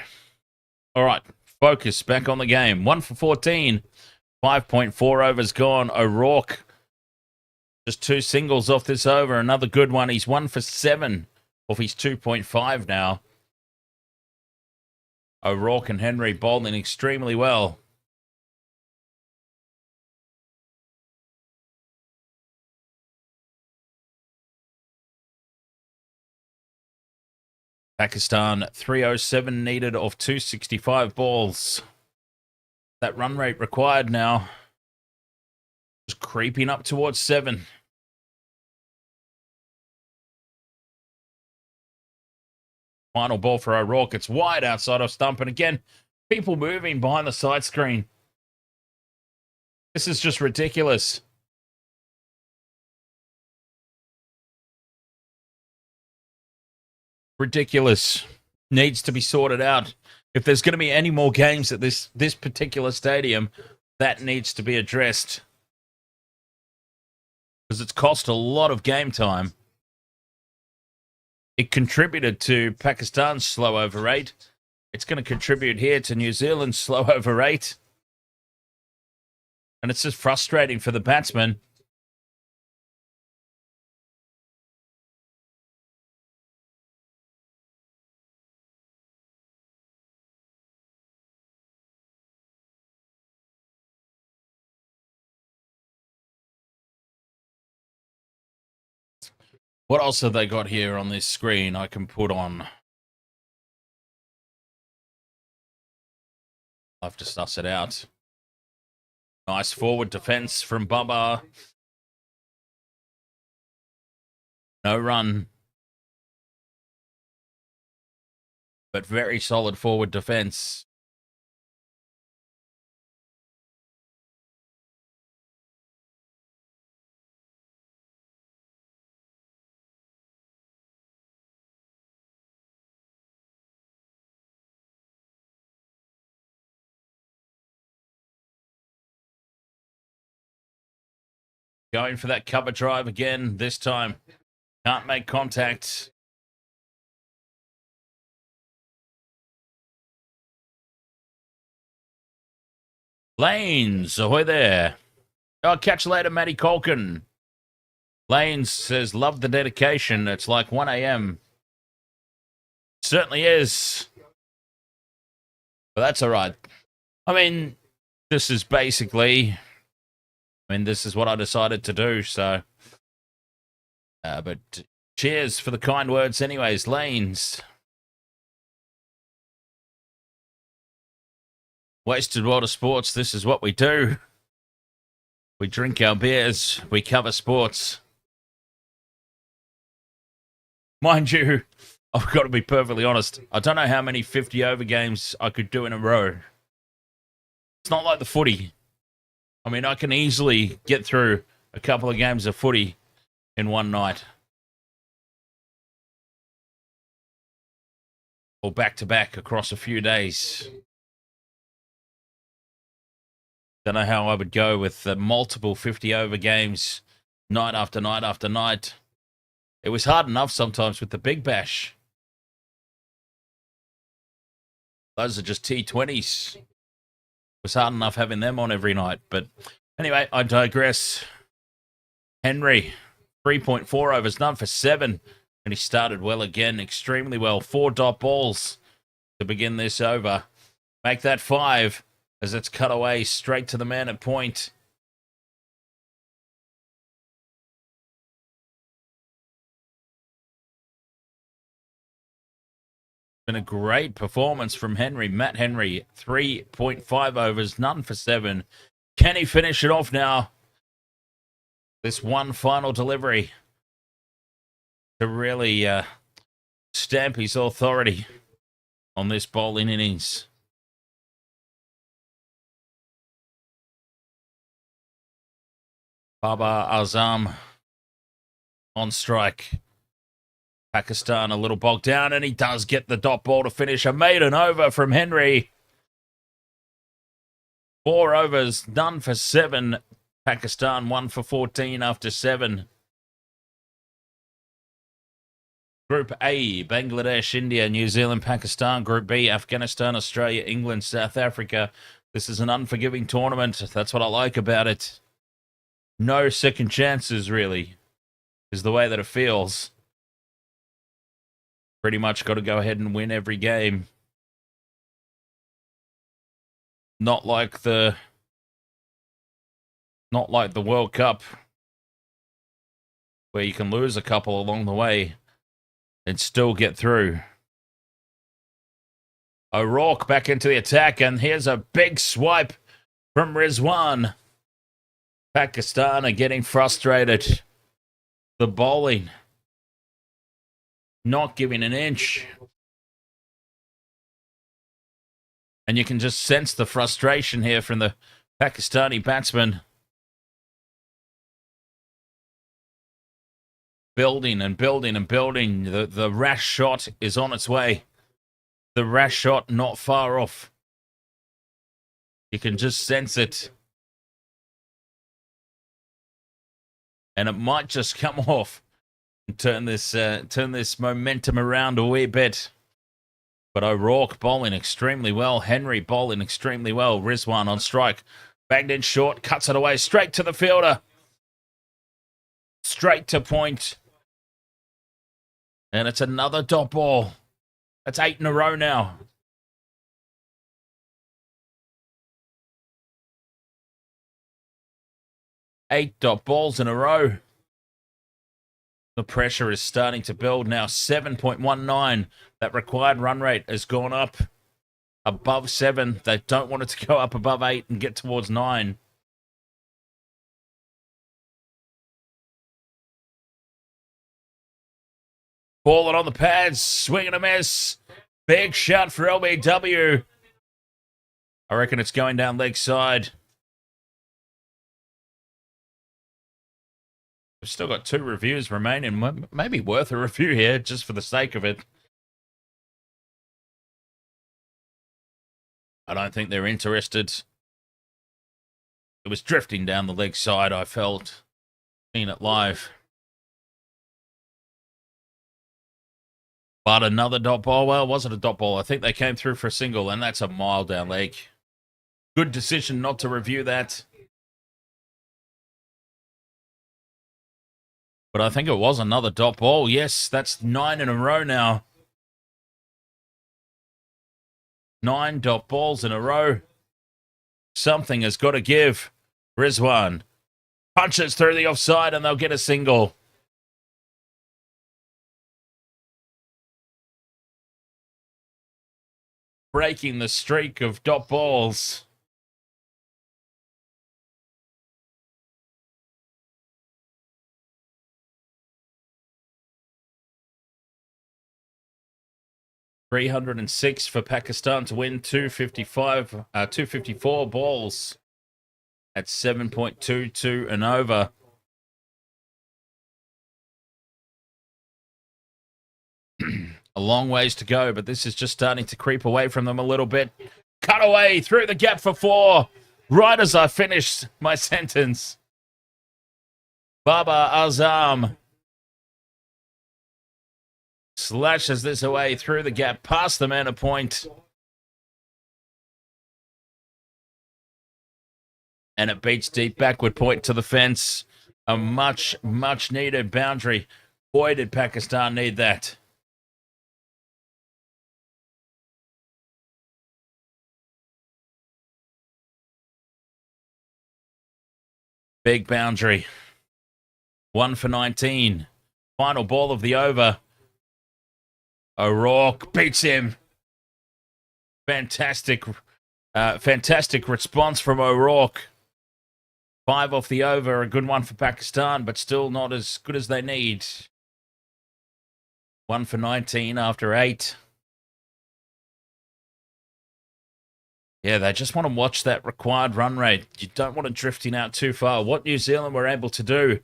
all right, focus back on the game. 1 for 14, 5.4 overs gone. O'Rourke, just two singles off this over. Another good one. He's 1 for 7 off his 2.5 now. O'Rourke and Henry bowling extremely well. Pakistan 307 needed off 265 balls. That run rate required now. Just creeping up towards 7. Final ball for O'Rourke. It's wide outside of stump. And again, people moving behind the side screen. This is just ridiculous. Ridiculous. Needs to be sorted out. If there's going to be any more games at this particular stadium, that needs to be addressed. Because it's cost a lot of game time. It contributed to Pakistan's slow over rate. It's going to contribute here to New Zealand's slow over rate. And it's just frustrating for the batsmen. What else have they got here on this screen I can put on? I'll have to suss it out. Nice forward defense from Bubba. No run. But very solid forward defense. Going for that cover drive again this time. Can't make contact. Lanes, ahoy there. I'll catch you later, Matty Colkin. Lanes says, love the dedication. It's like 1 a.m. Certainly is. But that's all right. I mean, this is basically... this is what I decided to do, so... but cheers for the kind words anyways, Lanes. Wasted World of Sports, this is what we do. We drink our beers, we cover sports. Mind you, I've got to be perfectly honest, I don't know how many 50-over games I could do in a row. It's not like the footy. I mean, I can easily get through a couple of games of footy in one night. Or back-to-back across a few days. Don't know how I would go with multiple 50-over games night after night after night. It was hard enough sometimes with the Big Bash. Those are just T20s. It was hard enough having them on every night. But anyway, I digress. Henry, 3.4 overs, none for 7. And he started well again, extremely well. 4 dot balls to begin this over. Make that 5 as it's cut away straight to the man at point. Been a great performance from Henry. Matt Henry, 3.5 overs, none for 7. Can he finish it off now? This one final delivery to really stamp his authority on this bowling innings. Baba Azam on strike. Pakistan a little bogged down, and he does get the dot ball to finish. A maiden over from Henry. 4 overs, none for 7. Pakistan 1 for 14 after 7. Group A, Bangladesh, India, New Zealand, Pakistan. Group B, Afghanistan, Australia, England, South Africa. This is an unforgiving tournament. That's what I like about it. No second chances, really, is the way that it feels. Pretty much got to go ahead and win every game. Not like the World Cup, where you can lose a couple along the way and still get through. O'Rourke back into the attack, and here's a big swipe from Rizwan. Pakistan are getting frustrated. The bowling not giving an inch. And you can just sense the frustration here from the Pakistani batsman. Building and building and building. The rash shot is on its way. The rash shot not far off. You can just sense it. And it might just come off and turn this momentum around a wee bit. But O'Rourke bowling extremely well. Henry bowling extremely well. Rizwan on strike. Banged in short. Cuts it away. Straight to the fielder. Straight to point. And it's another dot ball. That's 8 in a row now. Eight dot balls in a row. The pressure is starting to build now. 7.19. That required run rate has gone up above 7. They don't want it to go up above 8 and get towards 9. Balling on the pads, swing and a miss. Big shot for LBW. I reckon it's going down leg side. We've still got 2 reviews remaining. Maybe worth a review here, just for the sake of it. I don't think they're interested. It was drifting down the leg side, I felt. Seeing it live. But another dot ball. Well, was it a dot ball? I think they came through for a single, and that's a mile down leg. Good decision not to review that. But I think it was another dot ball. Yes, that's 9 in a row now. 9 dot balls in a row. Something has got to give. Rizwan punches through the offside, and they'll get a single. Breaking the streak of dot balls. $306 for Pakistan to win. 254 balls at 7.22 and over. A long ways to go, but this is just starting to creep away from them a little bit. Cut away through the gap for 4. Right as I finished my sentence. Baba Azam slashes this away through the gap, past the man a point. And it beats deep backward point to the fence. A much, much needed boundary. Boy, did Pakistan need that. Big boundary. 1 for 19. Final ball of the over. O'Rourke beats him. Fantastic response from O'Rourke. 5 off the over, a good one for Pakistan, but still not as good as they need. 1 for 19 after 8. Yeah, they just want to watch that required run rate. You don't want it drifting out too far. What New Zealand were able to do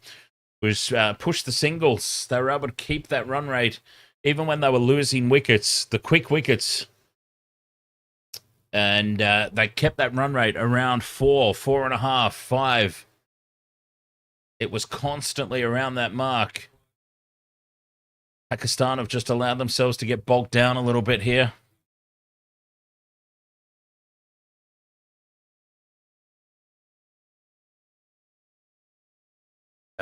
was push the singles. They were able to keep that run rate, even when they were losing wickets, the quick wickets. And they kept that run rate around 4, 4.5, 5. It was constantly around that mark. Pakistan have just allowed themselves to get bogged down a little bit here.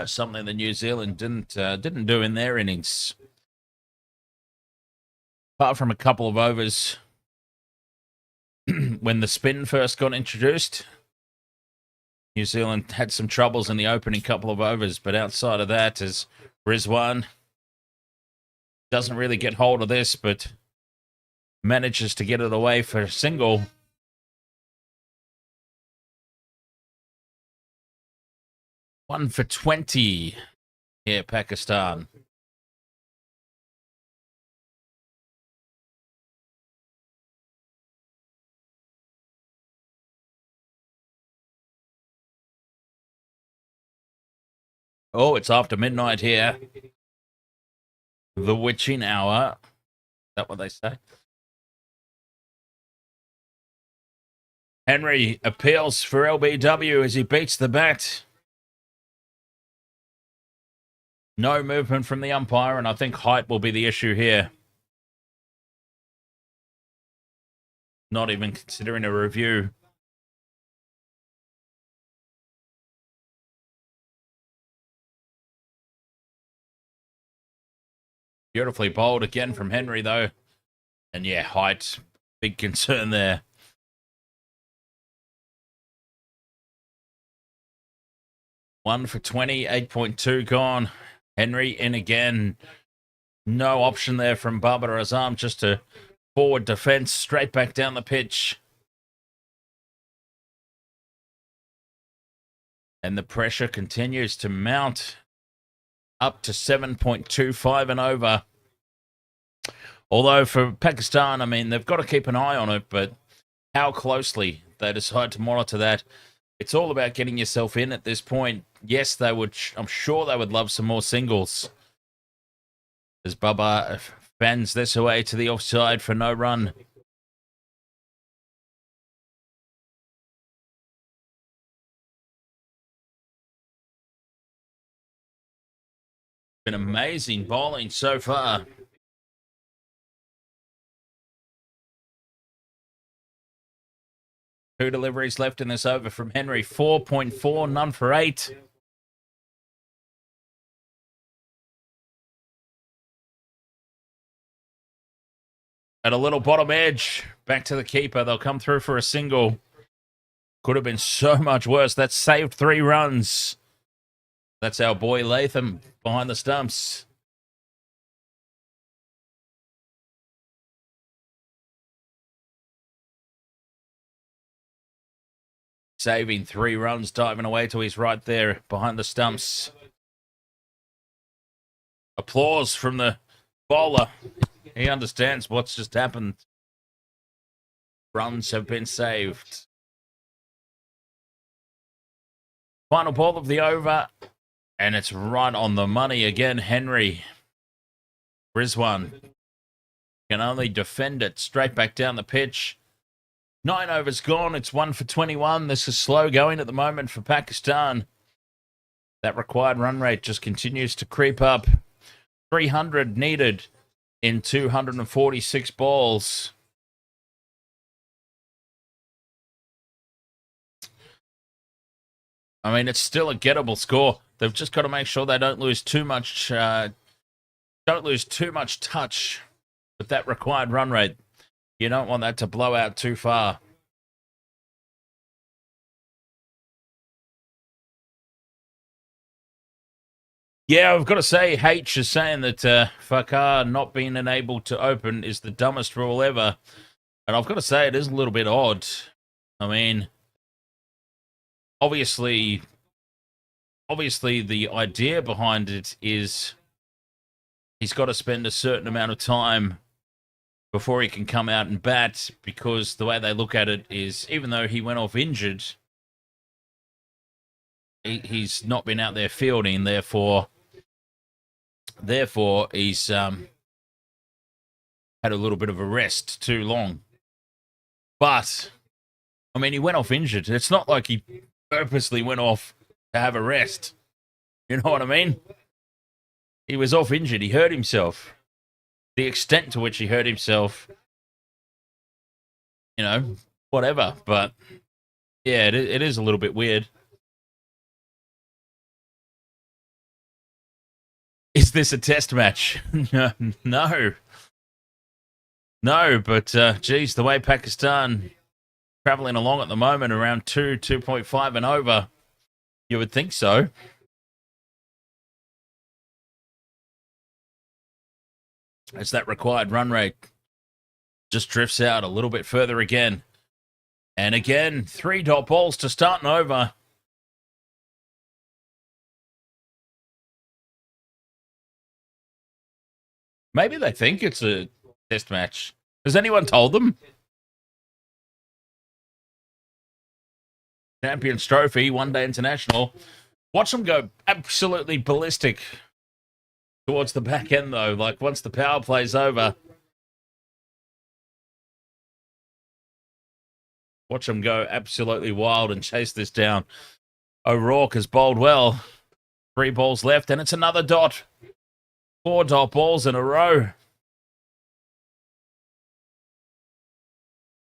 Something that New Zealand didn't do in their innings. Apart from a couple of overs when the spin first got introduced, New Zealand had some troubles in the opening couple of overs, but outside of that, as Rizwan doesn't really get hold of this, but manages to get it away for a single. One for 20 here, Pakistan. Oh, it's after midnight here. The witching hour. Is that what they say? Henry appeals for LBW as he beats the bat. No movement from the umpire, and I think height will be the issue here. Not even considering a review. Beautifully bowled again from Henry, though. And yeah, height, big concern there. One for 20, 8.2 gone. Henry in again. No option there from Baba Azam, just a forward defense straight back down the pitch. And the pressure continues to mount up to 7.25 and over. Although for Pakistan, I mean, they've got to keep an eye on it, but how closely they decide to monitor that, it's all about getting yourself in at this point. Yes, they would. I'm sure they would love some more singles. As Baba fans this away to the offside for no run. Been amazing bowling so far. Two deliveries left in this over from Henry. 4.4, none for 8. At a little bottom edge. Back to the keeper. They'll come through for a single. Could have been so much worse. That's saved 3 runs. That's our boy Latham behind the stumps. Saving 3 runs, diving away to his right there behind the stumps. Applause from the bowler. He understands what's just happened. Runs have been saved. Final ball of the over. And it's right on the money again, Henry. Rizwan can only defend it straight back down the pitch. 9 overs gone. It's 1 for 21. This is slow going at the moment for Pakistan. That required run rate just continues to creep up. 300 needed in 246 balls. I mean, it's still a gettable score. They've just got to make sure they don't lose too much. Touch with that required run rate. You don't want that to blow out too far. Yeah, I've got to say, H is saying that Fakar not being able to open is the dumbest rule ever. And I've got to say, it is a little bit odd. I mean, obviously the idea behind it is he's got to spend a certain amount of time before he can come out and bat, because the way they look at it is, even though he went off injured, he's not been out there fielding, therefore he's had a little bit of a rest too long. But, I mean, he went off injured. It's not like he purposely went off to have a rest. You know what I mean? He was off injured. He hurt himself. The extent to which he hurt himself, you know, whatever. But, yeah, it is a little bit weird. Is this a test match? No. No, but, geez, the way Pakistan traveling along at the moment, around 2.5 and over, you would think so. As that required run rate just drifts out a little bit further again. And again, 3 dot balls to start and over. Maybe they think it's a test match. Has anyone told them? Champions Trophy, 1-day international. Watch them go absolutely ballistic towards the back end, though. Like, once the power play's over, watch them go absolutely wild and chase this down. O'Rourke has bowled well. 3 balls left, and it's another dot. 4 dot balls in a row.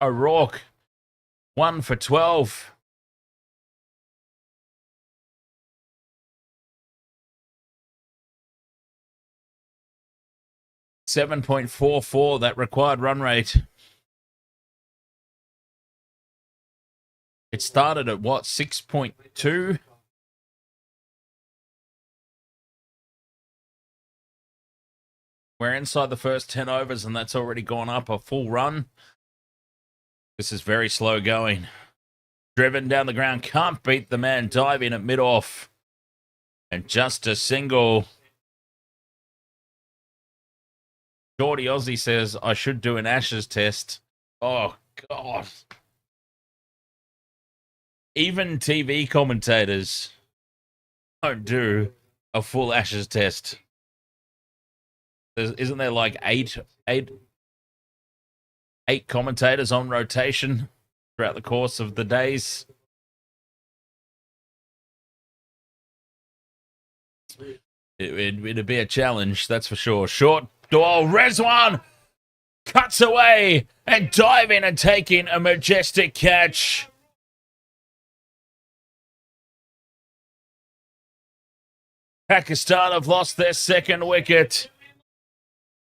O'Rourke, 1 for 12. .44, that required run rate. It started at what, 6.2? We're inside the first 10 overs, and that's already gone up a full run. This is very slow going. Driven down the ground, can't beat the man diving at mid-off. And just a single. Shorty Aussie says, I should do an Ashes test. Oh, God. Even TV commentators don't do a full Ashes test. Isn't there like eight commentators on rotation throughout the course of the days? It'd be a challenge, that's for sure. Short, Rezwan cuts away and diving and taking a majestic catch. Pakistan have lost their second wicket.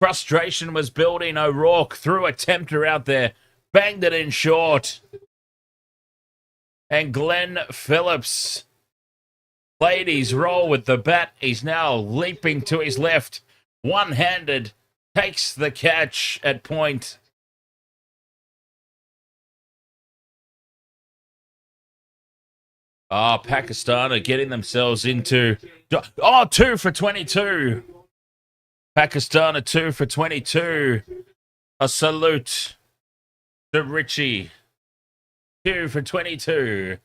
Frustration was building. O'Rourke threw a tempter out there, banged it in short. And Glenn Phillips played his role with the bat. He's now leaping to his left, one-handed, takes the catch at point. Pakistan are getting themselves into... 2 for 22. Pakistan are 2 for 22. A salute to Richie. 2 for 22.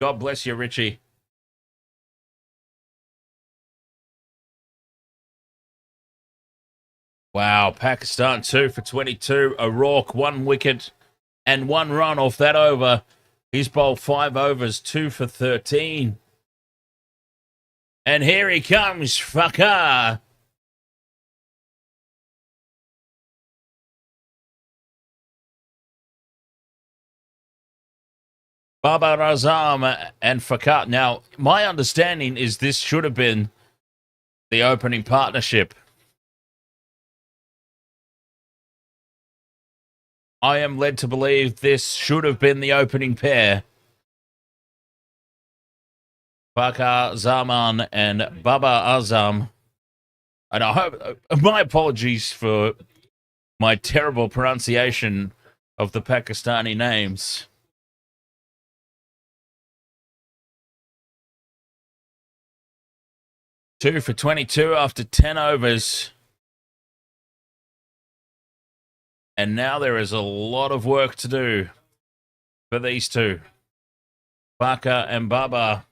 God bless you, Richie. Wow, Pakistan 2 for 22. O'Rourke 1 wicket and 1 run off that over. He's bowled 5 overs, 2 for 13. And here he comes, Fakar. Babar Azam and Fakar. Now, my understanding is this should have been the opening partnership. I am led to believe this should have been the opening pair. Fakar Zaman and Babar Azam. And I hope, my apologies for my terrible pronunciation of the Pakistani names. Two for 22 after 10 overs. And now there is a lot of work to do for these two. Fakar and Baba.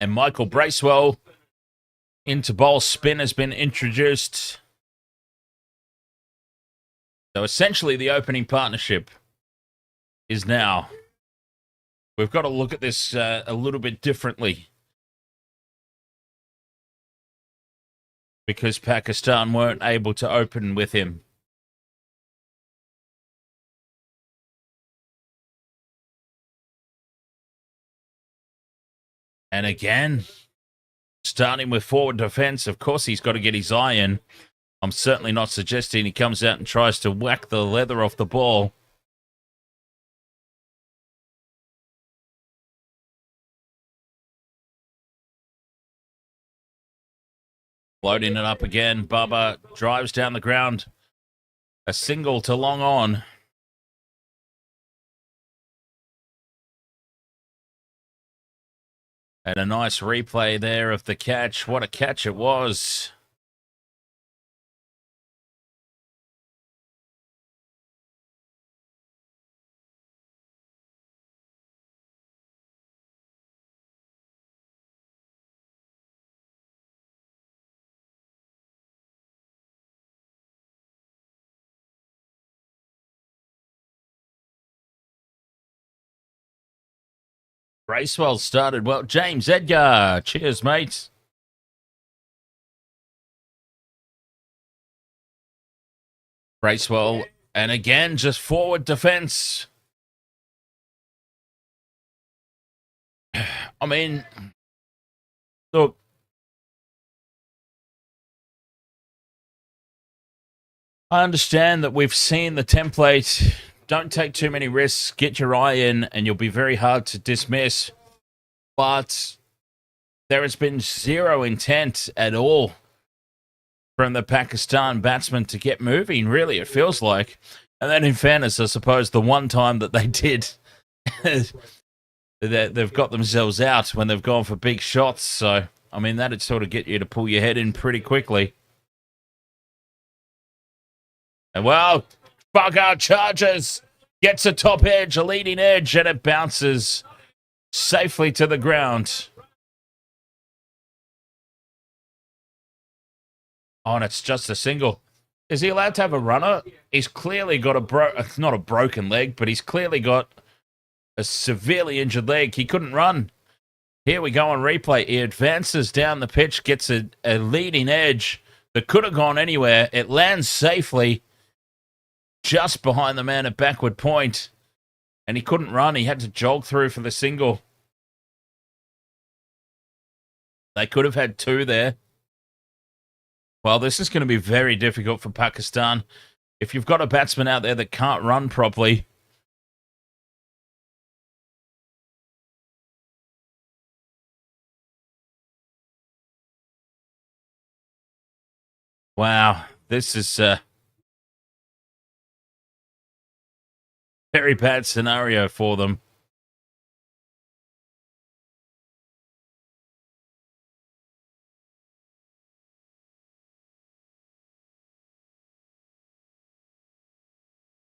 And Michael Bracewell into bowl spin has been introduced. So essentially the opening partnership is now. We've got to look at this a little bit differently. Because Pakistan weren't able to open with him. And again, starting with forward defense, of course he's got to get his eye in. I'm certainly not suggesting he comes out and tries to whack the leather off the ball. Loading it up again. Baba drives down the ground. A single to long on. And a nice replay there of the catch. What a catch it was. Bracewell started well. James Edgar. Cheers, mates. Bracewell. And again, just forward defense. I mean, look. I understand that we've seen the template. Don't take too many risks. Get your eye in, and you'll be very hard to dismiss. But there has been zero intent at all from the Pakistan batsmen to get moving, really, it feels like. And then in fairness, I suppose the one time that they did, they've got themselves out when they've gone for big shots. So, I mean, that'd sort of get you to pull your head in pretty quickly. And well, Bugger charges, gets a top edge, a leading edge, and it bounces safely to the ground. Oh, and it's just a single. Is he allowed to have a runner? He's clearly got not a broken leg, but he's clearly got a severely injured leg. He couldn't run. Here we go on replay. He advances down the pitch, gets a leading edge that could have gone anywhere. It lands safely just behind the man at backward point, and he couldn't run. He had to jog through for the single. They could have had two there. Well, this is going to be very difficult for Pakistan. If you've got a batsman out there that can't run properly, wow, this is a very bad scenario for them.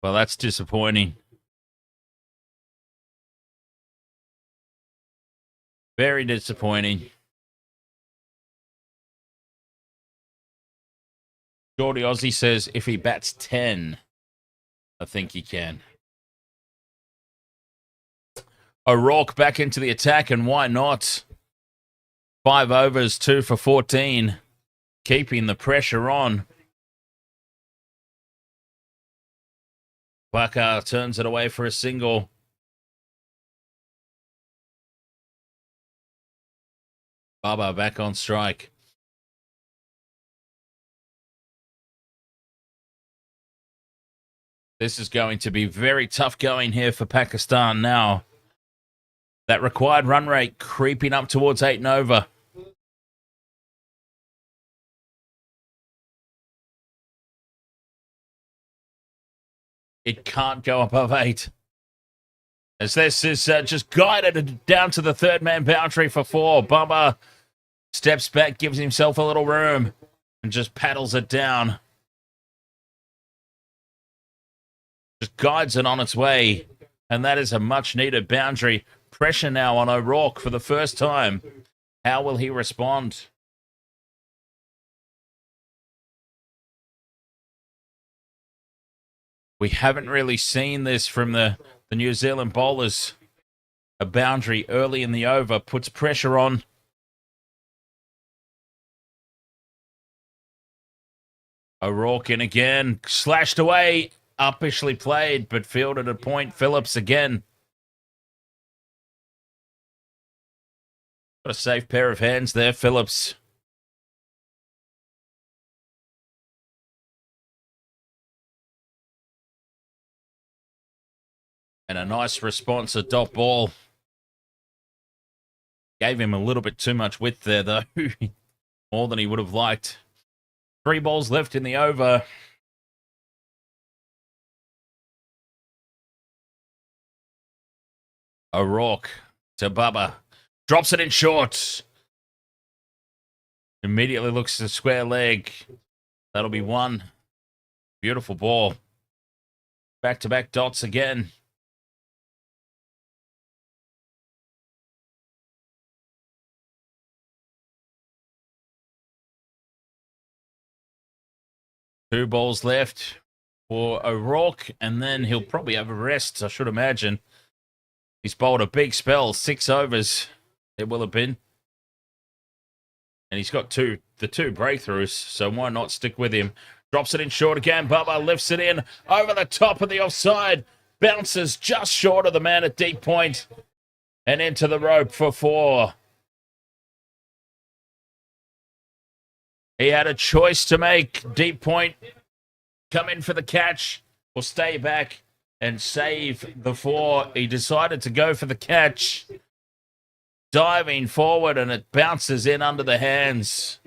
Well, that's disappointing. Very disappointing. Geordie Aussie says if he bats 10, I think he can. O'Rourke back into the attack, and why not? 5 overs, 2 for 14, keeping the pressure on. Bakar turns it away for a single. Baba back on strike. This is going to be very tough going here for Pakistan now. That required run rate creeping up towards 8 and over. It can't go above 8. As this is just guided down to the third man boundary for 4. Bummer steps back, gives himself a little room, and just paddles it down. Just guides it on its way. And that is a much needed boundary. Pressure now on O'Rourke for the first time. How will he respond? We haven't really seen this from the New Zealand bowlers. A boundary early in the over puts pressure on. O'Rourke in again. Slashed away. Uppishly played, but fielded at point. Phillips again. Got a safe pair of hands there, Phillips. And a nice response, a dot ball. Gave him a little bit too much width there, though. More than he would have liked. 3 balls left in the over. O'Rourke to Bubba. Drops it in short. Immediately looks to square leg. That'll be 1. Beautiful ball. Back-to-back dots again. Two balls left for O'Rourke, and then he'll probably have a rest, I should imagine. He's bowled a big spell, 6 overs it will have been. And he's got the two breakthroughs, so why not stick with him? Drops it in short again. Bubba lifts it in over the top of the offside. Bounces just short of the man at deep point. And into the rope for 4. He had a choice to make. Deep point, come in for the catch or stay back and save the 4. He decided to go for the catch. diving forward, and it bounces in under the hands.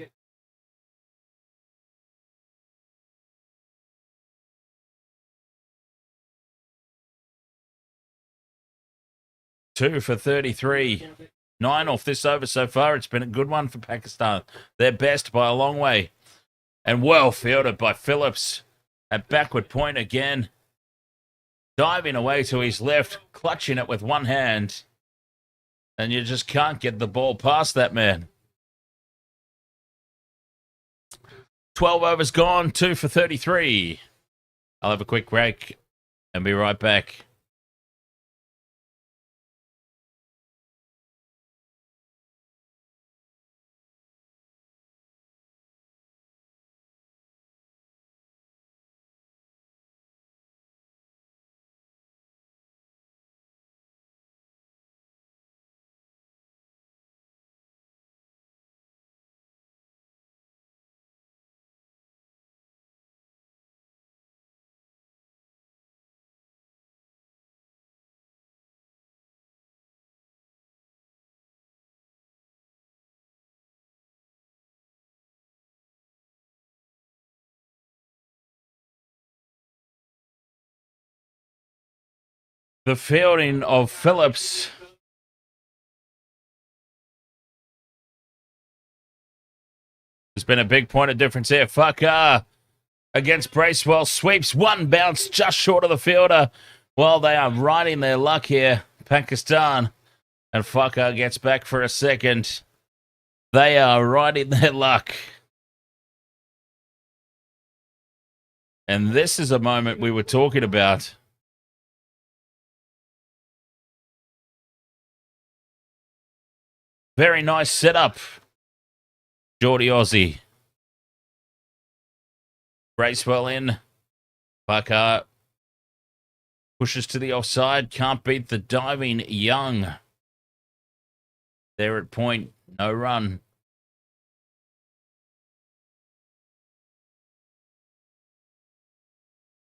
Two for 33. 9 off this over so far. It's been a good one for Pakistan. Their best by a long way. And well fielded by Phillips. At backward point again. Diving away to his left. Clutching it with one hand. And you just can't get the ball past that man. 12 overs gone. 2 for 33. I'll have a quick break and be right back. The fielding of Phillips. There's been a big point of difference here. Farquhar against Bracewell. Sweeps one bounce just short of the fielder. Well, they are riding their luck here, Pakistan. And Farquhar gets back for a second. They are riding their luck. And this is a moment we were talking about. Very nice setup. Geordie Aussie. Bracewell in. Farquhar pushes to the offside. Can't beat the diving Young. There at point. No run.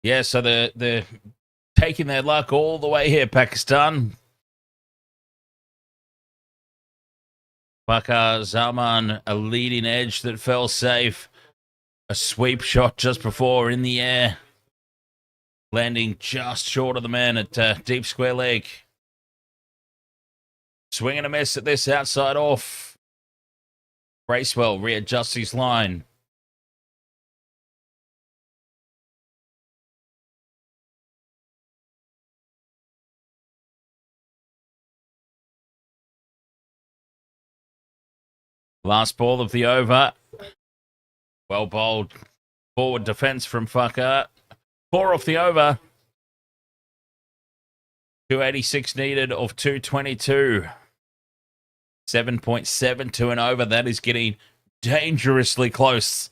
Yeah, so they're taking their luck all the way here, Pakistan. Farquhar Zaman, a leading edge that fell safe. A sweep shot just before in the air. Landing just short of the man at deep square leg. Swing and a miss at this outside off. Bracewell readjusts his line. Last ball of the over. Well bowled. Forward defense from Farquhar. 4 off the over. 286 needed of 222. 7.72 and over. That is getting dangerously close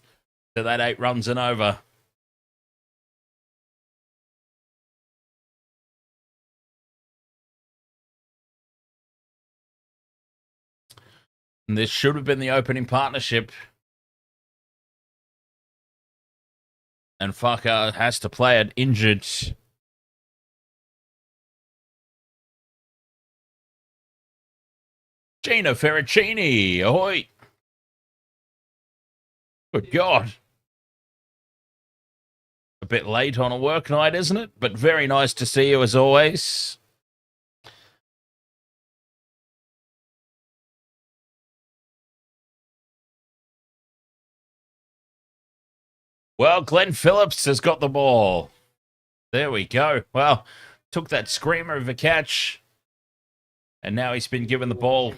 to that 8 runs and over. And this should have been the opening partnership. And Farquhar has to play it injured. Gina Ferricini. Ahoy. Good God. A bit late on a work night, isn't it? But very nice to see you as always. Well, Glenn Phillips has got the ball. There we go. Well, took that screamer of a catch. And now he's been given the ball.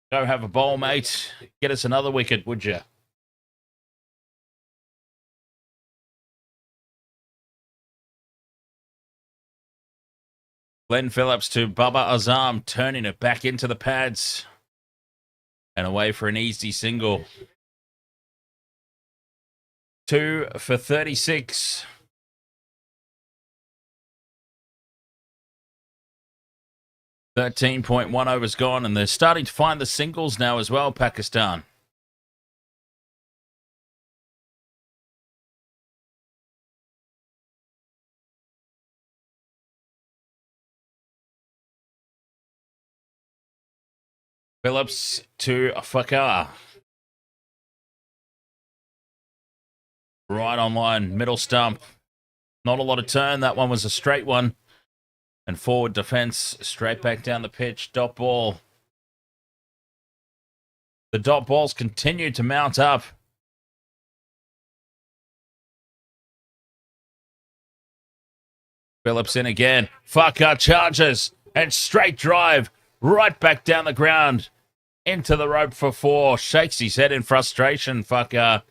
Go have a bowl, mate. Get us another wicket, would you? Glenn Phillips to Baba Azam, turning it back into the pads. And away for an easy single. 2 for 36. .1 overs gone, and they're starting to find the singles now as well, Pakistan. Phillips to Fakar. Right on line, middle stump. Not a lot of turn. That one was a straight one. And forward defense, straight back down the pitch. Dot ball. The dot balls continue to mount up. Phillips in again. Fakar charges. And straight drive. Right back down the ground. Into the rope for 4. Shakes his head in frustration, Fakar.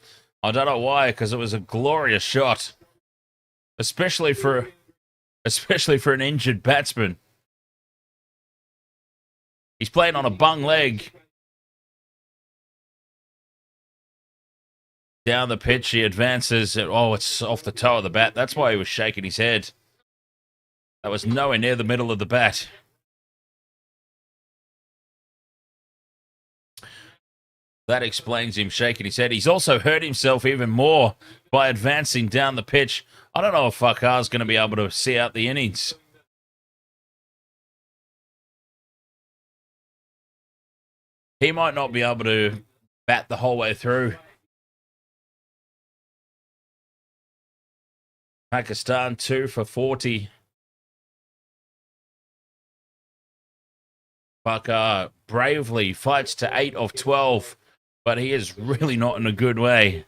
I don't know why, because it was a glorious shot. Especially for an injured batsman. He's playing on a bung leg. Down the pitch, he advances. Oh, it's off the toe of the bat. That's why he was shaking his head. That was nowhere near the middle of the bat. That explains him shaking his head. He's also hurt himself even more by advancing down the pitch. I don't know if Fakar's going to be able to see out the innings. He might not be able to bat the whole way through. Pakistan 2 for 40. Fakar bravely fights to 8 of 12, but he is really not in a good way.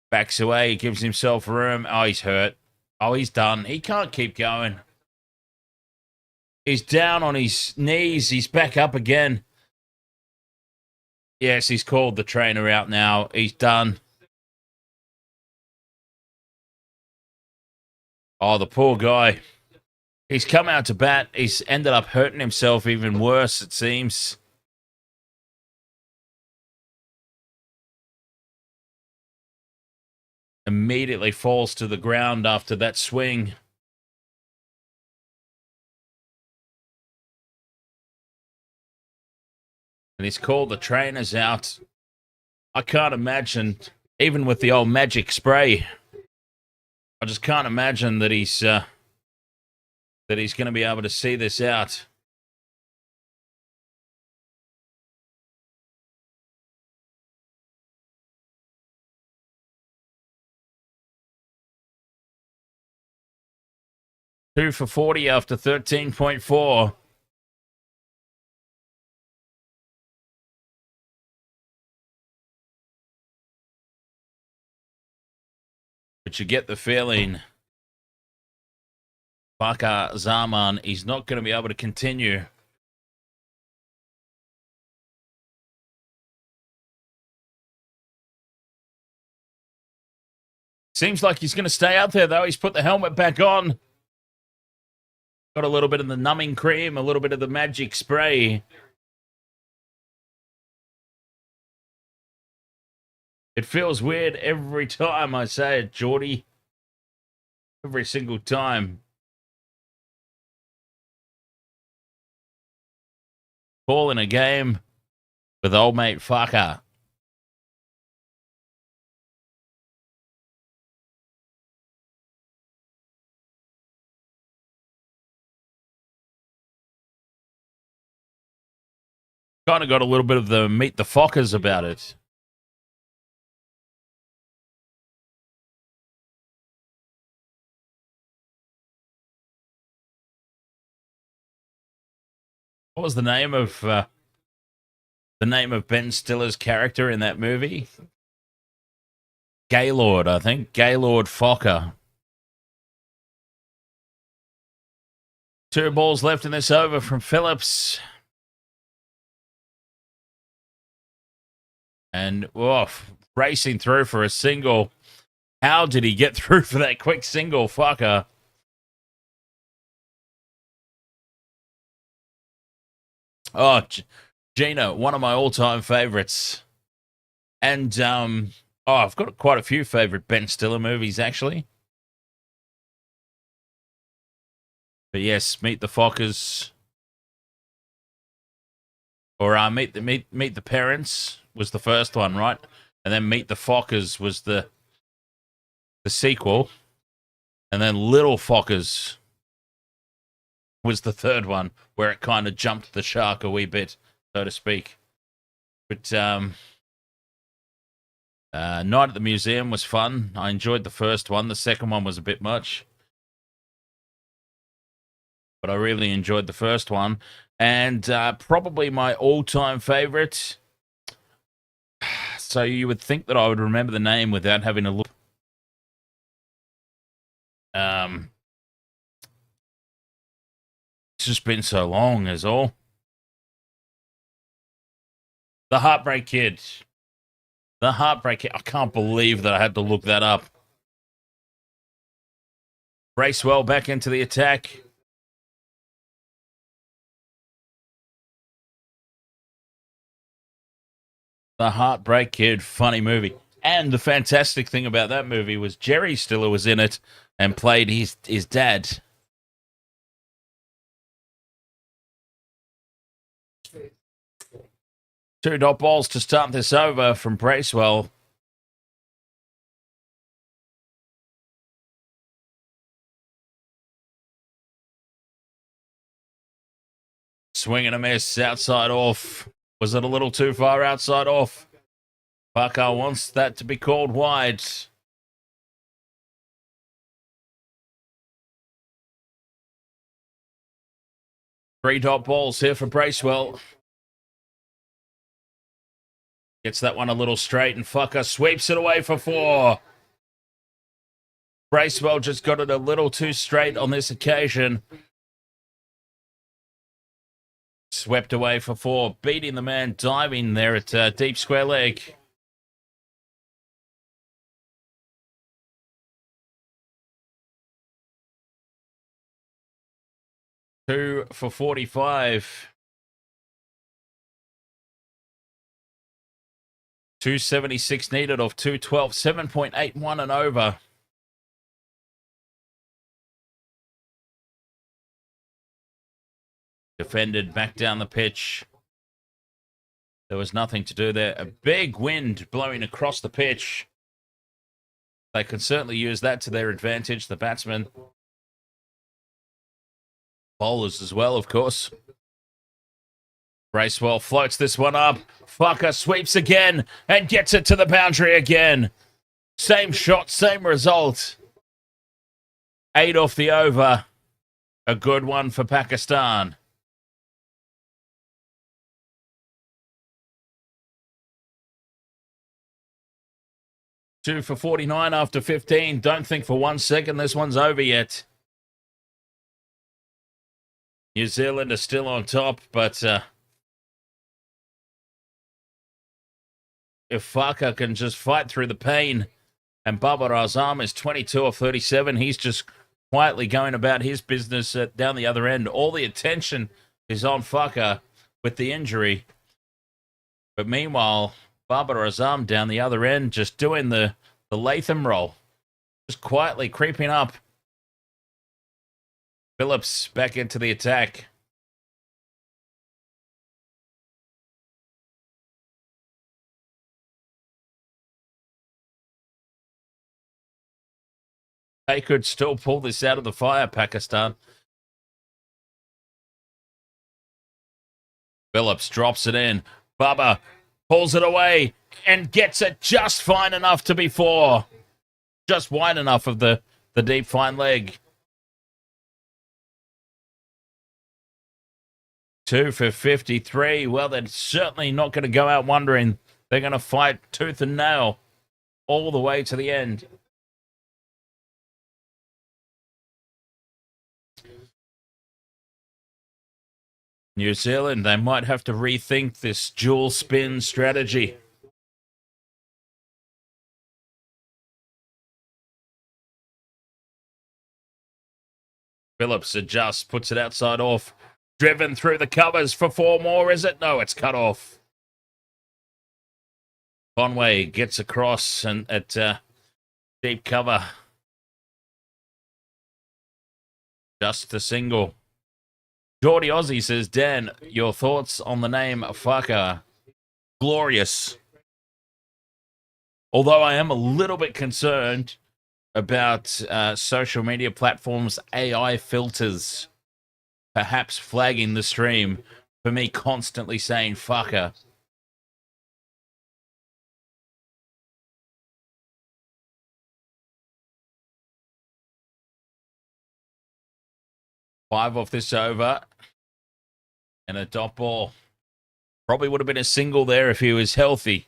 Backs away, gives himself room. Oh, he's hurt. Oh, he's done. He can't keep going. He's down on his knees. He's back up again. Yes, he's called the trainer out now. He's done. Oh, the poor guy. He's come out to bat. He's ended up hurting himself even worse, it seems. Immediately falls to the ground after that swing. And he's called the trainers out. I can't imagine, even with the old magic spray, I just can't imagine that he's going to be able to see this out. Two for 40 after 13.4. But you get the feeling Fakar Zaman is not going to be able to continue. Seems like he's going to stay out there, though. He's put the helmet back on. Got a little bit of the numbing cream, a little bit of the magic spray. It feels weird every time I say it, Geordie. Every single time. Ball in a game with old mate Fakar. Kind of got a little bit of the meet the Fockers about it. What was the name of Ben Stiller's character in that movie? Gaylord, I think. Gaylord Fokker. 2 balls left in this over from Phillips. And racing through for a single. How did he get through for that quick single, Fokker? Oh, Gina, one of my all-time favorites. And, I've got quite a few favorite Ben Stiller movies, actually. But yes, Meet the Fockers. Or Meet the Parents was the first one, right? And then Meet the Fockers was the sequel. And then Little Fockers was the third one, where it kind of jumped the shark a wee bit, so to speak. But Night at the Museum was fun. I enjoyed the first one. The second one was a bit much, but I really enjoyed the first one. And probably my all-time favorite. So you would think that I would remember the name without having a look. It's just been so long, is all. The Heartbreak Kid. The Heartbreak Kid. I can't believe that I had to look that up. Bracewell back into the attack. The Heartbreak Kid, funny movie. And the fantastic thing about that movie was Jerry Stiller was in it and played his dad. Two dot balls to start this over from Bracewell. Swing and a miss, outside off. Was it a little too far outside off? Parker wants that to be called wide. Three dot balls here for Bracewell. Gets that one a little straight, and Fucker sweeps it away for four. Bracewell just got it a little too straight on this occasion. Swept away for four, beating the man diving there at deep square leg. Two for 45. 276 needed off 212, 7.81 and over. Defended back down the pitch. There was nothing to do there. A big wind blowing across the pitch. They can certainly use that to their advantage, the batsmen. Bowlers as well, of course. Bracewell floats this one up. Fucker sweeps again and gets it to the boundary again. Same shot, same result. 8 off the over. A good one for Pakistan. Two for 49 after 15. Don't think for 1 second this one's over yet. New Zealand are still on top, but if Farker can just fight through the pain, and Babar Azam is 22 of 37, he's just quietly going about his business down the other end. All the attention is on Farker with the injury. But meanwhile, Babar Azam down the other end just doing the Latham roll. Just quietly creeping up. Phillips back into the attack. They could still pull this out of the fire, Pakistan. Phillips drops it in. Bubba pulls it away and gets it just fine enough to be four. Just wide enough of the deep fine leg. 2 for 53. Well, they're certainly not going to go out wondering. They're going to fight tooth and nail all the way to the end. New Zealand, they might have to rethink this dual spin strategy. Phillips adjusts, puts it outside off. Driven through the covers for four more, is it? No, it's cut off. Conway gets across and at deep cover. Just the single. Geordie Aussie says, Dan, your thoughts on the name Farker? Glorious. Although I am a little bit concerned about social media platforms' AI filters. perhaps flagging the stream for me constantly saying fucker. Five off this over. And a dot ball. Probably would have been a single there if he was healthy.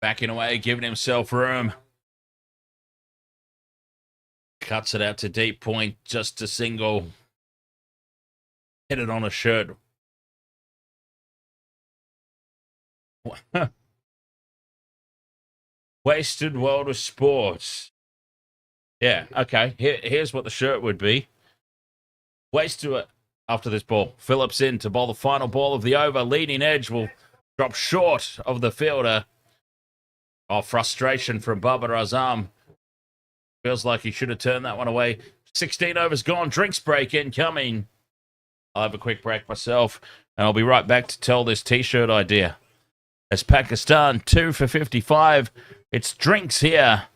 Backing away, giving himself room. Cuts it out to deep point, just a single. Hit it on a shirt. Wasted world of sports. Yeah, okay. Here's what the shirt would be. Wasted after this ball. Phillips in to bowl the final ball of the over. Leading edge will drop short of the fielder. Oh, frustration from Babar Azam. Feels like he should have turned that one away. 16 overs gone. Drinks break incoming. I'll have a quick break myself, and I'll be right back to tell this T-shirt idea. As Pakistan 2 for 55. It's drinks here.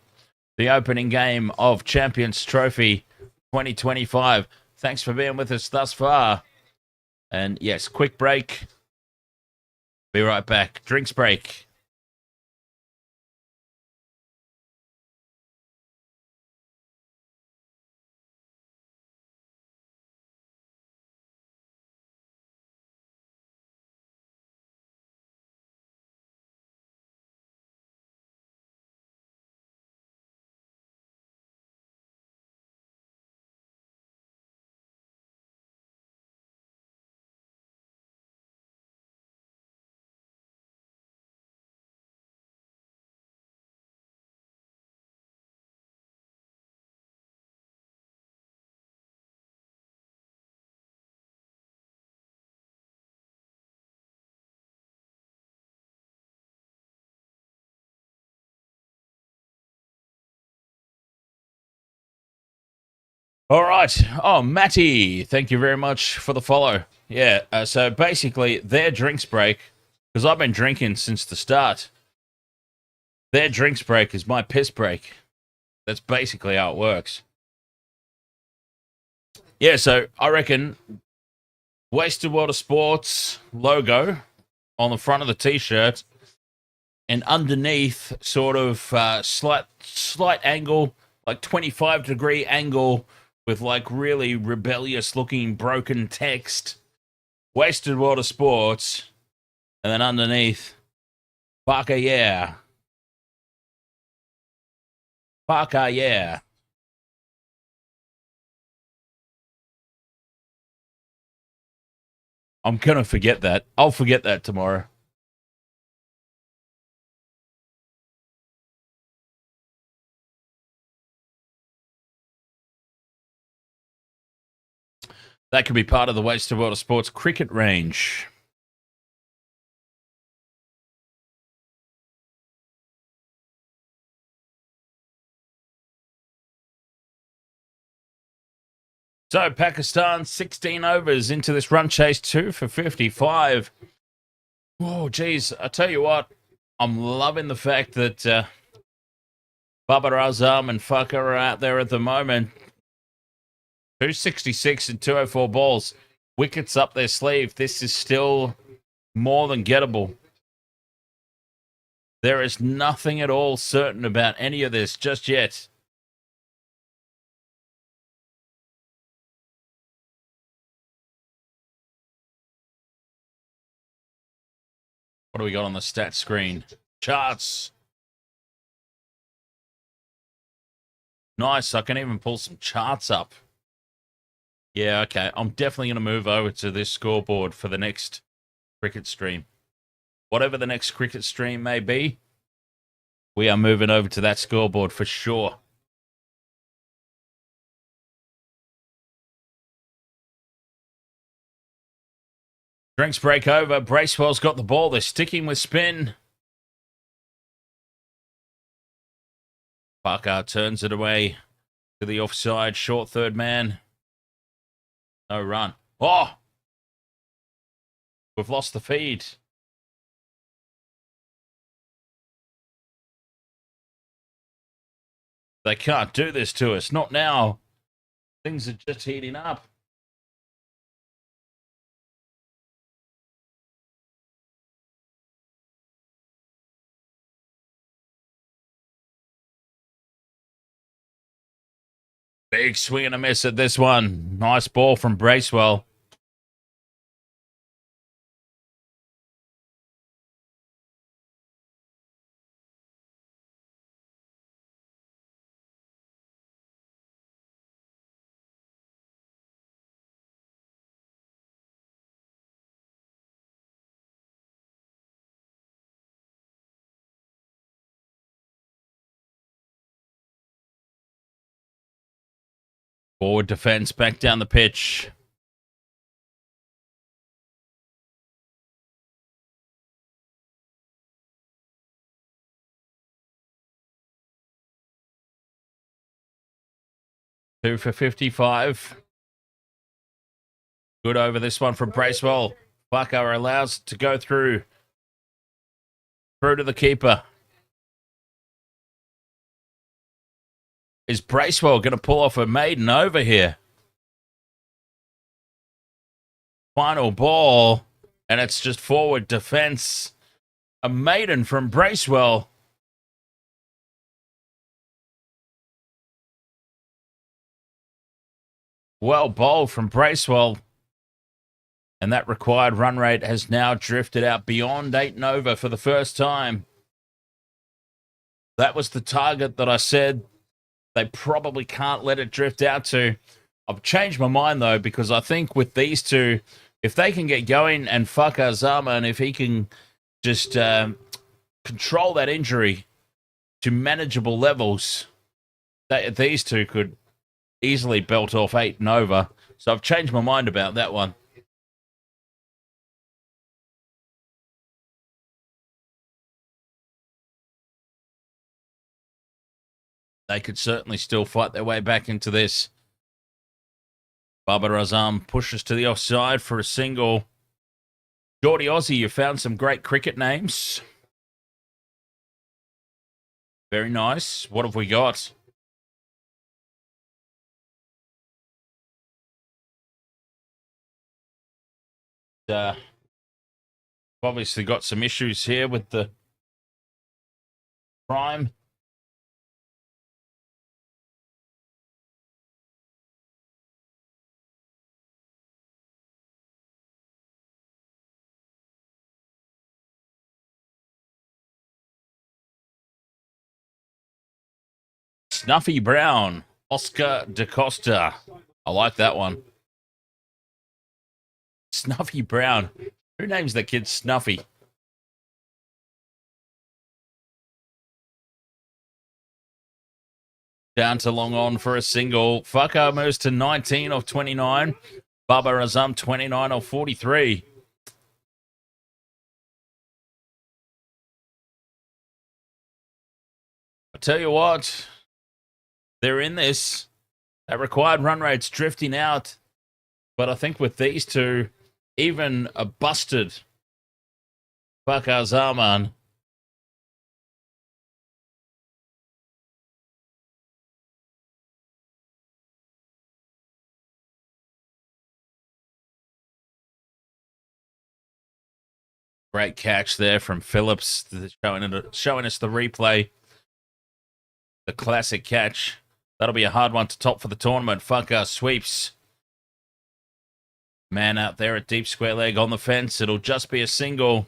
The opening game of Champions Trophy 2025. Thanks for being with us thus far. And yes, quick break. Be right back. Drinks break. All right. Oh, Matty, thank you very much for the follow. Yeah, so basically, their drinks break, because I've been drinking since the start, their drinks break is my piss break. That's basically how it works. Yeah, so I reckon Wasted World of Sports logo on the front of the T-shirt, and underneath, sort of slight angle, like 25-degree angle, with like really rebellious looking broken text. Wasted World of Sports. And then underneath, Parker, yeah. Parker, yeah. I'm going to forget that. I'll forget that tomorrow. That could be part of the Wasted World of Sports cricket range. So Pakistan, 16 overs into this run chase, 2 for 55. Oh, geez. I tell you what, I'm loving the fact that Babar Azam and Fucker are out there at the moment. 266 and 204 balls. Wickets up their sleeve. This is still more than gettable. There is nothing at all certain about any of this just yet. What do we got on the stat screen? Charts. Nice. I can even pull some charts up. Yeah, okay. I'm definitely going to move over to this scoreboard for the next cricket stream. Whatever the next cricket stream may be, we are moving over to that scoreboard for sure. Drinks break over. Bracewell's got the ball. They're sticking with spin. Parker turns it away to the offside. Short third man. No run. Oh! We've lost the feed. They can't do this to us. Not now. Things are just heating up. Big swing and a miss at this one. Nice ball from Bracewell. Forward defense back down the pitch. Two for 55. Good over this one from Bracewell. Bucko allows it to go through to the keeper. Is Bracewell going to pull off a maiden over here? Final ball, and it's just forward defense. A maiden from Bracewell. Well bowled from Bracewell. And that required run rate has now drifted out beyond 8 and over for the first time. That was the target that I said they probably can't let it drift out to. I've changed my mind, though, because I think with these two, if they can get going and fuck Azama, and if he can just control that injury to manageable levels, these two could easily belt off 8 and over. So I've changed my mind about that one. They could certainly still fight their way back into this. Babar Azam pushes to the offside for a single. Geordie Aussie, you found some great cricket names. Very nice. What have we got? Obviously got some issues here with the prime. Snuffy Brown, Oscar DaCosta. I like that one. Snuffy Brown. Who names the kid Snuffy? Down to long on for a single. Fucker moves to 19 of 29. Baba Azam 29 of 43. I tell you what, they're in this. That required run rate's drifting out. But I think with these two, even a busted Bakar Zaman. Great catch there from Phillips, showing us the replay. The classic catch. That'll be a hard one to top for the tournament. Fucker sweeps. Man out there at deep square leg on the fence. It'll just be a single.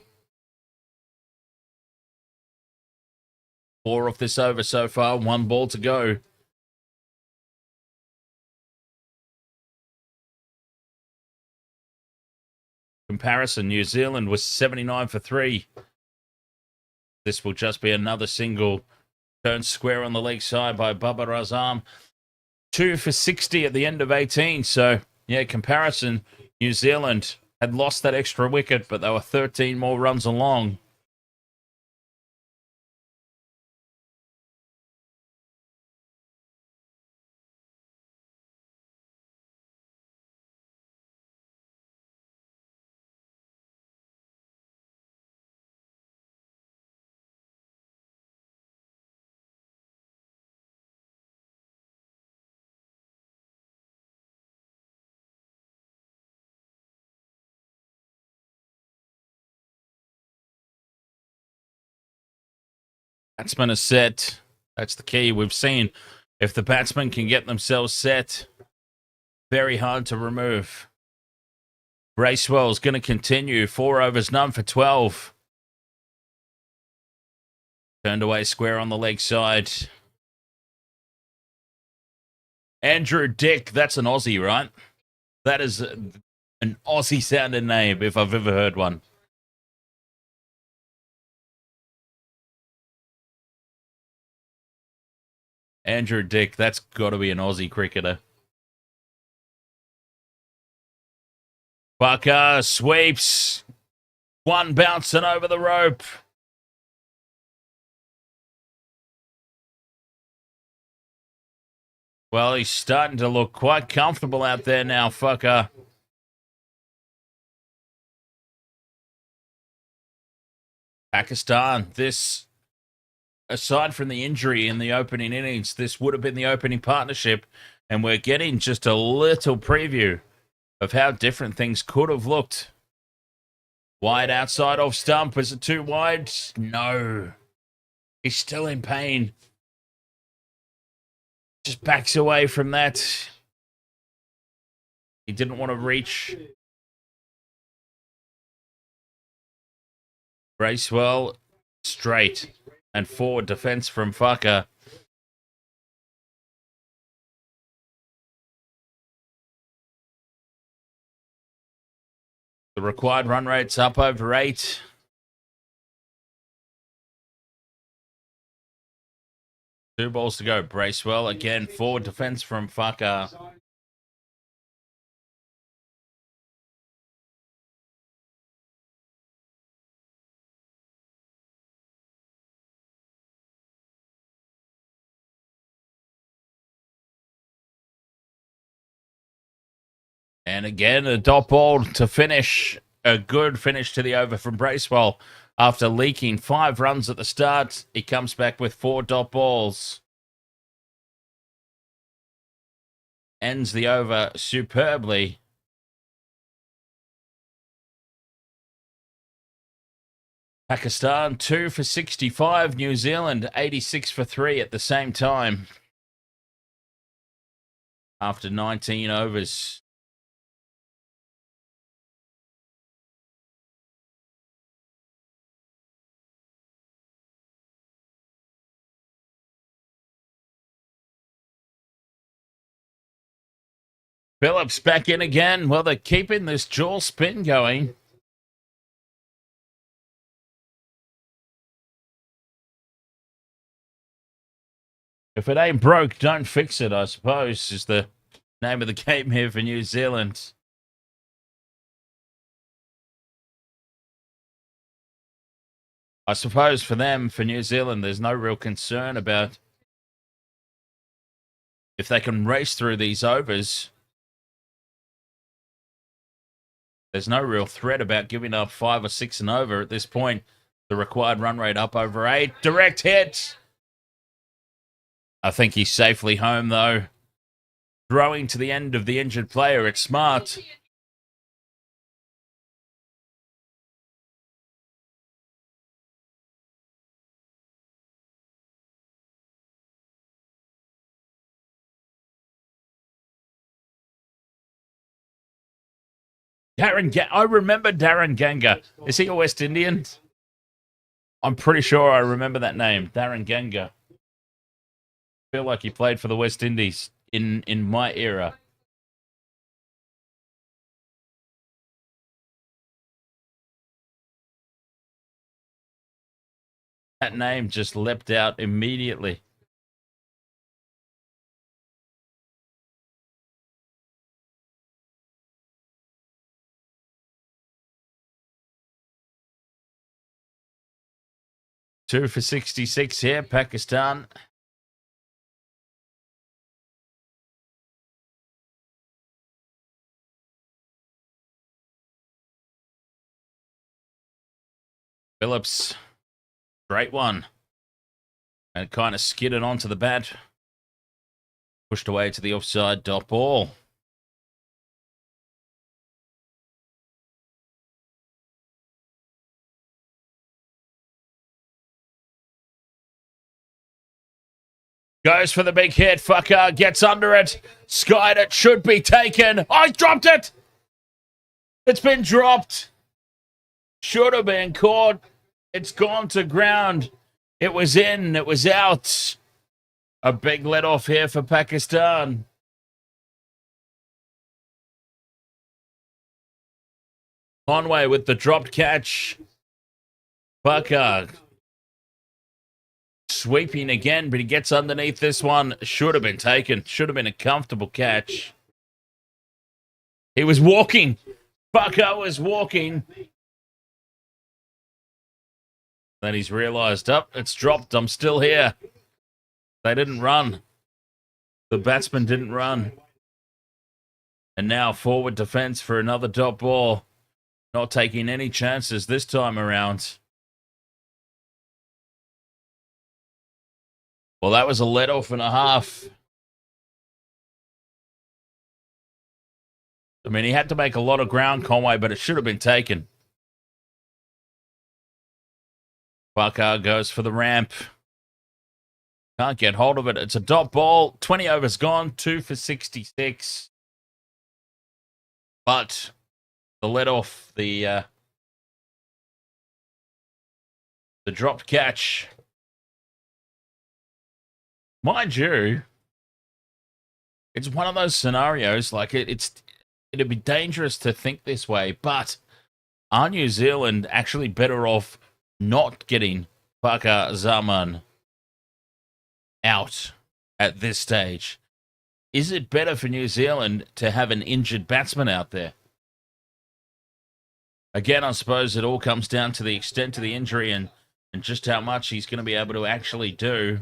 4 off this over so far. 1 ball to go. Comparison, New Zealand was 79 for 3. This will just be another single. Turned square on the leg side by Babar Azam. 2 for 60 at the end of 18. So, yeah, comparison, New Zealand had lost that extra wicket, but they were 13 more runs along. Batsmen are set. That's the key. We've seen if the batsmen can get themselves set, very hard to remove. Bracewell's going to continue. 4 overs, none for 12. Turned away square on the leg side. Andrew Dick, that's an Aussie, right? That is an Aussie sounding name if I've ever heard one. Andrew Dick, that's got to be an Aussie cricketer. Bucker sweeps. One bouncing over the rope. Well, he's starting to look quite comfortable out there now, Fucker. Pakistan, this, aside from the injury in the opening innings, this would have been the opening partnership, and we're getting just a little preview of how different things could have looked. Wide outside off stump. Is it too wide? No. He's still in pain. Just backs away from that. He didn't want to reach. Bracewell, straight and forward defense from Fucker. The required run rate's up over 8. Two balls to go. Bracewell again, forward defense from Fucker. And again, a dot ball to finish. A good finish to the over from Bracewell. After leaking 5 runs at the start, he comes back with 4 dot balls. Ends the over superbly. Pakistan 2 for 65. New Zealand 86 for 3 at the same time. After 19 overs. Phillips back in again. Well, they're keeping this dual spin going. If it ain't broke, don't fix it, I suppose, is the name of the game here for New Zealand. I suppose for them, for New Zealand, there's no real concern about if they can race through these overs. There's no real threat about giving up 5 or 6 and over at this point. The required run rate up over 8. Direct hit. I think he's safely home, though. Throwing to the end of the injured player. It's smart. I remember Darren Ganga. Is he a West Indian? I'm pretty sure I remember that name, Darren Ganga. I feel like he played for the West Indies in my era. That name just leapt out immediately. Two for 66 here, Pakistan. Phillips, great one. And kind of skidded onto the bat. Pushed away to the offside dot ball. Goes for the big hit. Fucker gets under it. Skied it. Should be taken. Oh, he dropped it. It's been dropped. Should have been caught. It's gone to ground. It was in. It was out. A big let off here for Pakistan. Conway with the dropped catch. Fucker sweeping again, but he gets underneath this one. Should have been taken. Should have been a comfortable catch. He was walking. Fucker was walking. Then he's realized, it's dropped. I'm still here. They didn't run. The batsman didn't run. And now forward defense for another dot ball. Not taking any chances this time around. Well, that was a let-off and a half. I mean, he had to make a lot of ground, Conway, but it should have been taken. Bakar goes for the ramp. Can't get hold of it. It's a dot ball. 20 overs gone. 2 for 66. But the let-off, the dropped catch. Mind you, it's one of those scenarios, like it'd be dangerous to think this way, but are New Zealand actually better off not getting Bakar Zaman out at this stage? Is it better for New Zealand to have an injured batsman out there? Again, I suppose it all comes down to the extent of the injury and just how much he's going to be able to actually do,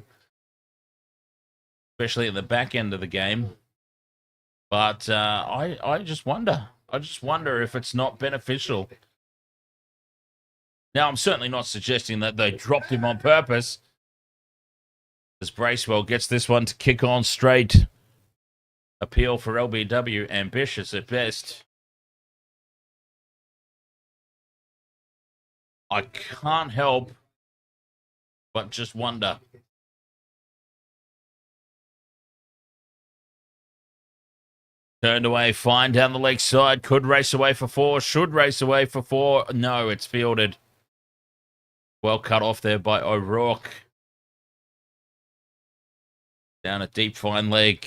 especially at the back end of the game. But I just wonder. I just wonder if it's not beneficial. Now, I'm certainly not suggesting that they dropped him on purpose, as Bracewell gets this one to kick on straight. Appeal for LBW, ambitious at best. I can't help but just wonder. Turned away, fine down the leg side. Could race away for 4. Should race away for 4. No, it's fielded. Well cut off there by O'Rourke. Down a deep fine leg.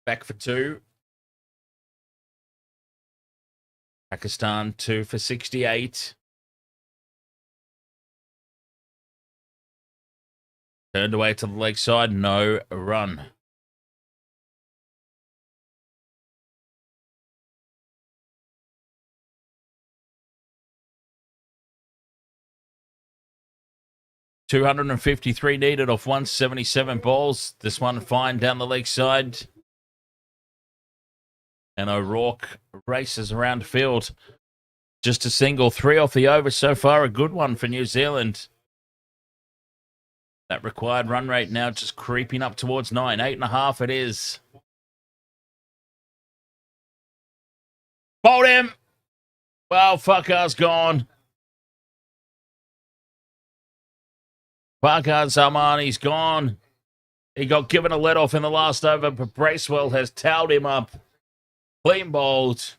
Back for 2. Pakistan 2 for 68. Turned away to the leg side. No run. .253 needed off 177 balls. This one fine down the leg side. And O'Rourke races around the field. Just a single. 3 off the over so far. A good one for New Zealand. That required run rate now just creeping up towards 9. 8.5 it is. Bowled him. Well, Fakar's gone. Bakar Zaman, he's gone. He got given a let-off in the last over, but Bracewell has towed him up. Clean bowled.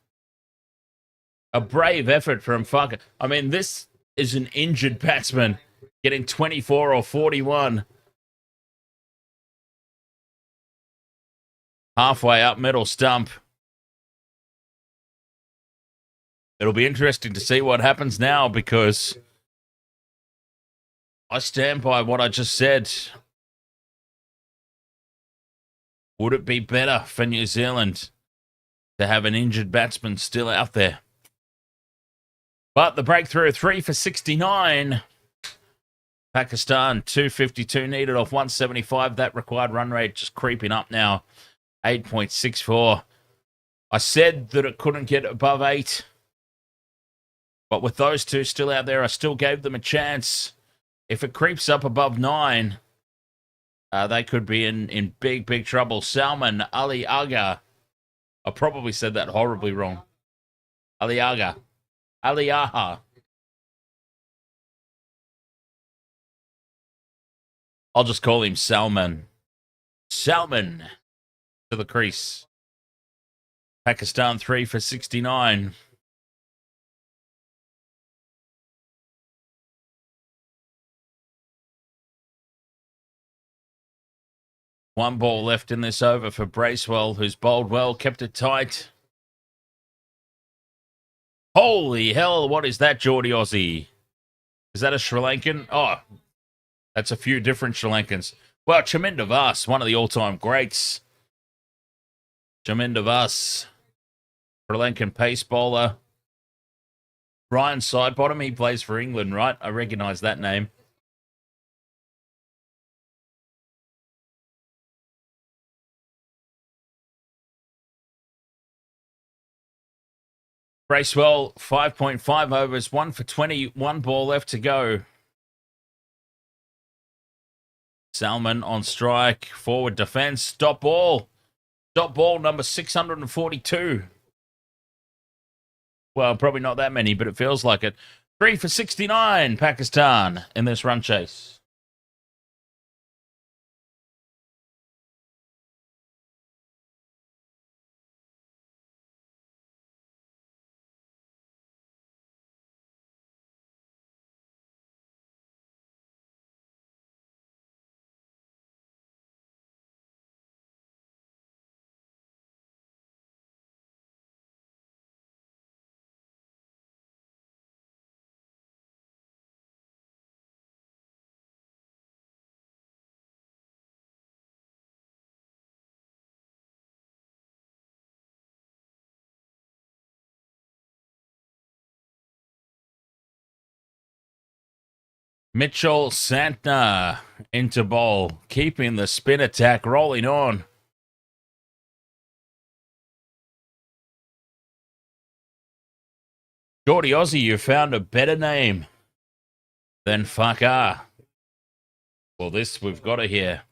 A brave effort from Fakar. I mean, this is an injured batsman getting 24 or 41. Halfway up middle stump. It'll be interesting to see what happens now, because I stand by what I just said. Would it be better for New Zealand to have an injured batsman still out there? But the breakthrough, 3 for 69. Pakistan, 252 needed off 175. That required run rate just creeping up now. 8.64. I said that it couldn't get above 8. But with those two still out there, I still gave them a chance. If it creeps up above 9, they could be in big, big trouble. Salman Ali Aga. I probably said that horribly wrong. Ali Aga. Ali Aha. I'll just call him Salman. Salman to the crease. Pakistan 3 for 69. One ball left in this over for Bracewell, who's bowled well, kept it tight. Holy hell, what is that, Geordie Aussie? Is that a Sri Lankan? Oh, that's a few different Sri Lankans. Well, Chaminda Vas, one of the all-time greats. Chaminda Vas, Sri Lankan pace bowler. Ryan Sidebottom, he plays for England, right? I recognise that name. Bracewell, 5.5 overs, 1 for 20, one ball left to go. Salman on strike, forward defence, stop ball. Stop ball number 642. Well, probably not that many, but it feels like it. 3 for 69, Pakistan in this run chase. Mitchell Santner into bowl, keeping the spin attack rolling on. Geordie Aussie, you found a better name than Fucker. Well, this we've got to hear.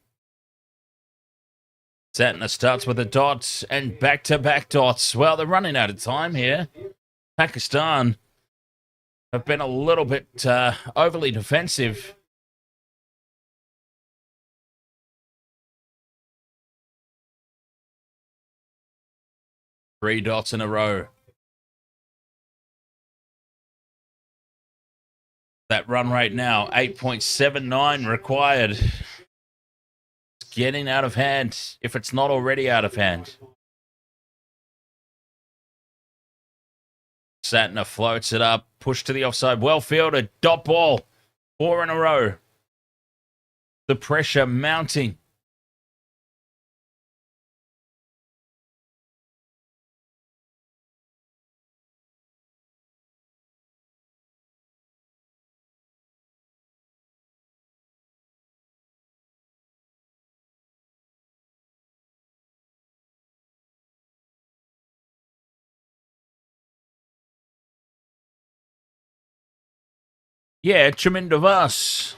Santner starts with a dot and back-to-back dots. Well, they're running out of time here. Pakistan have been a little bit overly defensive. Three dots in a row. That run rate now, 8.79 required. It's getting out of hand, if it's not already out of hand. Santner floats it up, push to the offside, well fielded, dot ball, 4 in a row. The pressure mounting. Yeah, Chaminda Vas.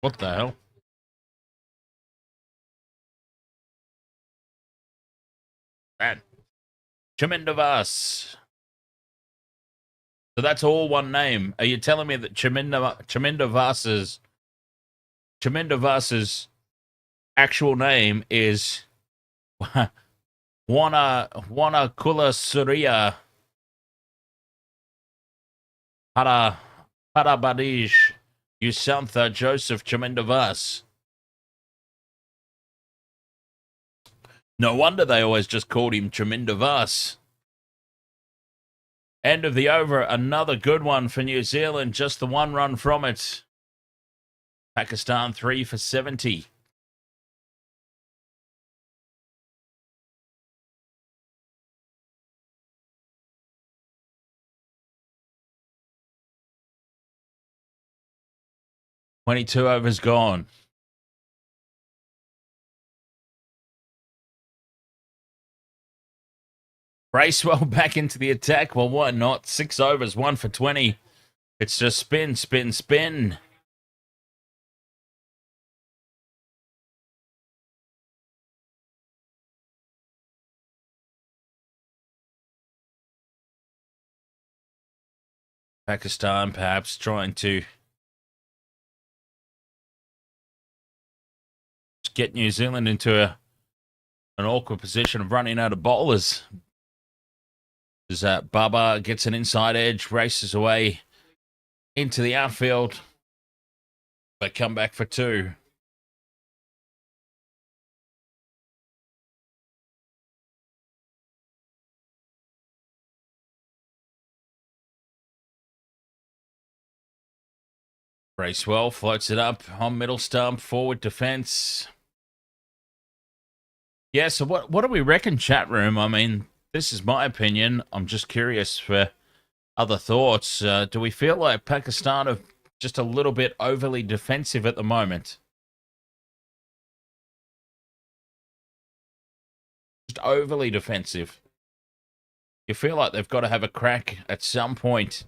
What the hell? That Chaminda Vas. So that's all one name. Are you telling me that Chaminda Vas's actual name is Wana Kula Surya Parabadish Yusantha Joseph Chaminda Vas? No wonder they always just called him Chaminda Vas. End of the over, another good one for New Zealand, just the one run from it. Pakistan 3 for 70. $22 overs gone. Bracewell back into the attack. Well, why not? 6 overs, 1 for 20. It's just spin, spin, spin. Pakistan perhaps trying to get New Zealand into an awkward position of running out of bowlers. As Bubba gets an inside edge, races away into the outfield. They come back for 2. Bracewell floats it up on middle stump, forward defense. Yeah, so what do we reckon, chat room? I mean, this is my opinion. I'm just curious for other thoughts. Do we feel like Pakistan are just a little bit overly defensive at the moment? Just overly defensive. You feel like they've got to have a crack at some point.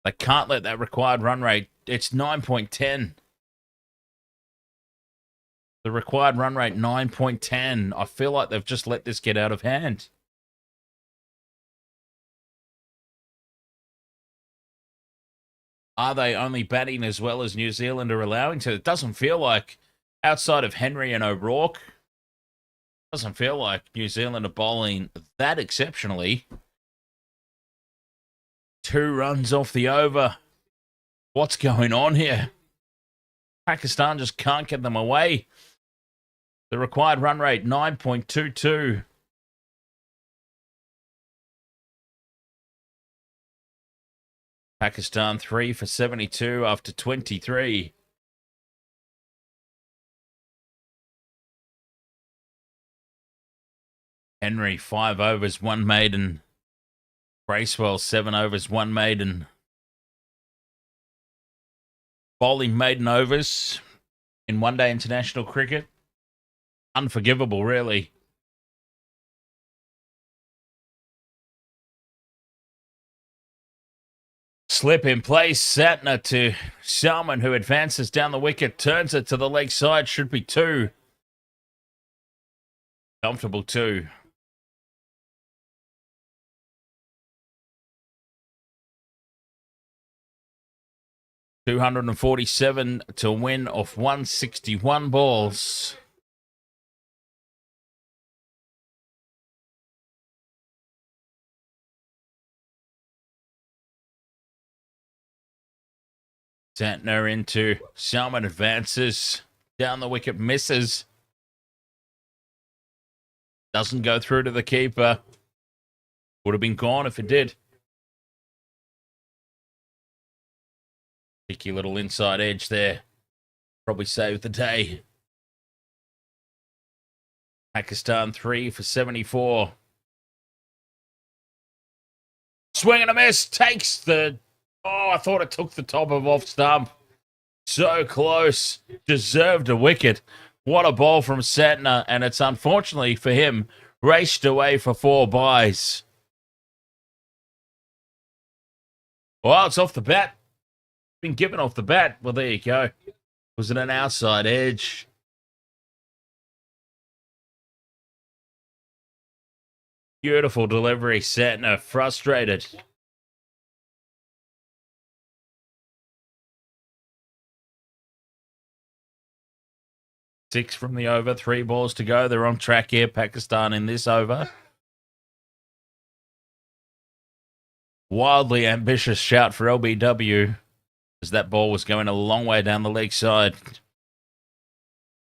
They can't let that required run rate. It's 9.10. The required run rate, 9.10. I feel like they've just let this get out of hand. Are they only batting as well as New Zealand are allowing to? It doesn't feel like, outside of Henry and O'Rourke, doesn't feel like New Zealand are bowling that exceptionally. 2 runs off the over. What's going on here? Pakistan just can't get them away. The required run rate, 9.22. Pakistan 3 for 72 after 23. Henry, 5 overs, 1 maiden. Bracewell, 7 overs, 1 maiden. Bowling maiden overs in one-day international cricket. Unforgivable, really. Slip in place. Satner to Salman, who advances down the wicket, turns it to the leg side. Should be 2. Comfortable 2. $247 to win off 161 balls. Santner into Salman, advances down the wicket, misses. Doesn't go through to the keeper. Would have been gone if it did. Cheeky little inside edge there. Probably saved the day. Pakistan 3 for 74. Swing and a miss. Takes the... Oh, I thought it took the top of off stump. So close. Deserved a wicket. What a ball from Santner. And it's unfortunately for him, raced away for 4 byes. Well, it's off the bat. Been given off the bat. Well, there you go. Was it an outside edge? Beautiful delivery. Santner frustrated. Six from the over, 3 balls to go. They're on track here, Pakistan, in this over. Wildly ambitious shout for LBW as that ball was going a long way down the leg side.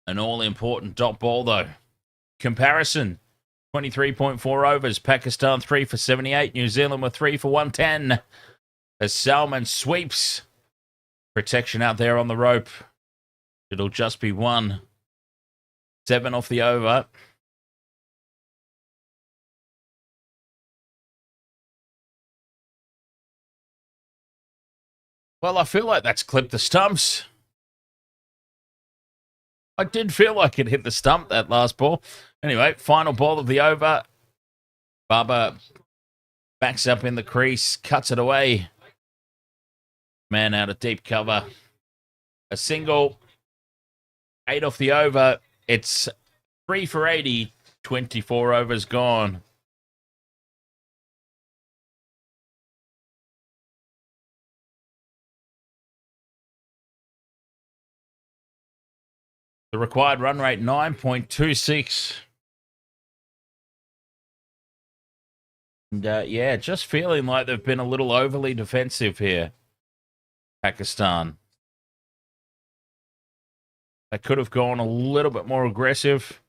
An all-important dot ball, though. Comparison, 23.4 overs. Pakistan 3 for 78. New Zealand were 3 for 110. As Salman sweeps. Protection out there on the rope. It'll just be 1. 7 off the over. Well, I feel like that's clipped the stumps. I did feel like it hit the stump, that last ball. Anyway, final ball of the over. Baba backs up in the crease, cuts it away. Man out of deep cover. A single. 8 off the over. It's 3 for 80. 24 overs gone. The required run rate, 9.26. And yeah, just feeling like they've been a little overly defensive here, Pakistan. They could have gone a little bit more aggressive.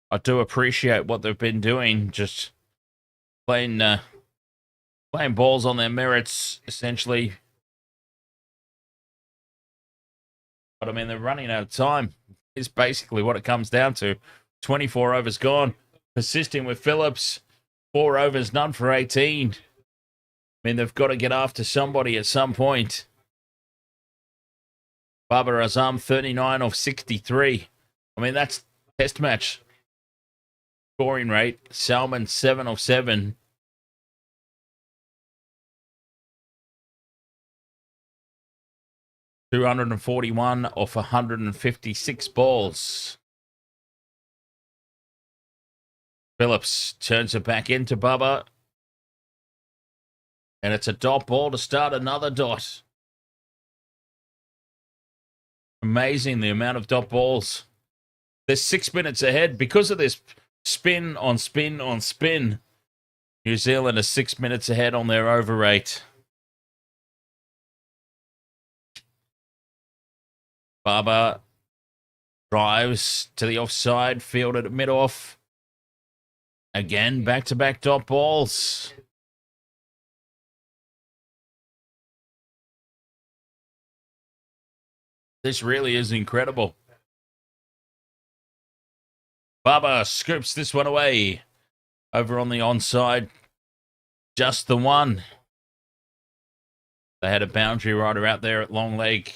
I do appreciate what they've been doing, just playing balls on their merits, essentially. But I mean, they're running out of time. It's basically what it comes down to. 24 overs gone. Persisting with Phillips. 4 overs, none for 18. I mean, they've got to get after somebody at some point. Babar Azam, 39 of 63. I mean, that's test match scoring rate. Salman, 7 of 7. $241 off 156 balls. Phillips turns it back into Bubba. And it's a dot ball to start another dot. Amazing the amount of dot balls. They're 6 minutes ahead because of this spin on spin on spin. New Zealand are 6 minutes ahead on their over rate. Baba drives to the offside, fielded at mid-off. Again, back-to-back dot balls. This really is incredible. Baba scoops this one away. Over on the onside. Just the one. They had a boundary rider out there at long leg.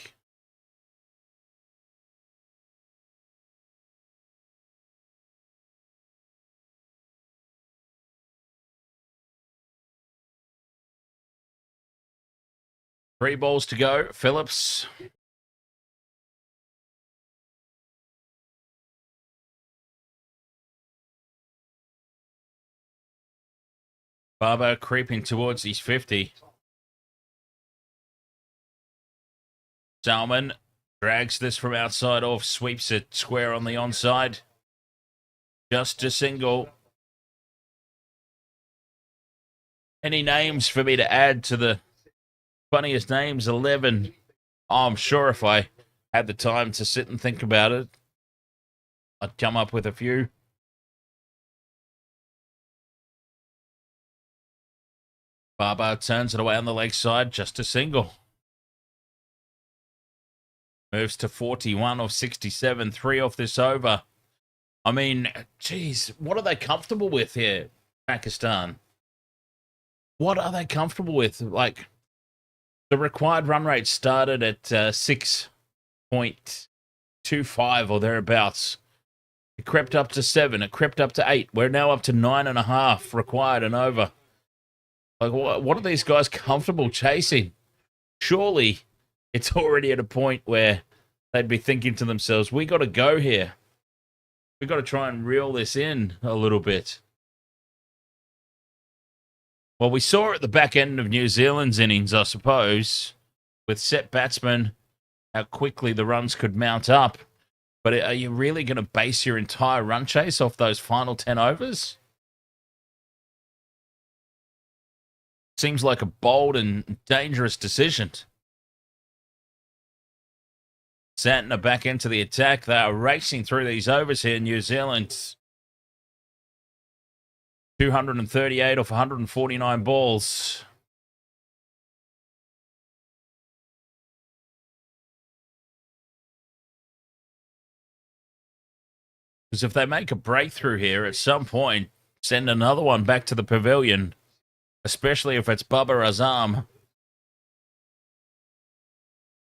Three balls to go. Phillips. Barber creeping towards his 50. Salman drags this from outside off, sweeps it square on the onside. Just a single. Any names for me to add to the funniest names? 11. Oh, I'm sure if I had the time to sit and think about it, I'd come up with a few. Barber turns it away on the leg side, just a single. Moves to 41 of 67, 3 off this over. I mean, geez, what are they comfortable with here, Pakistan? What are they comfortable with? Like, the required run rate started at 6.25 or thereabouts. It crept up to 7. It crept up to 8. We're now up to 9.5 required and over. Like, what are these guys comfortable chasing? Surely it's already at a point where they'd be thinking to themselves, we got to go here. We got to try and reel this in a little bit. Well, we saw at the back end of New Zealand's innings, I suppose, with set batsmen, how quickly the runs could mount up. But are you really going to base your entire run chase off those final 10 overs? Seems like a bold and dangerous decision. Santner back into the attack. They are racing through these overs here in New Zealand. 238 off 149 balls. Because if they make a breakthrough here at some point, send another one back to the pavilion. Especially if it's Babar Azam.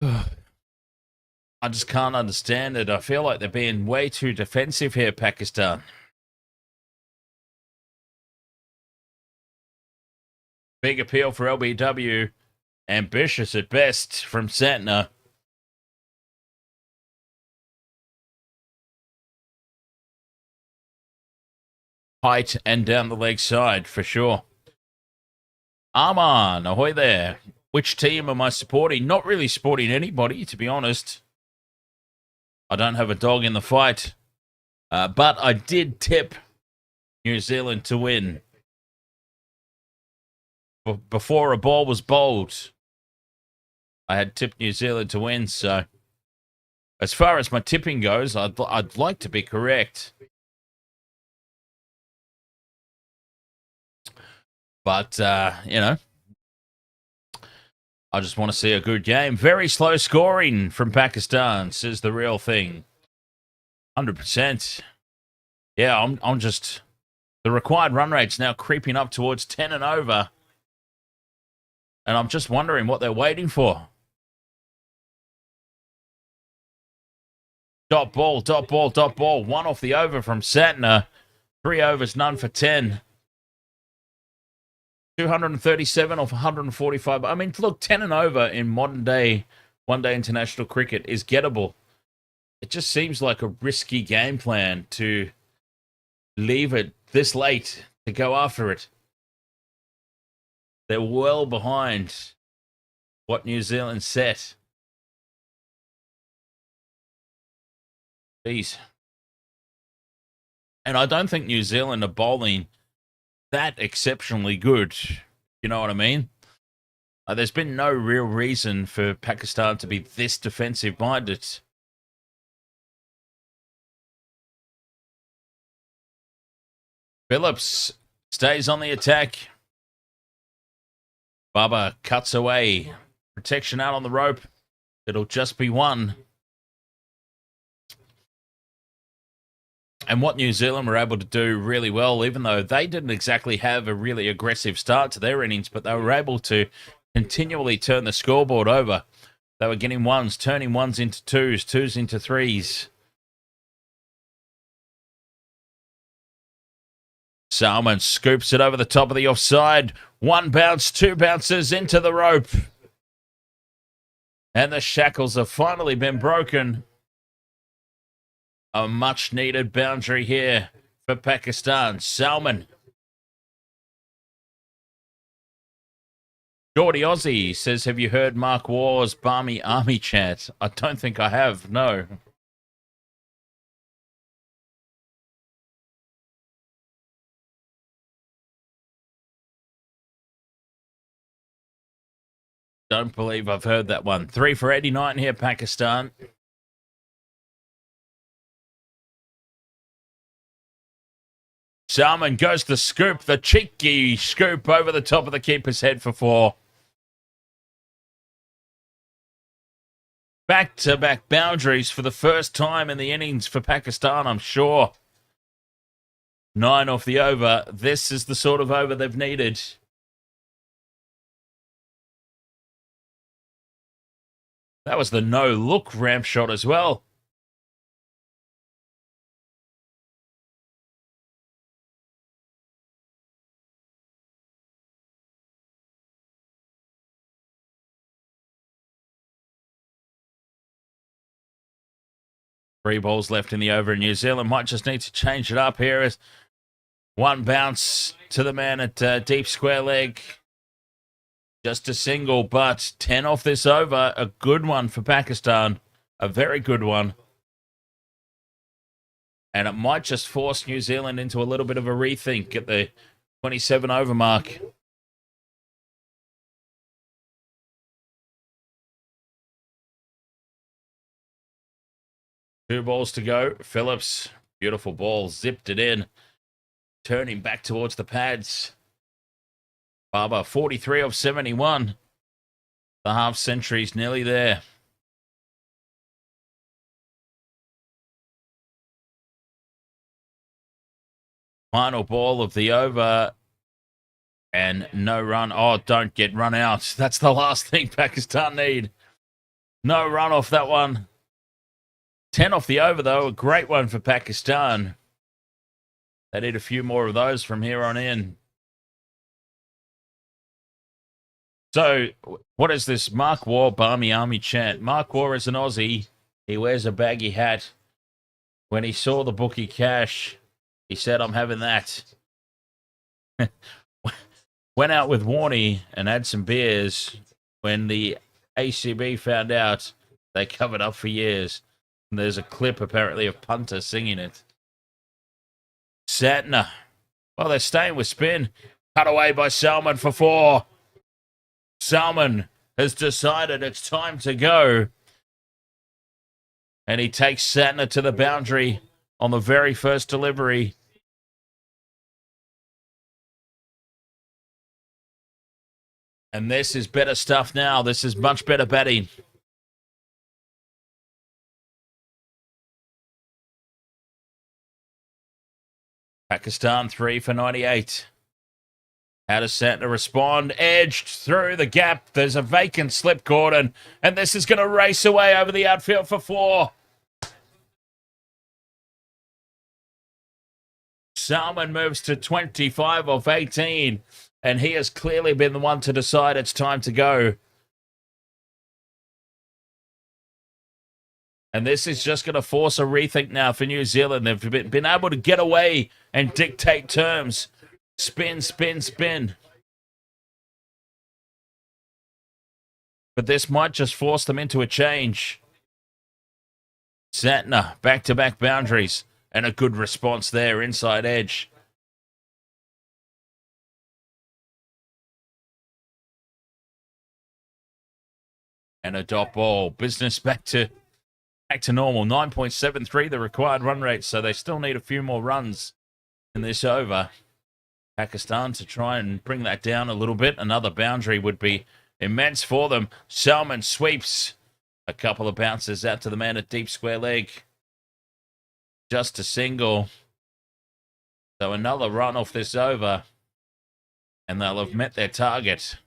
I just can't understand it. I feel like they're being way too defensive here, Pakistan. Big appeal for LBW. Ambitious at best from Santner. Height and down the leg side for sure. Arman, ahoy there. Which team am I supporting? Not really supporting anybody, to be honest. I don't have a dog in the fight. But I did tip New Zealand to win. Before a ball was bowled, I had tipped New Zealand to win. So as far as my tipping goes, I'd like to be correct. But, you know, I just want to see a good game. Very slow scoring from Pakistan, says the real thing. 100%. Yeah, I'm just... The required run rate's now creeping up towards 10 and over. And I'm just wondering what they're waiting for. Dot ball, dot ball, dot ball. One off the over from Santner. 3 overs, none for 10. 237 off 145. I mean, look, 10 and over in modern day one-day international cricket is gettable. It just seems like a risky game plan to leave it this late to go after it. They're well behind what New Zealand set. Jeez. And I don't think New Zealand are bowling that exceptionally good. You know what I mean? There's been no real reason for Pakistan to be this defensive-minded. Phillips stays on the attack. Baba cuts away. Protection out on the rope. It'll just be one. And what New Zealand were able to do really well, even though they didn't exactly have a really aggressive start to their innings, but they were able to continually turn the scoreboard over. They were getting ones, turning ones into twos, twos into threes. Salmon scoops it over the top of the offside. One bounce, two bounces into the rope. And the shackles have finally been broken. A much-needed boundary here for Pakistan. Salmon. Geordie Aussie says, have you heard Mark Waugh's Barmy Army chant? I don't think I have, no. Don't believe I've heard that one. 3 for 89 here, Pakistan. Salmon goes the scoop, the cheeky scoop over the top of the keeper's head for 4. Back-to-back boundaries for the first time in the innings for Pakistan, I'm sure. 9 off the over. This is the sort of over they've needed. That was the no-look ramp shot as well. Three balls left in the over, and New Zealand might just need to change it up here. As one bounce to the man at deep square leg. Just a single, but 10 off this over. A good one for Pakistan. A very good one. And it might just force New Zealand into a little bit of a rethink at the 27 over mark. Two balls to go. Phillips, beautiful ball, zipped it in. Turning back towards the pads. Baba, 43 of 71. The half century's nearly there. Final ball of the over. And no run. Oh, don't get run out. That's the last thing Pakistan need. No run off that one. 10 off the over, though. A great one for Pakistan. They need a few more of those from here on in. So, what is this Mark Waugh Barmy Army chant? Mark Waugh is an Aussie. He wears a baggy hat. When he saw the bookie cash, he said, I'm having that. Went out with Warney and had some beers. When the ACB found out, they covered up for years. And there's a clip, apparently, of Punter singing it. Santner. Well, they're staying with spin. Cut away by Salmon for 4. Salmon has decided it's time to go. And he takes Santner to the boundary on the very first delivery. And this is better stuff now. This is much better batting. Pakistan 3 for 98. How does Santner respond? Edged through the gap. There's a vacant slip, Gordon. And this is going to race away over the outfield for 4. Salmon moves to 25 off 18. And he has clearly been the one to decide it's time to go. And this is just going to force a rethink now for New Zealand. They've been able to get away and dictate terms. Spin, spin, spin. But this might just force them into a change. Santner, back-to-back boundaries. And a good response there, inside edge. And a dot ball. Business back to normal. 9.73, the required run rate. So they still need a few more runs in this over. Pakistan to try and bring that down a little bit. Another boundary would be immense for them. Salmon sweeps a couple of bounces out to the man at deep square leg. Just a single. So another run off this over. And they'll have met their target.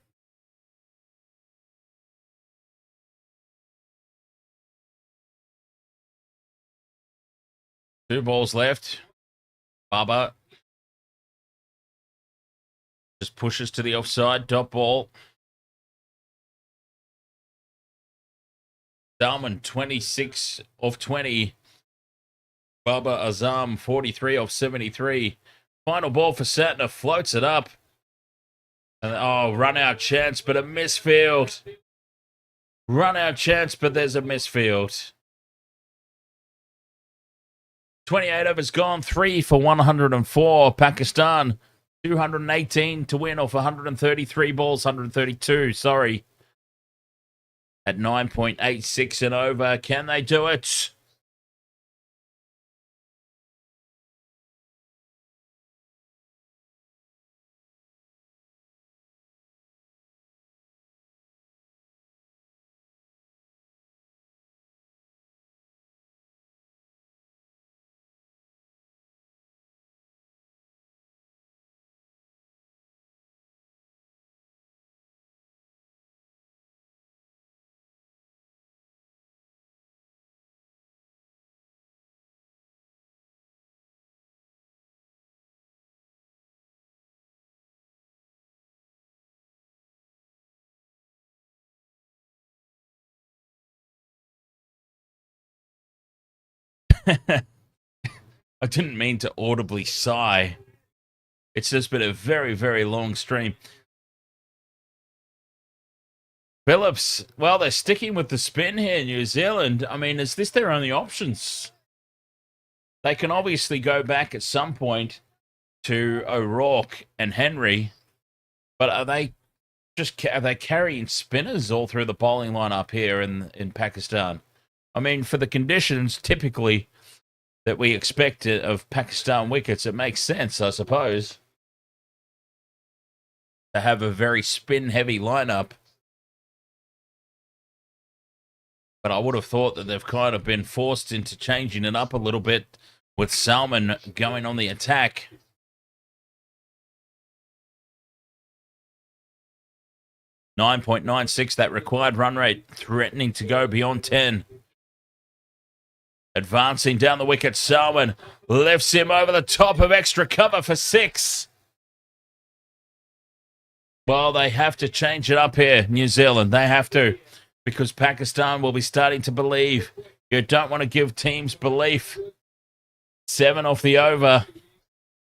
Two balls left. Baba just pushes to the offside. Dot ball. Salmon 26 off 20. Baba Azam 43 off 73. Final ball for Santner. Floats it up. And, oh, run out chance, but a misfield. Run out chance, but there's a misfield. 28 overs gone, 3 for 104. Pakistan, 218 to win off 133 balls, 132, sorry. At 9.86 and over. Can they do it? I didn't mean to audibly sigh. It's just been a very, very long stream. Phillips, well, they're sticking with the spin here, New Zealand. I mean, is this their only options? They can obviously go back at some point to O'Rourke and Henry, but are they carrying spinners all through the bowling lineup here in Pakistan? I mean, for the conditions typically that we expect of Pakistan wickets, it makes sense, I suppose, to have a very spin-heavy lineup. But I would have thought that they've kind of been forced into changing it up a little bit with Salmon going on the attack. .96, that required run rate, threatening to go beyond 10. Advancing down the wicket, Salmon lifts him over the top of extra cover for 6. Well, they have to change it up here, New Zealand. They have to, because Pakistan will be starting to believe. You don't want to give teams belief. 7 off the over.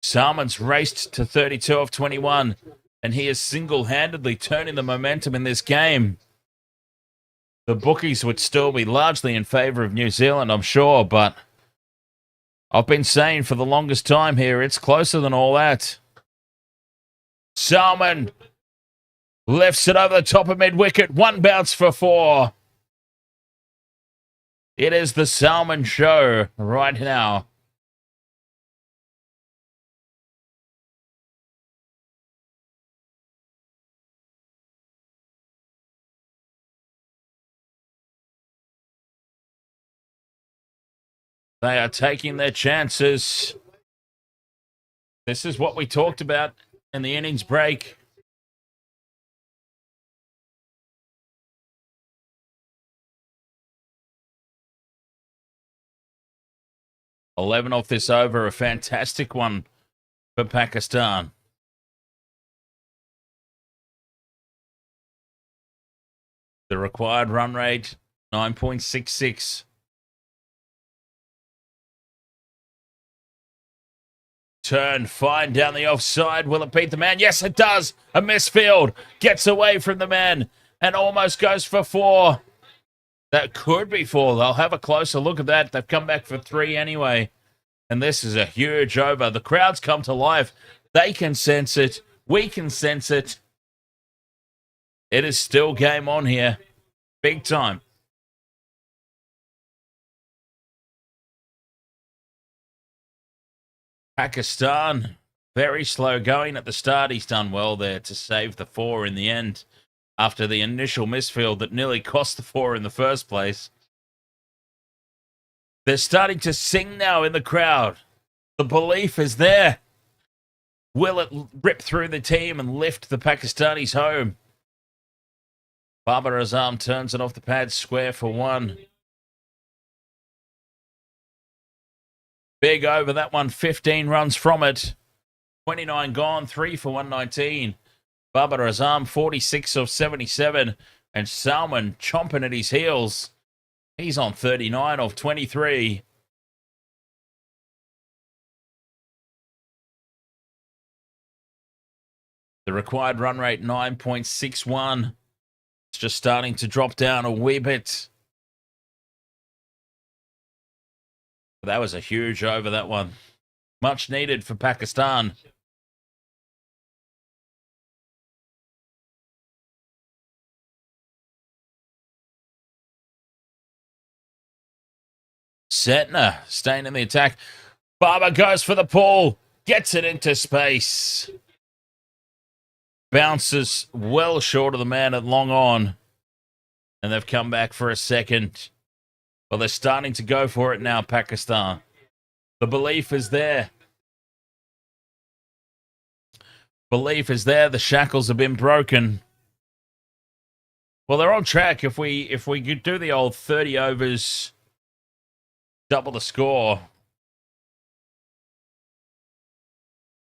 Salmon's raced to 32 off 21, and he is single-handedly turning the momentum in this game. the bookies would still be largely in favour of New Zealand, I'm sure, but I've been saying for the longest time here, it's closer than all that. Salmon lifts it over the top of mid-wicket. One bounce for 4. It is the Salmon show right now. They are taking their chances. This is what we talked about in the innings break. $11 off this over, a fantastic one for Pakistan. The required run rate, 9.66. Turn, fine down the offside. Will it beat the man? Yes, it does. A misfield. Gets away from the man and almost goes for 4. That could be 4. They'll have a closer look at that. They've come back for 3 anyway. And this is a huge over. The crowds come to life. They can sense it. We can sense it. It is still game on here. Big time. Pakistan, very slow going at the start. He's done well there to save the 4 in the end after the initial misfield that nearly cost the 4 in the first place. They're starting to sing now in the crowd. The belief is there. Will it rip through the team and lift the Pakistanis home? Babar Azam turns it off the pad, square for 1. Big over that one, 15 runs from it. 29 gone, 3 for 119. Babar Azam, 46 of 77. And Salman chomping at his heels. He's on 39 of 23. The required run rate, 9.61. It's just starting to drop down a wee bit. That was a huge over, that one. Much needed for Pakistan. Setner staying in the attack. Babar goes for the pull. Gets it into space. Bounces well short of the man at long on. And they've come back for a second. Well, they're starting to go for it now, Pakistan. The belief is there. Belief is there. The shackles have been broken. Well, they're on track. If we do the old 30 overs, double the score,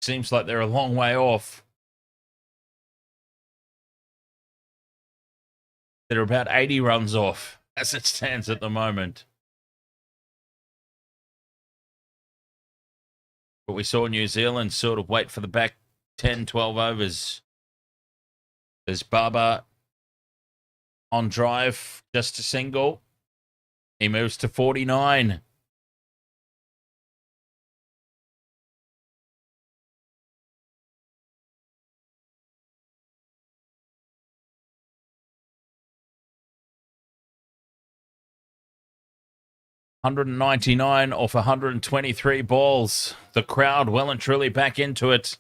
seems like they're a long way off. They're about 80 runs off as it stands at the moment. But we saw New Zealand sort of wait for the back 10, 12 overs. There's Babar on drive, just a single. He moves to 49. $199 off 123 balls. The crowd well and truly back into it.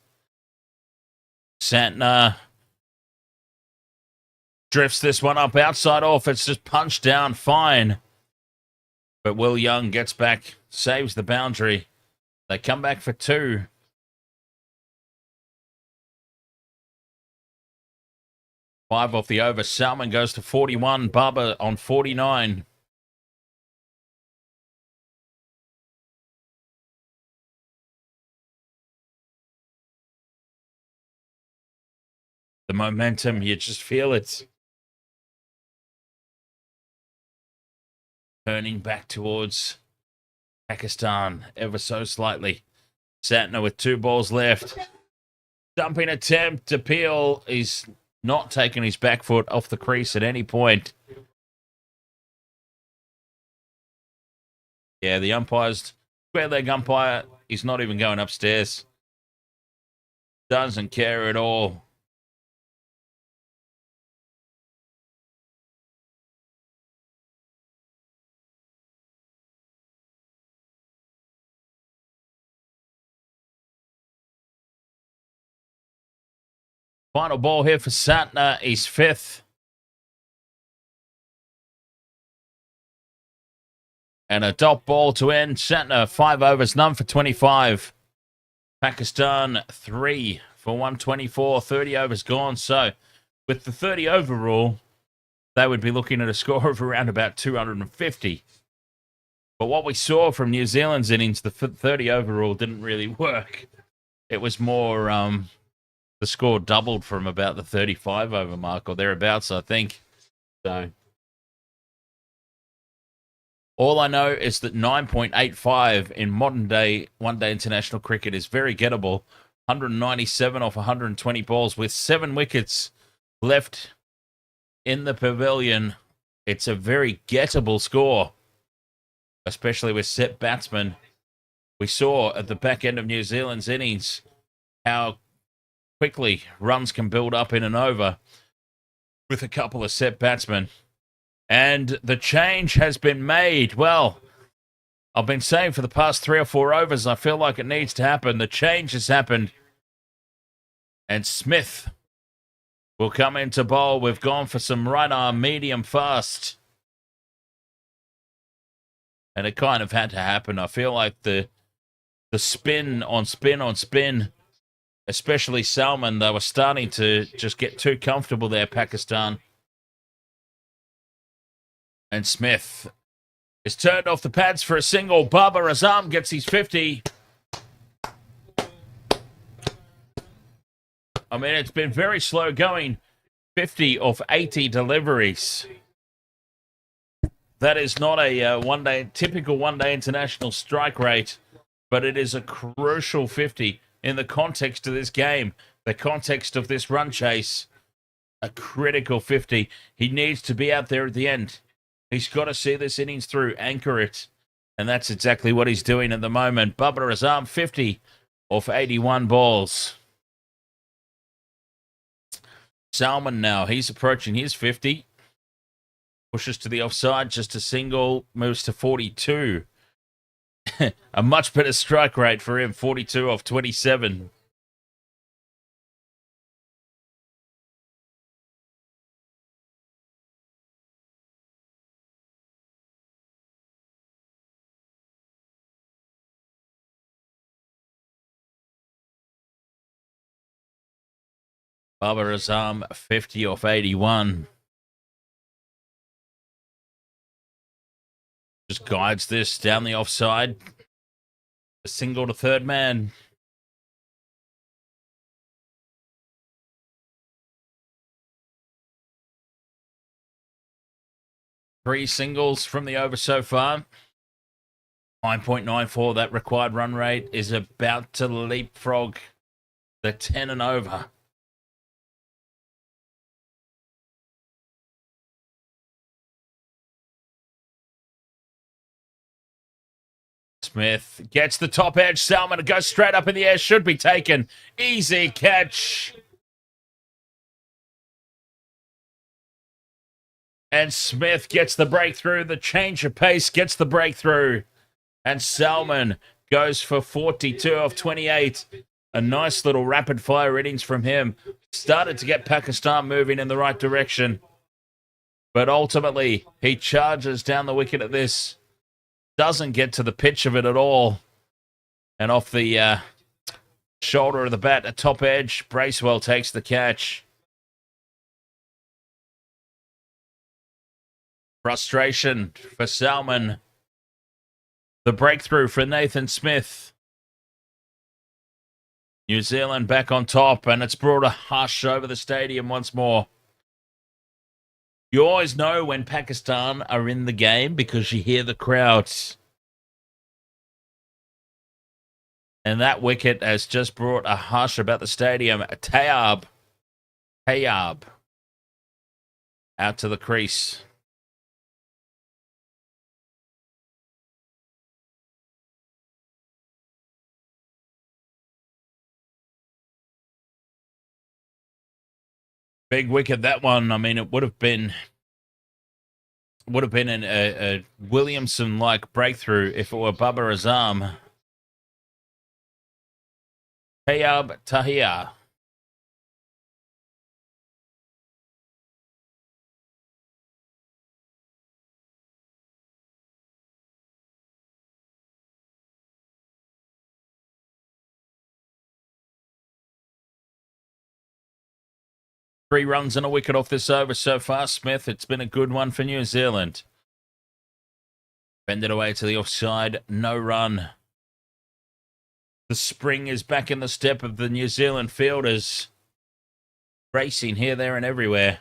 Santner drifts this one up outside off. It's just punched down fine. But Will Young gets back, saves the boundary. They come back for 2. Five off the over. Salman goes to 41. Babar on 49. The momentum, you just feel it. Turning back towards Pakistan ever so slightly. Santner with 2 balls left. Dumping attempt to Peel. He's not taking his back foot off the crease at any point. Yeah, the umpire's square leg umpire. He's not even going upstairs. Doesn't care at all. Final ball here for Santner. He's fifth. And a dot ball to end. Santner, 5 overs, none for 25. Pakistan, 3 for 124. 30 overs gone. So, with the 30 over rule, they would be looking at a score of around about 250. But what we saw from New Zealand's innings, the 30 over rule didn't really work. It was more, the score doubled from about the 35 over mark or thereabouts, I think. So, all I know is that 9.85 in modern day one-day international cricket is very gettable. 197 off 120 balls with 7 wickets left in the pavilion. It's a very gettable score, especially with set batsmen. We saw at the back end of New Zealand's innings how quickly runs can build up in an over with a couple of set batsmen. And the change has been made. Well, I've been saying for the past 3 or 4 overs, I feel like it needs to happen. The change has happened. And Smith will come into bowl. We've gone for some right arm medium fast. And it kind of had to happen. I feel like the spin on spin on spin, especially Salman, they were starting to just get too comfortable there, Pakistan. And Smith is turned off the pads for a single. Babar Azam gets his 50. I mean, it's been very slow going. 50 off 80 deliveries. That is not a typical one-day international strike rate, but it is a crucial 50 in the context of this game, the context of this run chase. A critical 50. He needs to be out there at the end. He's got to see this innings through, anchor it. And that's exactly what he's doing at the moment. Babar Azam, 50 off 81 balls. Salman now, he's approaching his 50. Pushes to the offside, just a single, moves to 42. A much better strike rate for him, 42 off 27. Babar Azam, 50 off 81. Just guides this down the offside. A single to third man. Three singles from the over so far. 9.94, that required run rate is about to leapfrog the 10 and over. Smith gets the top edge. Salman goes straight up in the air. Should be taken. Easy catch. And Smith gets the breakthrough. The change of pace gets the breakthrough. And Salman goes for 42 off 28. A nice little rapid fire innings from him. Started to get Pakistan moving in the right direction. But ultimately, he charges down the wicket at this. Doesn't get to the pitch of it at all. And off the shoulder of the bat, a top edge. Bracewell takes the catch. Frustration for Salman. The breakthrough for Nathan Smith. New Zealand back on top, and it's brought a hush over the stadium once more. You always know when Pakistan are in the game because you hear the crowds. And that wicket has just brought a hush about the stadium. Tayyab out to the crease. Big wicket, that one. I mean, it would have been a Williamson-like breakthrough if it were Babar Azam. Tayab Tahir. Three runs and a wicket off this over so far, Smith. It's been a good one for New Zealand. Bended away to the offside. No run. The spring is back in the step of the New Zealand fielders. Racing here, there, and everywhere.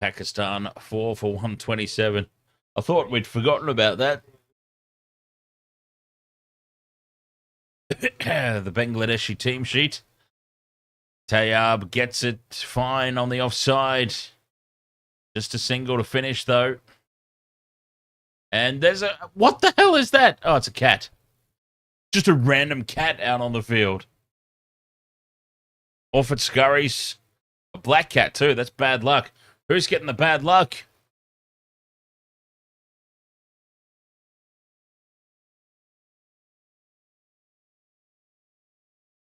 Pakistan 4 for 127. I thought we'd forgotten about that. The Bangladeshi team sheet. Tayab gets it fine on the offside. Just a single to finish, though. And there's a... What the hell is that? Oh, it's a cat. Just a random cat out on the field. Off it scurries. A black cat, too. That's bad luck. Who's getting the bad luck?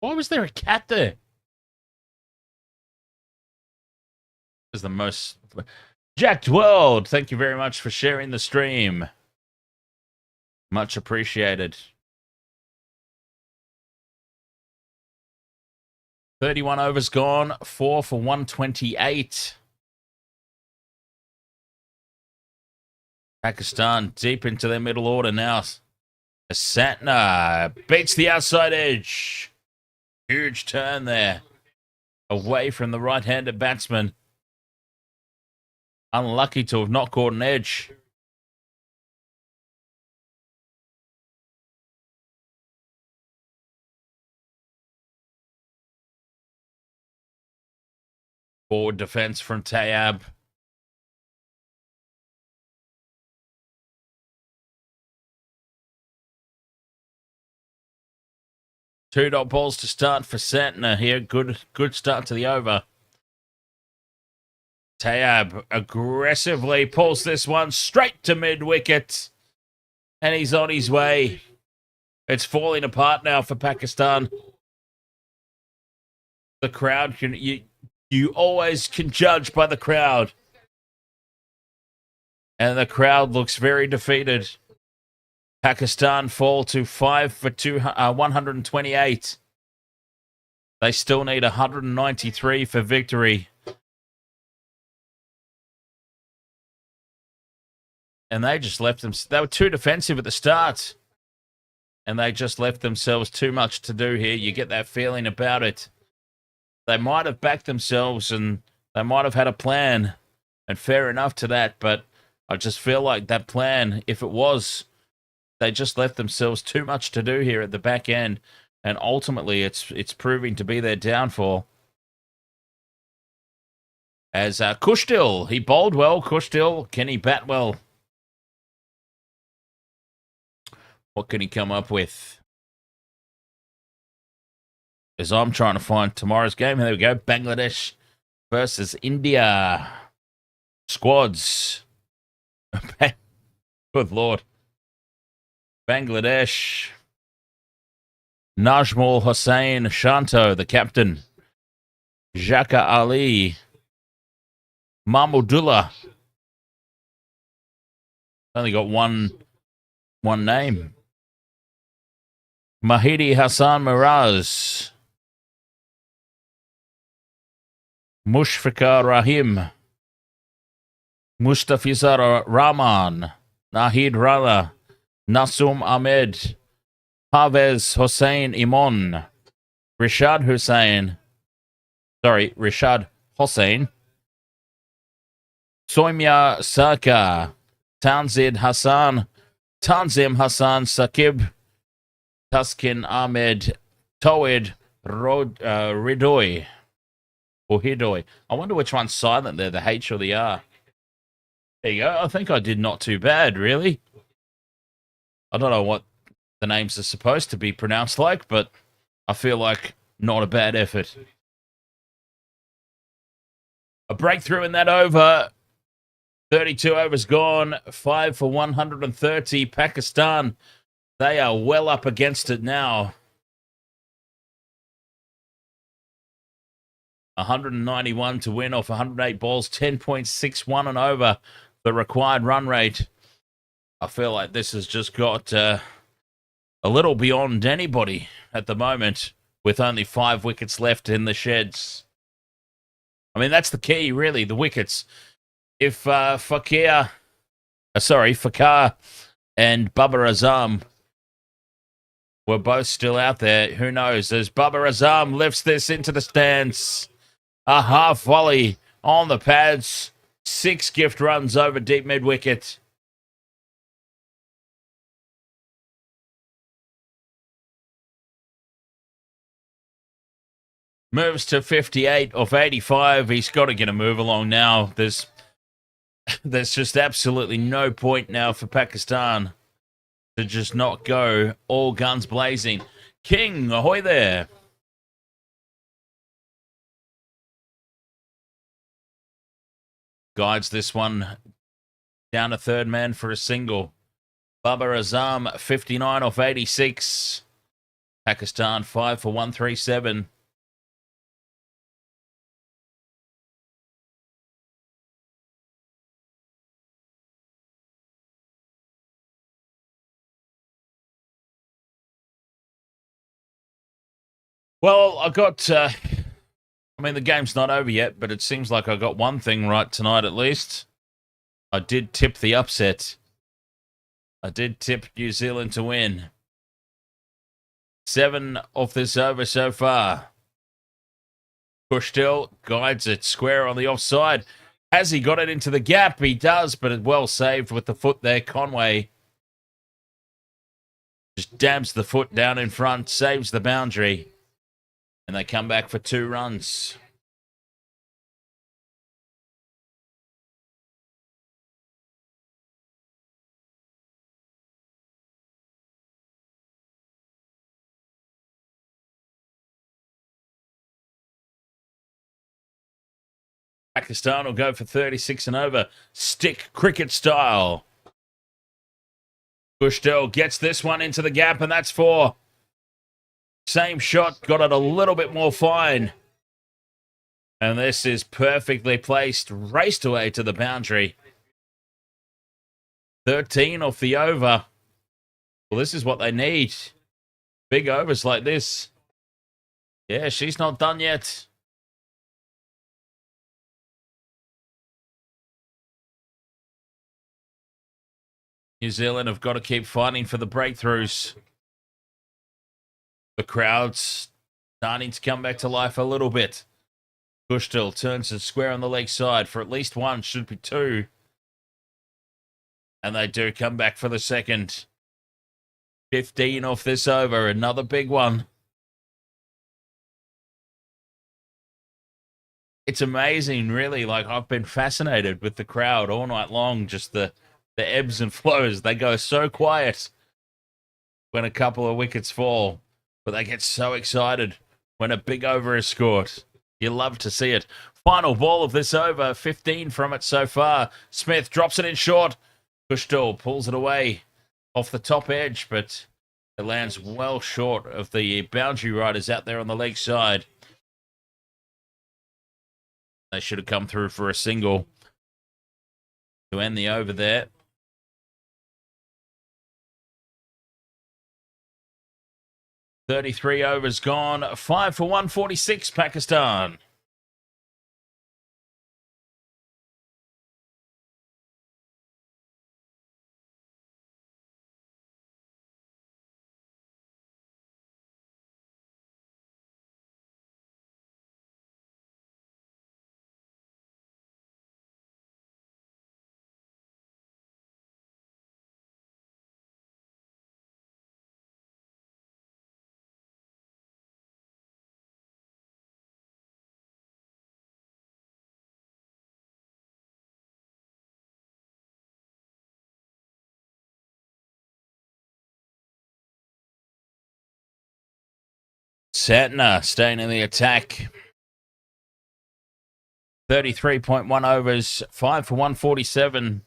Why was there a cat there? This is the most... Jacked World, thank you very much for sharing the stream. Much appreciated. 31 overs gone, 4 for 128. Pakistan deep into their middle order now. Asantna beats the outside edge. Huge turn there. Away from the right-handed batsman. Unlucky to have not caught an edge. Forward defense from Tayab. Two dot balls to start for Santner here. Good start to the over. Tayab aggressively pulls this one straight to mid-wicket. And he's on his way. It's falling apart now for Pakistan. The crowd can... You always can judge by the crowd. And the crowd looks very defeated. Pakistan fall to 5 for 128. They still need 193 for victory. And they just left them... They were too defensive at the start. And they just left themselves too much to do here. You get that feeling about it. They might have backed themselves and they might have had a plan. And fair enough to that. But I just feel like that plan, if it was... They just left themselves too much to do here at the back end. And ultimately, it's proving to be their downfall. As Kushdil, he bowled well. Kushdil, can he bat well? What can he come up with? As I'm trying to find tomorrow's game. There we go. Bangladesh versus India. Squads. Good Lord. Bangladesh. Najmul Hossain Shanto, the captain. Jaka Ali. Mahmudullah. Only got one name. Mahidi Hassan Miraz. Mushfiqur Rahim. Mustafizar Rahman. Nahid Rana. Nasum Ahmed, Parvez Hossain Imon, Rishad Hossain, Soimya Saka, Tanzim Hassan Sakib, Taskin Ahmed, Towed Ridoy, or Hidoy. I wonder which one's silent there, the H or the R. There you go. I think I did not too bad, really. I don't know what the names are supposed to be pronounced like, but I feel like not a bad effort. A breakthrough in that over. 32 overs gone. 5 for 130. Pakistan, they are well up against it now. 191 to win off 108 balls. 10.61 and over the required run rate. I feel like this has just got a little beyond anybody at the moment, with only 5 wickets left in the sheds. I mean, that's the key, really, the wickets. If Fakhar and Babar Azam were both still out there, who knows? As Babar Azam lifts this into the stands, a half volley on the pads, 6 gift runs over deep mid wicket. Moves to 58 off 85. He's got to get a move along now. There's just absolutely no point now for Pakistan to just not go all guns blazing. King, ahoy there. Guides this one down to third man for a single. Babar Azam, 59 off 86. Pakistan, 5 for 137. Well, the game's not over yet, but it seems like I got one thing right tonight at least. I did tip the upset. I did tip New Zealand to win. 7 off this over so far. Pushdill guides it square on the offside. Has he got it into the gap? He does, but it's well saved with the foot there. Conway just dabs the foot down in front, saves the boundary. And they come back for 2 runs. Pakistan will go for 36 and over. Stick cricket style. Pushdill gets this one into the gap, and that's 4. Same shot, got it a little bit more fine. And this is perfectly placed, raced away to the boundary. 13 off the over. Well, this is what they need. Big overs like this. Yeah, she's not done yet. New Zealand have got to keep fighting for the breakthroughs. The crowd's starting to come back to life a little bit. Pushdill turns it square on the leg side for at least 1, should be 2. And they do come back for the second. 15 off this over, another big one. It's amazing, really. Like, I've been fascinated with the crowd all night long, just the ebbs and flows. They go so quiet when a couple of wickets fall, but they get so excited when a big over is scored. You love to see it. Final ball of this over, 15 from it so far. Smith drops it in short. Pushdill pulls it away off the top edge, but it lands well short of the boundary riders out there on the leg side. They should have come through for a single to end the over there. .33 overs gone. 5 for 146, Pakistan. Santner staying in the attack. 33.1 overs, 5 for 147.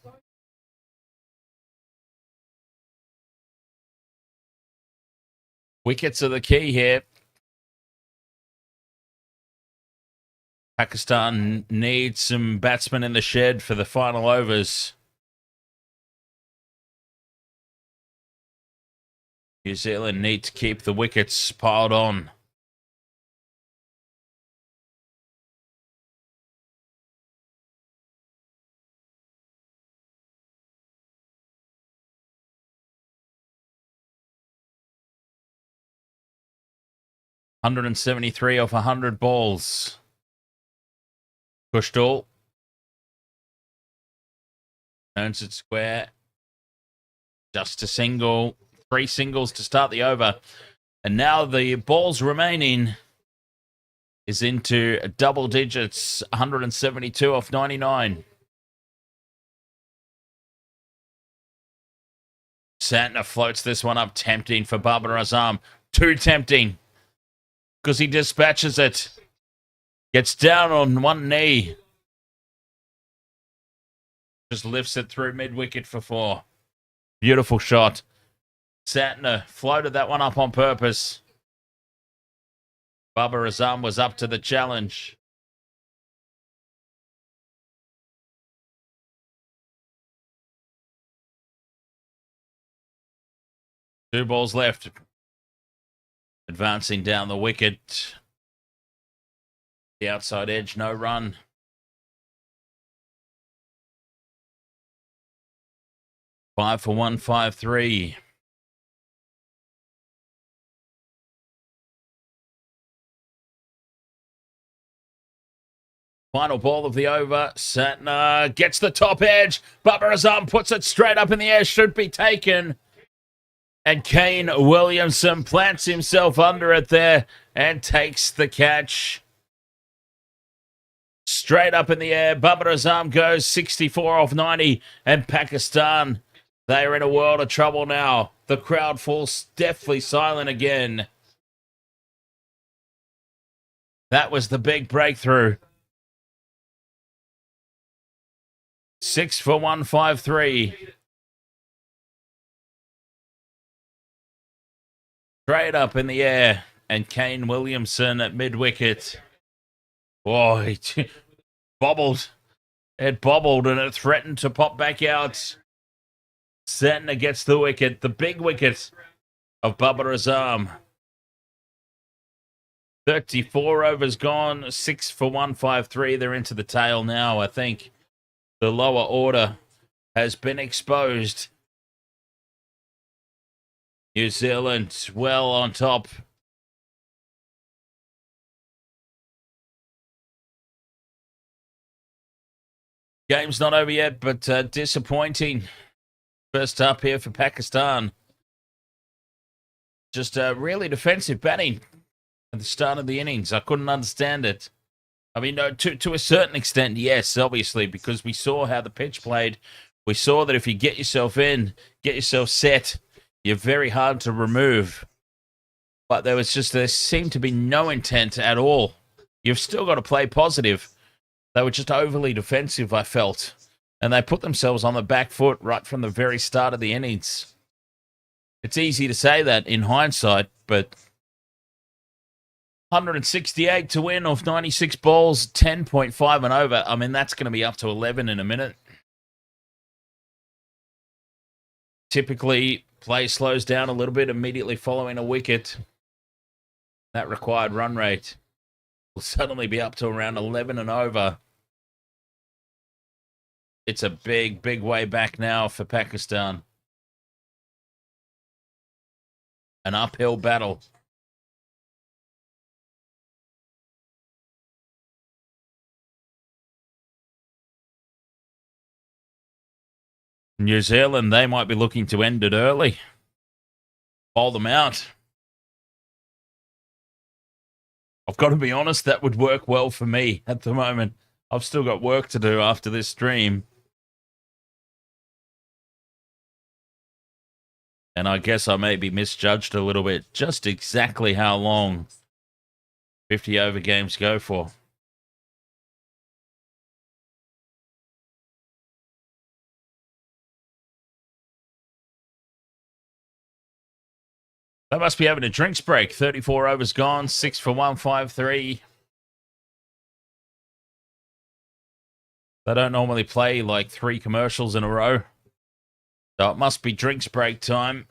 Wickets are the key here. Pakistan needs some batsmen in the shed for the final overs. New Zealand need to keep the wickets piled on. .173 off 100 balls. Pushed all. Earns it square. Just a single. 3 singles to start the over. And now the balls remaining is into double digits. 172 off 99. Santner floats this one up. Tempting for Babar Azam. Too tempting. Because he dispatches it. Gets down on one knee. Just lifts it through mid-wicket for 4. Beautiful shot. Santner floated that one up on purpose. Babar Azam was up to the challenge. Two balls left. Advancing down the wicket. The outside edge, no run. Five for 153. Final ball of the over. Santner gets the top edge. Babar Azam puts it straight up in the air. Should be taken. And Kane Williamson plants himself under it there and takes the catch. Straight up in the air. Babar Azam goes 64 off 90. And Pakistan, they are in a world of trouble now. The crowd falls deathly silent again. That was the big breakthrough. 6 for 153. Straight up in the air. And Kane Williamson at mid-wicket. Oh, it bobbled. It bobbled and it threatened to pop back out. Santner gets the wicket. The big wicket of Babar Azam. 34 overs gone. 6 for 153. They're into the tail now, I think. The lower order has been exposed. New Zealand well on top. Game's not over yet, but disappointing. First up here for Pakistan. Just really defensive batting at the start of the innings. I couldn't understand it. I mean, to a certain extent, yes, obviously, because we saw how the pitch played. We saw that if you get yourself in, get yourself set, you're very hard to remove. But there seemed to be no intent at all. You've still got to play positive. They were just overly defensive, I felt. And they put themselves on the back foot right from the very start of the innings. It's easy to say that in hindsight, but 168 to win off 96 balls, 10.5 and over. I mean, that's going to be up to 11 in a minute. Typically, play slows down a little bit immediately following a wicket. That required run rate will suddenly be up to around 11 and over. It's a big, big way back now for Pakistan. An uphill battle. New Zealand, they might be looking to end it early. Bowl them out. I've got to be honest, that would work well for me at the moment. I've still got work to do after this stream. And I guess I may be misjudged a little bit, just exactly how long 50 over games go for. They must be having a drinks break. 34 overs gone, 6 for 153. They don't normally play like 3 commercials in a row. So it must be drinks break time.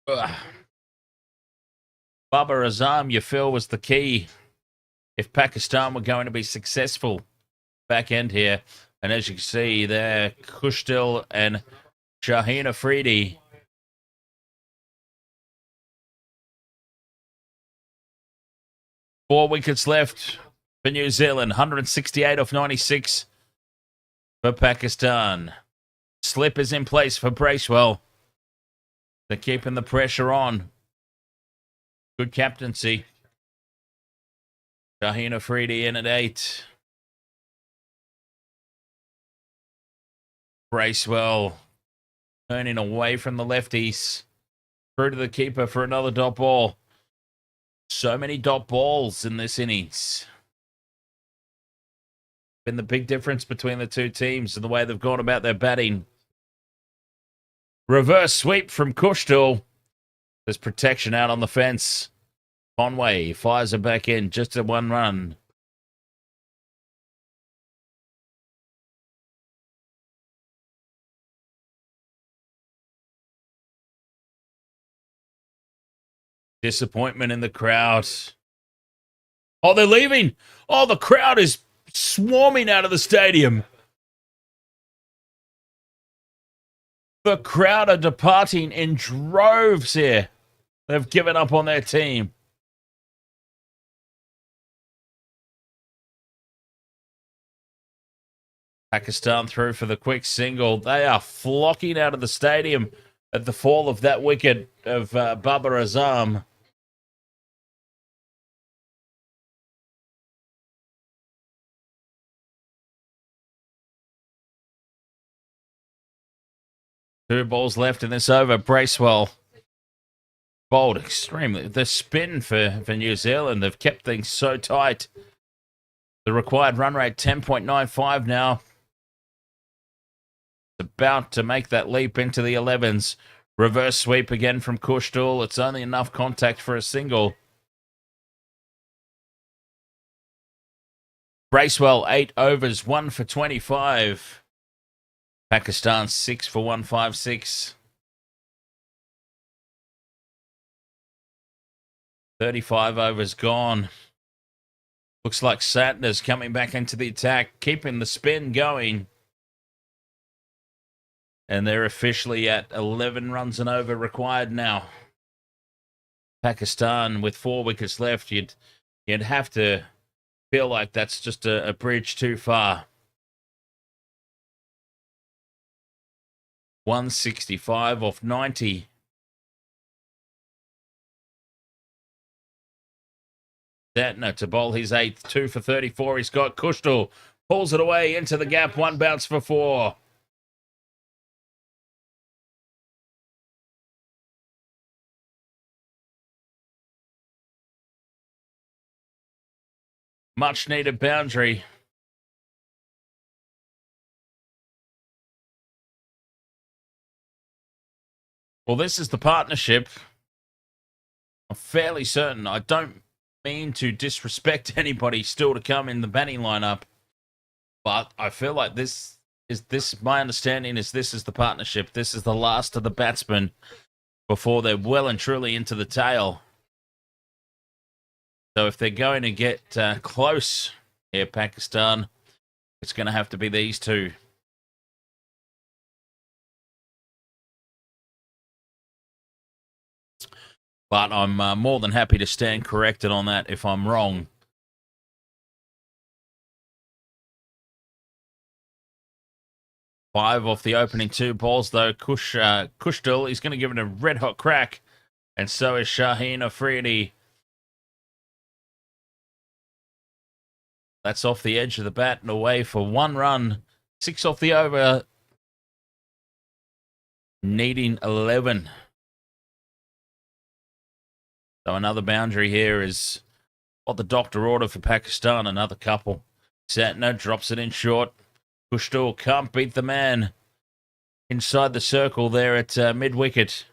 Ugh. Babar Azam, you feel, was the key if Pakistan were going to be successful back end here. And as you can see there, Kushdil and Shaheen Afridi. Four wickets left for New Zealand. 168 off 96 for Pakistan. Slip is in place for Bracewell. They're keeping the pressure on. Good captaincy. Shaheen Afridi in at 8. Bracewell turning away from the lefties. Through to the keeper for another dot ball. So many dot balls in this innings. Been the big difference between the two teams and the way they've gone about their batting. Reverse sweep from Kushdil. There's protection out on the fence. Conway fires it back in, just a 1 run. Disappointment in the crowd. Oh, they're leaving. Oh, the crowd is swarming out of the stadium. The crowd are departing in droves here. They've given up on their team. Pakistan through for the quick single. They are flocking out of the stadium at the fall of that wicket of Babar Azam. Two balls left in this over. Bracewell bowled extremely. The spin for New Zealand, they've kept things so tight. The required run rate, 10.95 now. It's about to make that leap into the 11s. Reverse sweep again from Kushdil. It's only enough contact for a single. Bracewell, 8 overs, 1 for 25. Pakistan, 6 for 156. 35 overs gone. Looks like Satner's coming back into the attack, keeping the spin going. And they're officially at 11 runs and over required now. Pakistan with 4 wickets left, you'd have to feel like that's just a bridge too far. 165 off 90. Satner to bowl his 8th, 2 for 34. He's got Kushdil. Pulls it away into the gap, 1 bounce for 4. Much needed boundary. Well, this is the partnership. I'm fairly certain. I don't mean to disrespect anybody still to come in the batting lineup, but I feel like my understanding is this is the partnership. This is the last of the batsmen before they're well and truly into the tail. So if they're going to get close here, Pakistan, it's going to have to be these two. But I'm more than happy to stand corrected on that if I'm wrong. Five off the opening 2 balls, though. Kushdil is going to give it a red-hot crack. And so is Shaheen Afridi. That's off the edge of the bat and away for 1 run. 6 off the over. Needing 11. So another boundary here is what the doctor ordered for Pakistan. Another couple. Santner drops it in short. Kushtul can't beat the man inside the circle there at mid-wicket.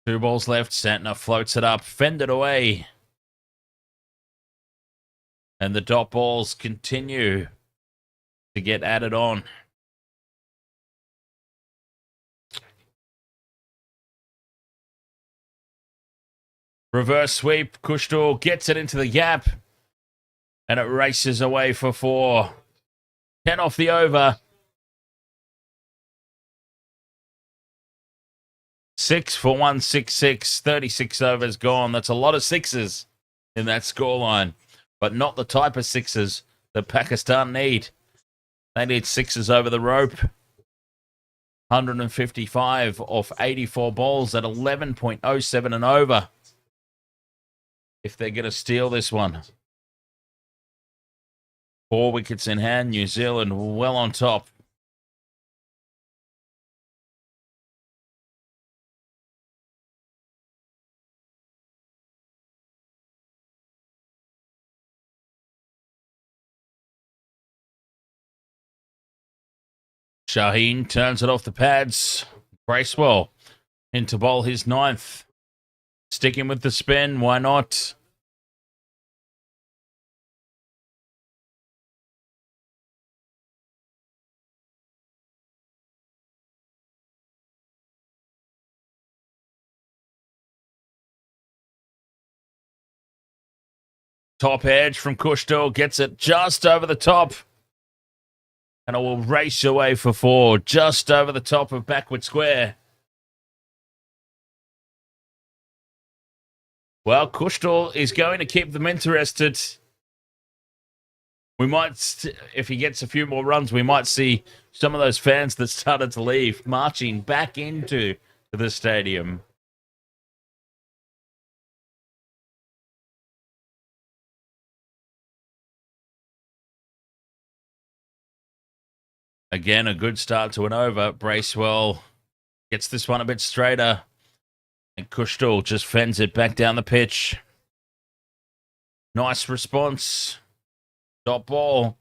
Two balls left. Santner floats it up, fended away. And the dot balls continue to get added on. Reverse sweep. Kushtul gets it into the gap. And it races away for 4. 10 off the over. 6 for 166. 36 overs gone. That's a lot of sixes in that scoreline. But not the type of sixes that Pakistan need. They need sixes over the rope. 155 off 84 balls at 11.07 and over. If they're going to steal this one. 4 wickets in hand. New Zealand well on top. Shaheen turns it off the pads. Bracewell in to bowl his 9th. Sticking with the spin, why not? Top edge from Kushtul gets it just over the top. And it will race away for 4, just over the top of backward square. Well, Kushtul is going to keep them interested. We might, if he gets a few more runs, we might see some of those fans that started to leave marching back into the stadium. Again, a good start to an over. Bracewell gets this one a bit straighter. And Kushtul just fends it back down the pitch. Nice response. Dot ball.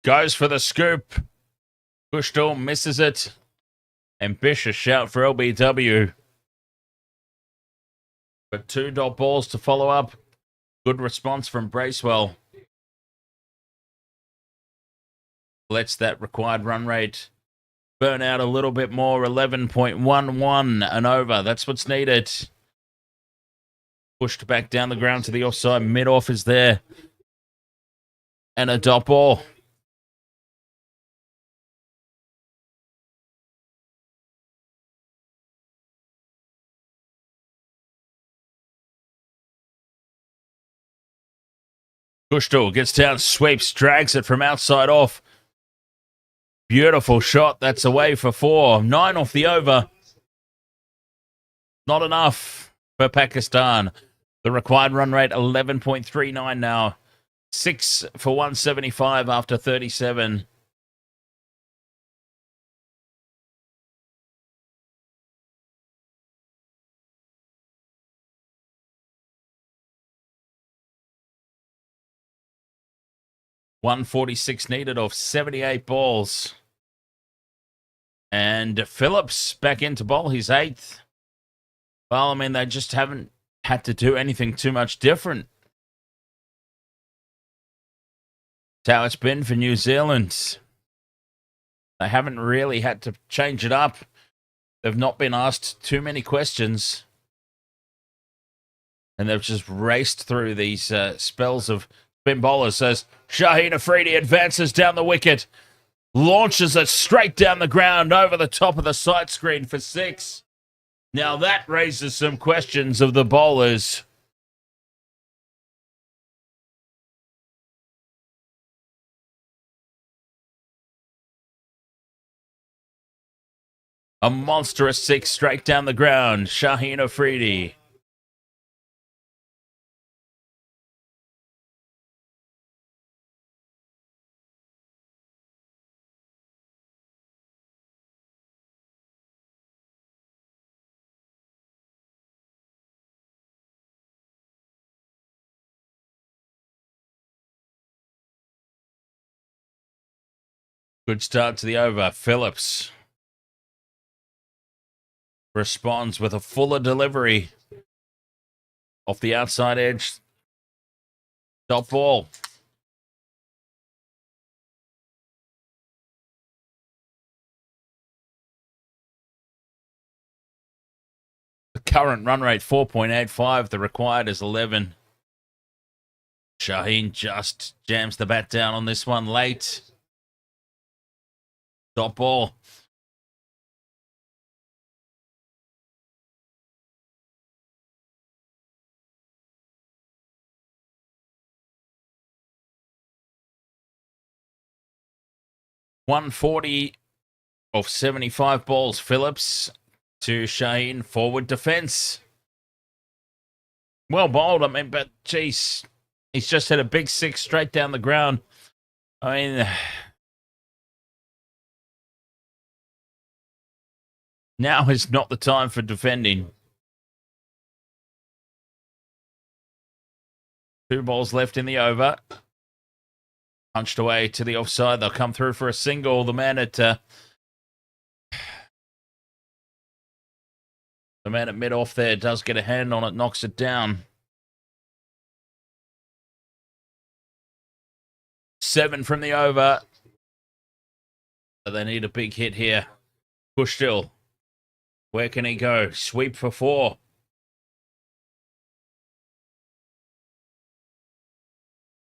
Goes for the scoop. Kushtul misses it. Ambitious shout for LBW. But 2 dot balls to follow up. Good response from Bracewell. Lets that required run rate burn out a little bit more. 11.11 and over. That's what's needed. Pushed back down the ground to the offside. Mid-off is there. And a dot ball. Kushtul gets down, sweeps, drags it from outside off. Beautiful shot. That's away for 4. 9 off the over. Not enough for Pakistan. The required run rate, 11.39 now. 6 for 175 after 37. .146 needed off 78 balls. And Phillips back into bowl, his 8th. Well, I mean, they just haven't had to do anything too much different. That's how it's been for New Zealand. They haven't really had to change it up. They've not been asked too many questions. And they've just raced through these spells of spin bowlers. As Shaheen Afridi advances down the wicket, launches it straight down the ground over the top of the sight screen for 6. Now that raises some questions of the bowlers. A monstrous 6 straight down the ground. Shaheen Afridi. Good start to the over. Phillips responds with a fuller delivery off the outside edge. Top ball. The current run rate 4.85. The required is 11. Shaheen just jams the bat down on this one late. Top ball. .140 of 75 balls. Phillips to Shaheen. Forward defense. Well bowled, I mean, but geez, he's just hit a big 6 straight down the ground. I mean, now is not the time for defending. 2 balls left in the over. Punched away to the offside. They'll come through for a single. The man at mid-off there does get a hand on it, knocks it down. 7 from the over. So they need a big hit here. Push still. Where can he go? Sweep for 4.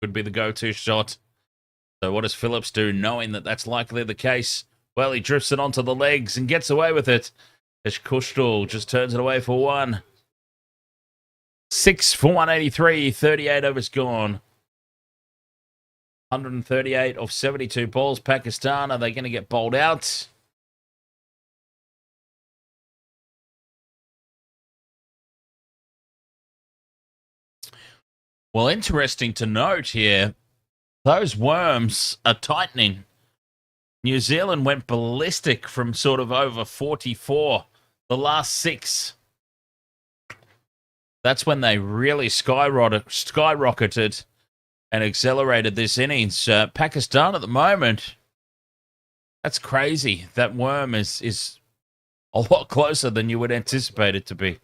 Could be the go-to shot. So what does Phillips do, knowing that that's likely the case? Well, he drifts it onto the legs and gets away with it. As Kushtal just turns it away for 1. 6 for 183. 38 overs gone. 138 of 72 balls. Pakistan, are they going to get bowled out? Well, interesting to note here, those worms are tightening. New Zealand went ballistic from sort of over 44. The last 6. That's when they really skyrocketed and accelerated this innings. Pakistan at the moment, that's crazy. That worm is a lot closer than you would anticipate it to be.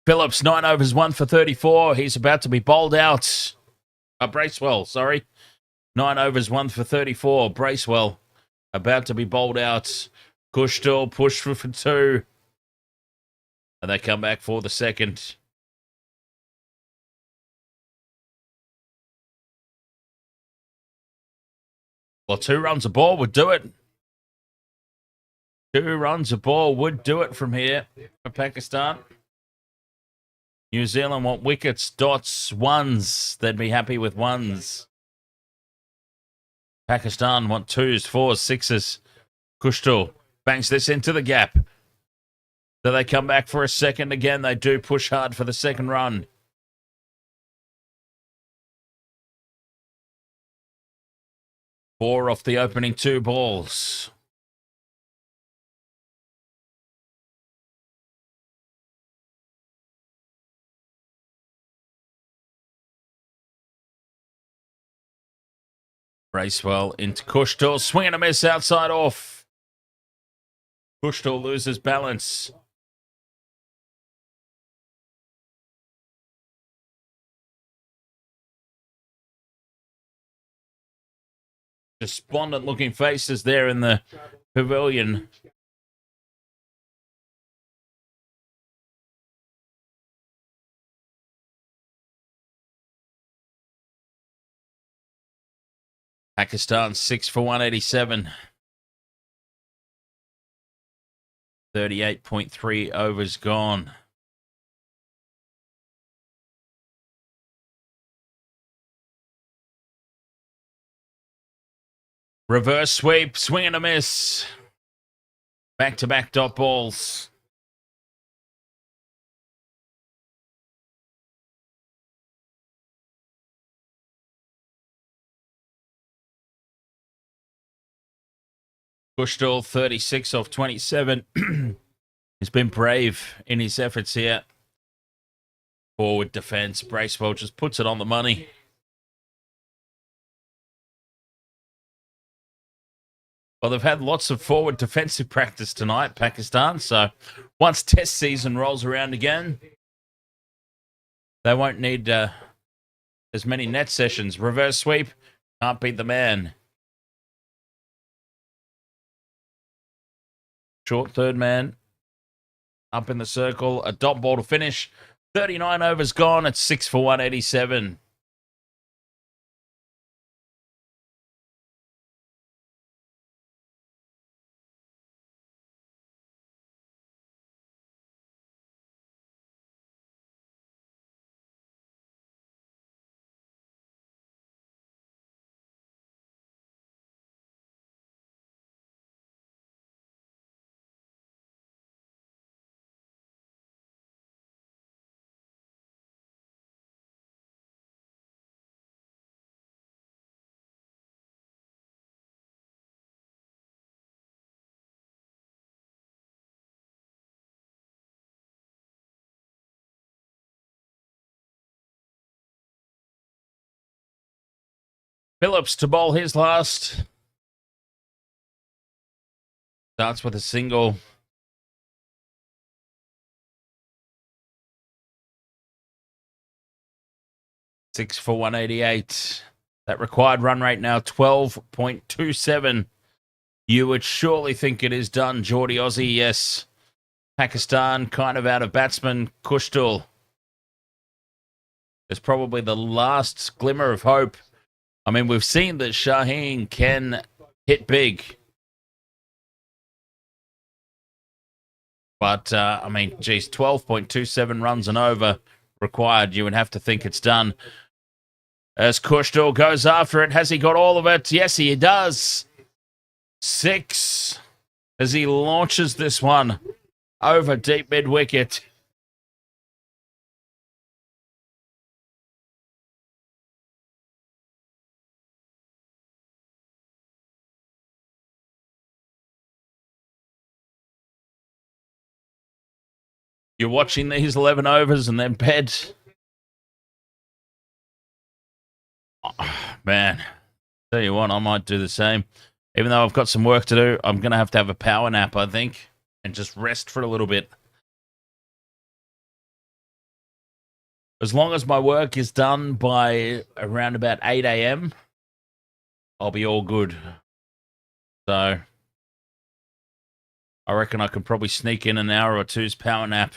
Phillips, 9 overs, 1 for 34. He's about to be bowled out. Bracewell, sorry. 9 overs, 1 for 34. Bracewell about to be bowled out. Kushtal push for 2. And they come back for the second. Well, 2 runs a ball would do it. 2 runs a ball would do it from here for Pakistan. New Zealand want wickets, dots, 1s. They'd be happy with 1s. Pakistan want 2s, 4s, 6s. Kushtal bangs this into the gap. So they come back for a second again. They do push hard for the second run. Four off the opening 2 balls. Bracewell into Kushtal. Swing and a miss outside off. Kushtal loses balance. Despondent looking faces there in the pavilion. Pakistan 6 for 187. 38.3 overs gone. Reverse sweep, swing and a miss. Back-to-back dot balls. Kushtal, 36 off 27. He's been brave in his efforts here. Forward defense. Bracewell just puts it on the money. Well, they've had lots of forward defensive practice tonight, Pakistan. So once test season rolls around again, they won't need as many net sessions. Reverse sweep. Can't beat the man. Short third man. Up in the circle. A dot ball to finish. 39 overs gone. It's 6 for 187. Phillips to bowl his last. Starts with a single. Six for 188. That required run rate now 12.27. You would surely think it is done, Geordie Aussie. Yes. Pakistan kind of out of batsman. Kushtal. It's probably the last glimmer of hope. I mean, we've seen that Shaheen can hit big. But, I mean, geez, 12.27 runs and over required. You would have to think it's done. As Kushtal goes after it, has he got all of it? Yes, he does. 6 as he launches this one over deep mid-wicket. You're watching these 11 overs and then bed. Oh, man, tell you what, I might do the same. Even though I've got some work to do, I'm going to have a power nap, I think, and just rest for a little bit. As long as my work is done by around about 8 a.m., I'll be all good. So I reckon I could probably sneak in an hour or two's power nap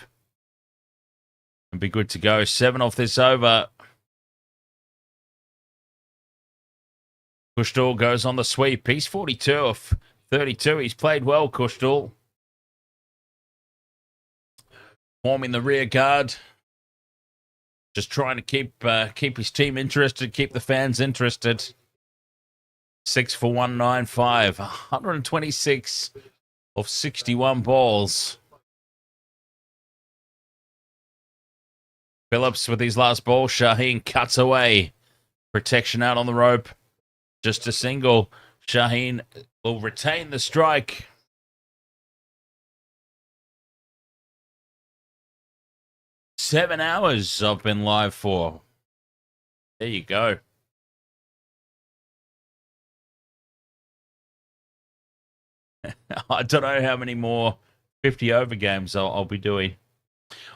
and be good to go. 7 off this over. Kushtal goes on the sweep. He's 42 off 32. He's played well, Kushtal. Forming the rear guard. Just trying to keep his team interested, keep the fans interested. 6 for 195. 126 of 61 balls. Phillips with his last ball. Shaheen cuts away. Protection out on the rope. Just a single. Shaheen will retain the strike. Seven hours I've been live for. There you go. I don't know how many more 50 over games I'll be doing.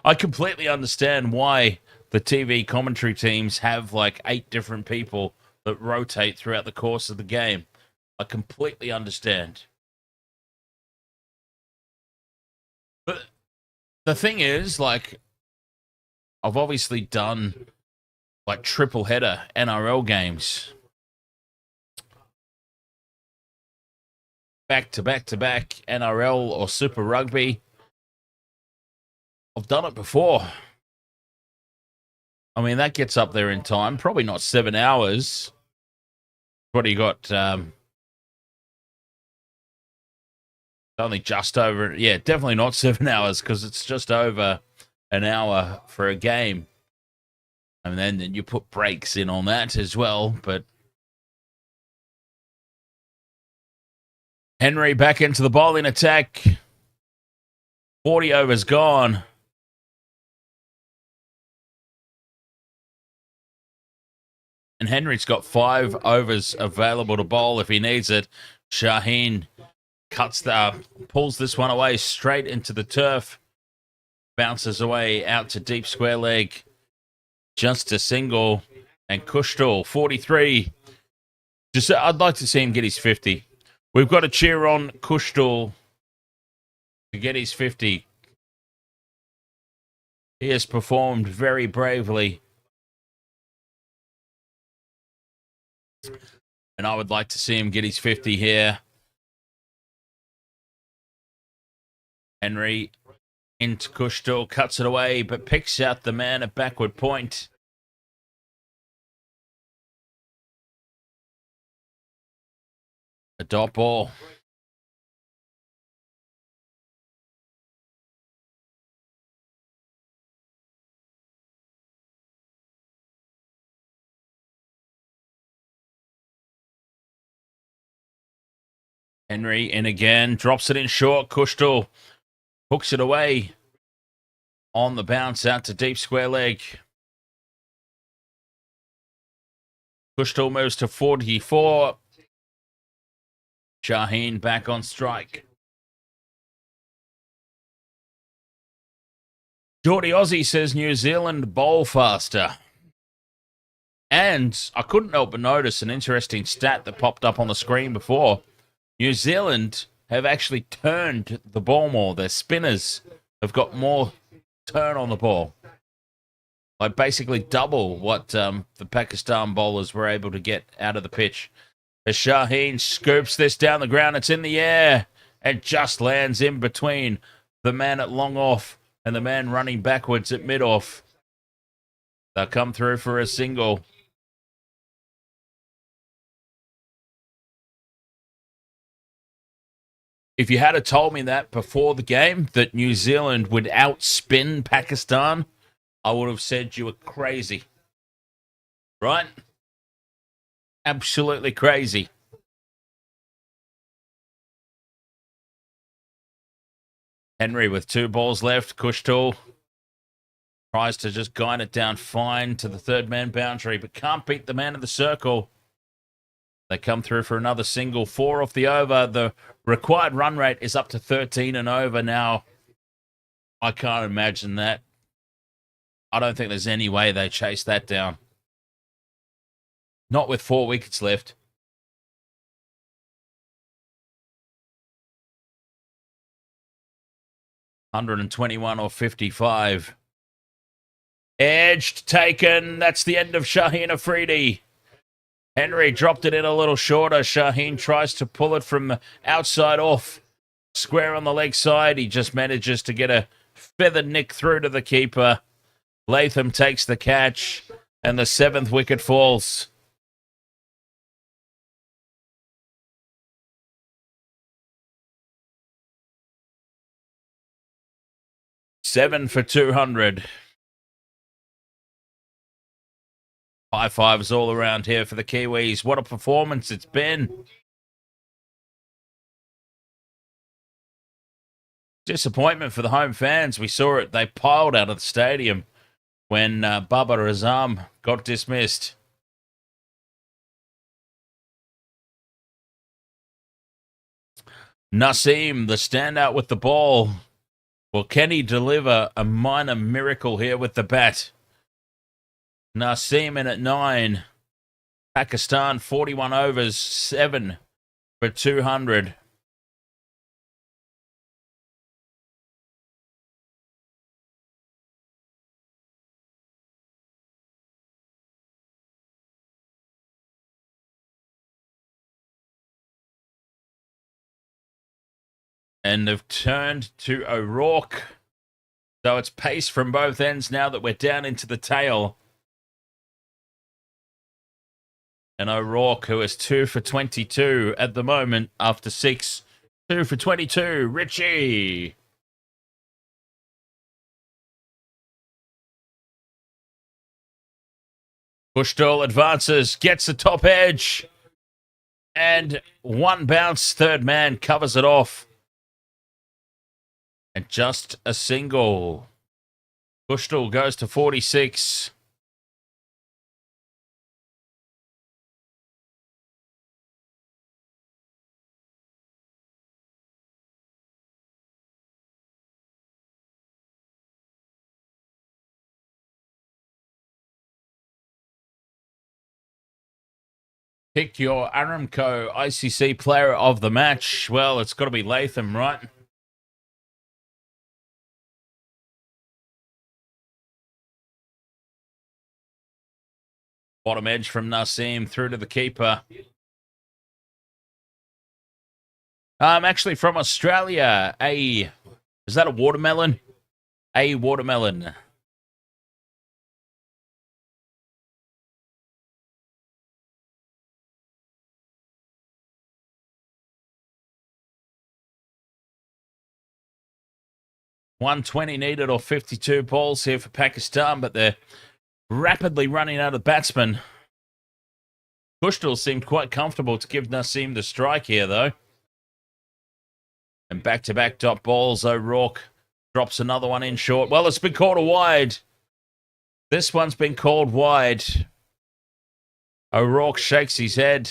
I completely understand why the TV commentary teams have like 8 different people that rotate throughout the course of the game. I completely understand. But the thing is, like, I've obviously done like triple header NRL games. Back to back to back NRL or Super Rugby. I've done it before. I mean, that gets up there in time. Probably not 7 hours. What do you got? only just over, yeah, definitely not 7 hours because it's just over an hour for a game. And then you put breaks in on that as well. But Henry back into the bowling attack. 40 overs gone. And Henry's got 5 overs available to bowl if he needs it. Shaheen pulls this one away straight into the turf. Bounces away out to deep square leg. Just a single. And Kushtal, 43. I'd like to see him get his 50. We've got to cheer on Kushtal to get his 50. He has performed very bravely. And I would like to see him get his 50 here. Henry into Kushtal, cuts it away, but picks out the man at backward point. A dot ball. Henry in again, drops it in short. Kushtal hooks it away on the bounce out to deep square leg. Kushtal moves to 44. Shaheen back on strike. Geordie Aussie says New Zealand bowl faster. And I couldn't help but notice an interesting stat that popped up on the screen before. New Zealand have actually turned the ball more. Their spinners have got more turn on the ball. Like basically double what the Pakistan bowlers were able to get out of the pitch. As Shaheen scoops this down the ground, it's in the air and just lands in between the man at long off and the man running backwards at mid off. They'll come through for a single. If you had told me that before the game, that New Zealand would outspin Pakistan, I would have said you were crazy. Right? Absolutely crazy. Henry with 2 balls left. Kushtal tries to just guide it down fine to the third man boundary, but can't beat the man in the circle. They come through for another single, 4 off the over. The required run rate is up to 13 and over now. I can't imagine that. I don't think there's any way they chase that down. Not with 4 wickets left. $121 or 55. Edged, taken. That's the end of Shaheen Afridi. Henry dropped it in a little shorter. Shaheen tries to pull it from the outside off. Square on the leg side. He just manages to get a feathered nick through to the keeper. Latham takes the catch, and the 7th wicket falls. Seven for 200. High fives all around here for the Kiwis. What a performance it's been. Disappointment for the home fans. We saw it. They piled out of the stadium when Babar Azam got dismissed. Naseem, the standout with the ball. Well, can he deliver a minor miracle here with the bat? Naseem in at 9. Pakistan 41 overs, 7 for 200. And they've turned to O'Rourke. So it's pace from both ends now that we're down into the tail. And O'Rourke, who is 2 for 22 at the moment after 6 2 for 22, Richie. Bushdoll advances, gets the top edge. And one bounce, third man covers it off. And just a single. Bushdoll goes to 46. Pick your Aramco ICC player of the match. Well, it's got to be Latham, right? Bottom edge from Naseem through to the keeper. I'm actually from Australia. Is that a watermelon? A watermelon. $120 needed or 52 balls here for Pakistan, but they're rapidly running out of batsmen. Bushdoll seemed quite comfortable to give Naseem the strike here, though. And back-to-back dot balls. O'Rourke drops another one in short. Well, it's been called a wide. This one's been called wide. O'Rourke shakes his head.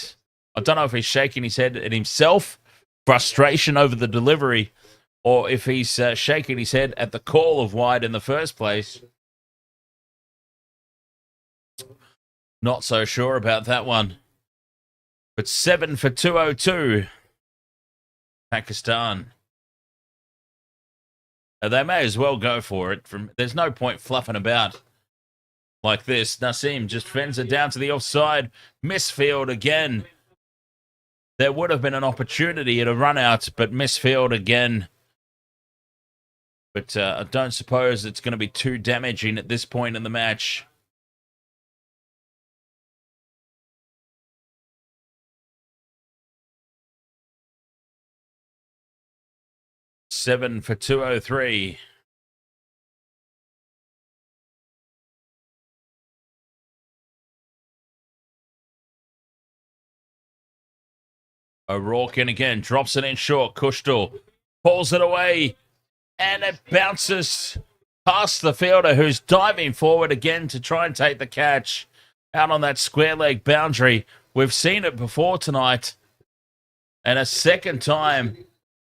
I don't know if he's shaking his head at himself, frustration over the delivery, or if he's shaking his head at the call of wide in the first place. Not so sure about that one. But 7 for 202. Pakistan. They may as well go for it. There's no point fluffing about like this. Naseem just fends it down to the offside. Misfield again. There would have been an opportunity at a run out, but misfield again. But I don't suppose it's going to be too damaging at this point in the match. Seven for 203. O'Rourke in again, drops it in short. Bushdoll pulls it away. And it bounces past the fielder who's diving forward again to try and take the catch out on that square leg boundary. We've seen it before tonight. And a second time,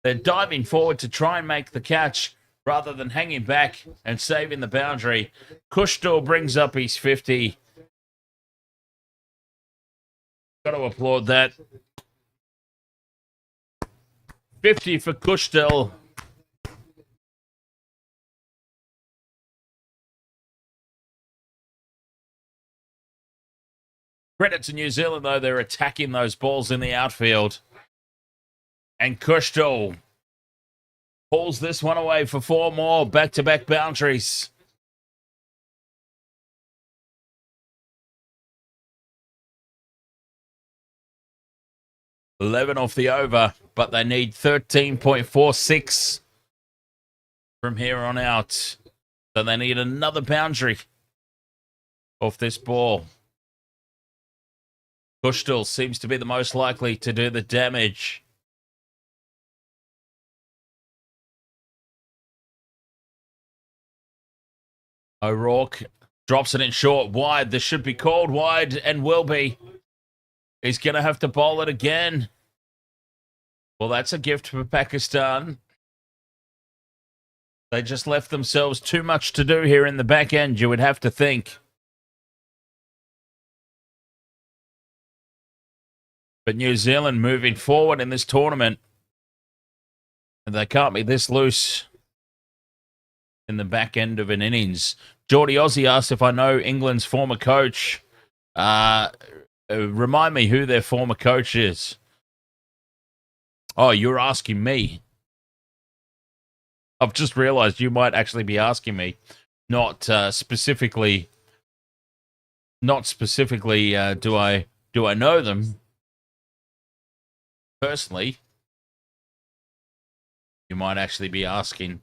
they're diving forward to try and make the catch rather than hanging back and saving the boundary. Bushdoll brings up his 50. Got to applaud that. 50 for Bushdoll. Credit to New Zealand, though. They're attacking those balls in the outfield. And Bushdoll pulls this one away for 4 more back-to-back boundaries. $11 off the over, but they need 13.46 from here on out. So they need another boundary off this ball. Bushdoll seems to be the most likely to do the damage. O'Rourke drops it in short, wide. This should be called wide and will be. He's going to have to bowl it again. Well, that's a gift for Pakistan. They just left themselves too much to do here in the back end, you would have to think. But New Zealand moving forward in this tournament. And they can't be this loose in the back end of an innings. Geordie Aussie asked if I know England's former coach. Remind me who their former coach is. Oh, you're asking me. I've just realized you might actually be asking me. Not specifically, do I know them personally? You might actually be asking.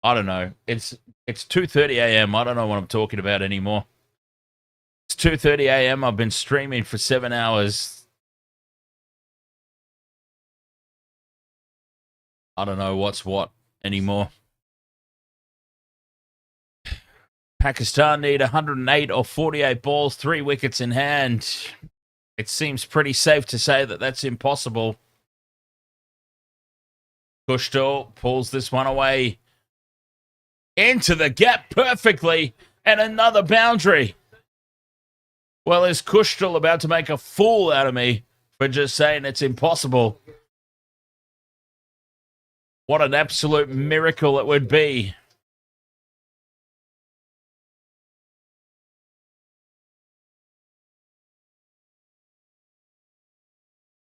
I don't know. It's 2:30 a.m. I don't know what I'm talking about anymore. It's 2:30 a.m. I've been streaming for 7 hours. I don't know what's what anymore. Pakistan need 108 or 48 balls, 3 wickets in hand. It seems pretty safe to say that that's impossible. Kushtal pulls this one away into the gap perfectly, and another boundary. Well, is Kushtal about to make a fool out of me for just saying it's impossible? What an absolute miracle it would be.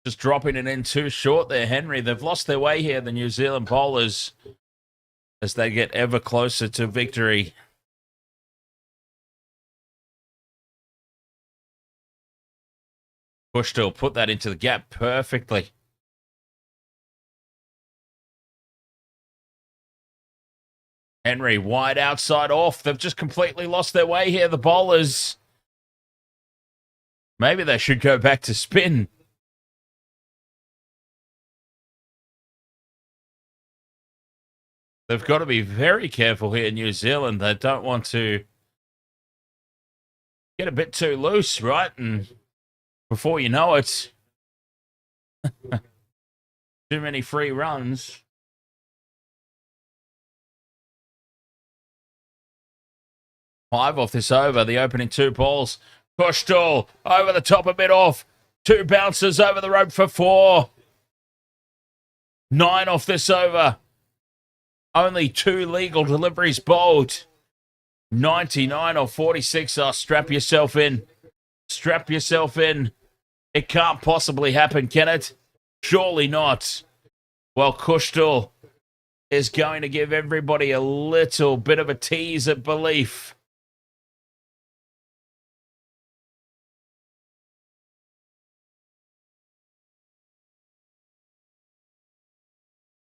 Just dropping it in too short there, Henry. They've lost their way here, the New Zealand bowlers, as they get ever closer to victory. Kushtal put that into the gap perfectly. Henry wide outside off. They've just completely lost their way here, the bowlers. Maybe they should go back to spin. They've got to be very careful here in New Zealand. They don't want to get a bit too loose, right? And before you know it, too many free runs. Five off this over, the opening 2 balls. Kushtal over the top, a bit off. 2 bounces over the rope for 4. 9 off this over. Only 2 legal deliveries bowled. 99 or 46. Oh, strap yourself in. Strap yourself in. It can't possibly happen, can it? Surely not. Well, Kushtal is going to give everybody a little bit of a tease of belief.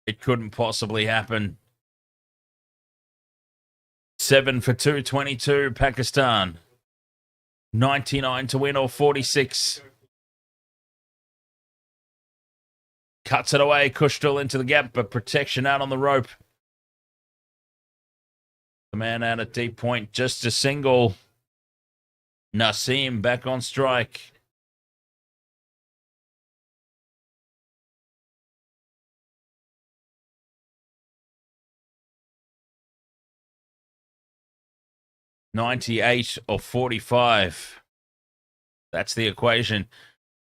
It couldn't possibly happen. 7 for 222, Pakistan. 99 to win or 46. Cuts it away, Kushtal into the gap, but protection out on the rope. The man out at deep point, just a single. Naseem back on strike. $98 or 45. That's the equation.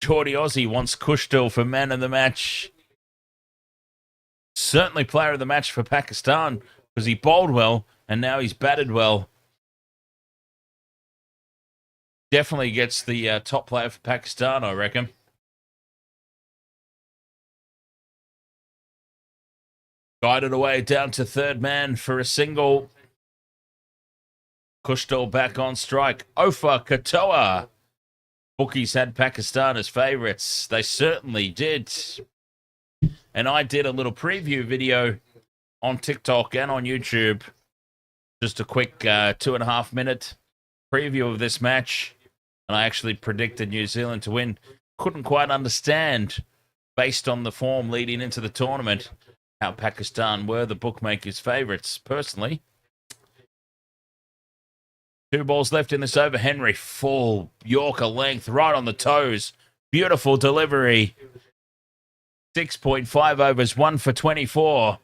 Geordie Aussie wants Kushtal for man of the match. Certainly player of the match for Pakistan because he bowled well and now he's batted well. Definitely gets the top player for Pakistan, I reckon. Guided away down to third man for a single. Kushtal back on strike. Ofa Katoa. Bookies had Pakistan as favourites. They certainly did. And I did a little preview video on TikTok and on YouTube. Just a quick 2.5 minute preview of this match. And I actually predicted New Zealand to win. Couldn't quite understand, based on the form leading into the tournament, how Pakistan were the bookmakers' favourites, personally. 2 balls left in this over. Henry, full Yorker length, right on the toes. Beautiful delivery. 6.5 overs, 1 for 24.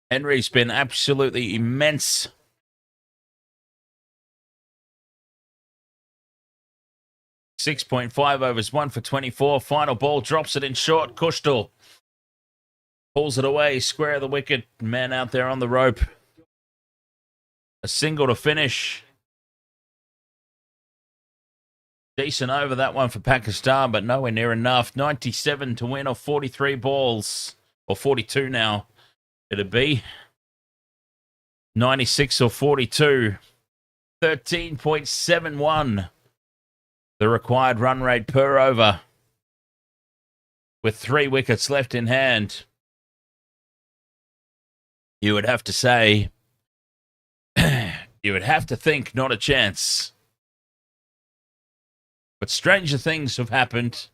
Henry's been absolutely immense. .5 overs, 1 for 24. Final ball, drops it in short. Kushtal pulls it away, square of the wicket. Man out there on the rope. A single to finish. Decent over that one for Pakistan, but nowhere near enough. 97 to win, or 43 balls. Or 42 now, it'd be. 96 or 42. 13.71. The required run rate per over. With 3 wickets left in hand. You would have to say, you would have to think not a chance. But stranger things have happened.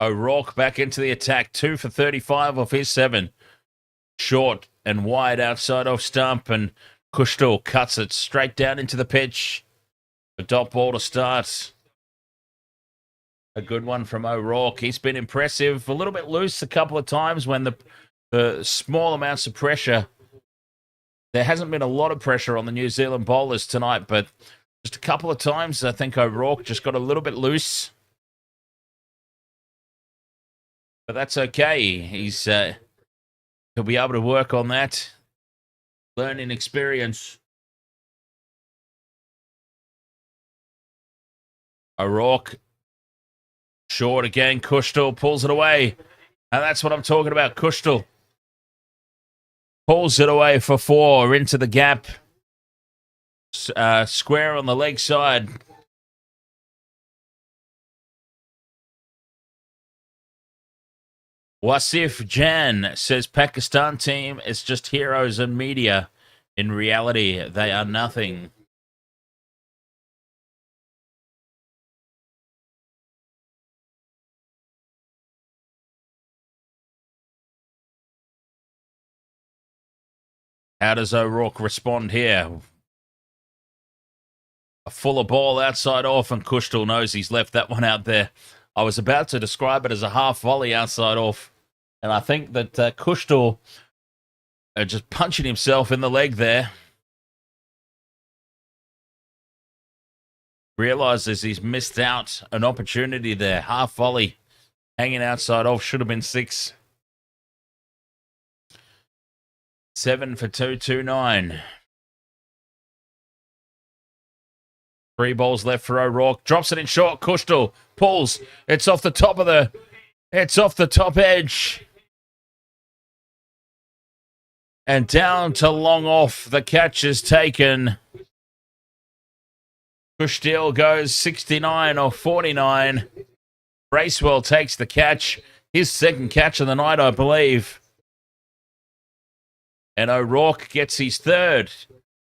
O'Rourke back into the attack. 2 for 35 off his 7. Short and wide outside off stump, and Kushtal cuts it straight down into the pitch. A dot ball to start. A good one from O'Rourke. He's been impressive. A little bit loose a couple of times when the small amounts of pressure. There hasn't been a lot of pressure on the New Zealand bowlers tonight, but just a couple of times I think O'Rourke just got a little bit loose. But that's okay. He'll be able to work on that. Learning experience. O'Rourke. Short again. Kushtal pulls it away. And that's what I'm talking about. Kushtal pulls it away for 4 into the gap. Square on the leg side. Wasif Jan says Pakistan team is just heroes and media. In reality, they are nothing. How does O'Rourke respond here? A fuller ball outside off, and Kushtal knows he's left that one out there. I was about to describe it as a half volley outside off. And I think that Kushtal just punching himself in the leg there. Realizes he's missed out an opportunity there. Half volley. Hanging outside off. Should have been 6. 7 for 229. 3 balls left for O'Rourke. Drops it in short. Kushtal pulls. It's off the top of the... It's off the top edge. And down to long off. The catch is taken. Kushtal goes 69 or 49. Bracewell takes the catch. His second catch of the night, I believe. And O'Rourke gets his third.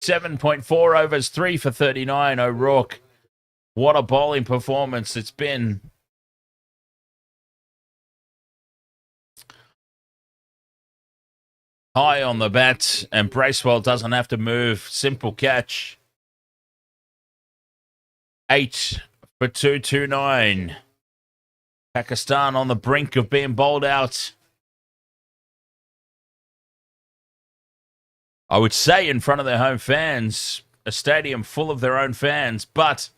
7.4 overs, 3 for 39. O'Rourke. What a bowling performance it's been. High on the bat, and Bracewell doesn't have to move. Simple catch. 8 for 229. Pakistan on the brink of being bowled out. I would say in front of their home fans, a stadium full of their own fans, but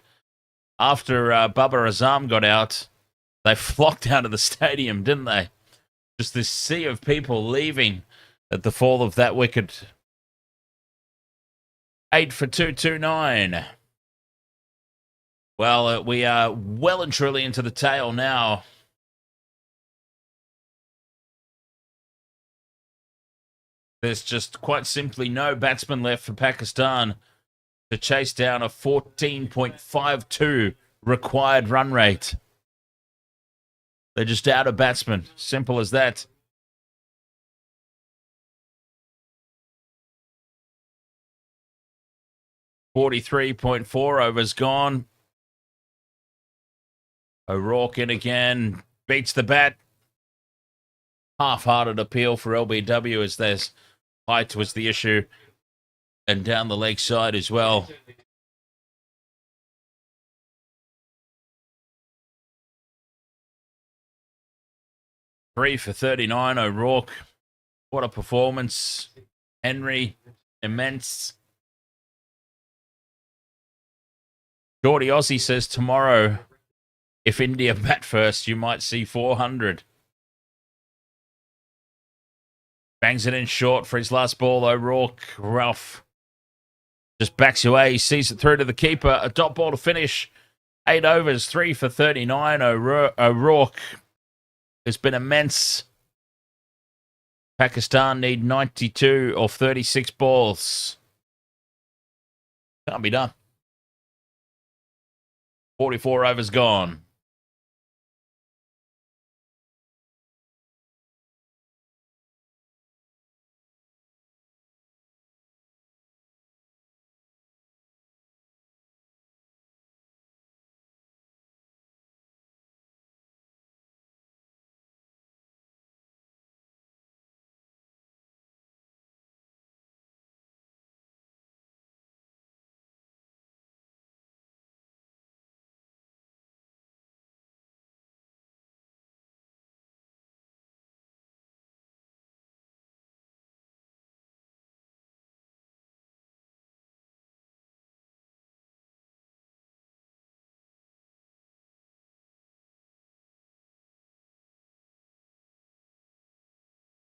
after Babar Azam got out, they flocked out of the stadium, didn't they? Just this sea of people leaving at the fall of that wicket. 8 for 229. Well, we are well and truly into the tail now. There's just quite simply no batsman left for Pakistan to chase down a 14.52 required run rate. They're just out of batsmen. Simple as that. .4 overs gone. O'Rourke in again. Beats the bat. Half-hearted appeal for LBW as there's height was the issue. And down the leg side as well. Three for 39, O'Rourke. What a performance. Henry, immense. Geordie Aussie says tomorrow, if India bat first, you might see 400. Bangs it in short for his last ball. O'Rourke, Ralph just backs away. He sees it through to the keeper. A dot ball to finish. 8 overs, 3 for 39. O'Rourke has been immense. Pakistan need 92 or 36 balls. Can't be done. 44 overs gone.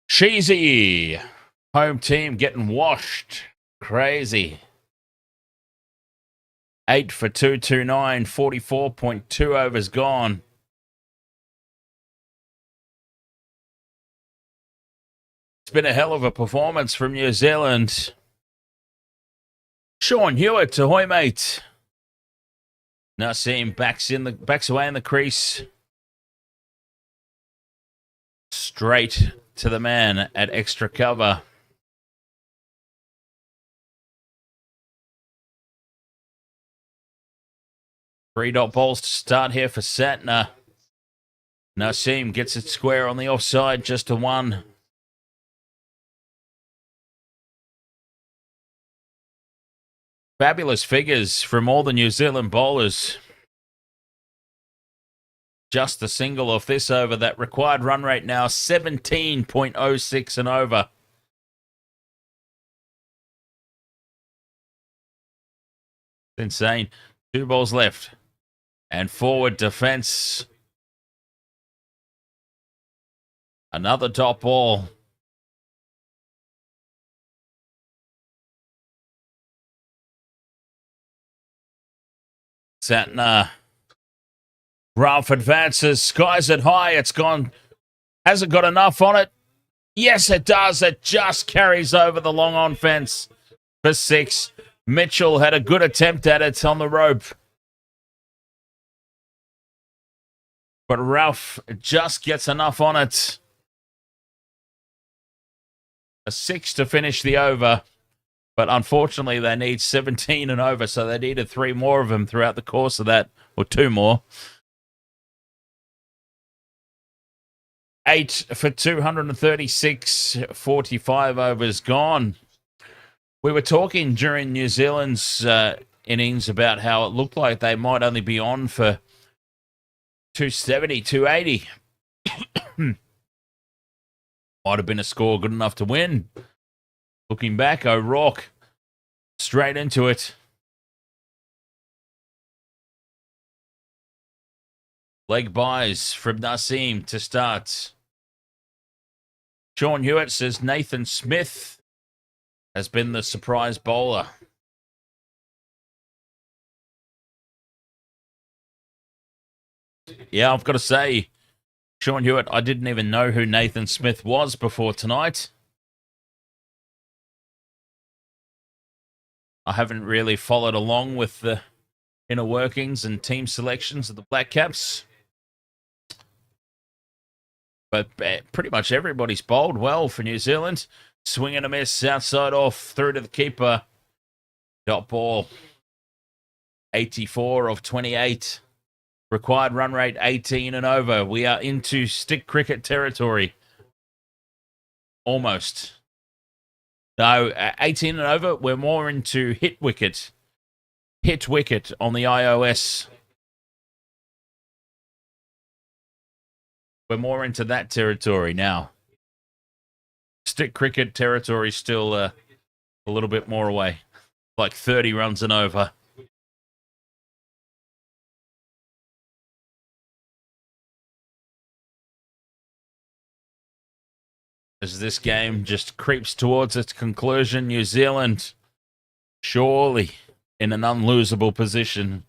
Cheesy. Home team getting washed. Crazy. 8 for 229, 44.2 overs gone. It's been a hell of a performance from New Zealand. Sean Hewitt, ahoy mate. Naseem backs away in the crease. Straight to the man at extra cover. Three-dot balls to start here for Santner. Naseem gets it square on the offside, just a one. Fabulous figures from all the New Zealand bowlers. Just a single off this over. That required run rate now 17.06 and over. Insane. 2 balls left. And forward defense. Another dot ball. Santner. Ralph advances, skies it high. It's gone. Has it got enough on it? Yes, it does. It just carries over the long on fence for 6. Mitchell had a good attempt at it on the rope. But Ralph just gets enough on it. A 6 to finish the over. But unfortunately, they need 17 and over, so they needed 3 more of them throughout the course of that, or 2 more. 8 for 236, 45 overs gone. We were talking during New Zealand's innings about how it looked like they might only be on for 270, 280. Might have been a score good enough to win. Looking back, O'Rourke straight into it. Leg buys from Naseem to start. Sean Hewitt says Nathan Smith has been the surprise bowler. Yeah, I've got to say, Sean Hewitt, I didn't even know who Nathan Smith was before tonight. I haven't really followed along with the inner workings and team selections of the Black Caps. But pretty much everybody's bowled well for New Zealand. Swing and a miss, outside off, through to the keeper. Dot ball. 84 of 28. Required run rate 18 and over. We are into stick cricket territory. Almost. No, 18 and over, we're more into hit wicket. Hit wicket on the iOS. We're more into that territory now. Stick cricket territory still a little bit more away. Like 30 runs and over. As this game just creeps towards its conclusion, New Zealand surely in an unlosable position.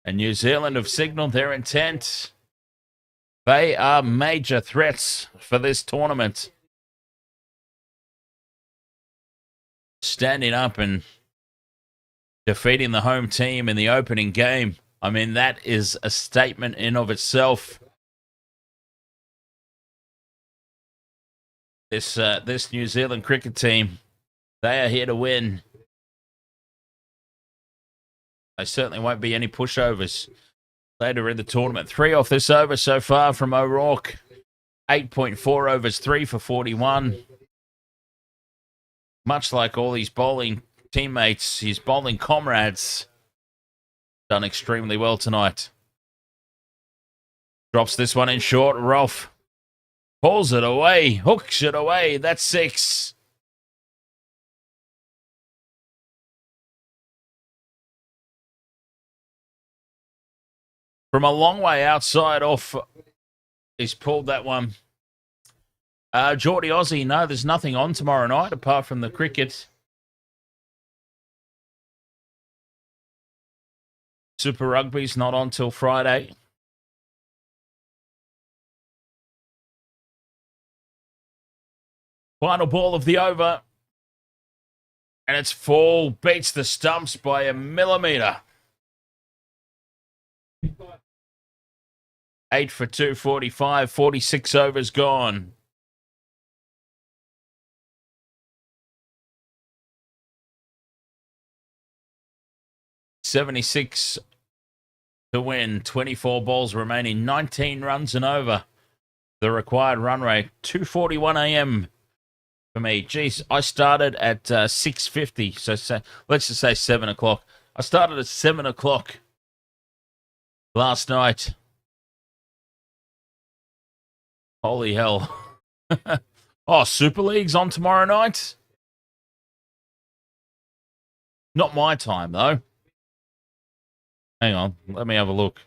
And New Zealand have signalled their intent. They are major threats for this tournament. Standing up and defeating the home team in the opening game. I mean, that is a statement in of itself. This New Zealand cricket team, they are here to win. There certainly won't be any pushovers later in the tournament. 3 off this over so far from O'Rourke. 8.4 overs, 3 for 41. Much like all his bowling teammates, his bowling comrades, done extremely well tonight. Drops this one in short. Rolf pulls it away, hooks it away. That's 6. From a long way outside off, he's pulled that one. Geordie Aussie, no, there's nothing on tomorrow night apart from the cricket. Super Rugby's not on till Friday. Final ball of the over. And it's full. Beats the stumps by a millimetre. 8 for 245. 46 overs gone. $76 to win. 24 balls remaining. 19 runs and over. The required run rate. 2:41 a.m. for me. Geez, I started at 6:50. So let's just say 7 o'clock. I started at 7 o'clock last night. Holy hell. Oh, Super League's on tomorrow night? Not my time, though. Hang on, let me have a look.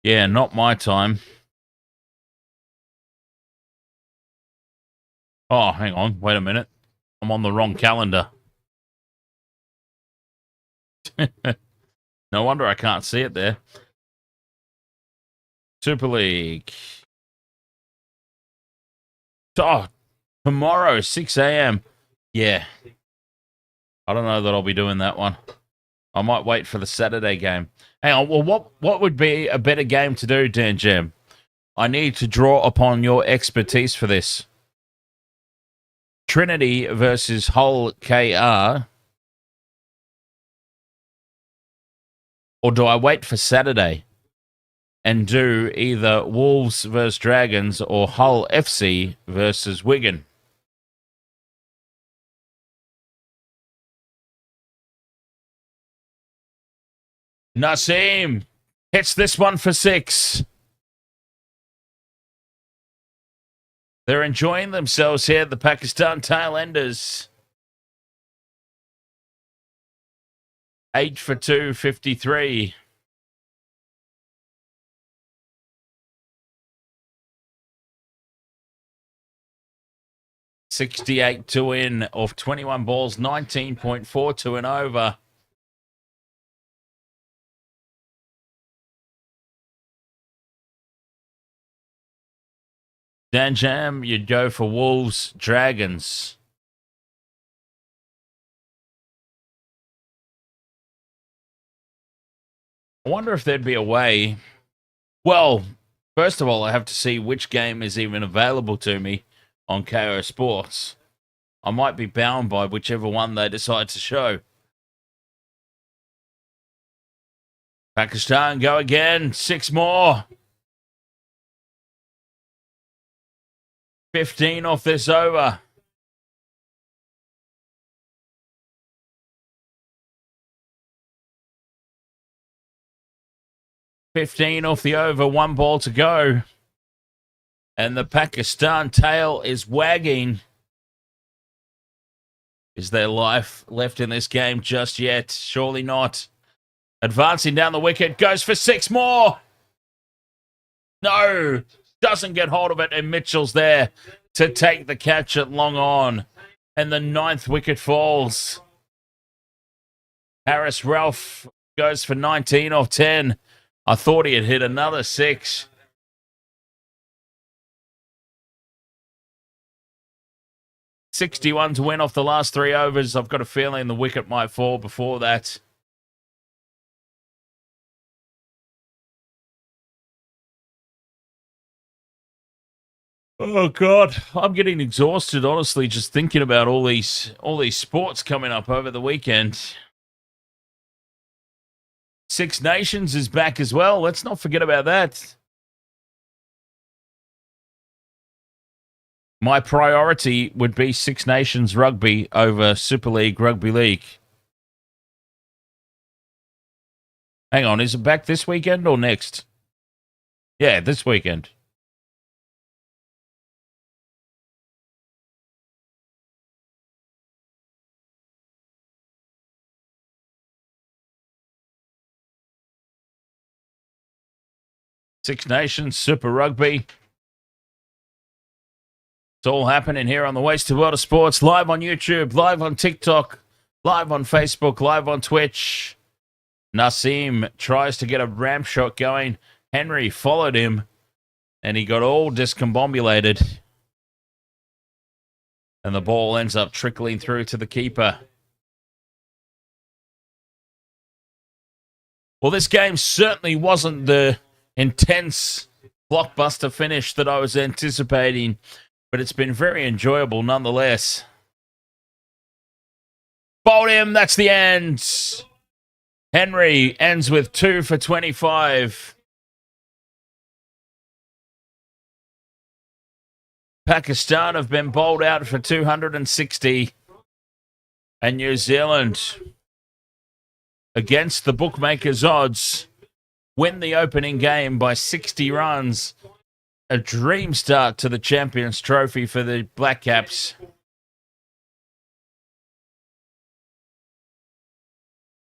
Yeah, not my time. Oh, hang on, wait a minute. I'm on the wrong calendar. No wonder I can't see it there. Super League. Oh, tomorrow, 6 a.m. Yeah. I don't know that I'll be doing that one. I might wait for the Saturday game. Hang on, well, what would be a better game to do, Dan Jam? I need to draw upon your expertise for this. Trinity versus Hull KR. Or do I wait for Saturday and do either Wolves versus Dragons or Hull FC versus Wigan? Naseem hits this one for 6. They're enjoying themselves here, the Pakistan Tailenders. 8 for 253. $68 to win off 21 balls, 19.4 to an over. Dan Jam, you'd go for Wolves, Dragons. I wonder if there'd be a way. Well, first of all, I have to see which game is even available to me on KO Sports. I might be bound by whichever one they decide to show. Pakistan go again. 6 more. 15 off this over. $15 off the over. 1 ball to go. And the Pakistan tail is wagging. Is there life left in this game just yet? Surely not. Advancing down the wicket. Goes for 6 more. No. doesn't get hold of it, and Mitchell's there to take the catch at long on. And the 9th wicket falls. Harris Ralph goes for 19 off 10. I thought he had hit another 6. $61 to win off the last 3 overs. I've got a feeling the wicket might fall before that. Oh God, I'm getting exhausted, honestly, just thinking about all these sports coming up over the weekend. Six Nations is back as well. Let's not forget about that. My priority would be Six Nations rugby over Super League Rugby League. Hang on, is it back this weekend or next? Yeah, this weekend. Six Nations, Super Rugby. It's all happening here on the Wasted World of Sports, live on YouTube, live on TikTok, live on Facebook, live on Twitch. Naseem tries to get a ramp shot going. Henry followed him, and he got all discombobulated. And the ball ends up trickling through to the keeper. Well, this game certainly wasn't the intense blockbuster finish that I was anticipating, but it's been very enjoyable nonetheless. Bowled him, that's the end. Henry ends with 2 for 25. Pakistan have been bowled out for 260. And New Zealand, against the bookmakers' odds, win the opening game by 60 runs. A dream start to the Champions Trophy for the Black Caps.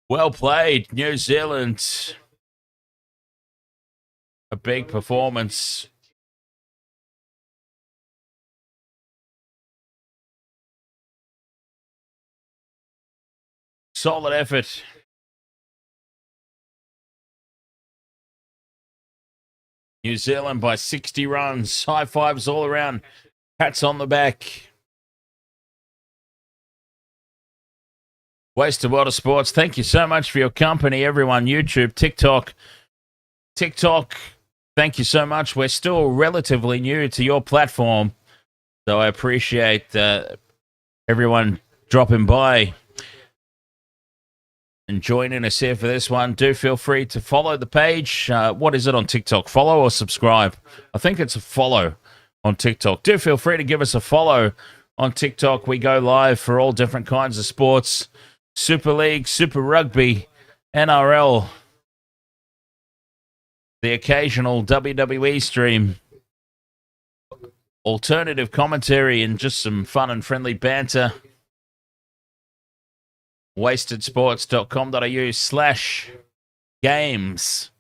Well played, New Zealand. A big performance. Solid effort. New Zealand by 60 runs. High fives all around. Pats on the back. Wasted World of Sports. Thank you so much for your company, everyone. YouTube, TikTok. Thank you so much. We're still relatively new to your platform, so I appreciate everyone dropping by and joining us here for this one. Do feel free to follow the page. What is it on TikTok? Follow or subscribe? I think it's a follow on TikTok. Do feel free to give us a follow on TikTok. We go live for all different kinds of sports. Super League, Super Rugby, NRL, the occasional WWE stream, alternative commentary, and just some fun and friendly banter. wastedsports.com.au/games,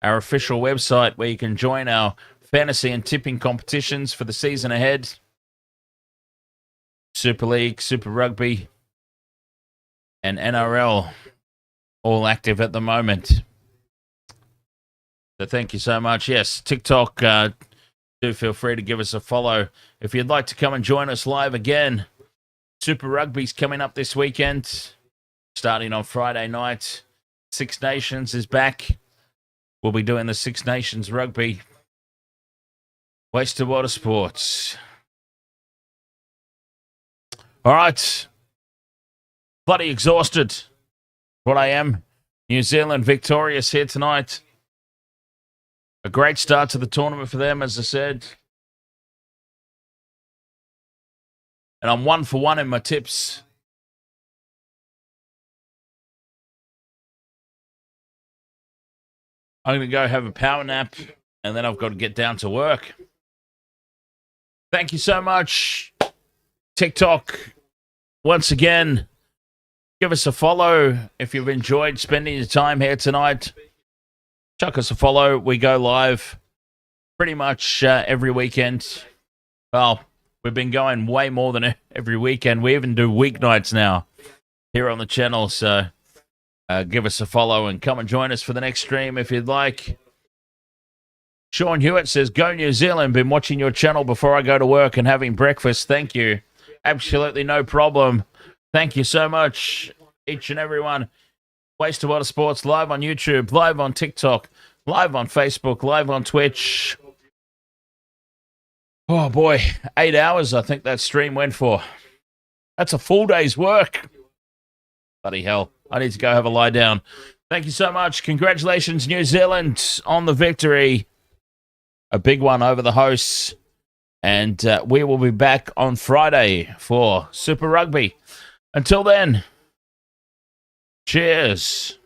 our official website where you can join our fantasy and tipping competitions for the season ahead. Super League, Super Rugby, and NRL all active at the moment. So thank you so much. Yes, TikTok, do feel free to give us a follow. If you'd like to come and join us live again, Super Rugby's coming up this weekend, starting on Friday night. Six Nations is back. We'll be doing the Six Nations Rugby. Wasted World of Sports. All right. Bloody exhausted. What I am. New Zealand victorious here tonight. A great start to the tournament for them, as I said. And I'm 1 for 1 in my tips. I'm going to go have a power nap, and then I've got to get down to work. Thank you so much. TikTok, once again, give us a follow if you've enjoyed spending your time here tonight. Chuck us a follow. We go live pretty much every weekend. Well, we've been going way more than every weekend. We even do weeknights now here on the channel, so give us a follow and come and join us for the next stream if you'd like. Sean Hewitt says, go New Zealand. Been watching your channel before I go to work and having breakfast. Thank you. Absolutely no problem. Thank you so much, each and every one. Waste of Water Sports, live on YouTube, live on TikTok, live on Facebook, live on Twitch. Oh, boy. 8 hours I think that stream went for. That's a full day's work. Bloody hell. I need to go have a lie down. Thank you so much. Congratulations, New Zealand, on the victory. A big one over the hosts. And we will be back on Friday for Super Rugby. Until then, cheers.